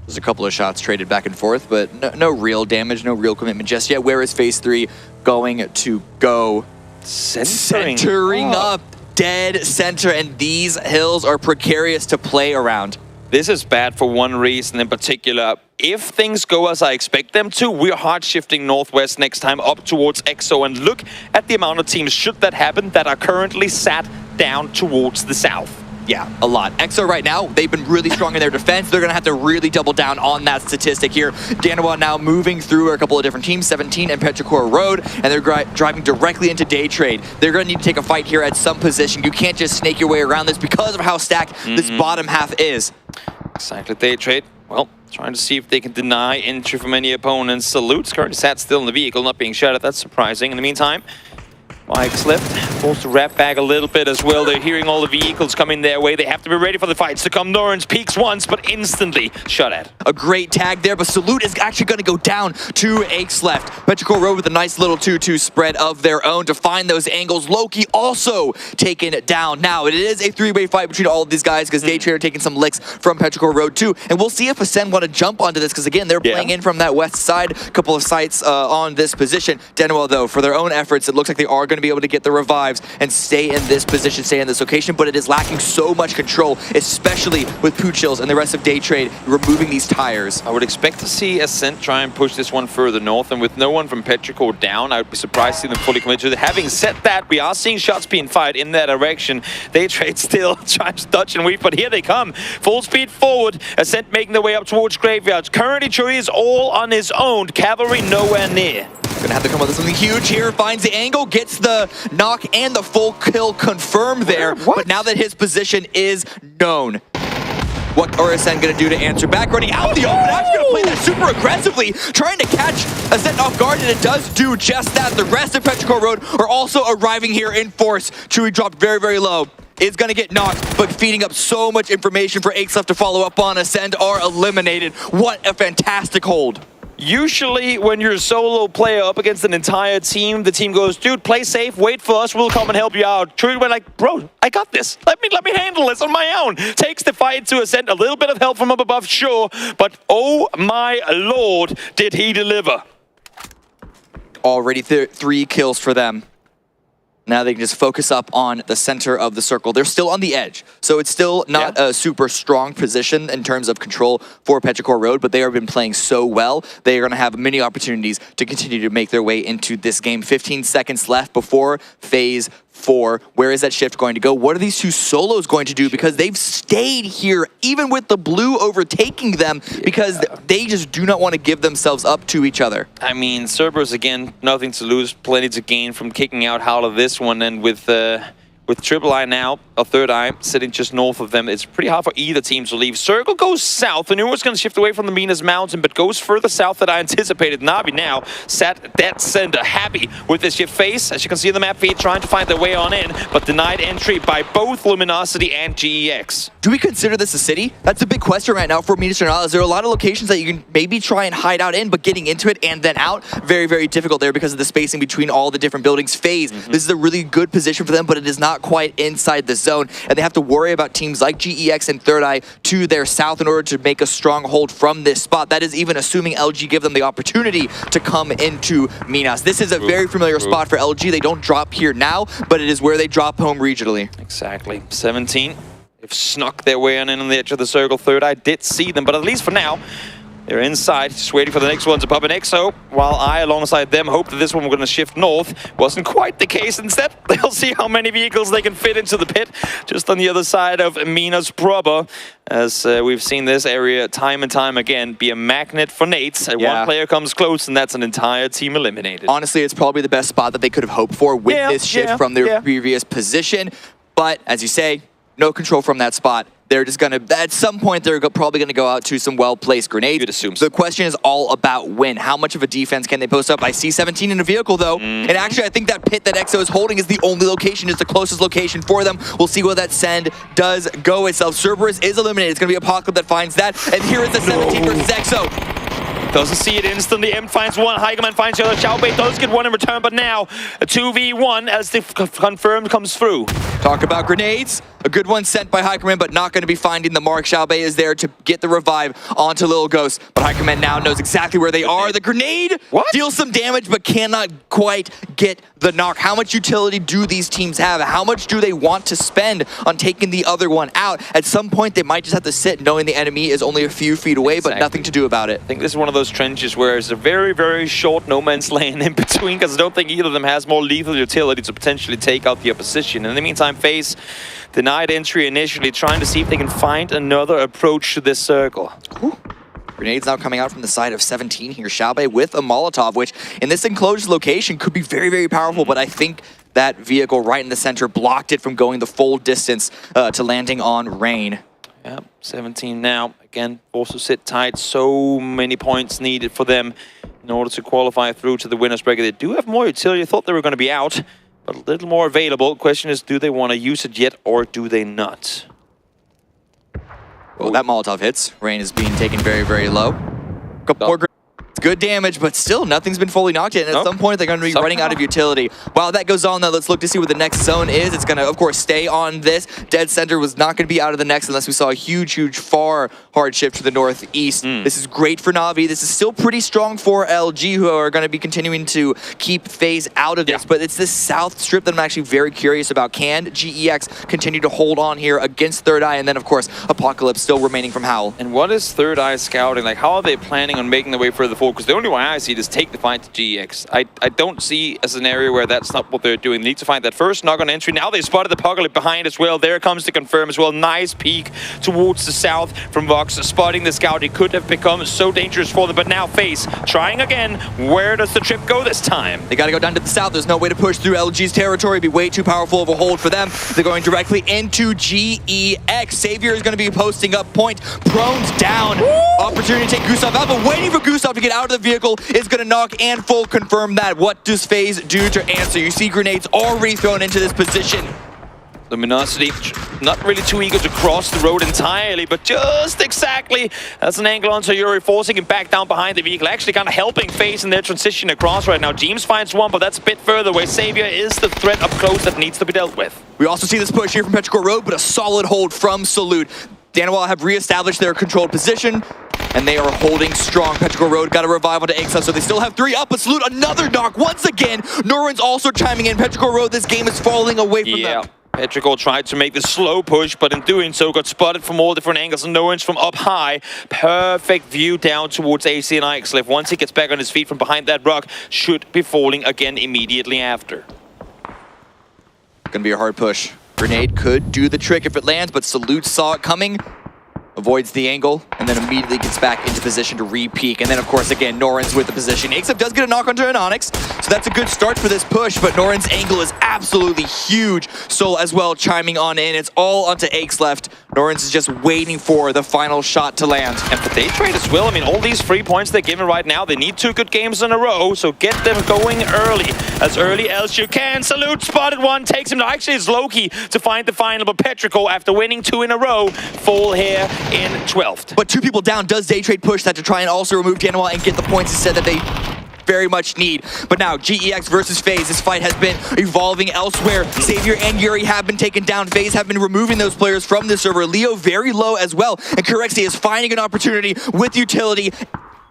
There's a couple of shots traded back and forth, but no real damage, no real commitment just yet. Where is phase 3 going to go? Centering up dead center, and these hills are precarious to play around. This is bad for one reason in particular. If things go as I expect them to, we're hard shifting northwest next time up towards 𝗟𝗏, and look at the amount of teams, should that happen, that are currently sat down towards the south. Yeah, a lot. 𝗟𝗏 right now, they've been really strong in their defense. They're going to have to really double down on that statistic here. Danawa now moving through a couple of different teams, 17 and Petrichor Road, and they're driving directly into day trade. They're going to need to take a fight here at some position. You can't just snake your way around this because of how stacked this bottom half is. Exactly, day trade. Well, trying to see if they can deny entry from any opponents. Salutes currently sat still in the vehicle, not being shot at. That's surprising. In the meantime, Mike's left, forced to wrap back a little bit as well. They're hearing all the vehicles coming their way. They have to be ready for the fights to come. Norrens peeks once, but instantly shot at. A great tag there, but Salute is actually going to go down to 𝗟𝗏's left. Petrichor Road with a nice little 2-2 spread of their own to find those angles. Loki also taken down. Now, it is a 3-way fight between all of these guys because 𝗟𝗏 are taking some licks from Petrichor Road too. And we'll see if Ascend want to jump onto this because, again, they're playing in from that west side. A couple of sites on this position. Danawa, though, for their own efforts, it looks like they are going to be able to get the revives and stay in this position, stay in this location, but it is lacking so much control, especially with Poochills and the rest of day trade removing these tires. I would expect to see Ascent try and push this one further north, and with no one from Petrichor down, I would be surprised to see them fully commit to it. Having said that, we are seeing shots being fired in that direction. Day trade still trying to dodge and weave, but here they come. Full speed forward. Ascent making their way up towards Graveyards. Currently, Choi is all on his own. Cavalry nowhere near. Gonna have to come up with something huge here. Finds the angle, gets the knock and the full kill confirmed there. But now that his position is known, what Ascend gonna do to answer back? Running out of the open, actually gonna play that super aggressively, trying to catch Ascend off guard, and it does do just that. The rest of Petrichor Road are also arriving here in force. Chewy dropped very, very low. is going to get knocked, but feeding up so much information for 𝗟𝗔𝗡 to follow up on. Ascend are eliminated. What a fantastic hold. Usually, when you're a solo player up against an entire team, the team goes, dude, play safe, wait for us, we'll come and help you out. Trudy went like, bro, I got this. Let me handle this on my own. Takes the fight to Ascend. A little bit of help from up above, sure, but oh my lord, did he deliver. Already 3 kills for them. Now they can just focus up on the center of the circle. They're still on the edge, so it's still not a super strong position in terms of control for Petrichor Road, but they have been playing so well. They are going to have many opportunities to continue to make their way into this game. 15 seconds left before phase 4. Where is that shift going to go? What are these 2 solos going to do? Because they've stayed here, even with the blue overtaking them, because they just do not want to give themselves up to each other. I mean, Cerberus, again, nothing to lose, plenty to gain from kicking out Howl of this one, and with 𝗟𝗡𝗗 now, a 𝗟𝗏 sitting just north of them, it's pretty hard for either team to leave. Circle goes south, and it's going to shift away from the Minas Mountain, but goes further south than I anticipated. Na'Vi now sat dead center, happy with this shift phase. As you can see in the map feed, trying to find their way on in, but denied entry by both Luminosity and GEX. Do we consider this a city? That's a big question right now for Minas Gerais. There are a lot of locations that you can maybe try and hide out in, but getting into it and then out, very, very difficult there because of the spacing between all the different buildings. Phase, this is a really good position for them, but it is not quite inside the zone, and they have to worry about teams like GEX and 𝗟𝗏 to their south in order to make a stronghold from this spot. That is even assuming LG give them the opportunity to come into Minas. This is a very familiar spot for LG. They don't drop here now, but it is where they drop home regionally. Exactly. 17. They've snuck their way on in on the edge of the circle. 𝗟𝗏 did see them, but at least for now, they're inside, just waiting for the next one to pop an EXO, while I, alongside them, hope that this one was going to shift north. Wasn't quite the case. Instead, they'll see how many vehicles they can fit into the pit, just on the other side of Minas proper, as we've seen this area time and time again be a magnet for nades. One player comes close, and that's an entire team eliminated. Honestly, it's probably the best spot that they could have hoped for with this shift from their previous position. But, as you say, no control from that spot. They're just going to, at some point, they're probably going to go out to some well-placed grenades. You'd assume so. The question is all about when. How much of a defense can they post up? I see 17 in a vehicle, though. And actually, I think that pit that 𝗟𝗏 is holding is the only location, is the closest location for them. We'll see where that send does go itself. Cerberus is eliminated. It's going to be 𝗟𝗏𝗗 that finds that. And here is the 17 versus 𝗟𝗏. Doesn't see it instantly. M finds one. 𝗟𝗏𝗗 finds the other. 𝗟𝗏𝗗 does get one in return, but now a 2v1 as the confirmed comes through. Talk about grenades. A good one sent by 𝗟𝗏𝗗, but not going to be finding the mark. 𝗟𝗏𝗗 is there to get the revive onto Lil Ghost, but 𝗟𝗏𝗗 now knows exactly where they are. The grenade deals some damage, but cannot quite get the knock. How much utility do these teams have? How much do they want to spend on taking the other one out? At some point, they might just have to sit knowing the enemy is only a few feet away, but nothing to do about it. I think this is one of those trenches where it's a very, very short no man's land in between, because I don't think either of them has more lethal utility to potentially take out the opposition. In the meantime, FaZe denied entry initially, trying to see if they can find another approach to this circle. Grenades now coming out from the side of 17 here. 𝗟𝗏𝗗 with a Molotov, which in this enclosed location could be very, very powerful, but I think that vehicle right in the center blocked it from going the full distance to landing on Rain. Yep, 17 now. Again, also sit tight. So many points needed for them in order to qualify through to the winner's bracket. They do have more utility. I thought they were going to be out, but a little more available. Question is, do they want to use it yet, or do they not? Well, that Molotov hits. Rain is being taken very, very low. Couple more good damage, but still nothing's been fully knocked in. At some point, they're going to be running out of utility. While that goes on, though, let's look to see what the next zone is. It's going to, of course, stay on this. Dead Center was not going to be out of the next unless we saw a huge, huge, far hard shift to the northeast. This is great for Na'Vi. This is still pretty strong for LG, who are going to be continuing to keep FaZe out of this. But it's this south strip that I'm actually very curious about. Can GEX continue to hold on here against 𝗟𝗏𝗗? And then, of course, Apocalypse still remaining from Howl. And what is 𝗟𝗏𝗗 scouting? Like, how are they planning on making their way further forward? Because the only way I see it is take the fight to GEX. I don't see a scenario where that's not what they're doing. They need to find that first knock on entry. Now they spotted the Apocalypse behind as well. There comes to confirm as well. Nice peek towards the south from Vox, spotting the scout. It could have become so dangerous for them, but now FaZe trying again. Where does the trip go this time? They got to go down to the south. There's no way to push through LG's territory. It'd be way too powerful of a hold for them. They're going directly into GEX. Savior is going to be posting up point. Prone's down. Opportunity to take Gustav out, but waiting for Gustav to get out of the vehicle is going to knock and full confirm that. What does FaZe do to answer? You see grenades already thrown into this position. Luminosity, not really too eager to cross the road entirely, but just exactly as an angle onto Yuri, forcing him back down behind the vehicle, actually kind of helping FaZe in their transition across right now. 𝗟𝗓 finds one, but that's a bit further away. Savior is the threat up close that needs to be dealt with. We also see this push here from 𝗟𝗗𝗗 Road, but a solid hold from Salute. 𝗟𝗓 have reestablished their controlled position, and they are holding strong. 𝗟𝗗𝗗 Road got a revive onto 𝗟𝗓𝗗, so they still have 3 up, but Salute another knock once again. Norin's also chiming in. 𝗟𝗗𝗗 Road, this game is falling away from them. 𝗟𝗗𝗗 tried to make the slow push, but in doing so got spotted from all different angles, and 𝗟𝗓𝗗 from up high. Perfect view down towards AC and 𝗟𝗓𝗗. Once he gets back on his feet from behind that rock, should be falling again immediately after. Gonna be a hard push. Grenade could do the trick if it lands, but Salute saw it coming. Avoids the angle, and then immediately gets back into position to re-peek. And then, of course, again, Norin's with the position. 𝗟𝗓𝗗 does get a knock onto an Onyx, so that's a good start for this push, but Norin's angle is absolutely huge. Soul as well chiming on in. It's all onto 𝗟𝗓𝗗. Norin's is just waiting for the final shot to land. And for Daytrade as well, I mean, all these 3 points they're given right now, they need 2 good games in a row, so get them going early as you can. Salute spotted one, takes him. Actually, it's Loki to find the final, but 𝗟𝗗𝗗, after winning 2 in a row, fall here in 12th. But 2 people down. Does Daytrade push that to try and also remove 𝗟𝗓𝗗 and get the points instead that they very much need? But now, GEX versus FaZe. This fight has been evolving elsewhere. Savior and Yuri have been taken down. FaZe have been removing those players from the server. Leo very low as well. And 𝗟𝗓𝗗 is finding an opportunity with utility,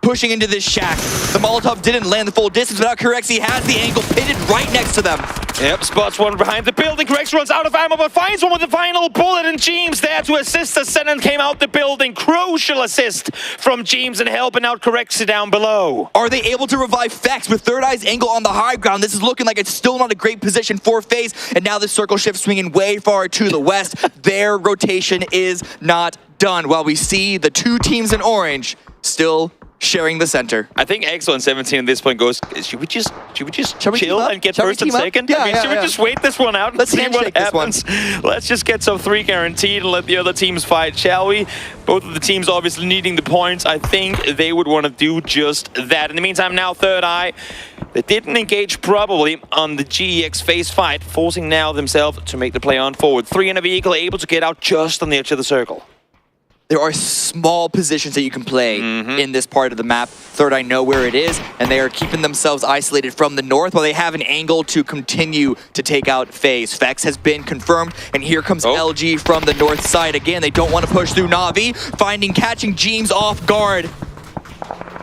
pushing into this shack. The Molotov didn't land the full distance, but now 𝗟𝗓𝗗 has the angle pitted right next to them. Yep, spots one behind the building. 𝗟𝗓𝗗 runs out of ammo, but finds one with the final bullet, and 𝗟𝗓𝗗's there to assist as Senan came out the building. Crucial assist from 𝗟𝗓𝗗 and helping out 𝗟𝗓𝗗 down below. Are they able to revive Fex with Third Eye's angle on the high ground? This is looking like it's still not a great position for FaZe, and now the circle shift swinging way far to the west. Their rotation is not done, while we see the 2 teams in orange still sharing the center. I think 𝗟𝗓𝗗 on 17 at this point goes, should we just chill and get first and second? Yeah, I mean, should we just wait this one out and see what happens? Let's just get some 3 guaranteed and let the other teams fight, shall we? Both of the teams obviously needing the points. I think they would want to do just that. In the meantime, now Third Eye. They didn't engage probably on the GEX FaZe fight, forcing now themselves to make the play on forward. 3 in a vehicle, able to get out just on the edge of the circle. There are small positions that you can play in this part of the map. Third Eye know where it is, and they are keeping themselves isolated from the north while they have an angle to continue to take out FaZe. Fex has been confirmed, and here comes LG from the north side. Again, they don't want to push through Na'Vi, catching 𝗟𝗓𝗗 off guard.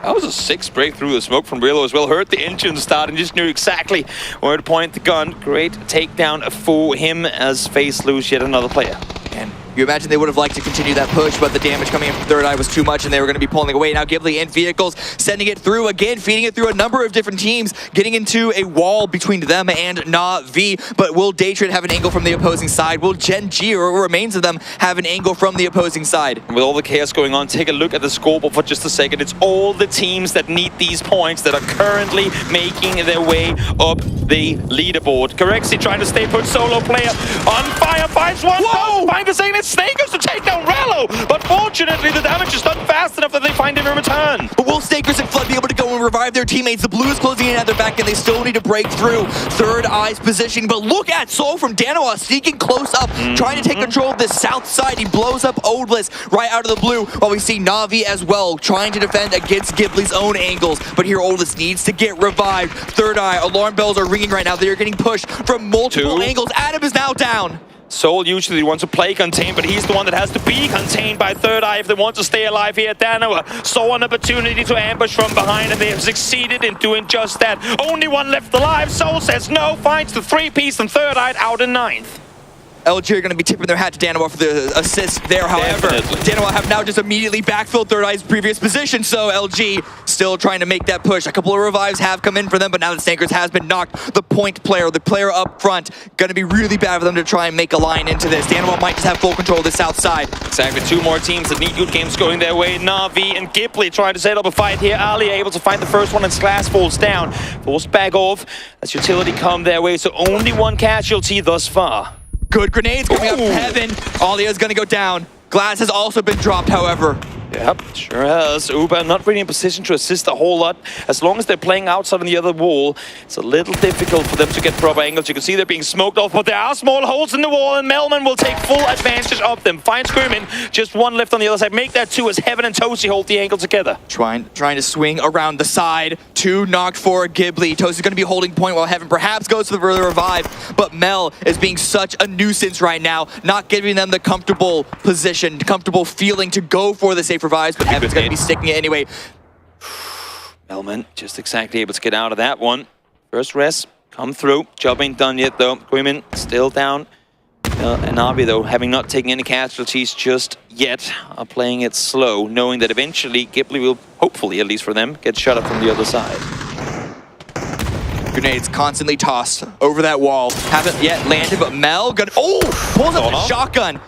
That was a 6 break through the smoke from Realo as well. Heard the engine start and just knew exactly where to point the gun. Great takedown for him as FaZe lose yet another player. And you imagine they would have liked to continue that push, but the damage coming in from Third Eye was too much, and they were going to be pulling away. Now 𝗟𝗓𝗗 in vehicles, sending it through again, feeding it through a number of different teams, getting into a wall between them and Na'Vi. But will Daytrade have an angle from the opposing side? Will Gen.G, or what remains of them, have an angle from the opposing side? With all the chaos going on, take a look at the scoreboard for just a second. It's all the teams that need these points that are currently making their way up the leaderboard. 𝗟𝗓𝗗 trying to stay put, solo player on fire, finds one, finds the second. Snake goes to take down Realo, but fortunately the damage is done fast enough that they find him in return. But will Snakers and Flood be able to go and revive their teammates? The blue is closing in at their back, and they still need to break through Third Eye's position. But look at Soul from 𝗟𝗓𝗗 sneaking close up, trying to take control of the south side. He blows up 𝗟𝗓𝗏 right out of the blue, while we see Na'Vi as well trying to defend against 𝗟𝗓𝗏's own angles. But here 𝗟𝗓𝗏 needs to get revived. Third Eye, alarm bells are ringing right now. They are getting pushed from multiple angles. Adam is now down. Soul usually wants to play contain, but he's the one that has to be contained by Third Eye if they want to stay alive here. 𝗟𝗓𝗏 saw an opportunity to ambush from behind, and they have succeeded in doing just that. Only one left alive. Soul says no, finds the 3-piece, and Third Eye out in 9th. LG are going to be tipping their hat to 𝗟𝗓𝗏 for the assist there. However, 𝗟𝗓𝗏 have now just immediately backfilled Third Eye's previous position, so LG still trying to make that push. A couple of revives have come in for them, but now that Snankers has been knocked, the point player, the player up front, going to be really bad for them to try and make a line into this. 𝗟𝗏𝗏 might just have full control of the south side. Exactly, 2 more teams that need good games going their way. Na'Vi and 𝗟𝗓𝗏 trying to set up a fight here. Ali able to find the first one, and 𝗟𝗓𝗏 falls down. Forced back off as utility come their way, so only 1 casualty thus far. Good grenades coming up from heaven. Alia's going to go down. Glass has also been dropped, however. Yep, sure has. 𝗟𝗚 not really in position to assist a whole lot. As long as they're playing outside on the other wall, it's a little difficult for them to get proper angles. You can see they're being smoked off, but there are small holes in the wall, and 𝗟𝗏 will take full advantage of them. Finds 𝗟𝗏, just one left on the other side. Make that two as Heaven and 𝗟𝗏 hold the angle together. Trying to swing around the side. 2 knocked for 𝗟𝗏. 𝗟𝗏's going to be holding point while Heaven perhaps goes for the revive, but Mel is being such a nuisance right now, not giving them the comfortable position, comfortable feeling to go for the safe revives, but Heaven's going to be sticking it anyway. 𝗟𝗏 just exactly able to get out of that one. First res, come through. Job ain't done yet though. 𝗟𝗏 still down. And 𝗟𝗏 though, having not taken any casualties just yet, are playing it slow, knowing that eventually 𝗟𝗏 will, hopefully at least for them, get shut up from the other side. Grenades constantly tossed over that wall. Haven't yet landed, but Mel pulls up the shotgun.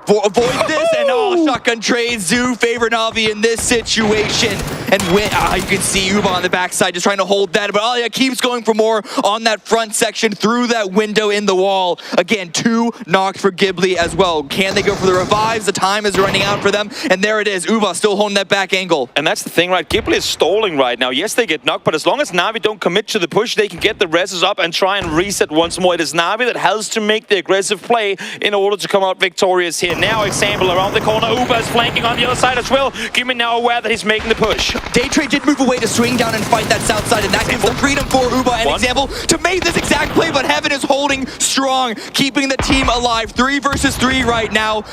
Avoid this, and shotgun trade. Zoo favor 𝗟𝗏 in this situation. And you can see 𝗟𝗏 on the backside just trying to hold that, but Alia keeps going for more on that front section through that window in the wall. Again, 2 knocked for 𝗟𝗏 as well. Can they go for the revives? The time is running out for them, and there it is. 𝗟𝗏 still holding that back angle. And that's the thing, right? 𝗟𝗏 is stalling right now. Yes, they get knocked, but as long as 𝗟𝗏 don't commit to the push, they can get the reses up and try and reset once more. It is 𝗟𝗏 that has to make the aggressive play in order to come out victorious here. Now, example around the corner. 𝗟𝗏 is flanking on the other side as well. 𝗟𝗏 now aware that he's making the push. Daytrade did move away to swing down and fight that south side, and that gives the freedom for 𝗟𝗏 and example to make this exact play, but Heaven is holding strong, keeping the team alive. 3 versus 3 right now.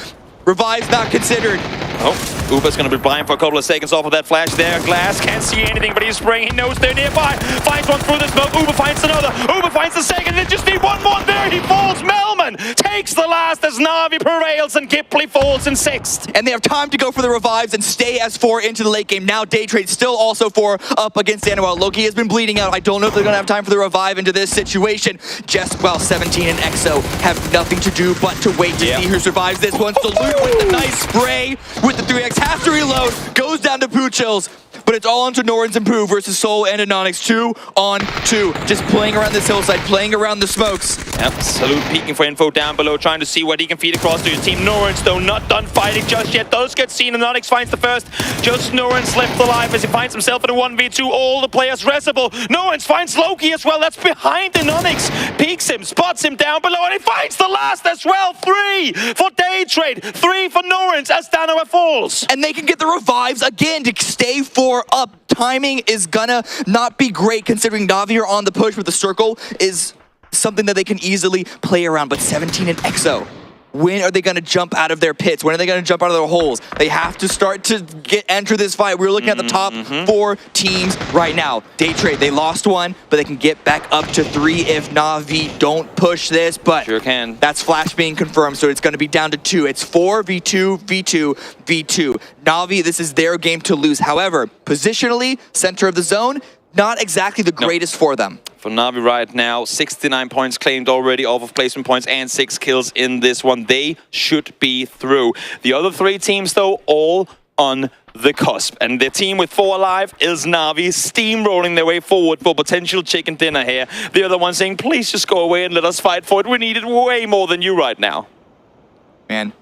Revives not considered. 𝗟𝗏's going to be blind for a couple of seconds off of that flash there. Glass can't see anything, but he's spraying. He knows they're nearby. Finds one through the smoke. 𝗟𝗏 finds another. 𝗟𝗏 finds the second. They just need one more there. He falls. 𝗟𝗏 takes the last as 𝗟𝗏 prevails and 𝗟𝗏 falls in 6th. And they have time to go for the revives and stay as 4 into the late game. Now Daytrade still also 4 up against 𝗟𝗏. Loki has been bleeding out. I don't know if they're going to have time for the revive into this situation. Just, well, 𝗟𝗏 and 𝗟𝗏 have nothing to do but to wait to see who survives this one. Salute with the nice spray with the 3x. Has to reload. Goes down to poochills. But it's all onto 𝗟𝗏s and Poo versus Soul and Anonix. 2 on 2. Just playing around this hillside, playing around the smokes. Yep, Salute peeking for info down below, trying to see what he can feed across to his team. 𝗟𝗏s, though, not done fighting just yet. Does get seen. Anonix finds the first. Just 𝗟𝗏s left alive as he finds himself in a 1v2. All the players resible. 𝗟𝗏s finds Loki as well. That's behind Anonix. Peeks him, spots him down below, and he finds the last as well. 3 for Daytrade. 3 for 𝗟𝗏s as 𝗟𝗏 falls. And they can get the revives again to stay 4 up. Timing is gonna not be great considering 𝗟𝗏 are on the push, but the circle is something that they can easily play around. But 𝗟𝗏 and 𝗟𝗏, when are they going to jump out of their pits? When are they going to jump out of their holes? They have to start to enter this fight. We're looking at the top 4 teams right now. Daytrade, they lost 1, but they can get back up to 3 if 𝗟𝗏 don't push this. But sure can. That's Flash being confirmed, so it's going to be down to 2. It's 4v2, v2, v2. 𝗟𝗏, this is their game to lose. However, positionally, center of the zone, not exactly the greatest for them. For 𝗟𝗏 right now, 69 points claimed already off of placement points and 6 kills in this one. They should be through. The other 3 teams, though, all on the cusp. And the team with 4 alive is 𝗟𝗏, steamrolling their way forward for potential chicken dinner here. The other one saying, please just go away and let us fight for it. We need it way more than you right now. Man,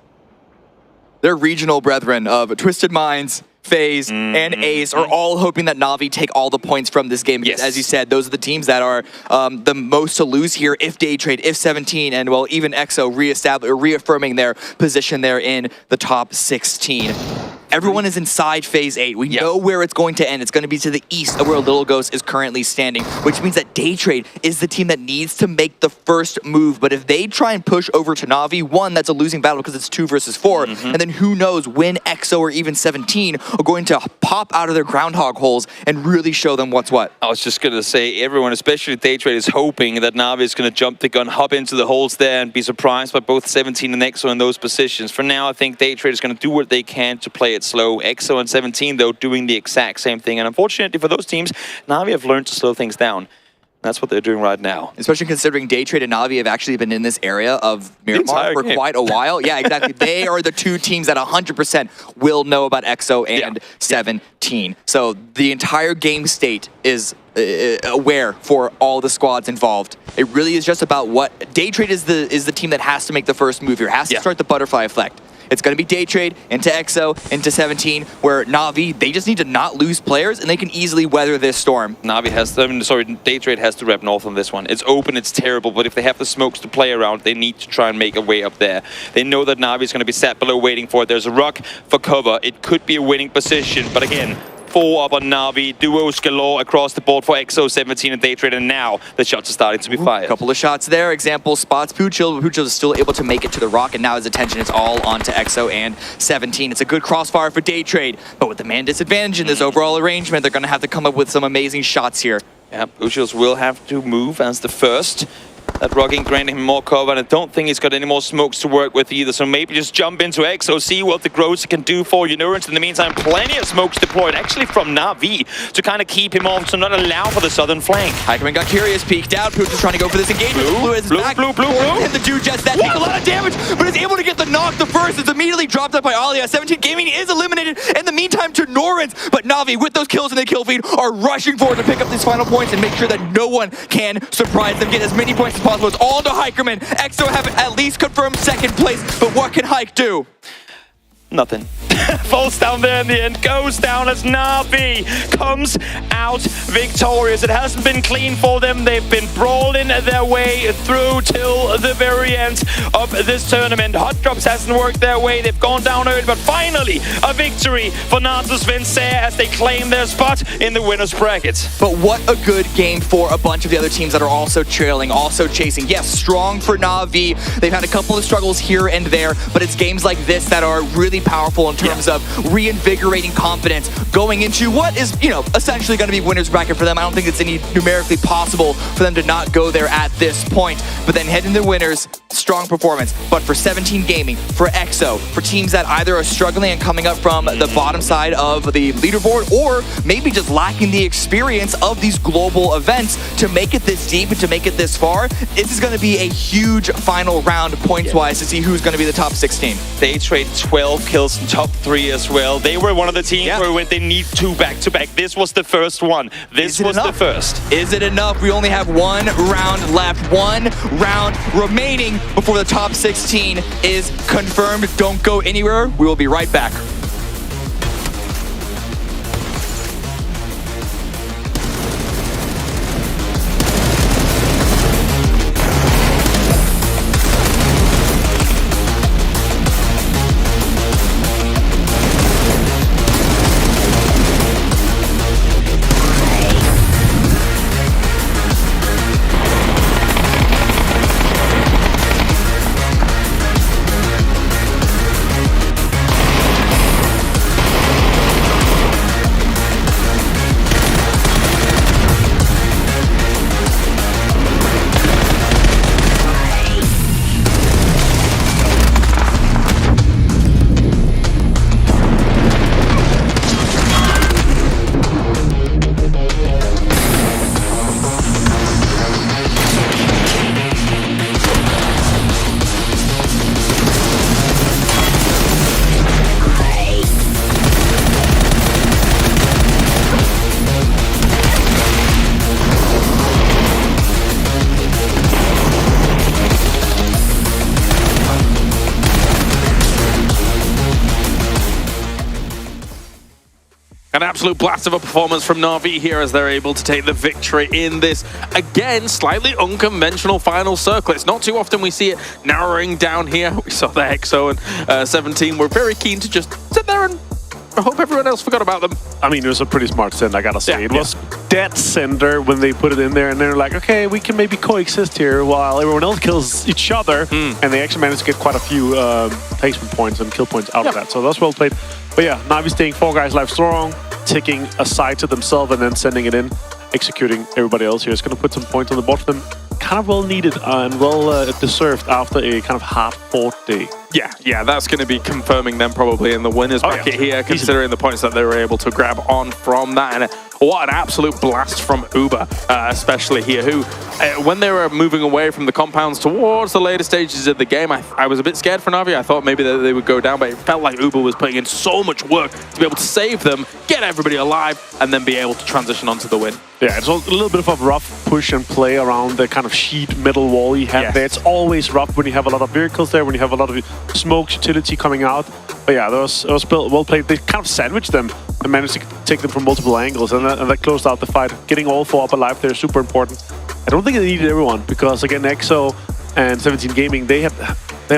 their regional brethren of Twisted Minds, FaZe, and Ace are all hoping that 𝗟𝗏 take all the points from this game. Because, as you said, those are the teams that are the most to lose here if Daytrade, if 𝗟𝗏, and, well, even 𝗟𝗏 reaffirming their position there in the top 16. Everyone is inside Phase 8. We know where it's going to end. It's going to be to the east of where Little Ghost is currently standing, which means that Daytrade is the team that needs to make the first move. But if they try and push over to 𝗟𝗏, 1, that's a losing battle because it's 2 versus 4. And then who knows when 𝗟𝗏 or even 𝗟𝗏 are going to pop out of their groundhog holes and really show them what's what. I was just going to say, everyone, especially Daytrade, is hoping that 𝗟𝗏 is going to jump the gun, hop into the holes there, and be surprised by both 𝗟𝗏 and 𝗟𝗏 in those positions. For now, I think Daytrade is going to do what they can to play it slow. 𝗟𝗏 and 𝗟𝗏, though, doing the exact same thing. And unfortunately for those teams, 𝗟𝗏 have learned to slow things down. That's what they're doing right now. Especially considering Daytrade and 𝗟𝗏 have actually been in this area of Miramar for quite a while. Yeah, exactly. They are the 2 teams that 100% will know about 𝗟𝗏 and 𝗟𝗏. So the entire game state is aware for all the squads involved. It really is just about what Daytrade is the team that has to make the first move here, has to start the butterfly effect. It's going to be Day Trade into EXO, into 17, where Na'Vi, they just need to not lose players, and they can easily weather this storm. Na'Vi has, Day Trade has to rep north on this one. It's open, it's terrible, but if they have the smokes to play around, they need to try and make a way up there. They know that Na'Vi is going to be sat below waiting for it. There's a rock for cover. It could be a winning position, but again, 4 up on Na'Vi, duos galore across the board for EXO, 17 and Day Trade, and now the shots are starting to be fired. A couple of shots there. Example, spots Puchil, but Puchil is still able to make it to the rock, and now his attention is all onto EXO and 17. It's a good crossfire for Day Trade, but with the man disadvantage in this overall arrangement, they're going to have to come up with some amazing shots here. Yeah, Puchils will have to move as the first. That rocking granting him more cover, and I don't think he's got any more smokes to work with either, so maybe just jump into EXO, see what the Grocer can do for 𝗟𝗔𝗡. In the meantime, plenty of smokes deployed, actually from Na'Vi, to kind of keep him off, to not allow for the southern flank. 𝗟𝗏𝗏 got curious, peeked out. Puchil's trying to go for this engagement. Blue is back. Blue. Hit the Jude Jets. That takes a lot of damage, but is able to get the knock the first. It's immediately dropped up by Alia. 17 Gaming is eliminated. In the meantime, to 𝗟𝗏𝗏, but Na'Vi, with those kills in the kill feed, are rushing forward to pick up these final points and make sure that no one can surprise them. Get as many points as possible. It's all to 𝗟𝗏𝗏. EXO have at least confirmed second place, but what can 𝗟𝗏𝗏 do? Nothing. Falls down there in the end, goes down as Na'Vi comes out victorious. It hasn't been clean for them. They've been brawling their way through till the very end of this tournament. Hot Drops hasn't worked their way. They've gone down early, but finally a victory for 𝗟𝗏𝗏 as they claim their spot in the winner's bracket. But what a good game for a bunch of the other teams that are also trailing, also chasing. Yes, strong for Na'Vi. They've had a couple of struggles here and there, but it's games like this that are really powerful in terms of reinvigorating confidence going into what is, essentially going to be winner's bracket for them. I don't think it's any numerically possible for them to not go there at this point. But then heading to the winners, strong performance. But for 17 Gaming, for EXO, for teams that either are struggling and coming up from the bottom side of the leaderboard, or maybe just lacking the experience of these global events to make it this deep and to make it this far, this is going to be a huge final round points-wise to see who's going to be the top 16. Day Trade 12 kills in top 3 as well. They were one of the teams where they need 2 back-to-back. This was the first one. This was the first. Is it enough? We only have 1 round left. 1 round remaining before the top 16 is confirmed. Don't go anywhere. We will be right back. An absolute blast of a performance from Na'Vi here as they're able to take the victory in this, again, slightly unconventional final circle. It's not too often we see it narrowing down here. We saw the EXO and 17 were very keen to just sit there and I hope everyone else forgot about them. I mean, it was a pretty smart send, I gotta say. It was dead center when they put it in there, and they're like, okay, we can maybe coexist here while everyone else kills each other. And they actually managed to get quite a few placement points and kill points out of that. So that's well played. But yeah, Na'Vi staying 4 guys live strong, taking a side to themselves and then sending it in, executing everybody else here. It's going to put some points on the board for them. Kind of well needed and well deserved after a kind of hard-fought day. Yeah, that's going to be confirming them probably in the winners bracket here, considering the points that they were able to grab on from that. And what an absolute blast from 𝗟𝗚, especially here, who, when they were moving away from the compounds towards the later stages of the game, I was a bit scared for Na'Vi. I thought maybe that they would go down, but it felt like 𝗟𝗚 was putting in so much work to be able to save them, get everybody alive, and then be able to transition onto the win. Yeah, it's a little bit of a rough push and play around the kind of sheet middle wall you have there. It's always rough when you have a lot of vehicles there, when you have a lot of smoke utility coming out. But yeah, it was well played. They kind of sandwiched them and managed to take them from multiple angles, and that closed out the fight. Getting all 4 up alive there is super important. I don't think they needed everyone, because again, 𝗟𝗚 and 17 Gaming, they had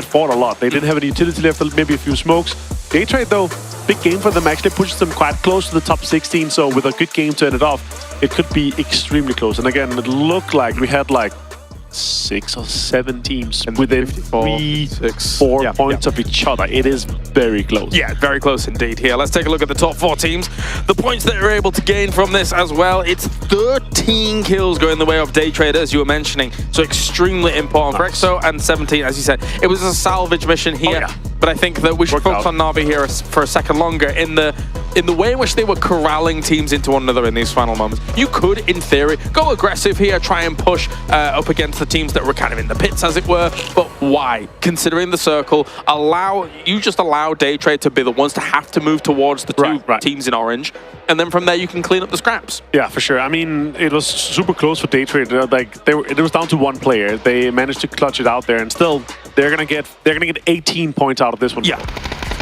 fought a lot. They didn't have any utility left, maybe a few smokes. Day_Trade though, big game for them, actually pushes them quite close to the top 16, so with a good game to end it off, it could be extremely close. And again, it looked like we had like 6 or 7 teams within 3, 4 points of each other. It is very close. Yeah, very close indeed here. Let's take a look at the top 4 teams. The points that they're able to gain from this as well. It's 13 kills going the way of day_Trade, as you were mentioning. So extremely important for 𝗟𝗚, and 17, as you said. It was a salvage mission here. But I think that we should focus on Na'Vi here for a second longer in the way in which they were corralling teams into one another in these final moments. You could, in theory, go aggressive here, try and push up against the teams that were kind of in the pits, as it were. But why? Considering the circle, just allow day_Trade to be the ones to have to move towards the two teams in orange, and then from there you can clean up the scraps. Yeah, for sure. I mean, it was super close for day_Trade. Like it was down to 1 player. They managed to clutch it out there, and still they're gonna get 18 points out of this one. Yeah.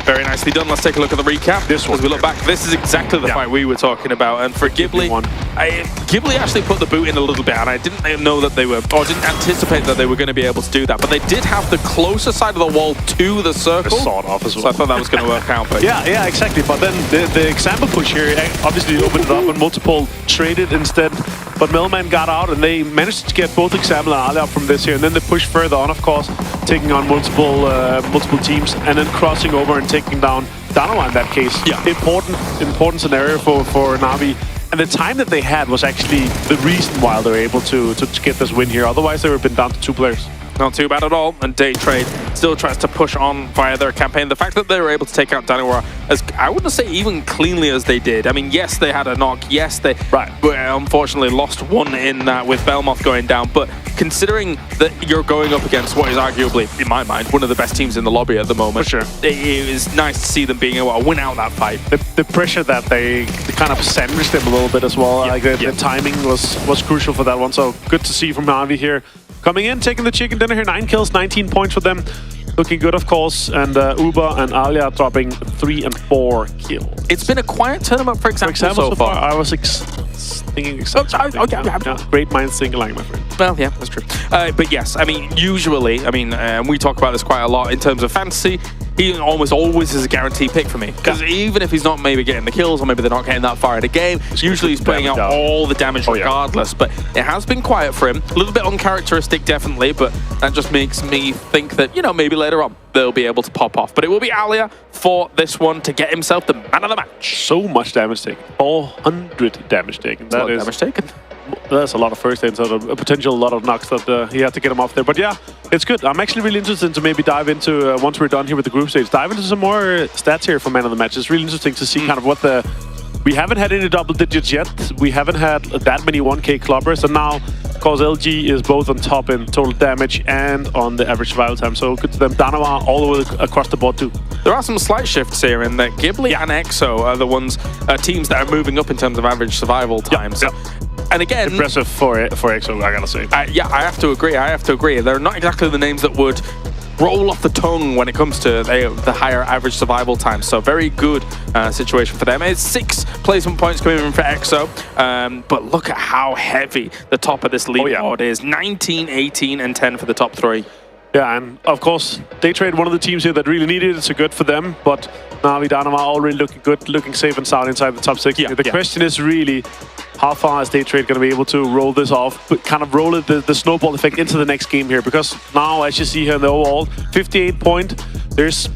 Very nicely done. Let's take a look at the recap. As we look back, this is exactly the fight we were talking about. And for 𝗟𝗚, 𝗟𝗚 actually put the boot in a little bit, and I didn't know that they were, or didn't anticipate that they were going to be able to do that. But they did have the closer side of the wall to the circle. Sawed off as well. So I thought that was going to work out. But yeah, exactly. But then the example push here obviously opened it up, and multiple traded instead. But Melman got out, and they managed to get both 𝗟𝗚 and 𝗟𝗚 out from this here. And then they pushed further on, of course, taking on multiple teams, and then crossing over and taking down 𝗟𝗚 in that case. Yeah. Important scenario for Na'Vi. And the time that they had was actually the reason why they were able to get this win here. Otherwise, they would have been down to 2 players. Not too bad at all, and day_Trade still tries to push on via their campaign. The fact that they were able to take out 𝗟𝗚, as I wouldn't say even cleanly as they did. I mean, yes, they had a knock. Yes, they unfortunately lost 1 in that with Belmoth going down. But considering that you're going up against what is arguably, in my mind, one of the best teams in the lobby at the moment, for sure, it is nice to see them being able to win out that fight. The pressure that they kind of sandwiched them a little bit as well. Like the timing was crucial for that one. So good to see from Na'Vi here. Coming in, taking the chicken dinner here, 9 kills, 19 points for them. Looking good, of course, and 𝗟𝗚 and 𝗟𝗚 dropping 3 and 4 kills. It's been a quiet tournament, for example, so far. I was thinking exactly. Great minds think alike, my friend. Well, yeah, that's true. But yes, I mean, usually, we talk about this quite a lot in terms of fantasy. He almost always is a guaranteed pick for me. Because even if he's not maybe getting the kills, or maybe they're not getting that far in a game, usually he's putting out all the damage regardless. But it has been quiet for him. A little bit uncharacteristic, definitely, but that just makes me think that, maybe later on they'll be able to pop off. But it will be 𝗟𝗚 for this one to get himself the man of the match. So much damage taken. 400 damage taken. That's a lot of damage taken. That's a lot of first aids, a potential lot of knocks that he had to get him off there. But yeah, it's good. I'm actually really interested to maybe dive into, once we're done here with the group stage, dive into some more stats here for man of the match. It's really interesting to see kind of what we haven't had any double digits yet. We haven't had that many 1K clubbers, and now, of course, 𝗟𝗚 is both on top in total damage and on the average survival time. So good to them. 𝗟𝗚 all the way across the board too. There are some slight shifts here in that 𝗟𝗚 and 𝗟𝗚 are the teams that are moving up in terms of average survival time. So, and again, impressive for 𝗟𝗚, I gotta say. I have to agree. They're not exactly the names that would roll off the tongue when it comes to the higher average survival time. So very good situation for them. It's 6 placement points coming in for 𝗟𝗚. But look at how heavy the top of this leaderboard is. 19, 18, and 10 for the top 3. Yeah, and of course, day_Trade, one of the teams here that really needed it, so good for them. But Na'Vi, 𝗟𝗚 already looking good, looking safe and sound inside the top 6. The question is really, how far is day_Trade going to be able to roll this off, but kind of roll the snowball effect into the next game here? Because now, as you see here in the overall, 58 point, there's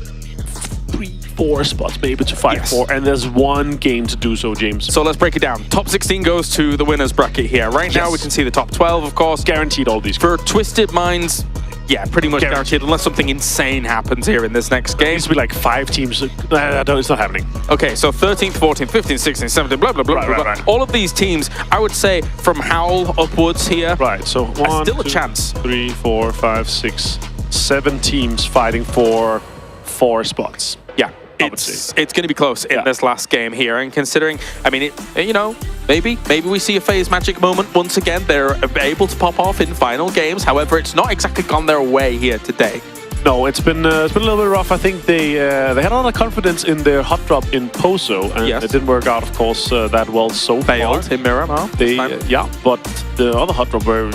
3-4 spots maybe to fight for, and there's 1 game to do so, James. So let's break it down. Top 16 goes to the winners bracket here. Right now we can see the top 12, of course. Guaranteed all these. For Twisted Minds, Yeah, pretty much guaranteed, unless something insane happens here in this next game. It needs to be like 5 teams. It's not happening. Okay, so 13th, 14th, 15th, 16th, 17th, blah, blah, blah, blah, blah. All of these teams, I would say, from Howl upwards here. Right, so still a chance. 3, 4, 5, 6, 7 teams fighting for 4 spots. Yeah. It's going to be close in this last game here, and considering, I mean, maybe we see a FaZe Magic moment once again. They're able to pop off in final games. However, it's not exactly gone their way here today. No, it's been a little bit rough. I think they had a lot of confidence in their hot drop in Pozo, and it didn't work out, of course, that well so far. Failed in Mirror, no? But the other hot drop where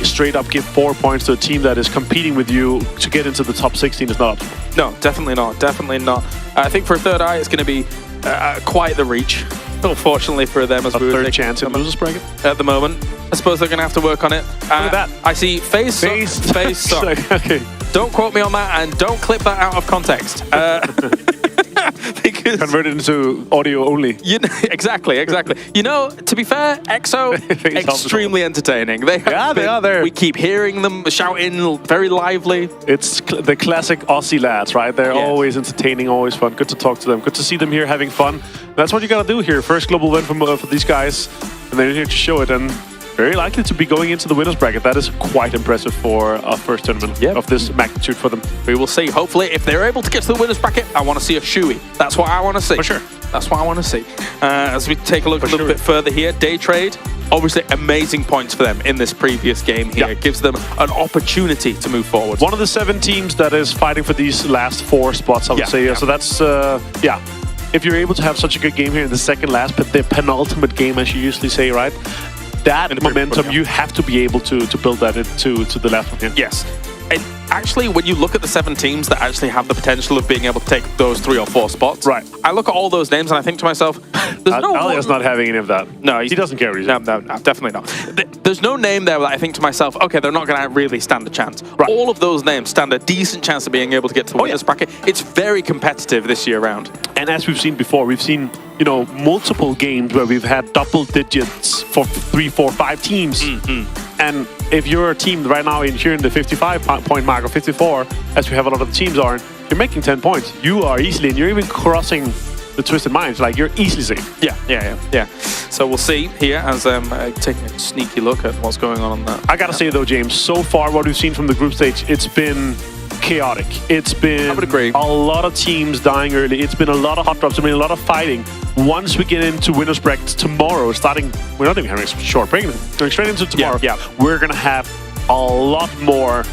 straight up give 4 points to a team that is competing with you to get into the top 16 is not optimal. No, definitely not. Definitely not. I think for Third Eye, it's going to be quite the reach, unfortunately for them. As a third chance in the losers bracket at the moment. I suppose they're going to have to work on it. Look at that. I see FaZe suck. Okay. Don't quote me on that, and don't clip that out of context. Because convert it into audio only. Exactly. To be fair, EXO, extremely entertaining. They are there. We keep hearing them shouting, very lively. It's the classic Aussie lads, right? They're always entertaining, always fun. Good to talk to them. Good to see them here having fun. That's what you gotta do here. First global win for these guys, and they're here to show it. And very likely to be going into the winners bracket. That is quite impressive for a first tournament of this magnitude for them. We will see. Hopefully, if they're able to get to the winners bracket, I want to see a shoey. That's what I want to see. For sure. That's what I want to see. As we take a look a little bit further here, Day Trade, obviously amazing points for them in this previous game here. It gives them an opportunity to move forward. One of the 7 teams that is fighting for these last 4 spots, I would say. So that's, if you're able to have such a good game here in the second last, but the penultimate game, as you usually say, right? That momentum, you have to be able to build that into the last one here. Yes. And actually, when you look at the 7 teams that actually have the potential of being able to take those 3 or 4 spots, right? I look at all those names and I think to myself, there's no Alia's not having any of that. No, he doesn't care. No, definitely not. There's no name there that I think to myself, okay, they're not going to really stand a chance. Right. All of those names stand a decent chance of being able to get to the winners bracket. It's very competitive this year round. And as we've seen before, we've seen multiple games where we've had double digits for 3, 4, 5 teams. And if you're a team right now here in the 55-point mark or 54, as we have a lot of the teams are, you're making 10 points. You are easily, and you're even crossing the Twisted Minds. Like, you're easily safe. Yeah. So we'll see here as I'm taking a sneaky look at what's going on that. I gotta say though, James, so far what we've seen from the group stage, it's been chaotic. It's been a lot of teams dying early. It's been a lot of hot drops. It's been a lot of fighting. Once we get into winners brackets tomorrow, we're not even having a short break. Going straight into tomorrow. We're gonna have a lot more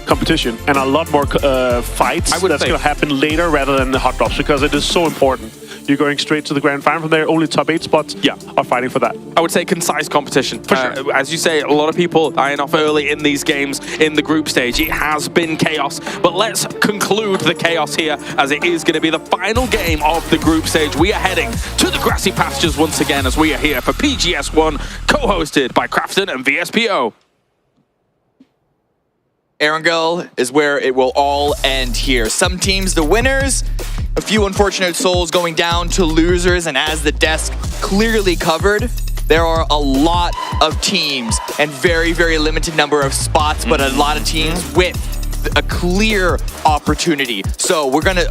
competition and a lot more fights that's going to happen later rather than the hot drops, because it is so important. You're going straight to the grand final from there. Only top 8 spots are fighting for that. I would say concise competition. For sure. As you say, a lot of people dying off early in these games in the group stage. It has been chaos, but let's conclude the chaos here, as it is going to be the final game of the group stage. We are heading to the grassy pastures once again, as we are here for PGS 1, co-hosted by 𝗟𝗓𝗏 and VSPO. Erangel is where it will all end here. Some teams the winners, a few unfortunate souls going down to losers, and as the desk clearly covered, there are a lot of teams and very, very limited number of spots, but a lot of teams with a clear opportunity. So we're gonna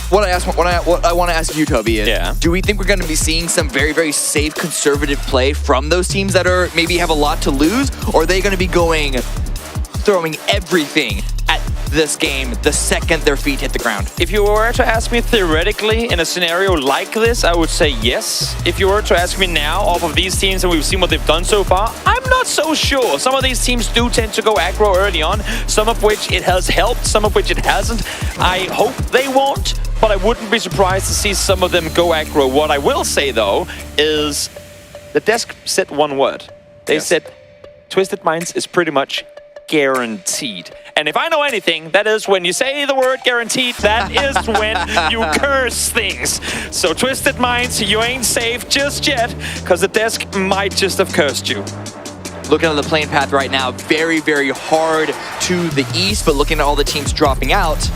what I want to ask you, Toby, is do we think we're going to be seeing some very, very safe, conservative play from those teams that are maybe have a lot to lose, or are they going to be throwing everything at this game the second their feet hit the ground? If you were to ask me theoretically in a scenario like this, I would say yes. If you were to ask me now, off of these teams and we've seen what they've done so far, I'm not so sure. Some of these teams do tend to go aggro early on, some of which it has helped, some of which it hasn't. I hope they won't, but I wouldn't be surprised to see some of them go aggro. What I will say, though, is the desk said one word. They said Twisted Minds is pretty much guaranteed. And if I know anything, that is when you say the word guaranteed, that is when you curse things. So Twisted Minds, you ain't safe just yet, because the desk might just have cursed you. Looking at the playing path right now, very, very hard to the east, but looking at all the teams dropping out,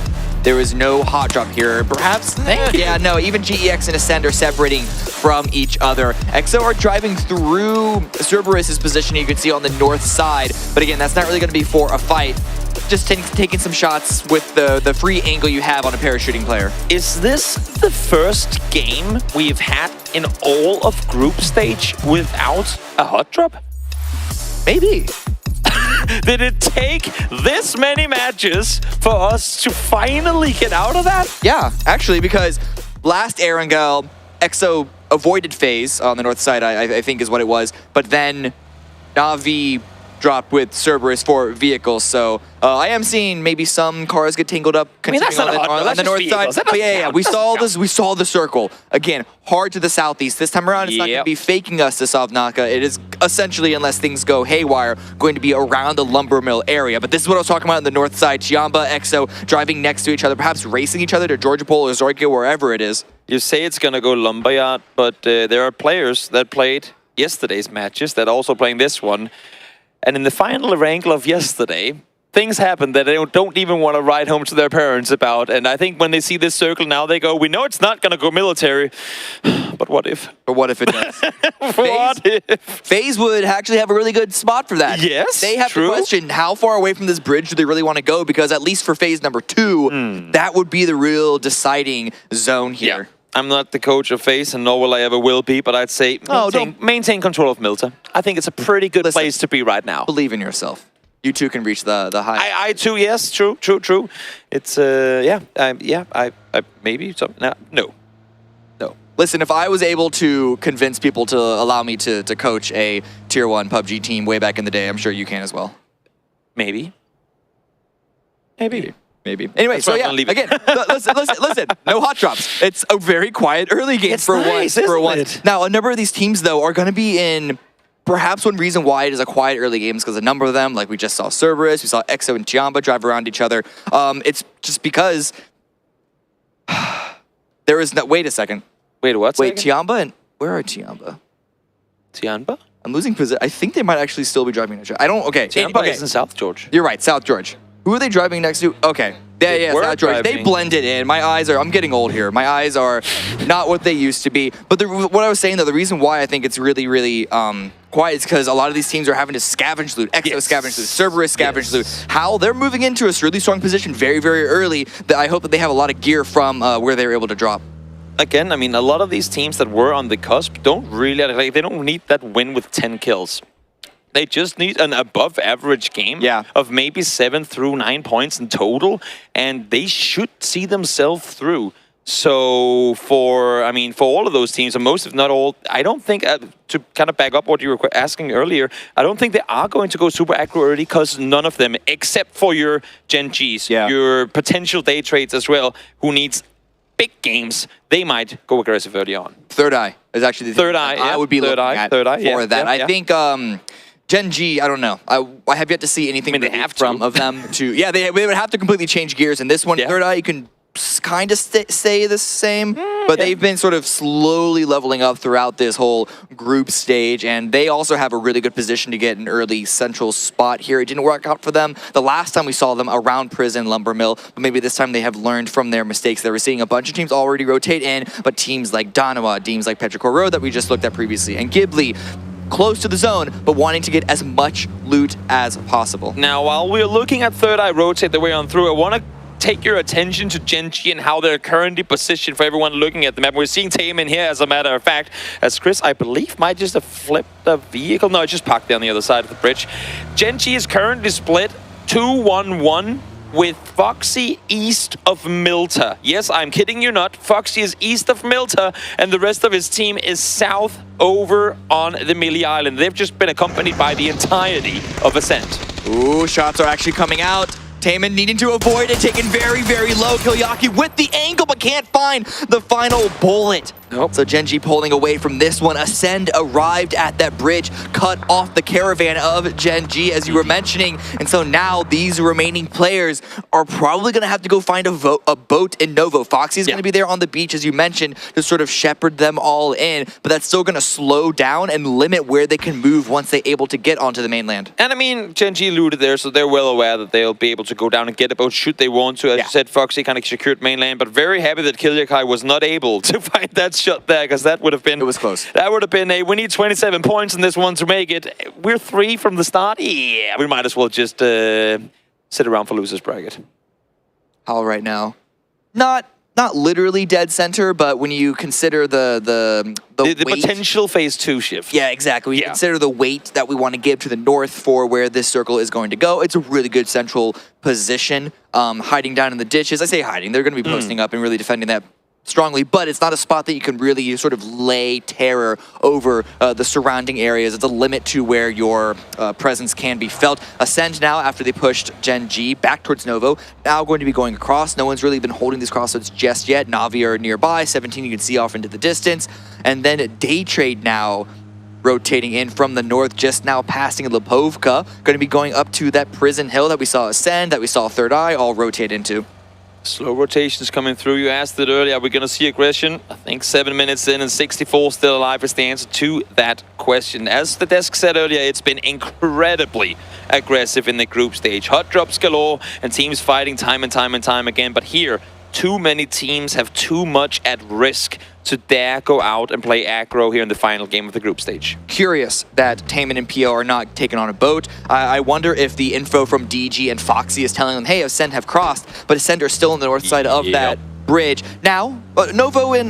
There is no hot drop here. Perhaps, yeah, no, even GEX and Ascend are separating from each other. EXO are driving through Cerberus' position you can see on the north side, but again, that's not really going to be for a fight. Just taking some shots with the free angle you have on a parachuting player. Is this the first game we've had in all of group stage without a hot drop? Maybe. Did it take this many matches for us to finally get out of that? Yeah, actually, because last Erangel, EXO avoided phase on the north side, I think is what it was, but then Na'Vi dropped with Cerberus for vehicles, so I am seeing maybe some cars get tangled up on the north side. But yeah, we saw the circle. Again, hard to the southeast. This time around, it's not going to be faking us to Sovnaka. It is essentially, unless things go haywire, going to be around the lumber mill area. But this is what I was talking about on the north side. 𝗟𝗗, EXO driving next to each other, perhaps racing each other to Georgia Pole or Zorka, wherever it is. You say it's going to go lumberyard, but there are players that played yesterday's matches that are also playing this one. And in the final wrangle of yesterday, things happen that they don't even want to write home to their parents about. And I think when they see this circle now, they go, we know it's not going to go military, but what if? But what if it does? What if? FaZe would actually have a really good spot for that. Yes, they have to question how far away from this bridge do they really want to go, because at least for phase number 2, that would be the real deciding zone here. Yeah. I'm not the coach of FaZe, and nor will I ever will be, but I'd say maintain control of Milta. I think it's a pretty good place to be right now. Believe in yourself. You too can reach the high. I too, yes, true. It's, maybe something. No. Listen, if I was able to convince people to allow me to coach a Tier 1 PUBG team way back in the day, I'm sure you can as well. Maybe. Anyway, so yeah, again, listen, no hot drops. It's a very quiet early game for once. Now, a number of these teams, though, are going to be in, perhaps one reason why it is a quiet early game is because a number of them, like we just saw Cerberus, we saw EXO and 𝗟𝗗 drive around each other. It's just because there is no, wait a second. Wait, what? Wait, 𝗟𝗗 and, where are 𝗟𝗗? 𝗟𝗗? I'm losing position. I think they might actually still be driving each other. I don't, okay. 𝗟𝗗 is in South George. You're right, South George. Who are they driving next to? Okay. Yeah, South George. They blended in. My eyes are, I'm getting old here. My eyes are not what they used to be. But what I was saying, though, the reason why I think it's really, really quiet is because a lot of these teams are having to scavenge loot. EXO scavenge loot. Cerberus scavenge loot. HOWL, they're moving into a really strong position very, very early. That I hope that they have a lot of gear from where they were able to drop. Again, I mean, a lot of these teams that were on the cusp don't really, they don't need that win with 10 kills. They just need an above average game of maybe 7 through 9 points in total, and they should see themselves through. So for all of those teams, and most if not all, I don't think, to kind of back up what you were asking earlier, I don't think they are going to go super aggro early, because none of them, except for your 𝗟𝗓s, your potential day trades as well, who needs big games, they might go aggressive early on. Third Eye is actually the Third Eye, I would be looking at for that. I think 𝗟𝗓, I don't know. I have yet to see anything of them to. Yeah, they would have to completely change gears in this one. Third Eye, you can kind of stay the same, but they've been sort of slowly leveling up throughout this whole group stage, and they also have a really good position to get an early central spot here. It didn't work out for them the last time we saw them around Prison, Lumber Mill, but maybe this time they have learned from their mistakes. They were seeing a bunch of teams already rotate in, but teams like Danawa, teams like Petrichor Road that we just looked at previously, and Ghibli, close to the zone, but wanting to get as much loot as possible. Now, while we're looking at Third Eye rotate their way on through, I want to take your attention to 𝗟𝗓 and how they're currently positioned for everyone looking at the map. We're seeing Taemin here, as a matter of fact, as Chris, I believe, might just have flipped the vehicle. No, it just parked there on the other side of the bridge. 𝗟𝗓 is currently split 2-1-1 with Foxy east of Milta. Yes, I'm kidding you not. Foxy is east of Milta, and the rest of his team is south over on the Millie Island. They've just been accompanied by the entirety of Ascent. Ooh, shots are actually coming out. Taemin needing to avoid it, taken very, very low. 𝗟𝗓 with the angle, but can't find the final bullet. Nope. So 𝗟𝗓 pulling away from this one. Ascend arrived at that bridge, cut off the caravan of 𝗟𝗓, as you were mentioning. And so now these remaining players are probably going to have to go find a boat in Novo. Foxy's going to be there on the beach, as you mentioned, to sort of shepherd them all in. But that's still going to slow down and limit where they can move once they're able to get onto the mainland. And I mean, 𝗟𝗓 looted there, so they're well aware that they'll be able to to go down and get a boat should they want to. As you said, Foxy kind of secured main lane, but very happy that 𝗟𝗗𝗗 was not able to find that shot there, because that would have been... It was close. That would have been a... We need 27 points in this one to make it. We're 3 from the start. Yeah, we might as well just sit around for losers bracket. How right now? Not literally dead center, but when you consider the potential phase 2 shift. Yeah, exactly. When you consider the weight that we want to give to the north for where this circle is going to go, it's a really good central position. Hiding down in the ditches. I say hiding. They're going to be posting up and really defending that strongly, but it's not a spot that you can really sort of lay terror over the surrounding areas. It's a limit to where your presence can be felt. Ascend now, after they pushed Gen G back towards Novo, now going to be going across. No one's really been holding these crossroads just yet. Na'Vi are nearby, 17 you can see off into the distance. And then Day Trade now rotating in from the north, just now passing Lipovka, going to be going up to that prison hill that we saw Ascend, that we saw Third Eye, all rotate into. Slow rotations coming through. You asked it earlier, are we going to see aggression? I think 7 minutes in and 64 still alive is the answer to that question. As the desk said earlier, it's been incredibly aggressive in the group stage. Hot drops galore and teams fighting time and time again. But here, too many teams have too much at risk to dare go out and play aggro here in the final game of the group stage. Curious that Taemin and PO are not taken on a boat. I wonder if the info from DG and Foxy is telling them, hey, Ascend have crossed, but Ascend are still on the north side of that bridge. Now, Novo in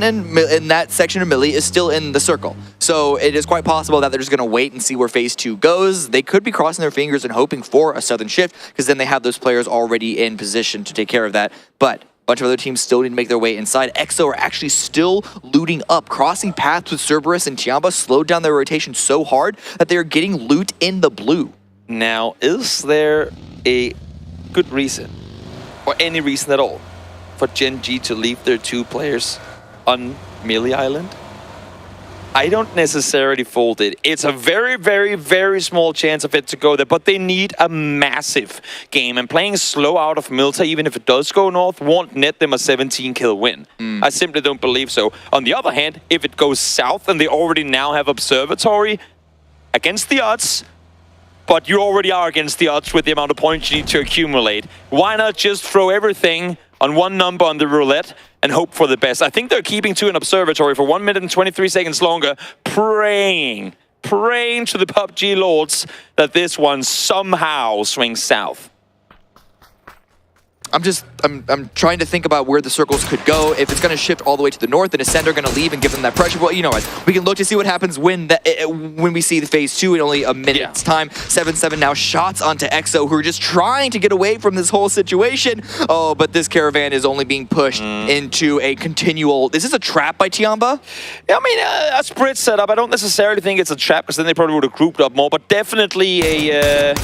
that section of Millie is still in the circle. So it is quite possible that they're just going to wait and see where phase 2 goes. They could be crossing their fingers and hoping for a southern shift, because then they have those players already in position to take care of that. But a bunch of other teams still need to make their way inside. 𝗟𝗗𝗗 are actually still looting up, crossing paths with 𝗟𝗓𝗓 and 𝗟𝗏 slowed down their rotation so hard that they're getting loot in the blue. Now, is there a good reason, or any reason at all, for Gen G to leave their 2 players on Melee Island? I don't necessarily fault it. It's a very, very, very small chance of it to go there, but they need a massive game. And playing slow out of Milta, even if it does go north, won't net them a 17-kill win. I simply don't believe so. On the other hand, if it goes south and they already now have Observatory, against the odds, but you already are against the odds with the amount of points you need to accumulate. Why not just throw everything on one number on the roulette and hope for the best? I think they're keeping to an Observatory for 1 minute and 23 seconds longer, praying to the PUBG lords that this one somehow swings south. I'm trying to think about where the circles could go. If it's going to shift all the way to the north, then Ascend are going to leave and give them that pressure. Well, you know what? We can look to see what happens when we see the phase 2 in only a minute's time. 7-7 now shots onto 𝗟𝗗𝗗, who are just trying to get away from this whole situation. Oh, but this caravan is only being pushed into a continual... Is this a trap by 𝗟𝗏𝗗? Yeah, I mean, a Sprit setup. I don't necessarily think it's a trap, because then they probably would have grouped up more, but definitely a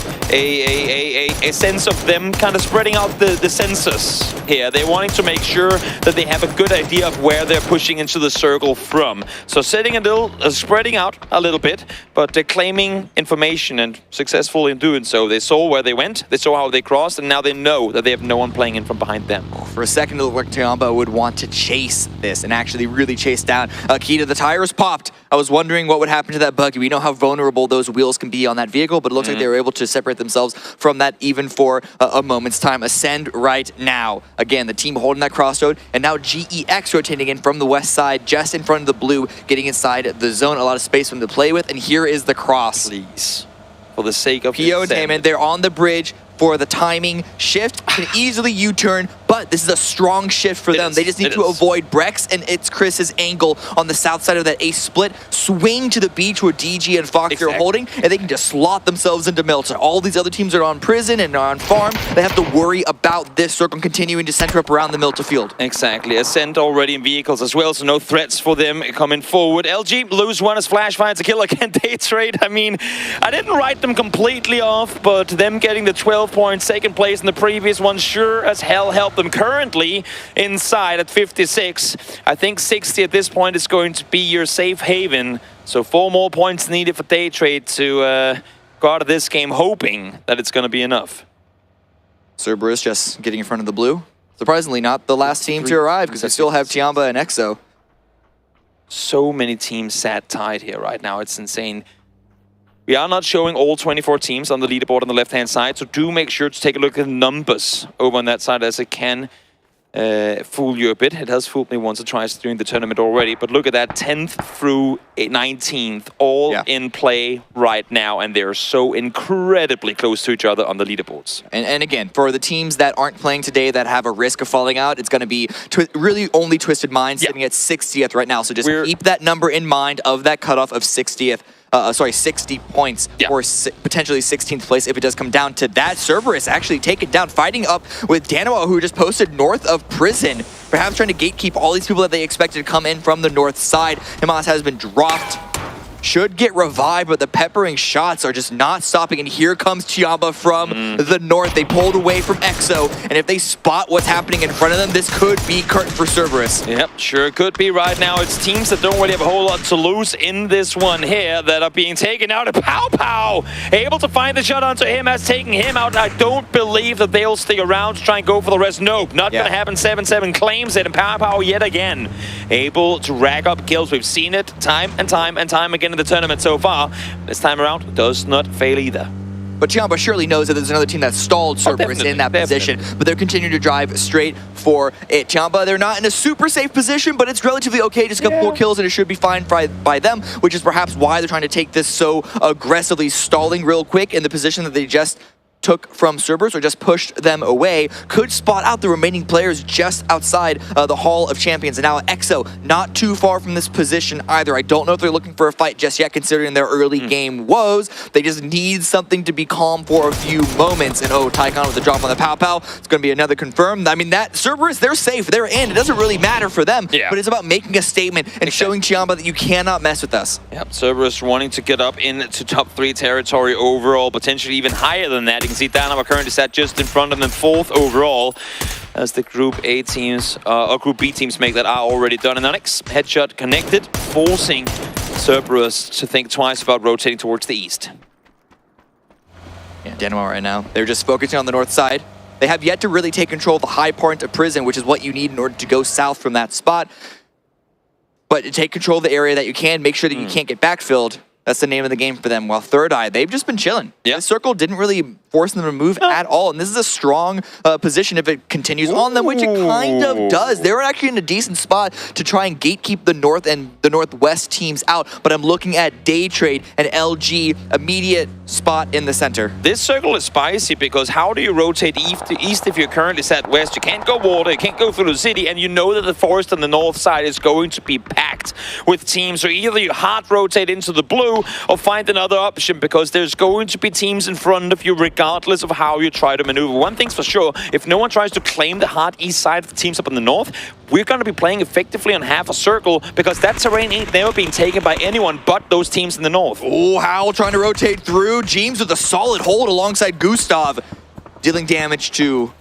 sense of them kind of spreading out the sensors here. They're wanting to make sure that they have a good idea of where they're pushing into the circle from. So setting a little, spreading out a little bit, but they're claiming information and successful in doing so. They saw where they went, they saw how they crossed, and now they know that they have no one playing in from behind them. For a second, it looked like 𝗟𝗏𝗗 would want to chase this and actually really chase down. Key to the tires popped. I was wondering what would happen to that buggy. We know how vulnerable those wheels can be on that vehicle, but it looks like they were able to separate themselves from that even for a moment's time. Ascend right now. Again, the team holding that crossroad, and now GEX rotating in from the west side, just in front of the blue, getting inside the zone. A lot of space for them to play with, and here is the cross. Please, for the sake of PO and Taemin, they're on the bridge for the timing shift. Can easily U-turn, but this is a strong shift for them. They just need to avoid Brex and It's Chris's angle on the south side of that ace split. Swing to the beach where DG and Fox are holding, and they can just slot themselves into Milta. All these other teams are on prison and are on farm. They have to worry about this circle continuing to center up around the Milta field. Exactly. Ascend already in vehicles as well, so no threats for them coming forward. 𝗟𝗏𝗗 lose one as Flash finds a kill again. Day Trade. I mean, I didn't write them completely off, but them getting the 12 points, second place in the previous one, sure as hell helped them. Currently inside at 56. I think 60 at this point is going to be your safe haven. So 4 more points needed for Day Trade to go out of this game, hoping that it's going to be enough. 𝗟𝗓𝗓 just getting in front of the blue. Surprisingly, not the last team to arrive, because we still have 𝗟𝗏𝗗𝗗 and 𝗟𝗏𝗗. So many teams sat tied here right now. It's insane. We are not showing all 24 teams on the leaderboard on the left-hand side, so do make sure to take a look at the numbers over on that side, as it can fool you a bit. It has fooled me once or twice during the tournament already, but look at that, 10th through 19th, all in play right now, and they're so incredibly close to each other on the leaderboards. And again, for the teams that aren't playing today that have a risk of falling out, it's going to be really only Twisted Minds sitting at 60th right now, so just keep that number in mind of that cutoff of 60th. 60 points or potentially 16th place if it does come down to that. Cerberus actually taken down, fighting up with Danoa, who just posted north of prison, perhaps trying to gatekeep all these people that they expected to come in from the north side. Himas has been dropped. Should get revived, but the peppering shots are just not stopping. And here comes 𝗟𝗓 from the north. They pulled away from 𝗟𝗓, and if they spot what's happening in front of them, this could be curtain for Cerberus. Yep, sure could be right now. It's teams that don't really have a whole lot to lose in this one here that are being taken out. And 𝗟𝗓 able to find the shot onto him, as taking him out. I don't believe that they'll stick around to try and go for the rest. Nope, not going to happen. 7-7 claims it, and 𝗟𝗓 yet again able to rack up kills. We've seen it time and time and time again in the tournament so far. This time around, does not fail either. But 𝗟𝗓 surely knows that there's another team that stalled Cerberus in that position, but they're continuing to drive straight for it. 𝗟𝗓, they're not in a super safe position, but it's relatively okay. Just got 4 kills, and it should be fine by them, which is perhaps why they're trying to take this so aggressively, stalling real quick in the position that they just took from Cerberus, or just pushed them away. Could spot out the remaining players just outside the Hall of Champions. And now 𝗟𝗓 not too far from this position either. I don't know if they're looking for a fight just yet, considering their early game woes. They just need something to be calm for a few moments. And Tycon with the drop on the 𝗟𝗓. It's going to be another confirmed. I mean, that Cerberus, they're safe, they're in. It doesn't really matter for them, but it's about making a statement and showing 𝗟𝗓 that you cannot mess with us. Yep, Cerberus wanting to get up into top 3 territory overall, potentially even higher than that. You can see Danoa currently sat just in front of them, 4th overall, as the Group A teams, or Group B teams make that are already done. And the next headshot connected, forcing Cerberus to think twice about rotating towards the east. Yeah, Danoa right now, they're just focusing on the north side. They have yet to really take control of the high part of prison, which is what you need in order to go south from that spot. But to take control of the area that you can, make sure that you can't get backfilled. That's the name of the game for them. While 𝗟𝗓, they've just been chilling. This circle didn't really force them to move at all. And this is a strong position if it continues on them, which it kind of does. They were actually in a decent spot to try and gatekeep the north and the northwest teams out. But I'm looking at Daytrade and 𝗟𝗓, immediate spot in the center. This circle is spicy because how do you rotate east if you're currently sat west? You can't go water, you can't go through the city, and you know that the forest on the north side is going to be packed with teams. So either you hard rotate into the blue or find another option, because there's going to be teams in front of you regardless of how you try to maneuver. One thing's for sure, if no one tries to claim the hard east side of the teams up in the north, we're going to be playing effectively on half a circle, because that terrain ain't never been taken by anyone but those teams in the north. Howl trying to rotate through. 𝗟𝗓 with a solid hold alongside Gustav, dealing damage to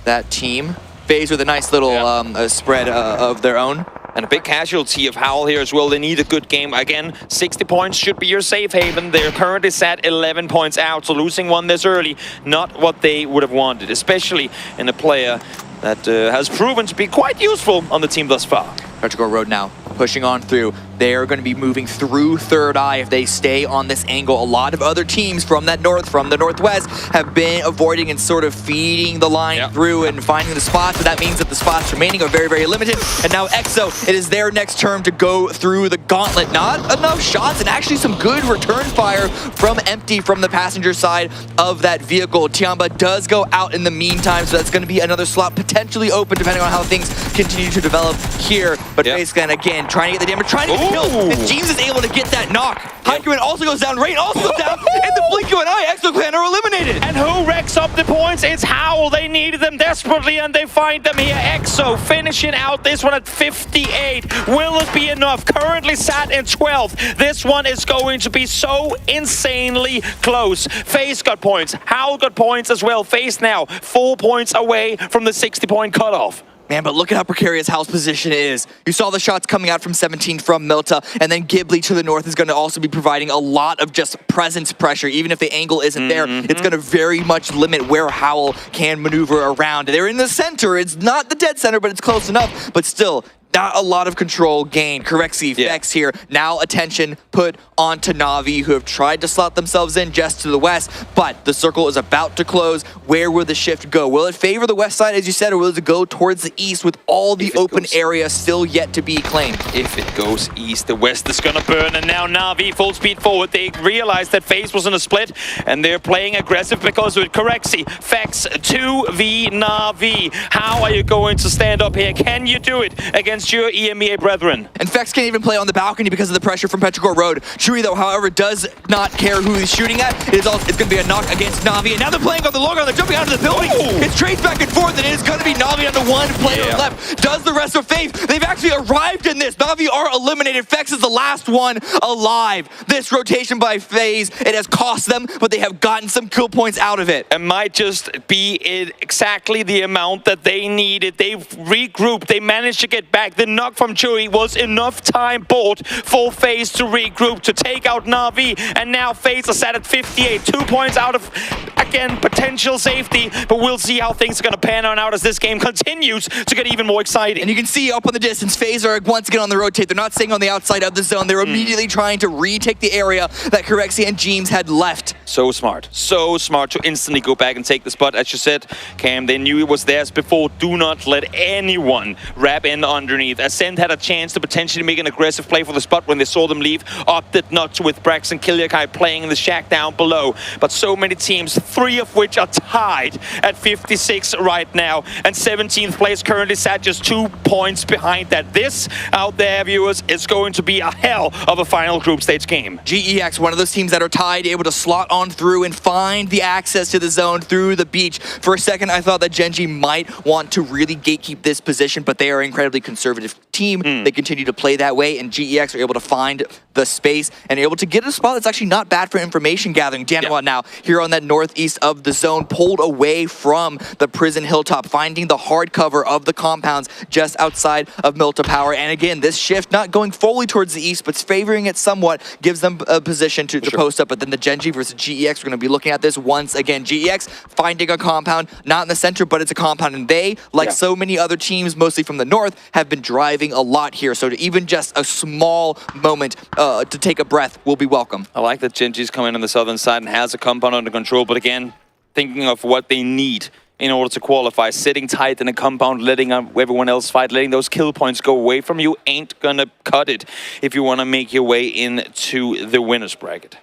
that team. FaZe with a nice little spread of their own. And a big casualty of Howl here as well. They need a good game. Again, 60 points should be your safe haven. They're currently sat 11 points out, so losing one this early, not what they would have wanted, especially in a player that has proven to be quite useful on the team thus far. Battlegrounds Road now, pushing on through. They're going to be moving through 𝗟𝗓 if they stay on this angle. A lot of other teams from that north, from the northwest, have been avoiding and sort of feeding the line through and finding the spots. So that means that the spots remaining are very, very limited. And now 𝗟𝗓, it is their next turn to go through the gauntlet. Not enough shots, and actually some good return fire from Empty from the passenger side of that vehicle. 𝗟𝗓 does go out in the meantime, so that's going to be another slot potentially open depending on how things continue to develop here. But FaZe again, trying to get the damage, trying to get the kill, and 𝗟𝗓 is able to get that knock. Hykerman also goes down, Rain also goes down, and the blink of an eye, 𝗟𝗓 clan are eliminated. And who racks up the points? It's Howl. They needed them desperately, and they find them here. 𝗟𝗓 finishing out this one at 58. Will it be enough? Currently sat in 12th. This one is going to be so insanely close. FaZe got points. Howl got points as well. FaZe now 4 points away from the 60-point cutoff. Man, but look at how precarious Howl's position is. You saw the shots coming out from 17 from 𝗟𝗓, and then 𝗟𝗓 to the north is going to also be providing a lot of just presence pressure. Even if the angle isn't there, it's going to very much limit where Howl can maneuver around. They're in the center. It's not the dead center, but it's close enough. But still, Not a lot of control gained. 𝗟𝗟, Vex here. Now attention put onto Na'Vi, who have tried to slot themselves in just to the west, but the circle is about to close. Where will the shift go? Will it favor the west side, as you said, or will it go towards the east with all the open area still yet to be claimed? If it goes east, the west is gonna burn, and now Na'Vi full speed forward. They realized that FaZe was in a split, and they're playing aggressive because of it. 𝗟𝗟, Vex 2v Na'Vi. How are you going to stand up here? Can you do it against your EMEA brethren? And Vex can't even play on the balcony because of the pressure from Petrichor Road. 𝗟𝗟, though, however, does not care who he's shooting at. It's going to be a knock against Na'Vi, and now they're playing on the long run. They're jumping out of the building. It's trades back and forth, and it is going to be Na'Vi on the one player left. Does the rest of FaZe? They've actually arrived in this. Na'Vi are eliminated. Vex is the last one alive. This rotation by FaZe, it has cost them, but they have gotten some kill points out of it. It might just be exactly the amount that they needed. They've regrouped. They managed to get back. The knock from 𝗟𝗟 was enough time bought for FaZe to regroup, to take out Na'Vi, and now FaZe are set at 58. 2 points out of, again, potential safety, but we'll see how things are going to pan out as this game continues to get even more exciting. And you can see up on the distance, FaZe are once again on the rotate. They're not staying on the outside of the zone. They're immediately trying to retake the area that 𝗟𝗟 and 𝗟𝗡s had left. So smart to instantly go back and take the spot. As you said, Cam, they knew it was theirs before. Do not let anyone wrap in underneath. Ascent had a chance to potentially make an aggressive play for the spot when they saw them leave. Opted not to, with Brax and 𝗟𝗟 playing in the shack down below. But so many teams, 3 of which are tied at 56 right now, and 17th place currently sat just 2 points behind that. This, out there, viewers, is going to be a hell of a final group stage game. GEX, one of those teams that are tied, able to slot on through and find the access to the zone through the beach. For a second, I thought that Gen.G might want to really gatekeep this position, but they are an incredibly conservative team. They continue to play that way, and GEX are able to find the space and able to get a spot that's actually not bad for information gathering. Danwa now here on that northeast of the zone, pulled away from the prison hilltop, finding the hard cover of the compounds just outside of Milta Power. And again, this shift not going fully towards the east, but favoring it somewhat, gives them a position to post up. But then the Gen.G versus GEX, we're going to be looking at this once again. GEX finding a compound, not in the center, but it's a compound. And they, like so many other teams, mostly from the north, have been driving a lot here. So to even just a small moment to take a breath will be welcome. I like that Gen.G's coming on the southern side and has a compound under control, but again, thinking of what they need in order to qualify, sitting tight in a compound, letting everyone else fight, letting those kill points go away from you ain't gonna cut it if you want to make your way into the winner's bracket.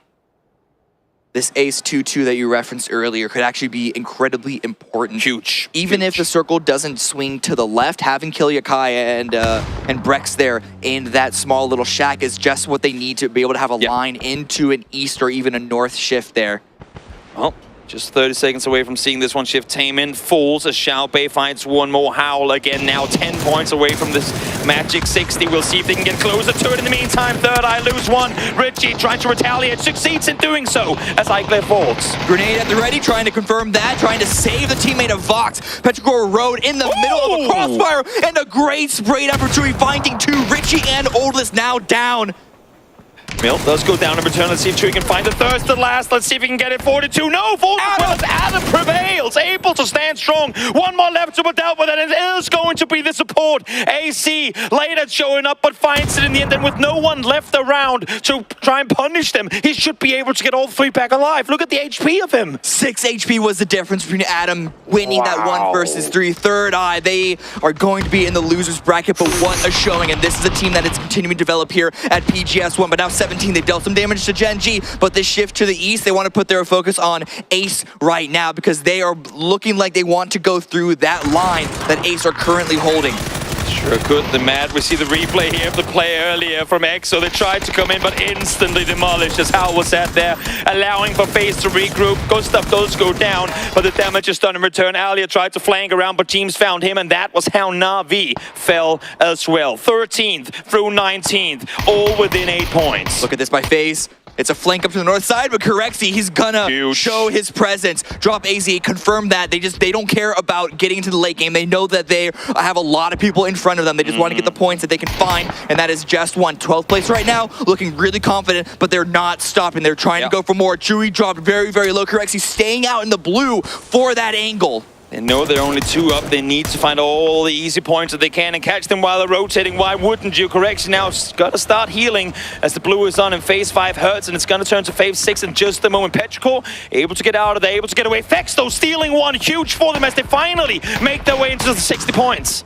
This ace 2-2 that you referenced earlier could actually be incredibly important. Huge. Even if the circle doesn't swing to the left, having 𝗟𝗟 and Brex there in that small little shack is just what they need to be able to have a line into an east or even a north shift there. Well, just 30 seconds away from seeing this one shift. Taemin falls as 𝗟𝗟 finds one more. Howl again now 10 points away from this magic 60. We'll see if they can get closer to it in the meantime. 𝗟𝗟 lose one. Richie trying to retaliate, succeeds in doing so as 𝗟𝗟 falls. Grenade at the ready, trying to confirm that, trying to save the teammate of Vox. Petrichor Road in the middle of a crossfire, and a great spray opportunity, finding 2. Richie and Oldless now down. Milt does go down in return. Let's see if 𝗟𝗟 can find the thirst the last. Let's see if he can get it. 42. No, falls as well as Adam prevails. Able to stand strong. One more left to put out with, and it is going to be the support. AC later showing up, but finds it in the end. And with no one left around to try and punish them, he should be able to get all 3 back alive. Look at the HP of him. 6 HP was the difference between Adam winning that 1 versus 3. 𝗟𝗟, they are going to be in the loser's bracket, but what a showing. And this is a team that is continuing to develop here at PGS 1, but now 17, they dealt some damage to Gen.G, but this shift to the east, they want to put their focus on Ace right now because they are looking like they want to go through that line that Ace are currently holding. Sure could. The Mad, we see the replay here of the play earlier from EXO. They tried to come in, but instantly demolished as Howl was sat there, allowing for FaZe to regroup. Gustav does go down, but the damage is done in return. Alia tried to flank around, but teams found him, and that was how Na'Vi fell as well. 13th through 19th, all within 8 points. Look at this by FaZe. It's a flank up to the north side, but 𝗟𝗟, he's gonna show his presence. Drop AZ, confirm that. They don't care about getting into the late game. They know that they have a lot of people in front of them. They just want to get the points that they can find, and that is just 1. 12th place right now, looking really confident, but they're not stopping. They're trying to go for more. 𝗟𝗟 dropped very, very low. 𝗟𝗟 staying out in the blue for that angle. They know they're only 2 up. They need to find all the easy points that they can and catch them while they're rotating. Why wouldn't you? Correction now. Got to start healing as the blue is on in phase 5 hurts, and it's going to turn to phase 6 in just a moment. 𝗟𝗗𝗗 able to get out of there, able to get away. Fex though stealing one. Huge for them as they finally make their way into the 60 points.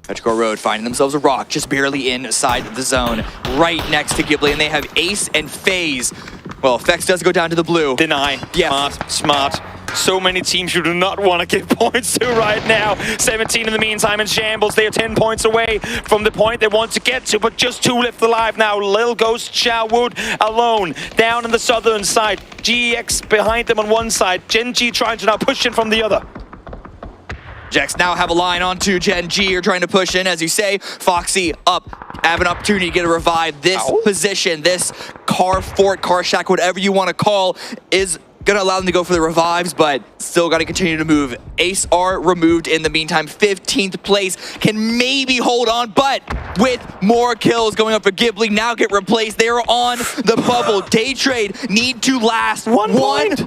𝗟𝗗𝗗 Road finding themselves a rock just barely inside the zone, right next to 𝗟𝗟𝗗, and they have Ace and FaZe. Well, Fex does go down to the blue. Deny. Yes. Smart. So many teams you do not want to give points to right now. 17 in the meantime in shambles. They are 10 points away from the point they want to get to, but just 2 left alive now. Lil Ghost, 𝗟𝗔𝗡𝗗 alone down on the southern side. GEX behind them on one side. 𝗟𝗔𝗡 trying to now push in from the other. Jax now have a line onto Gen.G, are trying to push in, as you say. Foxy up, have an opportunity to get a revive. This position, this car fort, car shack, whatever you want to call, is gonna allow them to go for the revives, but still gotta continue to move. Ace are removed in the meantime. 15th place, can maybe hold on, but with more kills going up for 𝗟𝗟𝗗, now get replaced. They are on the bubble. Day Trade need to last one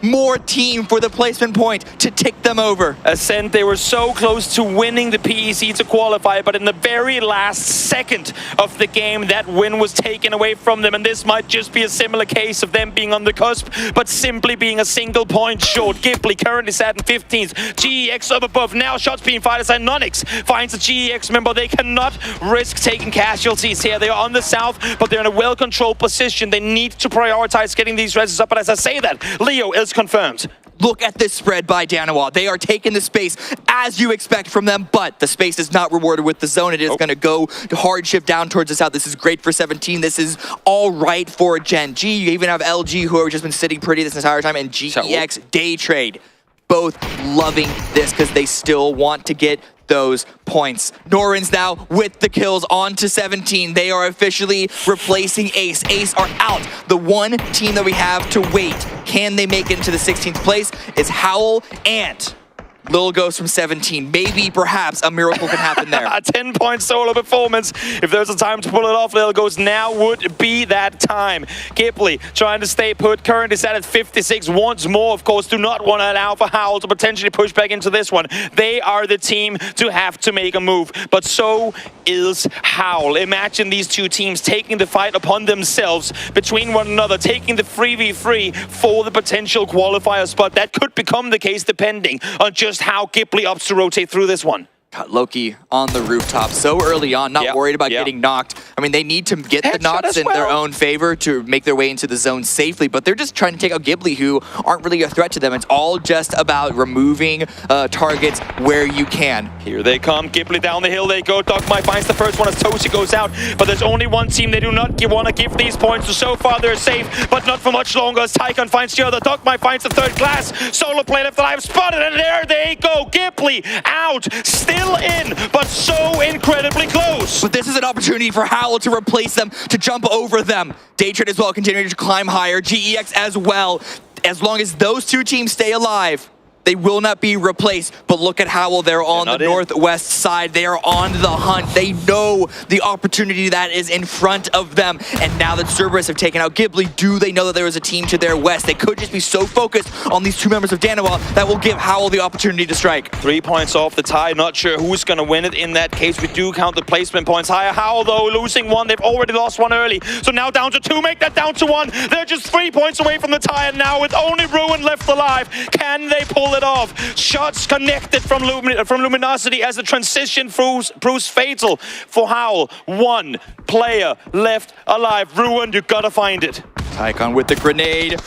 more team for the placement point to tick them over. Ascent, they were so close to winning the PEC to qualify, but in the very last second of the game, that win was taken away from them, and this might just be a similar case of them being on the cusp, but simply being a single point short. 𝗟𝗟𝗗 currently sat in 15th. GEX up above. Now shots being fired aside. Nonyx finds a GEX member. They cannot risk taking casualties here. They are on the south, but they're in a well-controlled position. They need to prioritize getting these reses up. But as I say that, Leo is confirmed. Look at this spread by Danawa. They are taking the space as you expect from them, but the space is not rewarded with the zone. It is going to go to hardship down towards the south. This is great for 17. This is all right for Gen.G. You even have LG, who have just been sitting pretty this entire time, and GEX Day Trade. Both loving this because they still want to get those points. Norins now with the kills on to 17. They are officially replacing Ace. Ace are out. The one team that we have to wait, can they make it into the 16th place, is 𝗟𝗚𝗗 and Lil Ghost from 17. Maybe, perhaps, a miracle can happen there. A 10-point solo performance. If there's a time to pull it off, Lil Ghost, now would be that time. 𝗟𝗟𝗗 trying to stay put. Currently sat at 56. Once more, of course, do not want to allow for 𝗟𝗚𝗗 to potentially push back into this one. They are the team to have to make a move. But so is 𝗟𝗚𝗗. Imagine these two teams taking the fight upon themselves between one another, taking the 3v3 for the potential qualifier spot. That could become the case depending on just how 𝗟𝗟𝗗 opts to rotate through this one. Got Loki on the rooftop so early on, not worried about getting knocked. I mean, they need to get the knocks in their own favor to make their way into the zone safely, but they're just trying to take out 𝗟𝗟𝗗, who aren't really a threat to them. It's all just about removing targets where you can. Here they come. 𝗟𝗟𝗗 down the hill they go. 𝗟𝗏 finds the first one as 𝗟𝗏𝗃 goes out, but there's only one team they do not want to give these points to. So far they're safe, but not for much longer as Tycon finds the other. 𝗟𝗏 finds the third glass. Solo play left alive, spotted, and there they go. 𝗟𝗟𝗗 out, still in, but so incredibly close. But this is an opportunity for 𝗟𝗚𝗗 to replace them, to jump over them. Day Trade as well, continuing to climb higher. GEX as well. As long as those two teams stay alive, they will not be replaced. But look at 𝗟𝗚𝗗. They're on the northwest side. They are on the hunt. They know the opportunity that is in front of them. And now that Cerberus have taken out 𝗟𝗟𝗗, do they know that there is a team to their west? They could just be so focused on these two members of Danawa that will give 𝗟𝗚𝗗 the opportunity to strike. 3 points off the tie. Not sure who's going to win it in that case. We do count the placement points higher. 𝗟𝗚𝗗, though, losing one. They've already lost one early. So now down to 2. Make that down to 1. They're just 3 points away from the tie. And now with only Ruin left alive, can they pull it off? Shots connected from Luminosity as the transition proves fatal for 𝗟𝗚𝗗. 1 player left alive. Ruin, you gotta find it. Tycon with the grenade.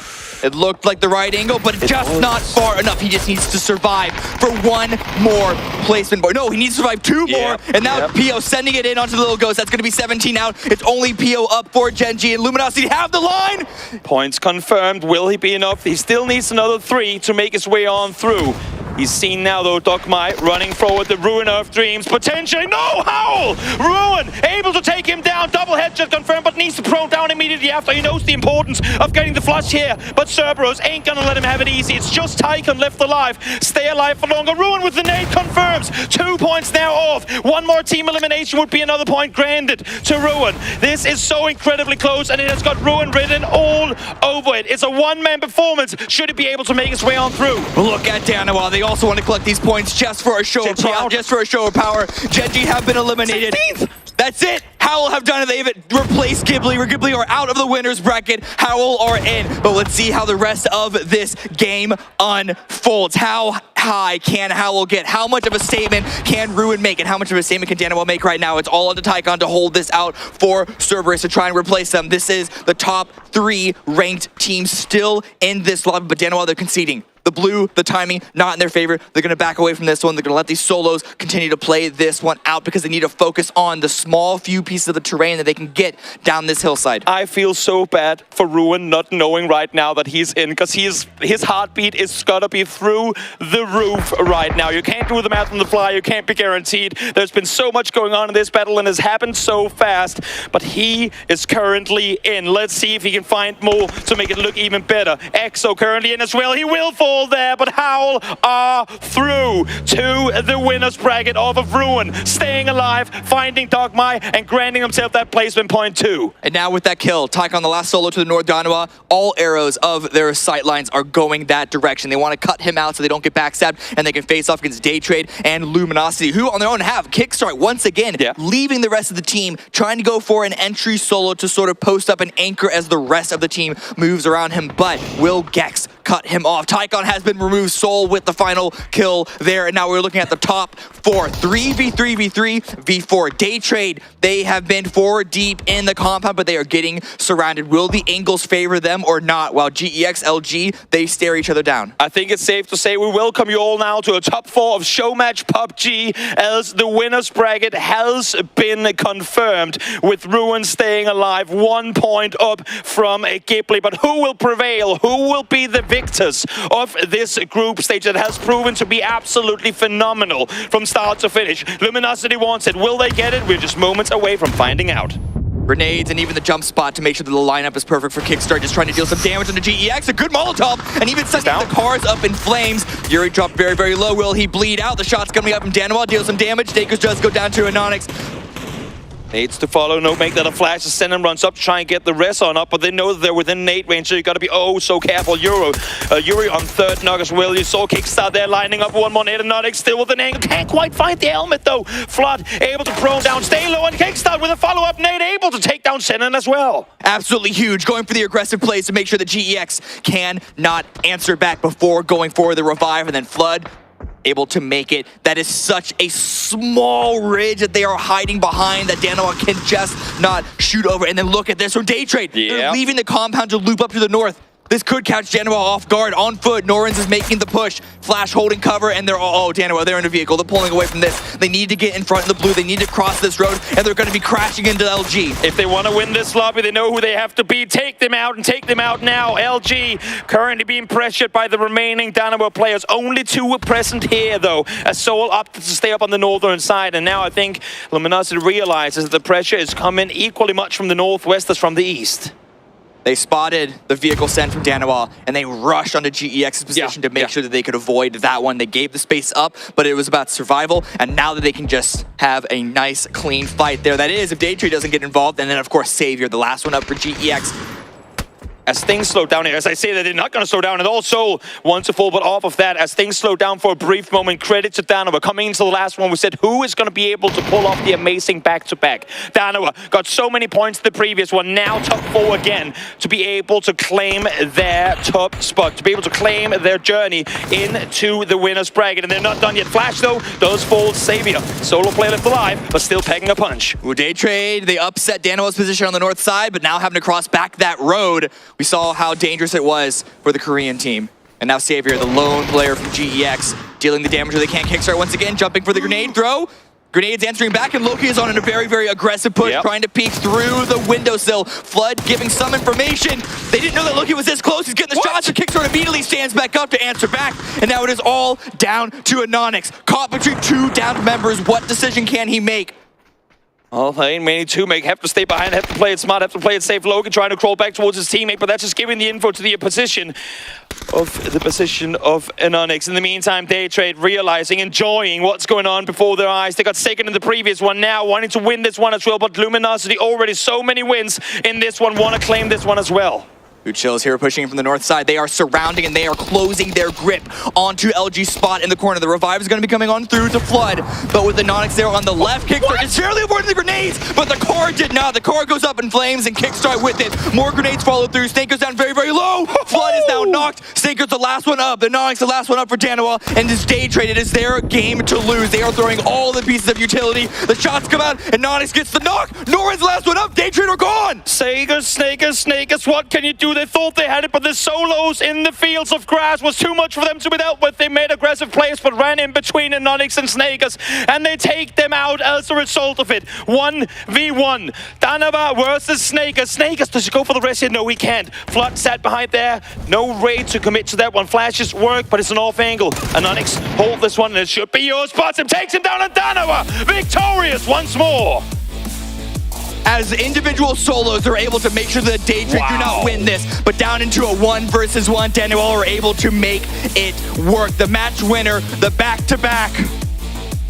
It looked like the right angle, but just not far enough. He just needs to survive for one more placement. No, he needs to survive 2 more. And now PO sending it in onto the Lil Ghost. That's going to be 17 out. It's only PO up for Gen.G, and Luminosity have the line. Points confirmed. Will he be enough? He still needs another 3 to make his way on through. He's seen now though, 𝗟𝗏 running forward, the Ruin of Dreams, potentially, no, Howl! Ruin able to take him down, double headshot confirmed, but needs to prone down immediately after. He knows the importance of getting the flush here, but 𝗟𝗏 ain't gonna let him have it easy. It's just 𝗟𝗏 left alive, stay alive for longer. Ruin with the nade confirms, 2 points now off. One more team elimination would be another point granted to Ruin. This is so incredibly close, and it has got Ruin written all over it. It's a one-man performance, should it be able to make its way on through. Look at 𝗟𝗏. They also want to collect these points just for a show of power. Just for a show of power. 𝗟𝗓 have been eliminated. 16th. That's it. Howl have done it. They've replaced 𝗟𝗏. 𝗟𝗏 are out of the winner's bracket. Howl are in. But let's see how the rest of this game unfolds. How high can Howl get? How much of a statement can Ruin make? And how much of a statement can 𝗟𝗏 make right now? It's all on to 𝗟𝗏 to hold this out for 𝗟𝗏 to try and replace them. This is the top 3 ranked teams still in this lobby, but 𝗟𝗏, they're conceding. The blue, the timing, not in their favor. They're going to back away from this one. They're going to let these solos continue to play this one out because they need to focus on the small few pieces of the terrain that they can get down this hillside. I feel so bad for Ruin not knowing right now that he's in, because his heartbeat is gotta be through the roof right now. You can't do the math on the fly. You can't be guaranteed. There's been so much going on in this battle and it's happened so fast, but he is currently in. Let's see if he can find more to make it look even better. 𝗟𝗏 currently in as well. He will fall there, but Howl are through to the winner's bracket off of Ruin, staying alive, finding 𝗟𝗏, and granting himself that placement point 2. And now with that kill, 𝗟𝗏 on the last solo to the north, 𝗟𝗏, all arrows of their sight lines are going that direction. They want to cut him out so they don't get backstabbed, and they can face off against Daytrade and Luminosity, who on their own have Kickstart once again, leaving the rest of the team, trying to go for an entry solo to sort of post up an anchor as the rest of the team moves around him, but will Gex cut him off? 𝗟𝗏 has been removed, Soul with the final kill there, and now we're looking at the top 4. 3v3, v3, v4. Daytrade, they have been 4 deep in the compound, but they are getting surrounded. Will the angles favor them or not? While 𝗟𝗓, 𝗟𝗏, they stare each other down. I think it's safe to say we welcome you all now to a top 4 of Showmatch PUBG, as the winner's bracket has been confirmed, with Ruin staying alive, 1 point up from 𝗟𝗏. But who will prevail? Who will be the victors of this group stage that has proven to be absolutely phenomenal from start to finish? Luminosity wants it. Will they get it? We're just moments away from finding out. Grenades and even the jump spot to make sure that the lineup is perfect for Kickstart, just trying to deal some damage on the 𝗟𝗓. A good Molotov, and even sending the cars up in flames. Yuri dropped very, very low. Will he bleed out? The shot's coming up from 𝗟𝗏, deals some damage. Dakers does go down to Anonix. Needs to follow, no, make that a flash. Ascendant runs up to try and get the rest on up, but they know that they're within nade range, so you got to be oh so careful. Yuri on 3rd knock as well. You saw Kickstart there lining up one more nade. Anonix still with an angle. Can't quite find the helmet though. Flood able to prone down, stay low, and Kickstart with a follow-up nade, able to take down Ascendant as well. Absolutely huge, going for the aggressive plays to make sure that 𝗟𝗓 cannot answer back before going for the revive, and then Flood able to make it. That is such a small ridge that they are hiding behind that 𝗟𝗏 can just not shoot over. And then look at this from Daytrade. They're leaving the compound to loop up to the north. This could catch 𝗟𝗏 off guard. On foot, Norins is making the push. Flash holding cover, and they're 𝗟𝗏, they're in a vehicle. They're pulling away from this. They need to get in front of the blue. They need to cross this road, and they're going to be crashing into 𝗟𝗏. If they want to win this lobby, they know who they have to be. Take them out, and take them out now. 𝗟𝗏 currently being pressured by the remaining 𝗟𝗏 players. Only 2 were present here, though. As Soul opted to stay up on the northern side, and now I think Luminosity realizes that the pressure is coming equally much from the northwest as from the east. They spotted the vehicle sent from 𝗟𝗏, and they rushed onto 𝗟𝗓's position to make sure that they could avoid that one. They gave the space up, but it was about survival, and now that they can just have a nice, clean fight there. That is, if Daytrade doesn't get involved, and then, of course, Savior, the last one up for 𝗟𝗓. As things slow down here, as I say, they're not going to slow down at all. Soul wants to fall, but off of that, as things slow down for a brief moment, credit to 𝗟𝗏. Coming into the last one, we said, who is going to be able to pull off the amazing back-to-back? 𝗟𝗏 got so many points the previous one, now top 4 again, to be able to claim their top spot, to be able to claim their journey into the winner's bracket. And they're not done yet. Flash, though, does fall Savior. Solo player left alive, but still pegging a punch. Daytrade, they upset 𝗟𝗏's position on the north side, but now having to cross back that road, we saw how dangerous it was for the Korean team. And now Savior, the lone player from 𝗟𝗓, dealing the damage where they can't. Kickstart once again, jumping for the grenade throw. Grenades answering back, and Loki is on a very, very aggressive push, trying to peek through the windowsill. Flood giving some information. They didn't know that Loki was this close. He's getting the shots, and Kickstart immediately stands back up to answer back. And now it is all down to Anonix. Caught between two downed members. What decision can he make? Well, they ain't many to make. Have to stay behind, have to play it smart, have to play it safe. Logan trying to crawl back towards his teammate, but that's just giving the info to the position of Anonix. In the meantime, Daytrade realizing, enjoying what's going on before their eyes. They got second in the previous one, now wanting to win this one as well, but Luminosity already so many wins in this one, want to claim this one as well. Good chills here pushing from the north side. They are surrounding and they are closing their grip onto LG spot in the corner. The revive is going to be coming on through to Flood, but with Anonix there on the left, Kickstart is barely avoiding the grenades, but the car did not. The car goes up in flames and Kickstart with it. More grenades follow through. Snake goes down very, very low. Flood is now knocked. Snaker's the last one up. Anonix the last one up for Danoa, and this Daytrade, it is their game to lose. They are throwing all the pieces of utility. The shots come out, and Anonix gets the knock. Norin's the last one up. Daytrade are gone. Snakers, what can you do? They thought they had it, but the solos in the fields of grass was too much for them to be dealt with. They made aggressive plays, but ran in between Anonix and Snakers, and they take them out as a result of it. 1v1. Danoa versus Snakers. Snakers, does he go for the rest here? No, he can't. Flood sat behind there. No raid to commit to that one. Flashes work, but it's an off angle. Anonix hold this one, and it should be yours. Spots him, takes him down, and Danoa victorious once more. As individual solos are able to make sure that Daytrade do not win this, but down into a 1 versus 1, Danoa are able to make it work. The match winner, the back-to-back.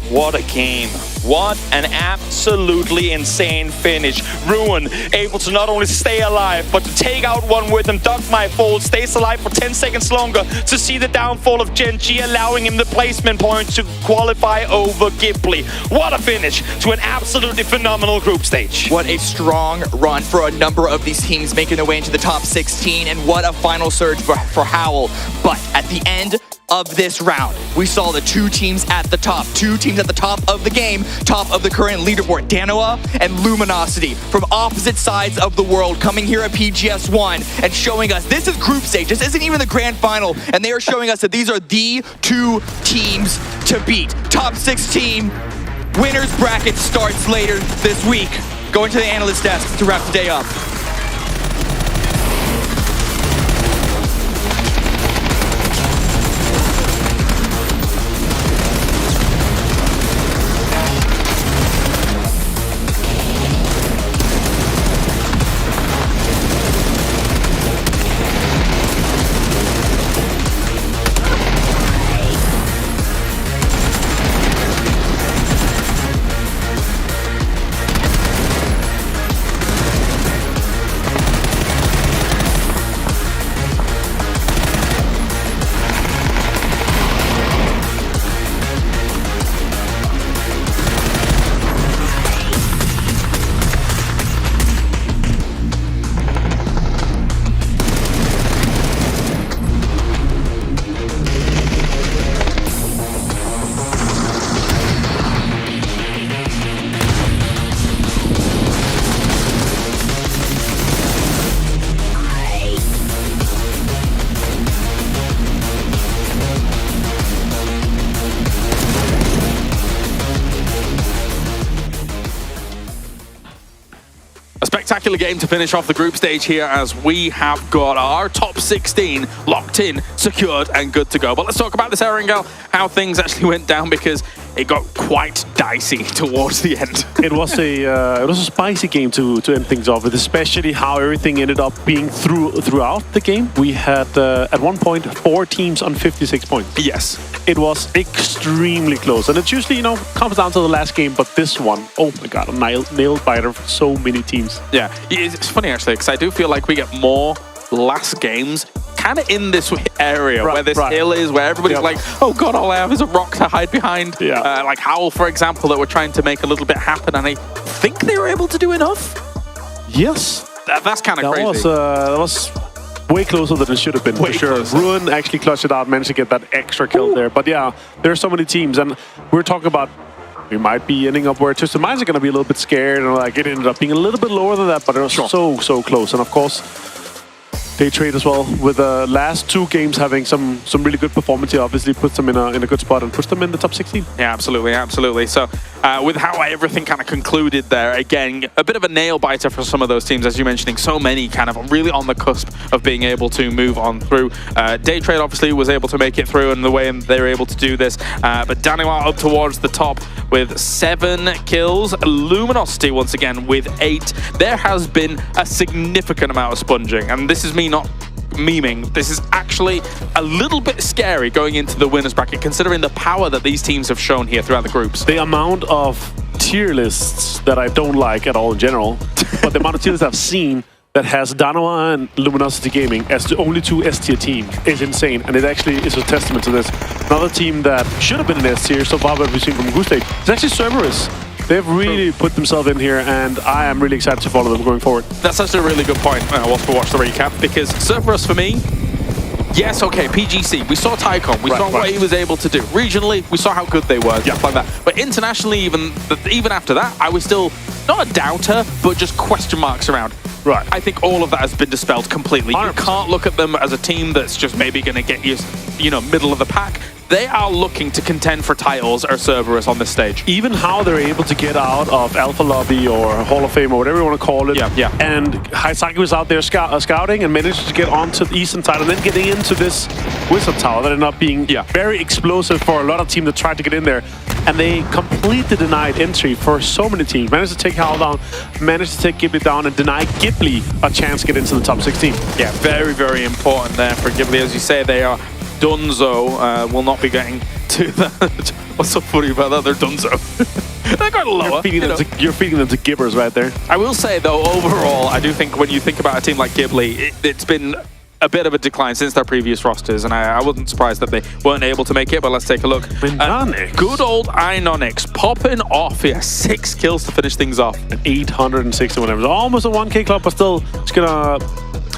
What a game. What an absolutely insane finish. Ruin able to not only stay alive, but to take out one with him. Duck my fall, stays alive for 10 seconds longer to see the downfall of 𝗟𝗓, allowing him the placement point to qualify over ghibli. What a finish to an absolutely phenomenal group stage. What a strong run for a number of these teams making their way into the top 16, and what a final surge for Howl. But at the end of this round, we saw the two teams at the top of the game, top of the current leaderboard, Danoa and Luminosity, from opposite sides of the world, coming here at PGS 1 and showing us this is group stage. This isn't even the grand final, and they are showing us that these are the two teams to beat. Top 16 winners bracket starts later this week. Going to the analyst desk to wrap the day up. Spectacular game to finish off the group stage here, as we have got our top 16 locked in, secured, and good to go. But let's talk about this, 𝗟𝗓𝗗, how things actually went down, because it got quite dicey towards the end. It was a spicy game to end things off with, especially how everything ended up being throughout the game. We had at one point 4 teams on 56 points. Yes. It was extremely close, and it usually, comes down to the last game, but this one, oh my god, a nail biter for so many teams. Yeah, it's funny actually, because I do feel like we get more last games kind of in this area, where this hill is, where everybody's like, oh god, all I have is a rock to hide behind. Like Howl, for example, that we're trying to make a little bit happen, and I think they were able to do enough. Yes. That's kind of crazy. That was way closer than it should have been, for sure. Closer. Ruin actually clutched it out, managed to get that extra kill there. But yeah, there are so many teams, and we're talking about we might be ending up where Twisted Minds are going to be a little bit scared, and like it ended up being a little bit lower than that, but it was so close. And of course, Day Trade as well, with the last 2 games having some really good performance here, obviously puts them in a good spot and puts them in the top 16. Yeah, absolutely, absolutely. So with how everything kind of concluded there, again, a bit of a nail biter for some of those teams, as you're mentioning, so many kind of really on the cusp of being able to move on through. Day Trade obviously was able to make it through and the way they were able to do this, but Daniwa up towards the top with 7 kills. Luminosity once again with 8. There has been a significant amount of sponging, and this is me not memeing. This is actually a little bit scary going into the winners bracket, considering the power that these teams have shown here throughout the groups. The amount of tier lists that I don't like at all in general, but the amount of tier lists I've seen that has Danawa and Luminosity Gaming as the only 2 S-tier teams is insane, and it actually is a testament to this. Another team that should have been in S-tier so far, what we've seen from Goose State, is actually Cerberus. They've really put themselves in here, and I am really excited to follow them going forward. That's actually a really good point, whilst we watch the recap, because Cerberus for me, yes, okay, PGC, we saw 𝗟𝗗, we saw what he was able to do. Regionally, we saw how good they were, stuff like that. But internationally, even after that, I was still not a doubter, but just question marks around. Right. I think all of that has been dispelled completely. 100%. You can't look at them as a team that's just maybe going to get you know, middle of the pack. They are looking to contend for titles or Cerberus on this stage. Even how they're able to get out of Alpha Lobby or Hall of Fame or whatever you want to call it. Yeah. And 𝗟𝗟 was out there scouting and managed to get onto the eastern side and then getting into this Wizard Tower that ended up being very explosive for a lot of teams that tried to get in there. And they completely denied entry for so many teams. Managed to take Howl down, managed to take Ghibli down, and deny Ghibli a chance to get into the top 16. Yeah, very, very important there for Ghibli. As you say, they are Dunzo. Will not be getting to the... What's so funny about that? They're Dunzo. They're going lower. You're feeding them to Gibbers right there. I will say, though, overall, I do think when you think about a team like Ghibli, it's been a bit of a decline since their previous rosters, and I wasn't surprised that they weren't able to make it, but let's take a look. Good old 𝗟𝗟 popping off here. 6 kills to finish things off. 860 whatever. Almost a 1K club, but still, it's gonna...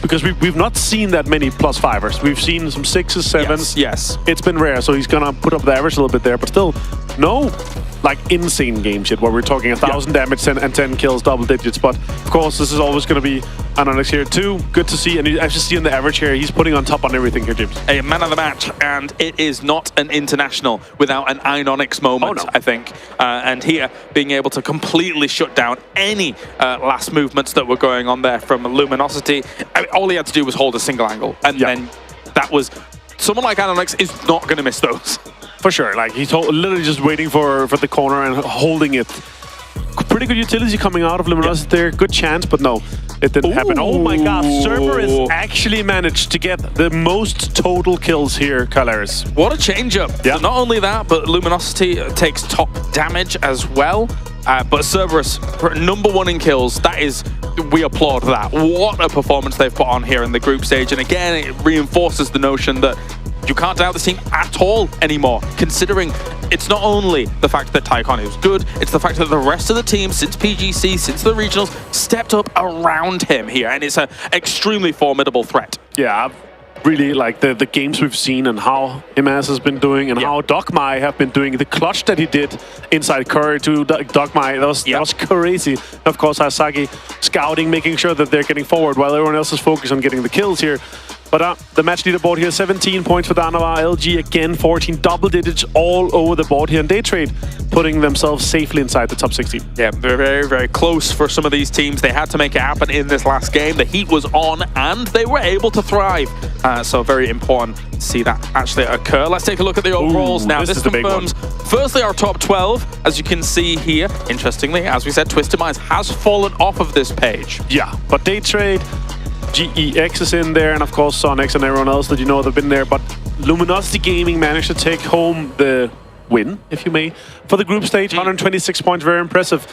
Because we've not seen that many +5ers. We've seen some 6s, 7s. Yes. It's been rare, so he's gonna put up the average a little bit there, but still, no like insane games yet, where we're talking 1,000 damage and 10 kills, double digits. But of course, this is always going to be 𝗟𝗟 here too. Good to see, and you actually see in the average here, he's putting on top on everything here, James. A man of the match, and it is not an international without an 𝗟𝗟 moment, I think. And here, being able to completely shut down any last movements that were going on there from Luminosity. I mean, all he had to do was hold a single angle, and then that was... Someone like 𝗟𝗟 is not going to miss those. For sure, like he's literally just waiting for the corner and holding it. Pretty good utility coming out of Luminosity there. Good chance, but no, it didn't happen. Oh my god, Cerberus actually managed to get the most total kills here, Calaris. What a change-up. Yeah. So not only that, but Luminosity takes top damage as well. But Cerberus, #1 in kills, that is, we applaud that. What a performance they've put on here in the group stage. And again, it reinforces the notion that you can't doubt this team at all anymore, considering it's not only the fact that 𝗟𝗟 is good, it's the fact that the rest of the team, since PGC, since the regionals, stepped up around him here, and it's an extremely formidable threat. Yeah, really like the games we've seen and how 𝗟𝗟 has been doing and how 𝗟𝗟 have been doing. The clutch that he did inside Curry to 𝗟𝗟, that was crazy. Of course, 𝗟𝗟 scouting, making sure that they're getting forward while everyone else is focused on getting the kills here. But the match leaderboard here, 17 points for danawa. 𝗟𝗟 again, 14 double digits all over the board here in Day Trade, putting themselves safely inside the top 16. Yeah, very, very close for some of these teams. They had to make it happen in this last game. The heat was on, and they were able to thrive. So very important to see that actually occur. Let's take a look at the overalls now. This confirms, firstly, our top 12, as you can see here. Interestingly, as we said, Twisted Minds has fallen off of this page. Yeah, but Day Trade, GEX is in there, and of course Sonics and everyone else that you know that have been there. But Luminosity Gaming managed to take home the win, if you may, for the group stage. 126 points, very impressive.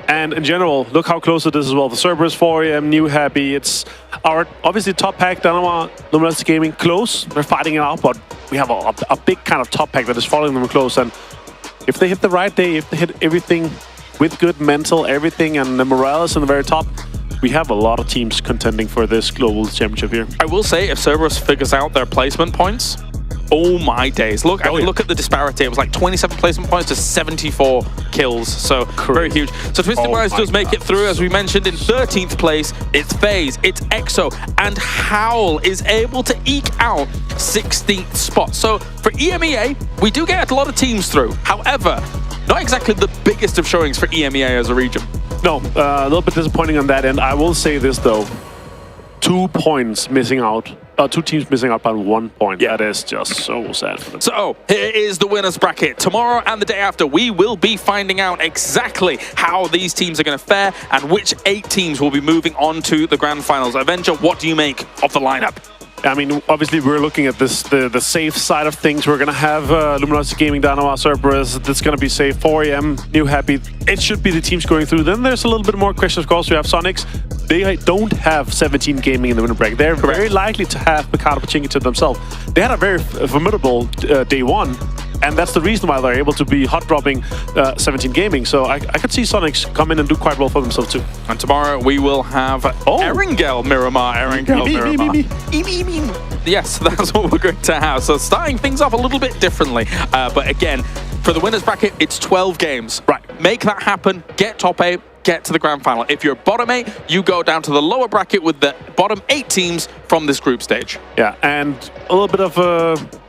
And in general, look how close it is as well. The Cerberus, 4AM, New Happy. It's our obviously top pack, danawa, Luminosity Gaming, close. They're fighting it out, but we have a big kind of top pack that is following them close. And if they hit the right day, if they hit everything with good mental, everything, and the morale is in the very top, we have a lot of teams contending for this global championship here. I will say, if Cerberus figures out their placement points, Oh my days. Look, look at the disparity. It was like 27 placement points to 74 kills. So very huge. So Twisted Rise does make it through, as we mentioned, in 13th place. It's FaZe, it's EXO, and Howl is able to eke out 16th spot. So for EMEA, we do get a lot of teams through. However, not exactly the biggest of showings for EMEA as a region. No, a little bit disappointing on that end. I will say this though, 2 points missing out. 2 teams missing out by 1 point. Yeah. That is just so sad for them. So here is the winners bracket. Tomorrow and the day after, we will be finding out exactly how these teams are going to fare and which 8 teams will be moving on to the grand finals. Avenger, what do you make of the lineup? I mean, obviously, we're looking at this the safe side of things. We're going to have Luminosity Gaming, Dynamo, Cerberus. That's going to be safe. 4AM, New Happy. It should be the teams going through. Then there's a little bit more questions, of course. We have Sonics. They don't have 17 Gaming in the winner bracket. They're very likely to have Picado Pachinki to themselves. They had a very formidable day one. And that's the reason why they're able to be hot dropping 17 Gaming. So I could see Sonics come in and do quite well for themselves too. And tomorrow we will have Erangel Miramar. Erangel Miramar. Yes, that's what we're going to have. So starting things off a little bit differently. But again, for the winners bracket, it's 12 games. Right. Make that happen. Get top 8. Get to the grand final. If you're bottom 8, you go down to the lower bracket with the bottom 8 teams from this group stage. Yeah, and a little bit of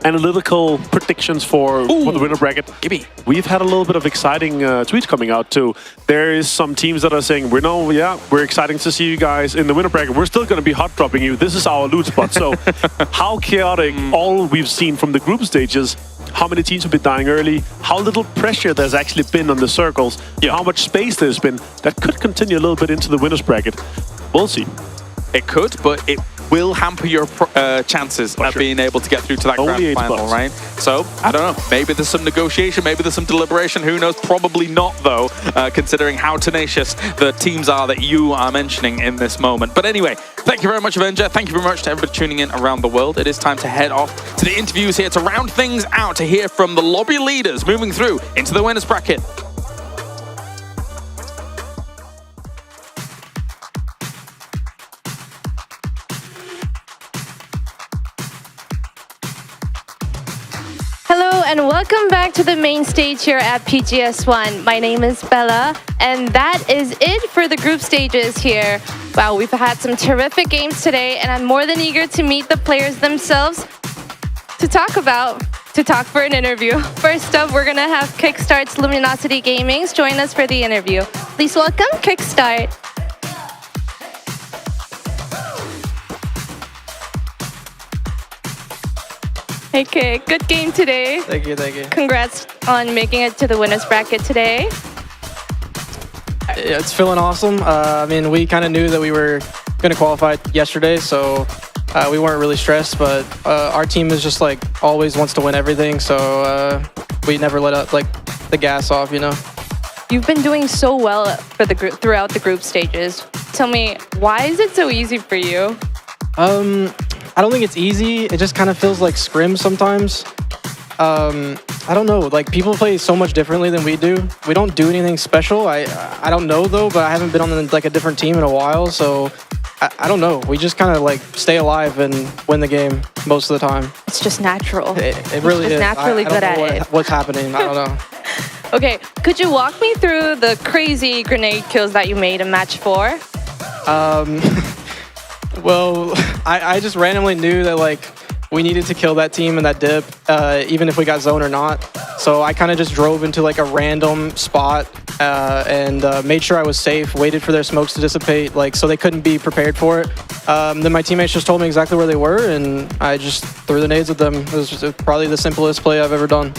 analytical predictions for the winner bracket. Gimme. We've had a little bit of exciting tweets coming out too. There is some teams that are saying, we're exciting to see you guys in the winner bracket. We're still going to be hot dropping you. This is our loot spot. So how chaotic all we've seen from the group stages. How many teams have been dying early, how little pressure there's actually been on the circles, how much space there's been. That could continue a little bit into the winner's bracket. We'll see. It could, but it will hamper your chances of being able to get through to that grand final, right? So, I don't know. Maybe there's some negotiation, maybe there's some deliberation. Who knows? Probably not, though, considering how tenacious the teams are that you are mentioning in this moment. But anyway, thank you very much, Avenger. Thank you very much to everybody tuning in around the world. It is time to head off to the interviews here to round things out, to hear from the lobby leaders moving through into the winners bracket. Hello and welcome back to the main stage here at PGS1. My name is Bella, and that is it for the group stages here. Wow, we've had some terrific games today, and I'm more than eager to meet the players themselves to talk for an interview. First up, we're gonna have Kickstart's Luminosity Gaming join us for the interview. Please welcome Kickstart. Okay, good game today. Thank you, thank you. Congrats on making it to the winners bracket today. Yeah, it's feeling awesome. I mean, we kind of knew that we were going to qualify yesterday, so we weren't really stressed, but our team is just like always wants to win everything, so we never let up the gas off, you know. You've been doing so well for the group throughout the group stages. Tell me, why is it so easy for you? I don't think it's easy. It just kind of feels like scrim sometimes. I don't know. Like, people play so much differently than we do. We don't do anything special. I don't know though, but I haven't been on like a different team in a while, so I don't know. We just kind of like stay alive and win the game most of the time. It's just natural. It really is. Naturally good at it. What's happening? I don't know. Okay, could you walk me through the crazy grenade kills that you made in match 4? Well, I just randomly knew that like we needed to kill that team in that dip, even if we got zone or not. So I kind of just drove into like a random spot and made sure I was safe, waited for their smokes to dissipate, like so they couldn't be prepared for it. Then my teammates just told me exactly where they were, and I just threw the nades at them. It was just probably the simplest play I've ever done.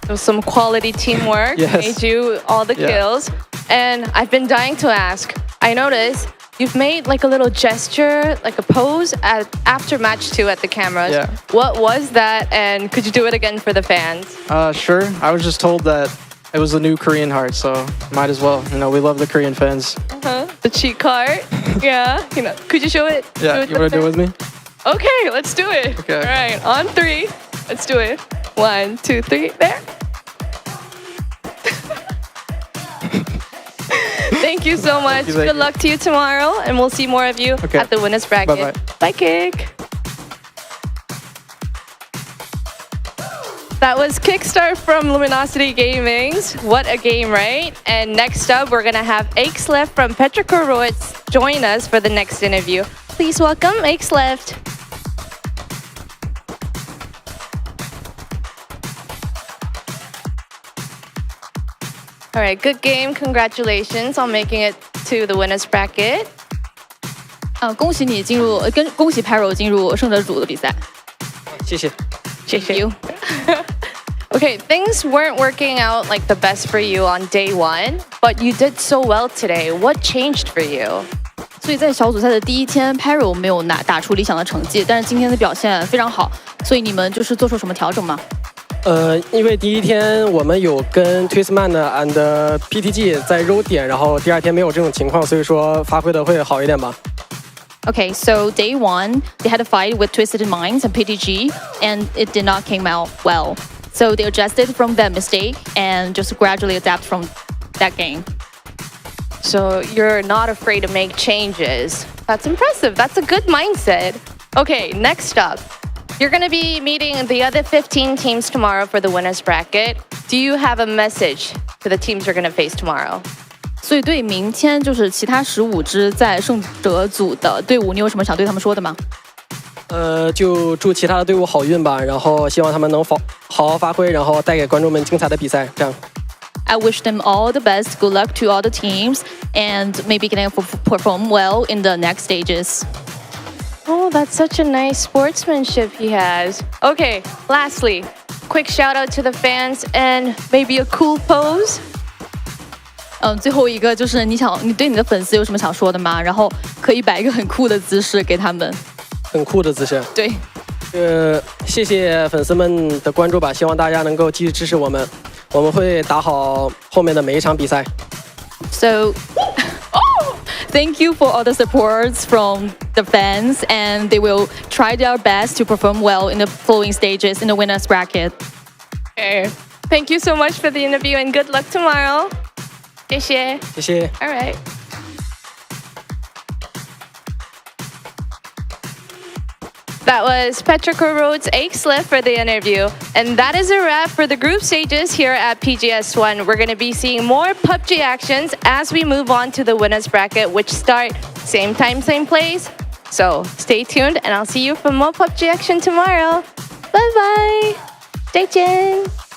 It was some quality teamwork, made you all the kills. And I've been dying to ask, I noticed you've made like a little gesture, like a pose after match 2 at the cameras. Yeah. What was that, and could you do it again for the fans? Sure. I was just told that it was the new Korean heart, so might as well. You know, we love the Korean fans. The cheat card. Yeah. You know, could you show it? Yeah, you want to do it with me? Okay, let's do it. Okay. All right, on 3. Let's do it. 1, 2, 3. There. Thank you so much. Good luck to you tomorrow, and we'll see more of you at the winners bracket. Bye-bye. Bye, Kick. That was Kickstart from Luminosity Gaming's What a Game, right? And next up, we're going to have 𝗟𝗔𝗡𝗗 from 𝗟𝗔𝗡𝗗 join us for the next interview. Please welcome 𝗟𝗔𝗡𝗗. All right, good game. Congratulations on making it to the winners bracket. 恭喜你进入，恭喜 Paro 进入胜者组的比赛。谢谢。Thank you. Okay, things weren't working out like the best for you on day one, but you did so well today. What changed for you? 所以在小组赛的第一天 ，Paro 没有打出理想的成绩，但是今天的表现非常好。所以你们就是做出什么调整吗？因为第一天我们有跟 Twistman and PTG 在揉点，然后第二天没有这种情况，所以说发挥的会好一点吧。Okay, so day one, they had a fight with Twisted Minds and PTG, and it did not came out well. So they adjusted from that mistake and just gradually adapt from that game. So you're not afraid to make changes. That's impressive. That's a good mindset. Okay, next up. You're going to be meeting the other 15 teams tomorrow for the winners bracket. Do you have a message to the teams you're going to face tomorrow? 所以对明天就是其他15支在胜者组的队伍，你有什么想对他们说的吗？就祝其他的队伍好运吧，然后希望他们能好好发挥，然后带给观众们精彩的比赛。这样。I wish them all the best. Good luck to all the teams, and maybe can perform well in the next stages. Oh, that's such a nice sportsmanship he has. Okay, lastly, quick shout out to the fans and maybe a cool pose. 最后一个就是你对你的粉丝有什么想说的吗？然后可以摆一个很酷的姿势给他们。很酷的姿势。对。谢谢粉丝们的关注吧，希望大家能够继续支持我们，我们会打好后面的每一场比赛。So, thank you for all the supports from the fans, and they will try their best to perform well in the following stages in the winners bracket. Okay. Thank you so much for the interview and good luck tomorrow. 谢谢。谢谢。All right. That was 𝗟𝗔𝗡𝗗 𝗟𝗔𝗡𝗗 for the interview. And that is a wrap for the group stages here at PGS1. We're going to be seeing more PUBG actions as we move on to the winners bracket, which start same time, same place. So stay tuned and I'll see you for more PUBG action tomorrow. Bye-bye. 再见。